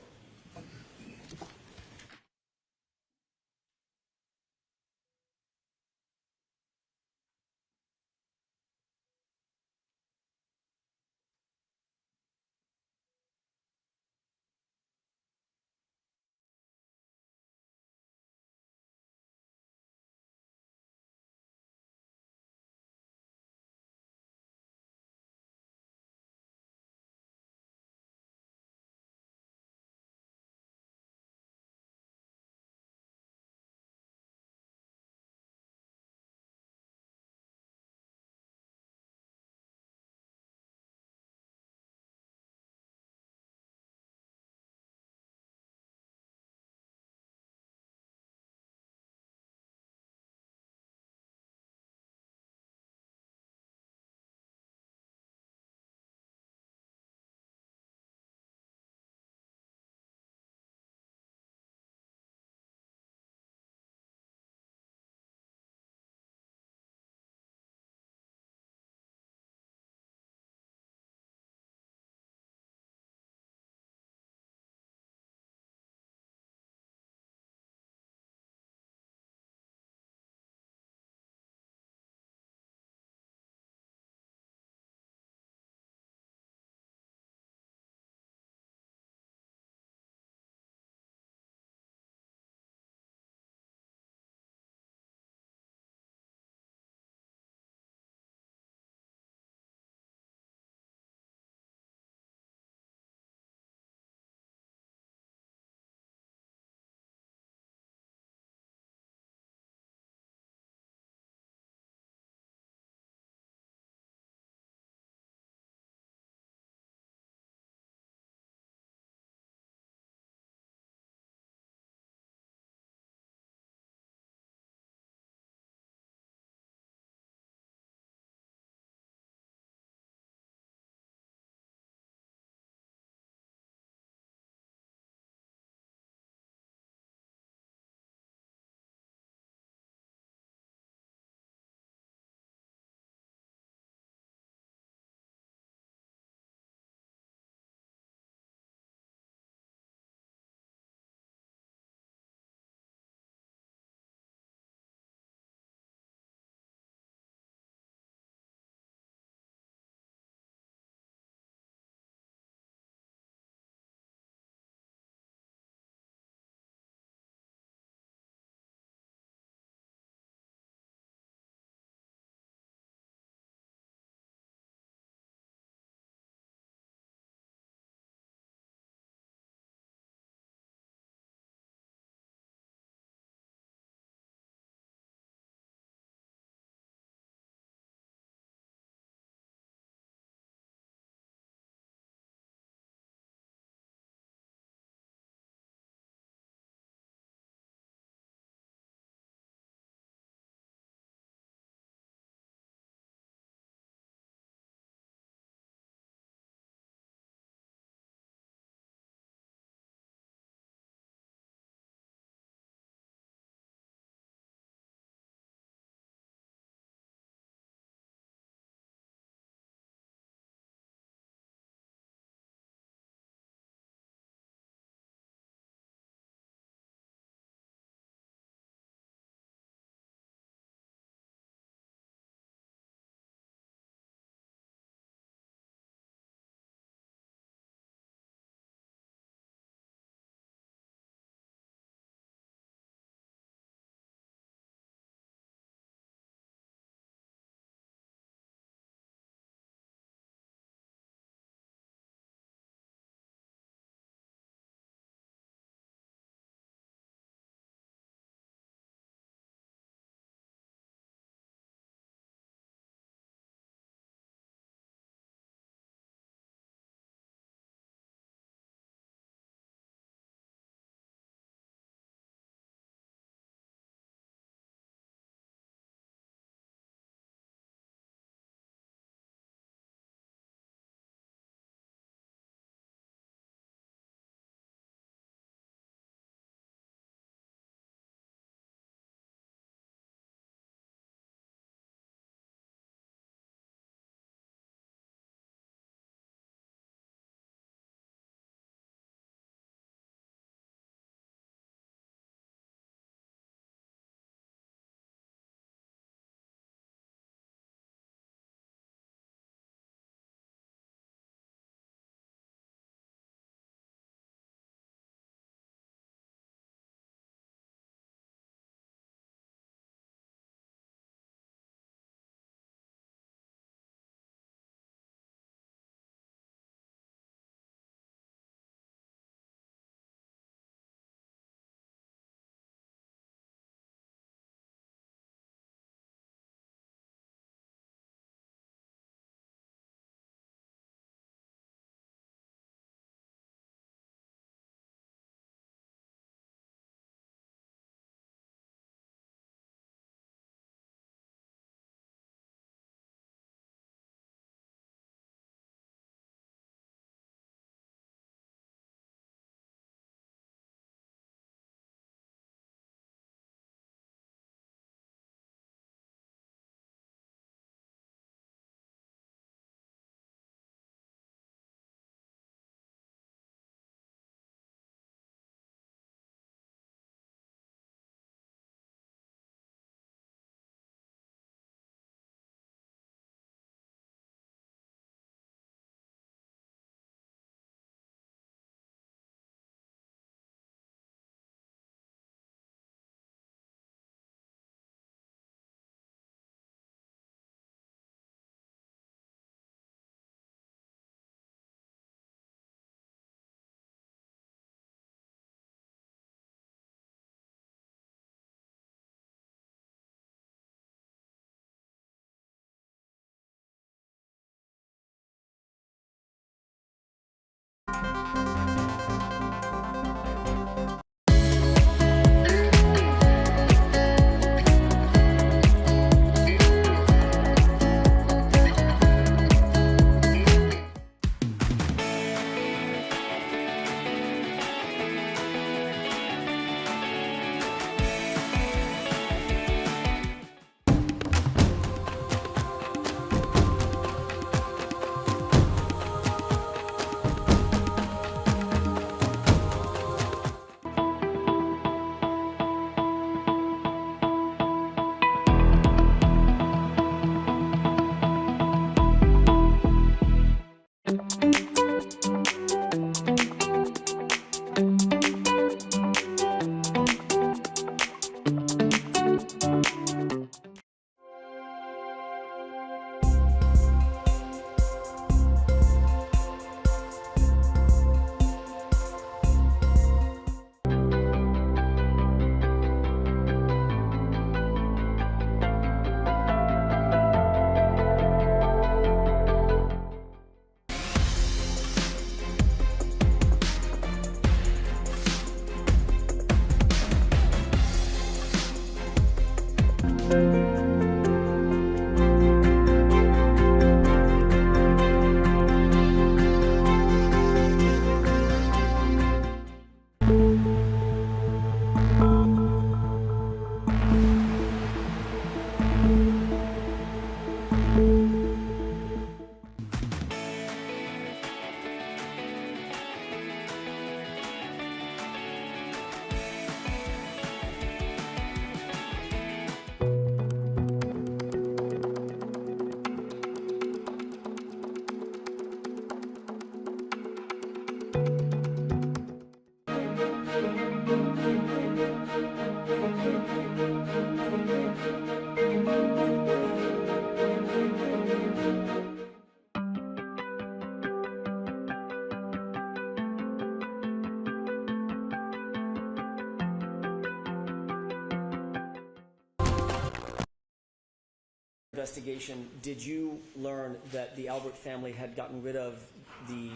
Investigation, did you learn that the Albert family had gotten rid of the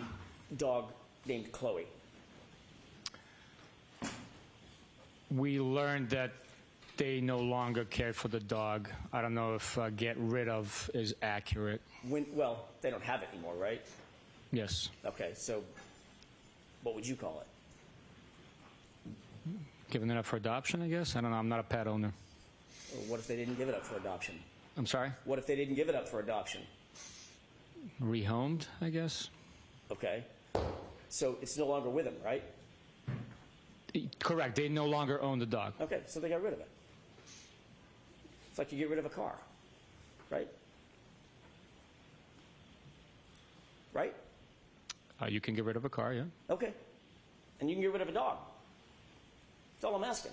dog named Chloe? We learned that they no longer cared for the dog. I don't know if get rid of is accurate. Well, they don't have it anymore, right? Yes. Okay, so what would you call it? Giving it up for adoption, I guess? I don't know. I'm not a pet owner. Or what if they didn't give it up for adoption? I'm sorry? What if they didn't give it up for adoption? Rehomed, I guess. Okay. So it's no longer with them, right? Correct. They no longer own the dog. Okay, so they got rid of it. It's like you get rid of a car, right? Right? You can get rid of a car, yeah. Okay. And you can get rid of a dog. That's all I'm asking.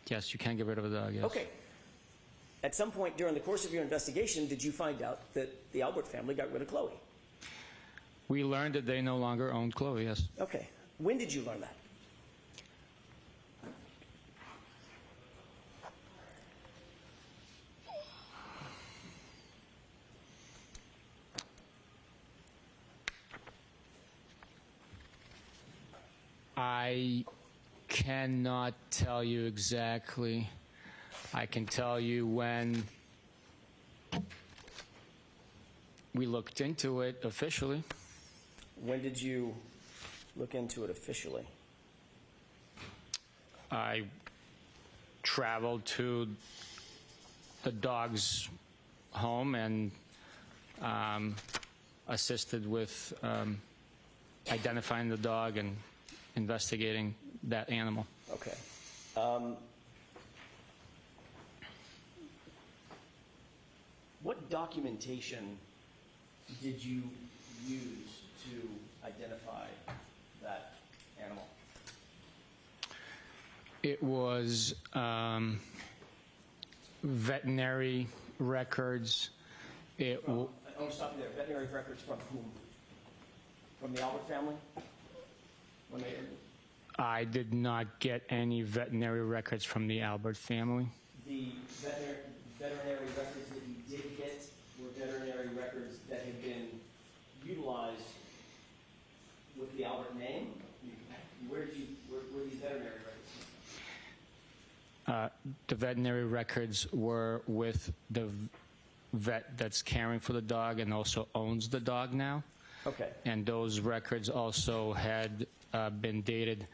Yes, you can get rid of a dog, yes. Okay. At some point during the course of your investigation, did you find out that the Albert family got rid of Chloe? We learned that they no longer owned Chloe, yes. Okay. When did you learn that? I cannot tell you exactly. I can tell you when we looked into it officially. When did you look into it officially? I traveled to the dog's home and assisted with identifying the dog and investigating that animal. Okay. What documentation did you use to identify that animal? It was veterinary records. I want to stop you there. Veterinary records from whom? From the Albert family? I did not get any veterinary records from the Albert family. The veterinary records that you did get were veterinary records that had been utilized with the Albert name? The veterinary records were with the vet that's caring for the dog and also owns the dog now. Okay. And those records also had been dated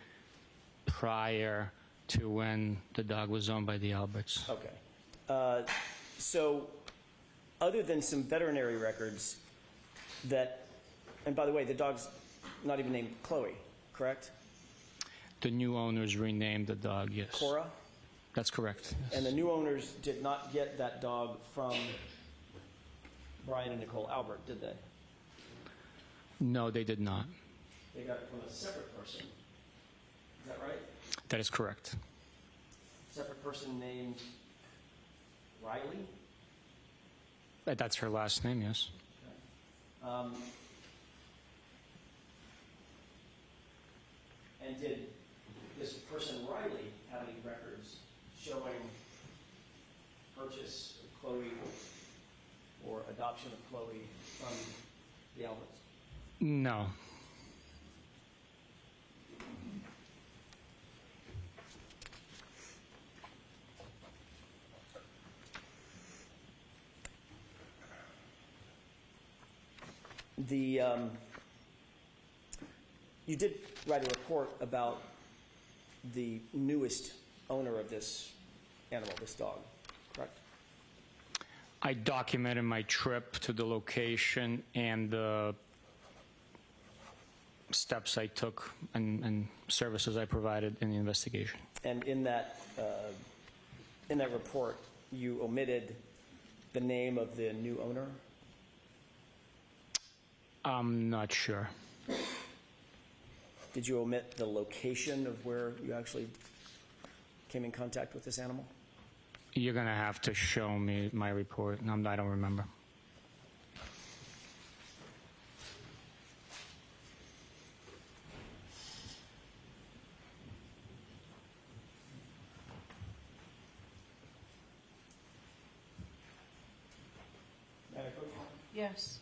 prior to when the dog was owned by the Alberts. Okay. So, other than some veterinary records that, and by the way, the dog's not even named Chloe, correct? The new owners renamed the dog, yes. Cora? That's correct. Yes. And the new owners did not get that dog from Brian and Nicole Albert, did they? No, they did not. They got it from a separate person. Is that right? That is correct. Separate person named Riley? That's her last name, yes. And did this person Riley have any records showing purchase of Chloe or adoption of Chloe from the Alberts? No. You did write a report about the newest owner of this animal, this dog, correct? I documented my trip to the location and the steps I took and services I provided in the investigation. And in that report, you omitted the name of the new owner? I'm not sure. Did you omit the location of where you actually came in contact with this animal? You're going to have to show me my report. I don't remember. Yes.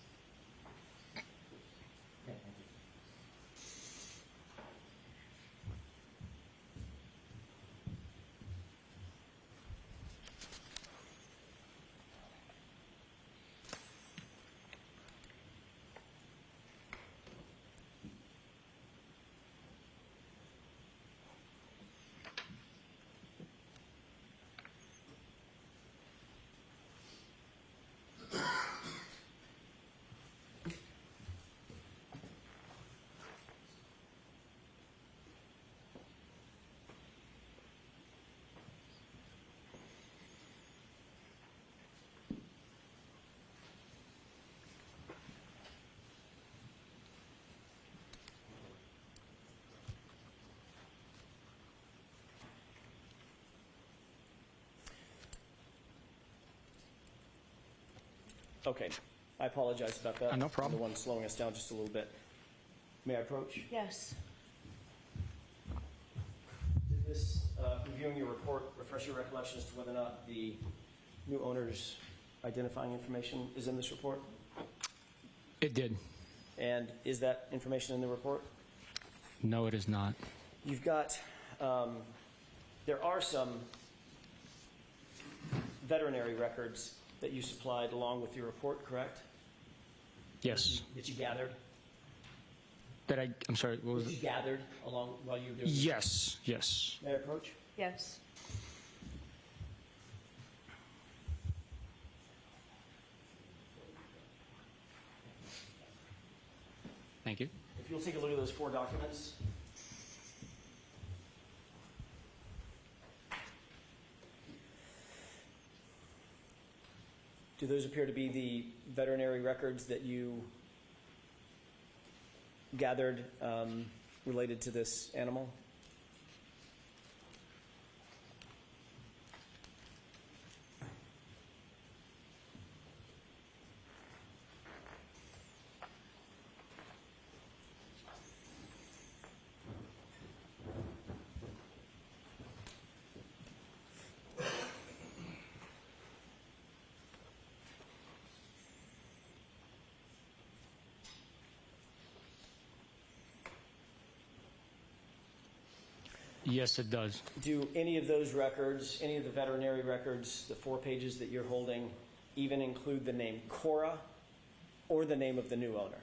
Okay, I apologize about that. No problem. I'm the one slowing us down just a little bit. May I approach? Yes. Did this, reviewing your report, refresh your recollection as to whether or not the new owner's identifying information is in this report? It did. And is that information in the report? No, it is not. You've got, there are some veterinary records that you supplied along with your report, correct? Yes. That you gathered? I'm sorry, what was That it? you gathered along while you were doing Yes, yes. May I approach? Yes. Thank you. If you'll take a look at those 4 documents. Do those appear to be the veterinary records that you gathered related to this animal? Yes, it does. Do any of those records, any of the veterinary records, the 4 pages that you're holding, even include the name Cora or the name of the new owner?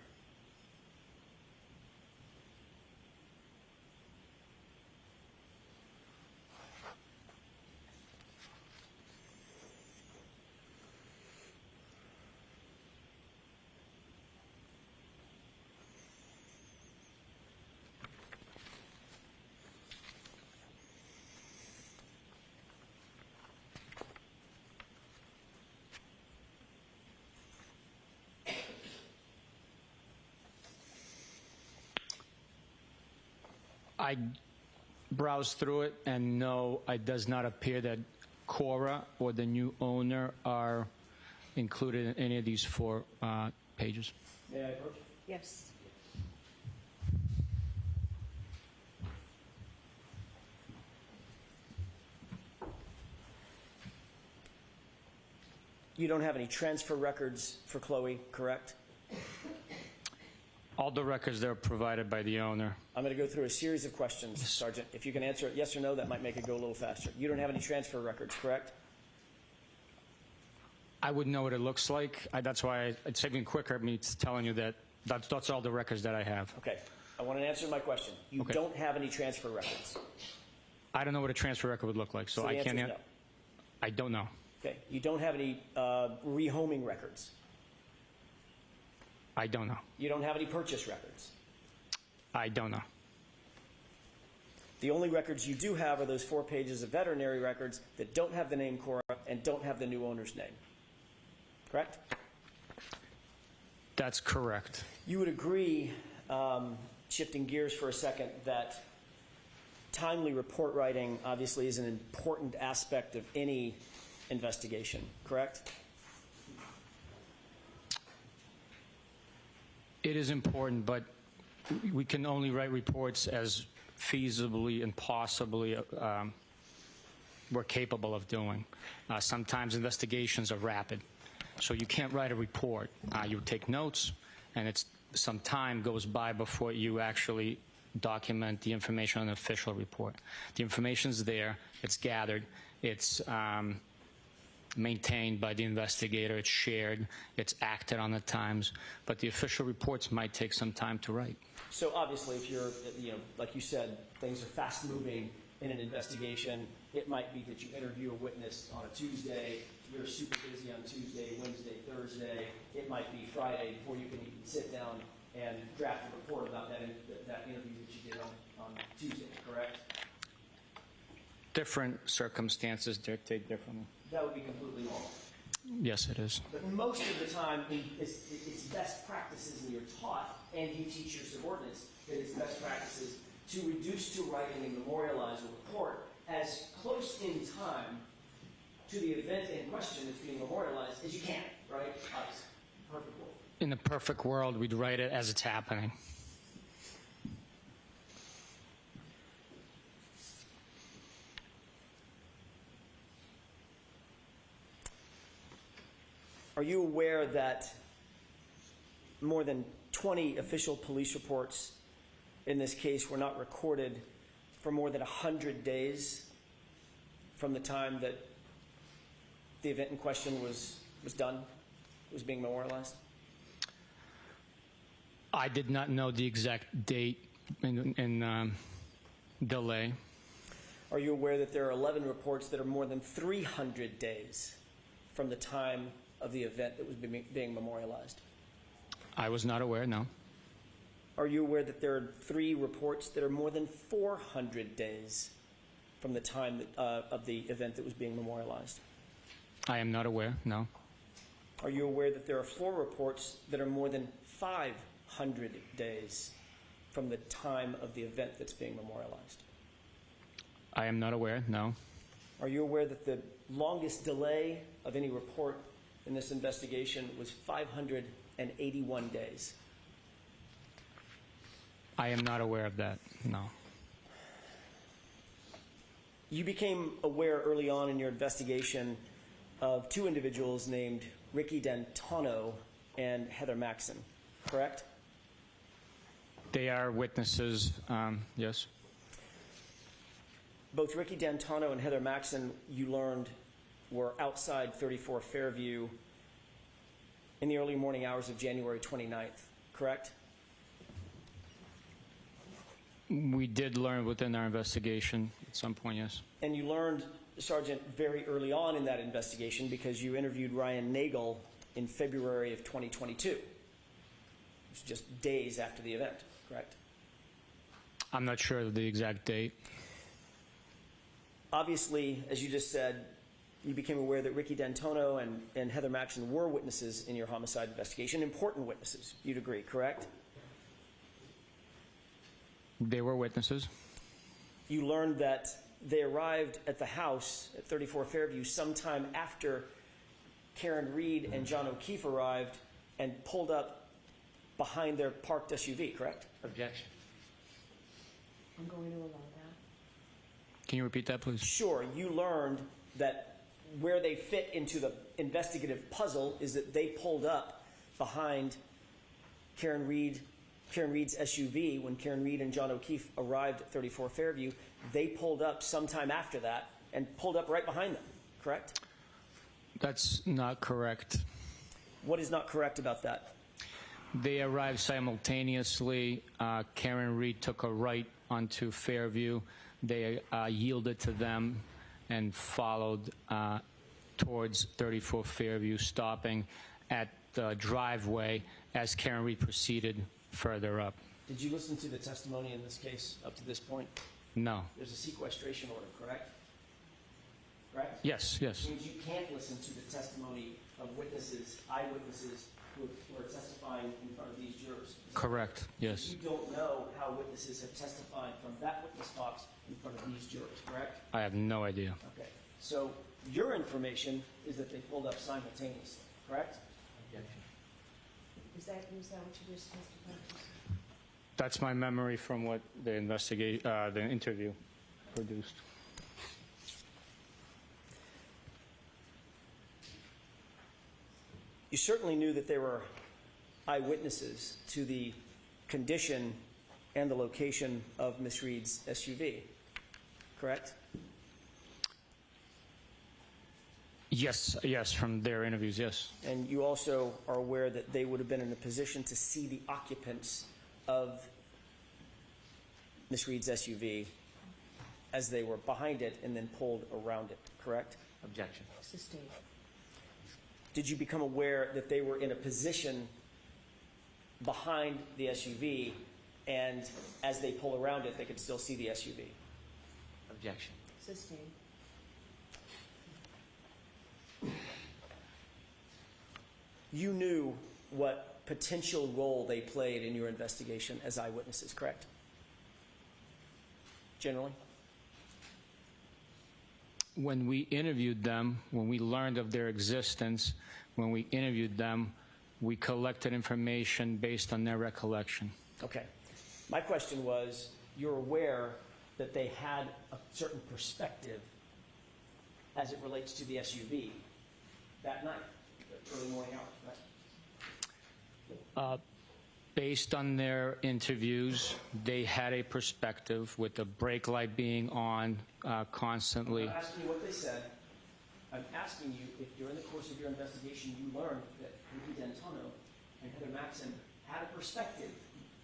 I browsed through it, and no, it does not appear that Cora or the new owner are included in any of these 4 pages. May I approach? Yes. You don't have any transfer records for Chloe, correct? All the records that are provided by the owner. I'm going to go through a series of questions, Sergeant. If you can answer it yes or no, that might make it go a little faster. You don't have any transfer records, correct? I would know what it looks like. That's why it's taking quicker me telling you that that's all the records that I have. Okay. I want an answer to my question. You don't have any transfer records. I don't know what a transfer record would look like, so the I answer can't. is no. I don't know. Okay. You don't have any rehoming records. I don't know. You don't have any purchase records. I don't know. The only records you do have are those 4 pages of veterinary records that don't have the name Cora and don't have the new owner's name. Correct? That's correct. You would agree, shifting gears for a second, that timely report writing obviously is an important aspect of any investigation, correct? It is important, but we can only write reports as feasibly and possibly we're capable of doing. Sometimes investigations are rapid, so you can't write a report. You take notes, and some time goes by before you actually document the information on an official report. The information's there, it's gathered, it's maintained by the investigator, it's shared, it's acted on at times, but the official reports might take some time to write. So obviously, if you're, like you said, things are fast moving in an investigation. It might be that you interview a witness on a Tuesday, you're super busy on Tuesday, Wednesday, Thursday. It might be Friday before you can even sit down and draft a report about that interview that you did on Tuesday, correct? Different circumstances dictate differently. That would be completely normal. Yes, it is. But most of the time, it's best practices, and you're taught, and you teach your subordinates, that it's best practices to reduce to writing and memorialize a report as close in time to the event in question that's being memorialized as you can, right? Obviously, perfect world. In a perfect world, we'd write it as it's happening. Are you aware that more than 20 official police reports in this case were not recorded for more than 100 days from the time that the event in question was done, was being memorialized? I did not know the exact date in delay. Are you aware that there are 11 reports that are more than 300 days from the time of the event that was being memorialized? I was not aware, no. Are you aware that there are 3 reports that are more than 400 days from the time of the event that was being memorialized? I am not aware, no. Are you aware that there are 4 reports that are more than 500 days from the time of the event that's being memorialized? I am not aware, no. Are you aware that the longest delay of any report in this investigation was 581 days? I am not aware of that, no. You became aware early on in your investigation of 2 individuals named Ricky D'Antano and Heather Maxson, correct? They are witnesses, yes. both Ricky D'Antano and Heather Maxson, you learned, were outside 34 Fairview in the early morning hours of January 29th, correct? We did learn within our investigation at some point, yes. And you learned, Sergeant, very early on in that investigation because you interviewed Ryan Nagel in February of 2022. It was just days after the event, correct? I'm not sure of the exact date. Obviously, as you just said, you became aware that Ricky D'Antano and Heather Maxson were witnesses in your homicide investigation, important witnesses, you'd agree, correct? They were witnesses. You learned that they arrived at the house at 34 Fairview sometime after Karen Reed and John O'Keefe arrived and pulled up behind their parked SUV, correct? Objection. I'm going to allow that. Can you repeat that, please? Sure. You learned that where they fit into the investigative puzzle is that they pulled up behind Karen Reed's SUV when Karen Reed and John O'Keefe arrived at 34 Fairview. They pulled up sometime after that and pulled up right behind them, correct? That's not correct. What is not correct about that? They arrived simultaneously. Karen Reed took a right onto Fairview. They yielded to them and followed towards 34 Fairview, stopping at the driveway as Karen Reed proceeded further up. Did you listen to the testimony in this case up to this point? No. There's a sequestration order, correct? Correct? Yes, yes. It means you can't listen to the testimony of witnesses, eyewitnesses who are testifying in front of these jurors. Correct, yes. You don't know how witnesses have testified from that witness box in front of these jurors, correct? I have no idea. Okay. So your information is that they pulled up simultaneously, correct? Objection. Is that what you just testified to? That's my memory from what the interview produced. You certainly knew that there were eyewitnesses to the condition and the location of Miss Reed's SUV, correct? Yes, yes, from their interviews, yes. And you also are aware that they would have been in a position to see the occupants of Miss Reed's SUV as they were behind it and then pulled around it, correct? Objection. Sustained. Did you become aware that they were in a position behind the SUV and as they pull around it, they could still see the SUV? Objection. Sustained. You knew what potential role they played in your investigation as eyewitnesses, correct? Generally? When we interviewed them, when we learned of their existence, when we interviewed them, we collected information based on their recollection. Okay. My question was, you're aware that they had a certain perspective as it relates to the SUV that night, the early morning hours, right? Based on their interviews, they had a perspective with the brake light being on constantly. I'm not asking you what they said. I'm asking you if during the course of your investigation you learned that Ricky D'Antano and Heather Maxson had a perspective.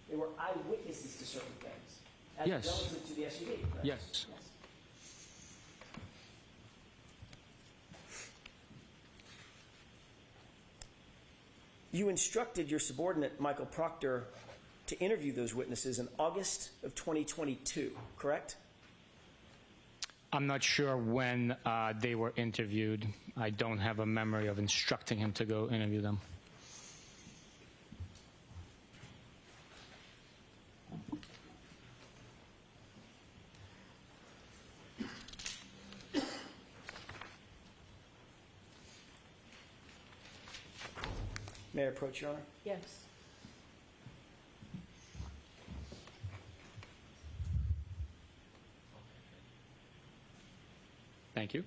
They were eyewitnesses to certain things. As Yes. relative to the SUV, correct? Yes. You instructed your subordinate, Michael Proctor, to interview those witnesses in August of 2022, correct? I'm not sure when they were interviewed. I don't have a memory of instructing him to go interview them. May I approach, Your Honor? Yes. Thank you.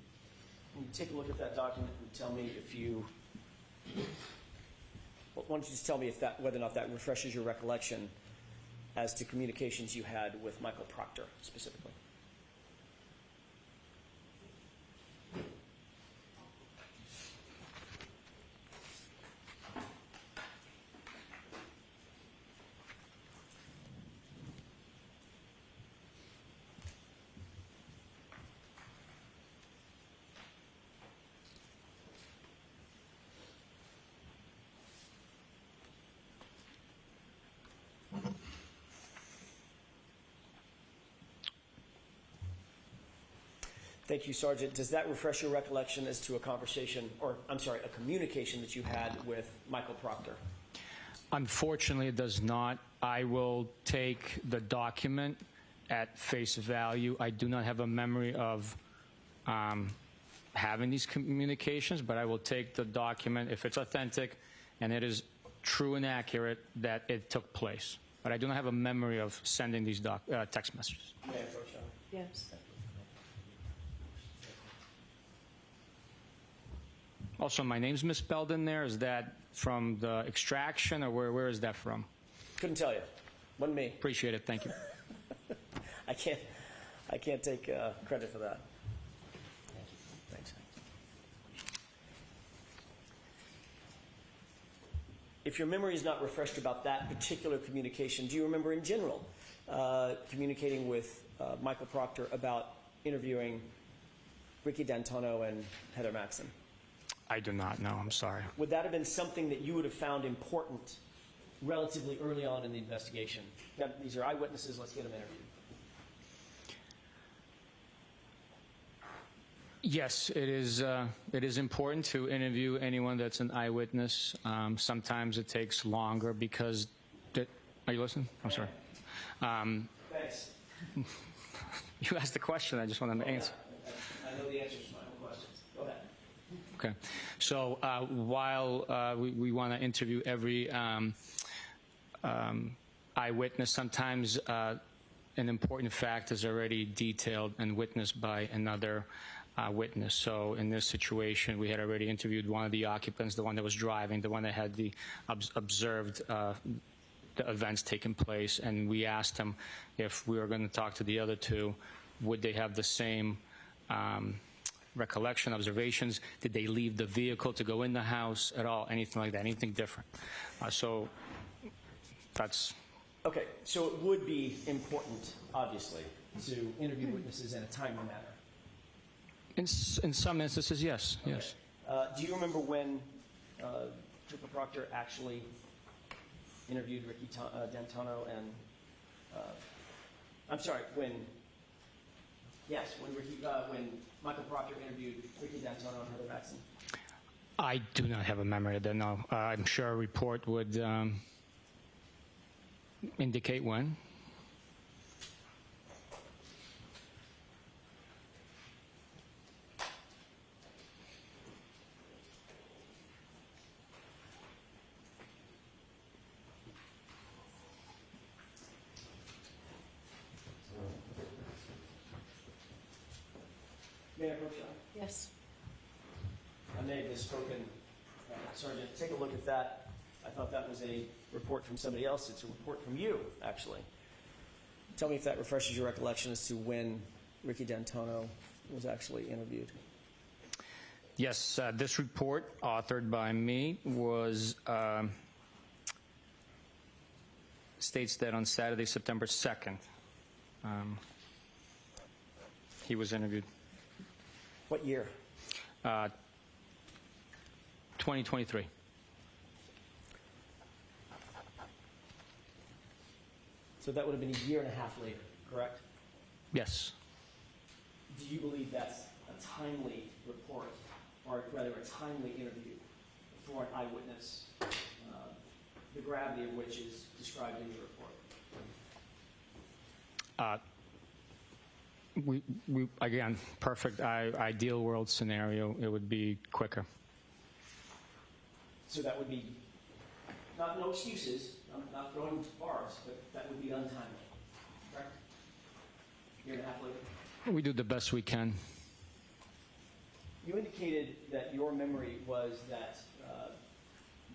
Can you take a look at that document and tell me if you... Well, why don't you just tell me if that, whether or not that refreshes your recollection as to communications you had with Michael Proctor specifically? Thank you, Sergeant. Does that refresh your recollection as to a conversation, or I'm sorry, a communication that you had with Michael Proctor? Unfortunately, it does not. I will take the document at face value. I do not have a memory of having these communications, but I will take the document if it's authentic and it is true and accurate that it took place. But I do not have a memory of sending these text messages. May I approach you? Yes. Also, my name's misspelled in there. Is that from the extraction, or where is that from? Couldn't tell you. Wasn't me. Appreciate it. Thank you. I can't take credit for that. Thank you. Thanks. If your memory is not refreshed about that particular communication, do you remember in general communicating with Michael Proctor about interviewing Ricky D'Antonio and Heather Maxson? I do not know. I'm sorry. Would that have been something that you would have found important relatively early on in the investigation? Now, these are eyewitnesses. Let's get them interviewed. Yes, it is. It is important to interview anyone that's an eyewitness. Sometimes it takes longer because. Are you listening? I'm sorry. Thanks. You asked the question. I just wanted to answer. I know the answers to my own questions. Go ahead. Okay. So while we want to interview every eyewitness, sometimes an important fact is already detailed and witnessed by another witness. So in this situation, we had already interviewed one of the occupants, the one that was driving, the one that had the observed the events taking place, and we asked him if we were going to talk to the other two, would they have the same recollection, observations? Did they leave the vehicle to go in the house at all? Anything like that? Anything different? So that's... Okay, so it would be important, obviously, to interview witnesses in a timely manner. In some instances, yes. Okay. Yes. Do you remember when Trooper Proctor actually interviewed Ricky D'Antonio and... I'm sorry, when Michael Proctor interviewed Ricky D'Antonio and Heather Maxson? I do not have a memory of that, no. I'm sure a report would indicate when. May I approach you? Yes. I may have misspoken. Sergeant, take a look at that. I thought that was a report from somebody else. It's a report from you, actually. Tell me if that refreshes your recollection as to when Ricky D'Antonio was actually interviewed. Yes, this report, authored by me, was states that on Saturday, September 2nd, he was interviewed. What year? 2023. So that would have been a year and a half later, correct? Yes. Do you believe that's a timely report, or rather a timely interview for an eyewitness, the gravity of which is described in your report? We again, perfect ideal world scenario, it would be quicker. So that would be, no excuses, I'm not throwing bars, but that would be untimely, correct? Year and a half later? We do the best we can. You indicated that your memory was that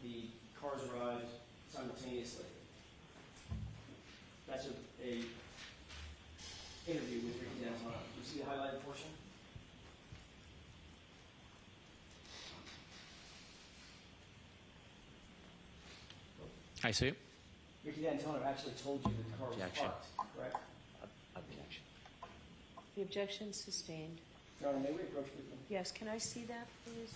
the cars arrived simultaneously. That's a interview with Ricky D'Antonio. Do you see the highlighted portion? I see it. Ricky D'Antonio actually told you that the car was parked, correct? Objection. The objection sustained. Your Honor, may we approach with them? Yes, can I see that, please?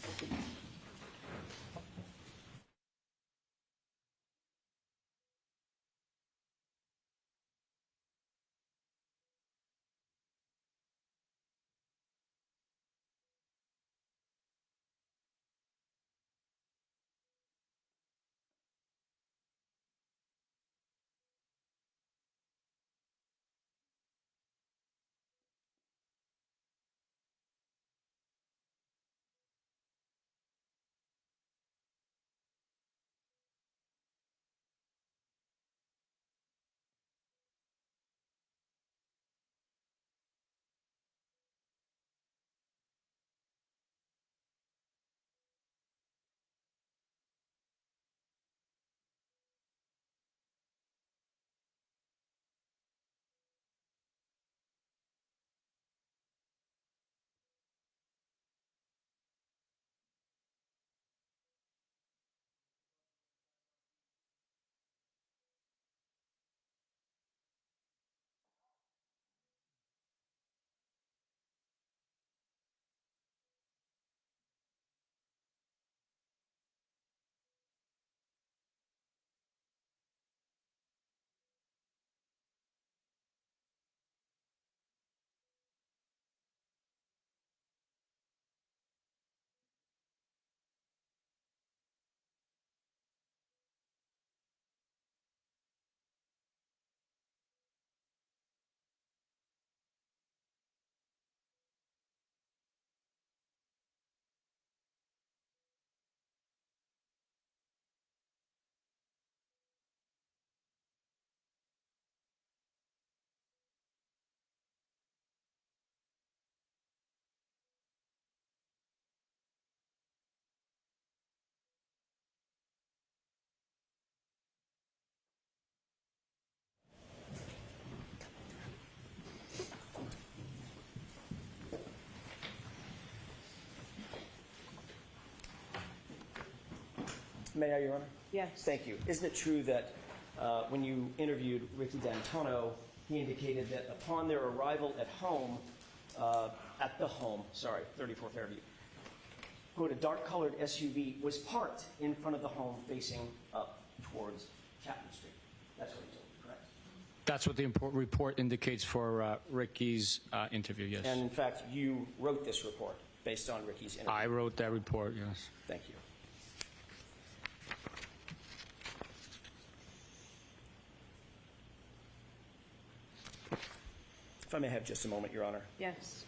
May I, Your Honor? Yes. Thank you. Isn't it true that when you interviewed Ricky D'Antonio, he indicated that upon their arrival at home, 34 Fairview, quote, a dark-colored SUV was parked in front of the home facing up towards Chapman Street. That's what he told you, correct? That's what the report indicates for Ricky's interview, yes. And in fact, you wrote this report based on Ricky's interview. I wrote that report, yes. Thank you. If I may have just a moment, Your Honor. Yes.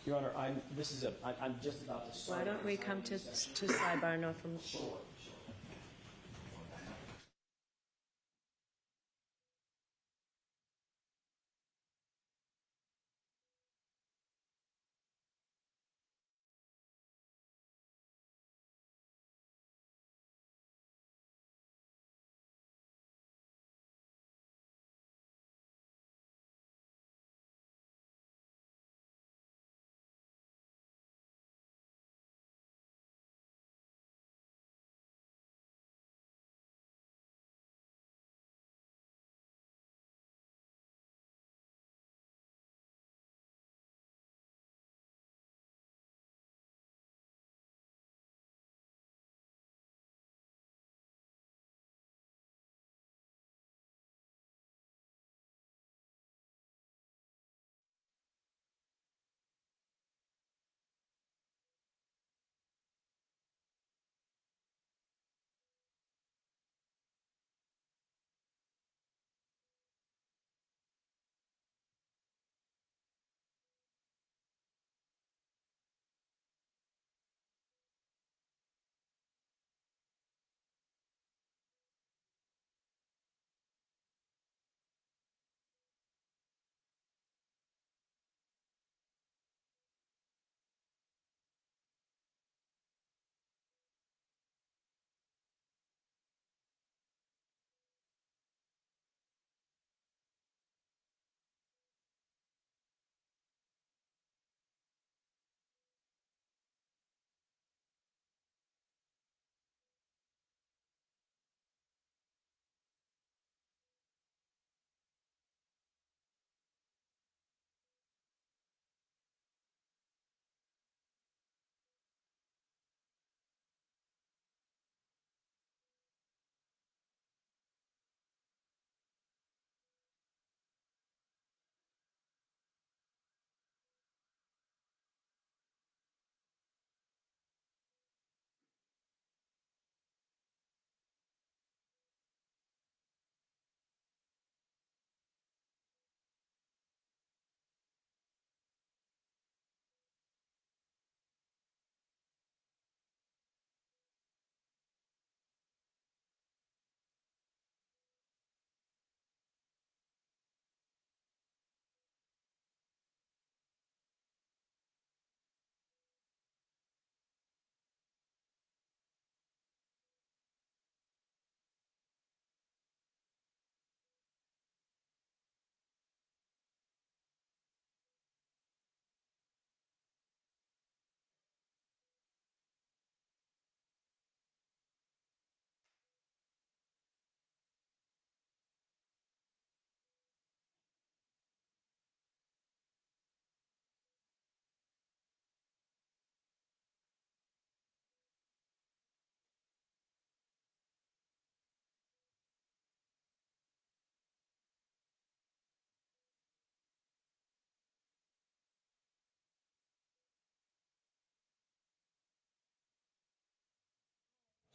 Your Honor, I'm just about to start. Why don't we come to sidebar now from... Sure.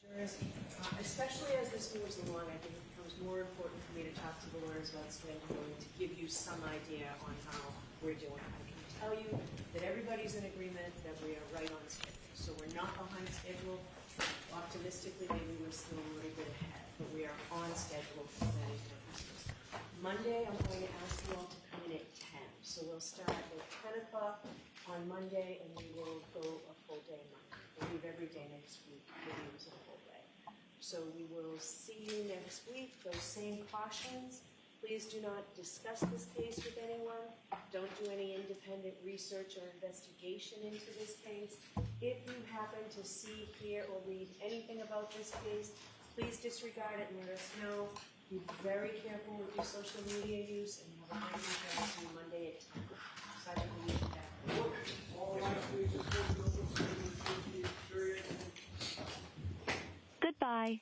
Jurors, especially as this moves along, I think it becomes more important for me to talk to the lawyers about scheduling to give you some idea on how we're doing. I can tell you that everybody's in agreement that we are right on schedule. So we're not behind schedule. Optimistically, maybe we're still a little bit ahead, but we are on schedule for that Christmas. Monday, I'm going to ask you all to come in at 10. So we'll start at 10 o'clock on Monday, and we will go a full day Monday. We'll leave every day next week. We'll use a full day. So we will see you next week. Those same cautions. Please do not discuss this case with anyone. Don't do any independent research or investigation into this case. If you happen to see, hear, or read anything about this case, please disregard it and let us know. Be very careful with your social media use, and have a great weekend. See you Monday at 10. Sorry to leave you back. Goodbye.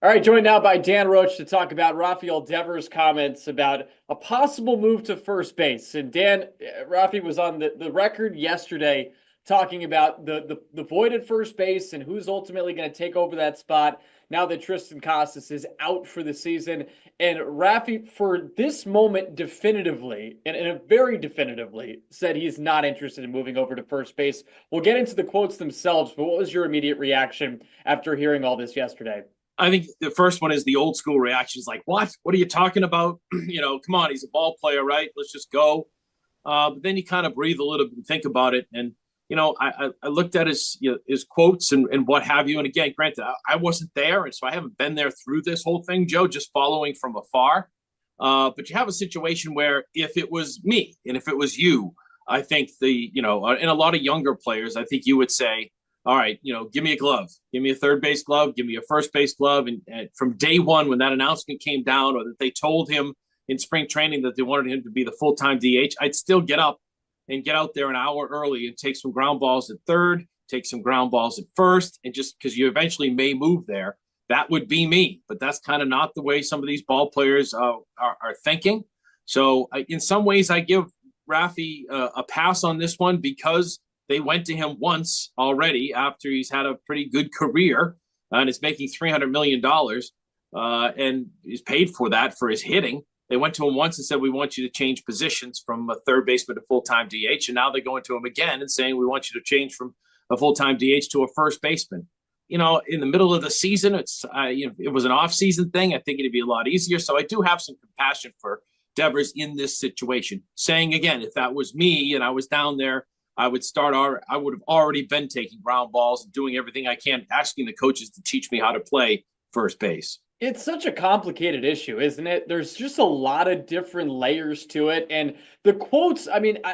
All right, joined now by Dan Roach to talk about Rafael Devers' comments about a possible move to first base. And Dan, Rafi was on the record yesterday talking about the void at first base and who's ultimately going to take over that spot now that Tristan Casas is out for the season. And Rafi, for this moment, definitively, and very definitively, said he's not interested in moving over to first base. We'll get into the quotes themselves, but what was your immediate reaction after hearing all this yesterday? I think the first one is the old school reaction is like, what? What are you talking about? Come on, he's a ball player, right? Let's just go. But then you kind of breathe a little bit and think about it. And, I looked at his quotes and what have you. And again, granted, I wasn't there. And so I haven't been there through this whole thing, Joe, just following from afar. But you have a situation where if it was me and if it was you, I think and a lot of younger players, I think you would say, all right, give me a glove, give me a third base glove, give me a first base glove. And from day one, when that announcement came down or that they told him in spring training that they wanted him to be the full-time DH, I'd still get up and get out there an hour early and take some ground balls at third, take some ground balls at first. And just because you eventually may move there, that would be me. But that's kind of not the way some of these ball players are thinking. So in some ways, I give Rafi a pass on this one because they went to him once already after he's had a pretty good career and is making $300 million and is paid for that for his hitting. They went to him once and said, we want you to change positions from a third baseman to full-time DH. And now they're going to him again and saying, we want you to change from a full-time DH to a first baseman. In the middle of the season, it was an off-season thing. I think it'd be a lot easier. So I do have some compassion for Devers in this situation. Saying again, if that was me and I was down there, I would have already been taking ground balls and doing everything I can, asking the coaches to teach me how to play first base. It's such a complicated issue, isn't it? There's just a lot of different layers to it. And the quotes,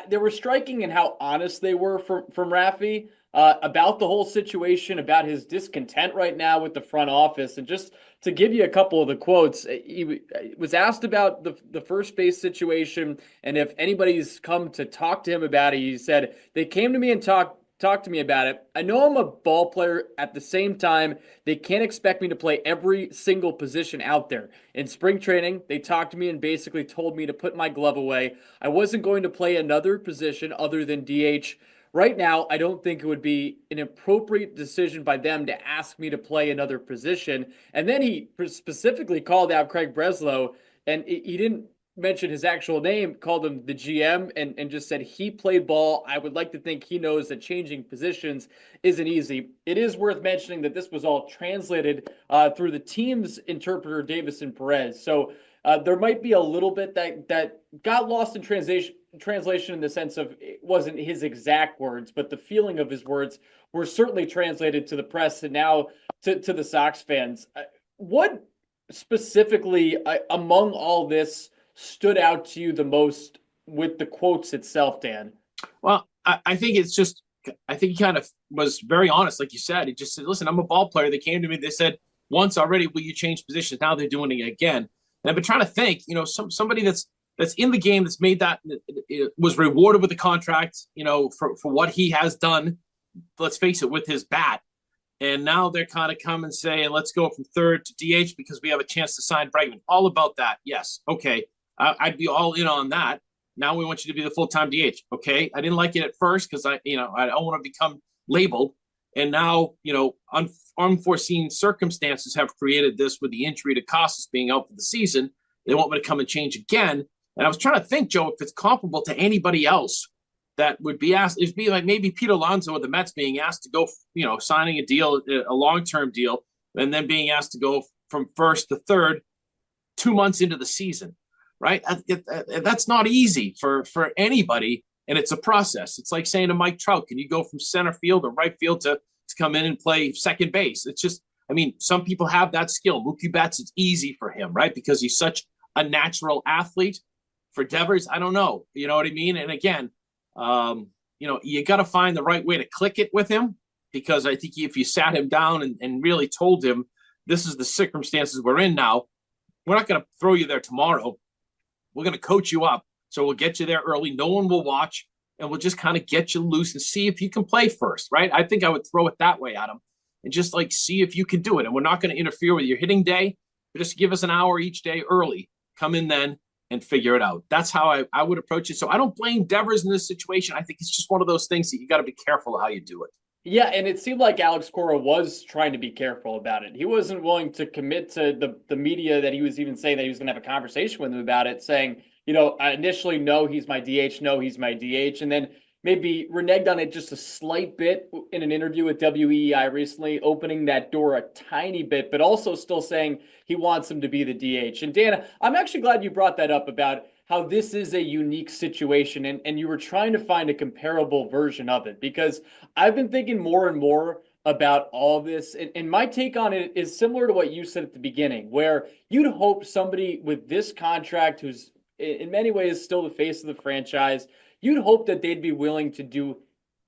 they were striking in how honest they were from Rafi about the whole situation, about his discontent right now with the front office. And just to give you a couple of the quotes, he was asked about the first base situation and if anybody's come to talk to him about it. He said, they came to me and talked to me about it. I know I'm a ball player. At the same time, they can't expect me to play every single position out there. In spring training, they talked to me and basically told me to put my glove away. I wasn't going to play another position other than DH. Right now, I don't think it would be an appropriate decision by them to ask me to play another position. And then he specifically called out Craig Breslow, and he didn't mention his actual name, called him the GM, and just said he played ball. I would like to think he knows that changing positions isn't easy. It is worth mentioning that this was all translated through the team's interpreter, Davison Perez. So there might be a little bit that got lost in translation in the sense of it wasn't his exact words, but the feeling of his words were certainly translated to the press and now to the Sox fans. What specifically among all this stood out to you the most with the quotes itself, Dan? Well, I think he kind of was very honest. Like you said, he just said, listen, I'm a ball player. They came to me, they said once already, will you change positions? Now they're doing it again. And I've been trying to think, somebody that's in the game, that's made that, was rewarded with a contract, for what he has done, let's face it, with his bat. And now they're kind of come and say, let's go from third to DH because we have a chance to sign Bregman. All about that. Yes. Okay. I'd be all in on that. Now we want you to be the full-time DH. Okay. I didn't like it at first because I don't want to become labeled. And now, unforeseen circumstances have created this with the injury to Casas being out for the season. They want me to come and change again. And I was trying to think, Joe, if it's comparable to anybody else that would be asked, it'd be like maybe Pete Alonso of the Mets being asked to go, signing a deal, a long-term deal, and then being asked to go from first to third 2 months into the season. Right? That's not easy for anybody, and it's a process. It's like saying to Mike Trout, can you go from center field or right field to come in and play second base? It's just, some people have that skill. Mookie Betts, it's easy for him, right? Because he's such a natural athlete. For Devers, I don't know. You know what I mean? And again, you got to find the right way to click it with him, because I think if you sat him down and really told him, this is the circumstances we're in now, we're not going to throw you there tomorrow. We're going to coach you up. So we'll get you there early. No one will watch, and we'll just kind of get you loose and see if you can play first, right? I think I would throw it that way at him. and just like see if you can do it. And we're not going to interfere with your hitting day, but just give us an hour each day early. Come in then and figure it out. That's how I would approach it. So I don't blame Devers in this situation. I think it's just one of those things that you got to be careful of how you do it. Yeah, and it seemed like Alex Cora was trying to be careful about it. He wasn't willing to commit to the media that he was even saying that he was going to have a conversation with him about it, saying, initially, no, he's my DH, no, he's my DH, and then maybe reneged on it just a slight bit in an interview with WEEI recently, opening that door a tiny bit, but also still saying he wants him to be the DH. And Dana, I'm actually glad you brought that up about how this is a unique situation, and you were trying to find a comparable version of it, because I've been thinking more and more about all this, and my take on it is similar to what you said at the beginning, where you'd hope somebody with this contract, who's in many ways still the face of the franchise, you'd hope that they'd be willing to do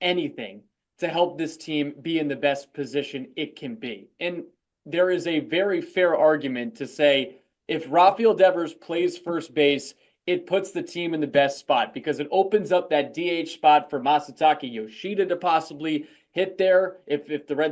anything to help this team be in the best position it can be. And there is a very fair argument to say, if Rafael Devers plays first base, it puts the team in the best spot, because it opens up that DH spot for Masataka Yoshida to possibly hit there if the Red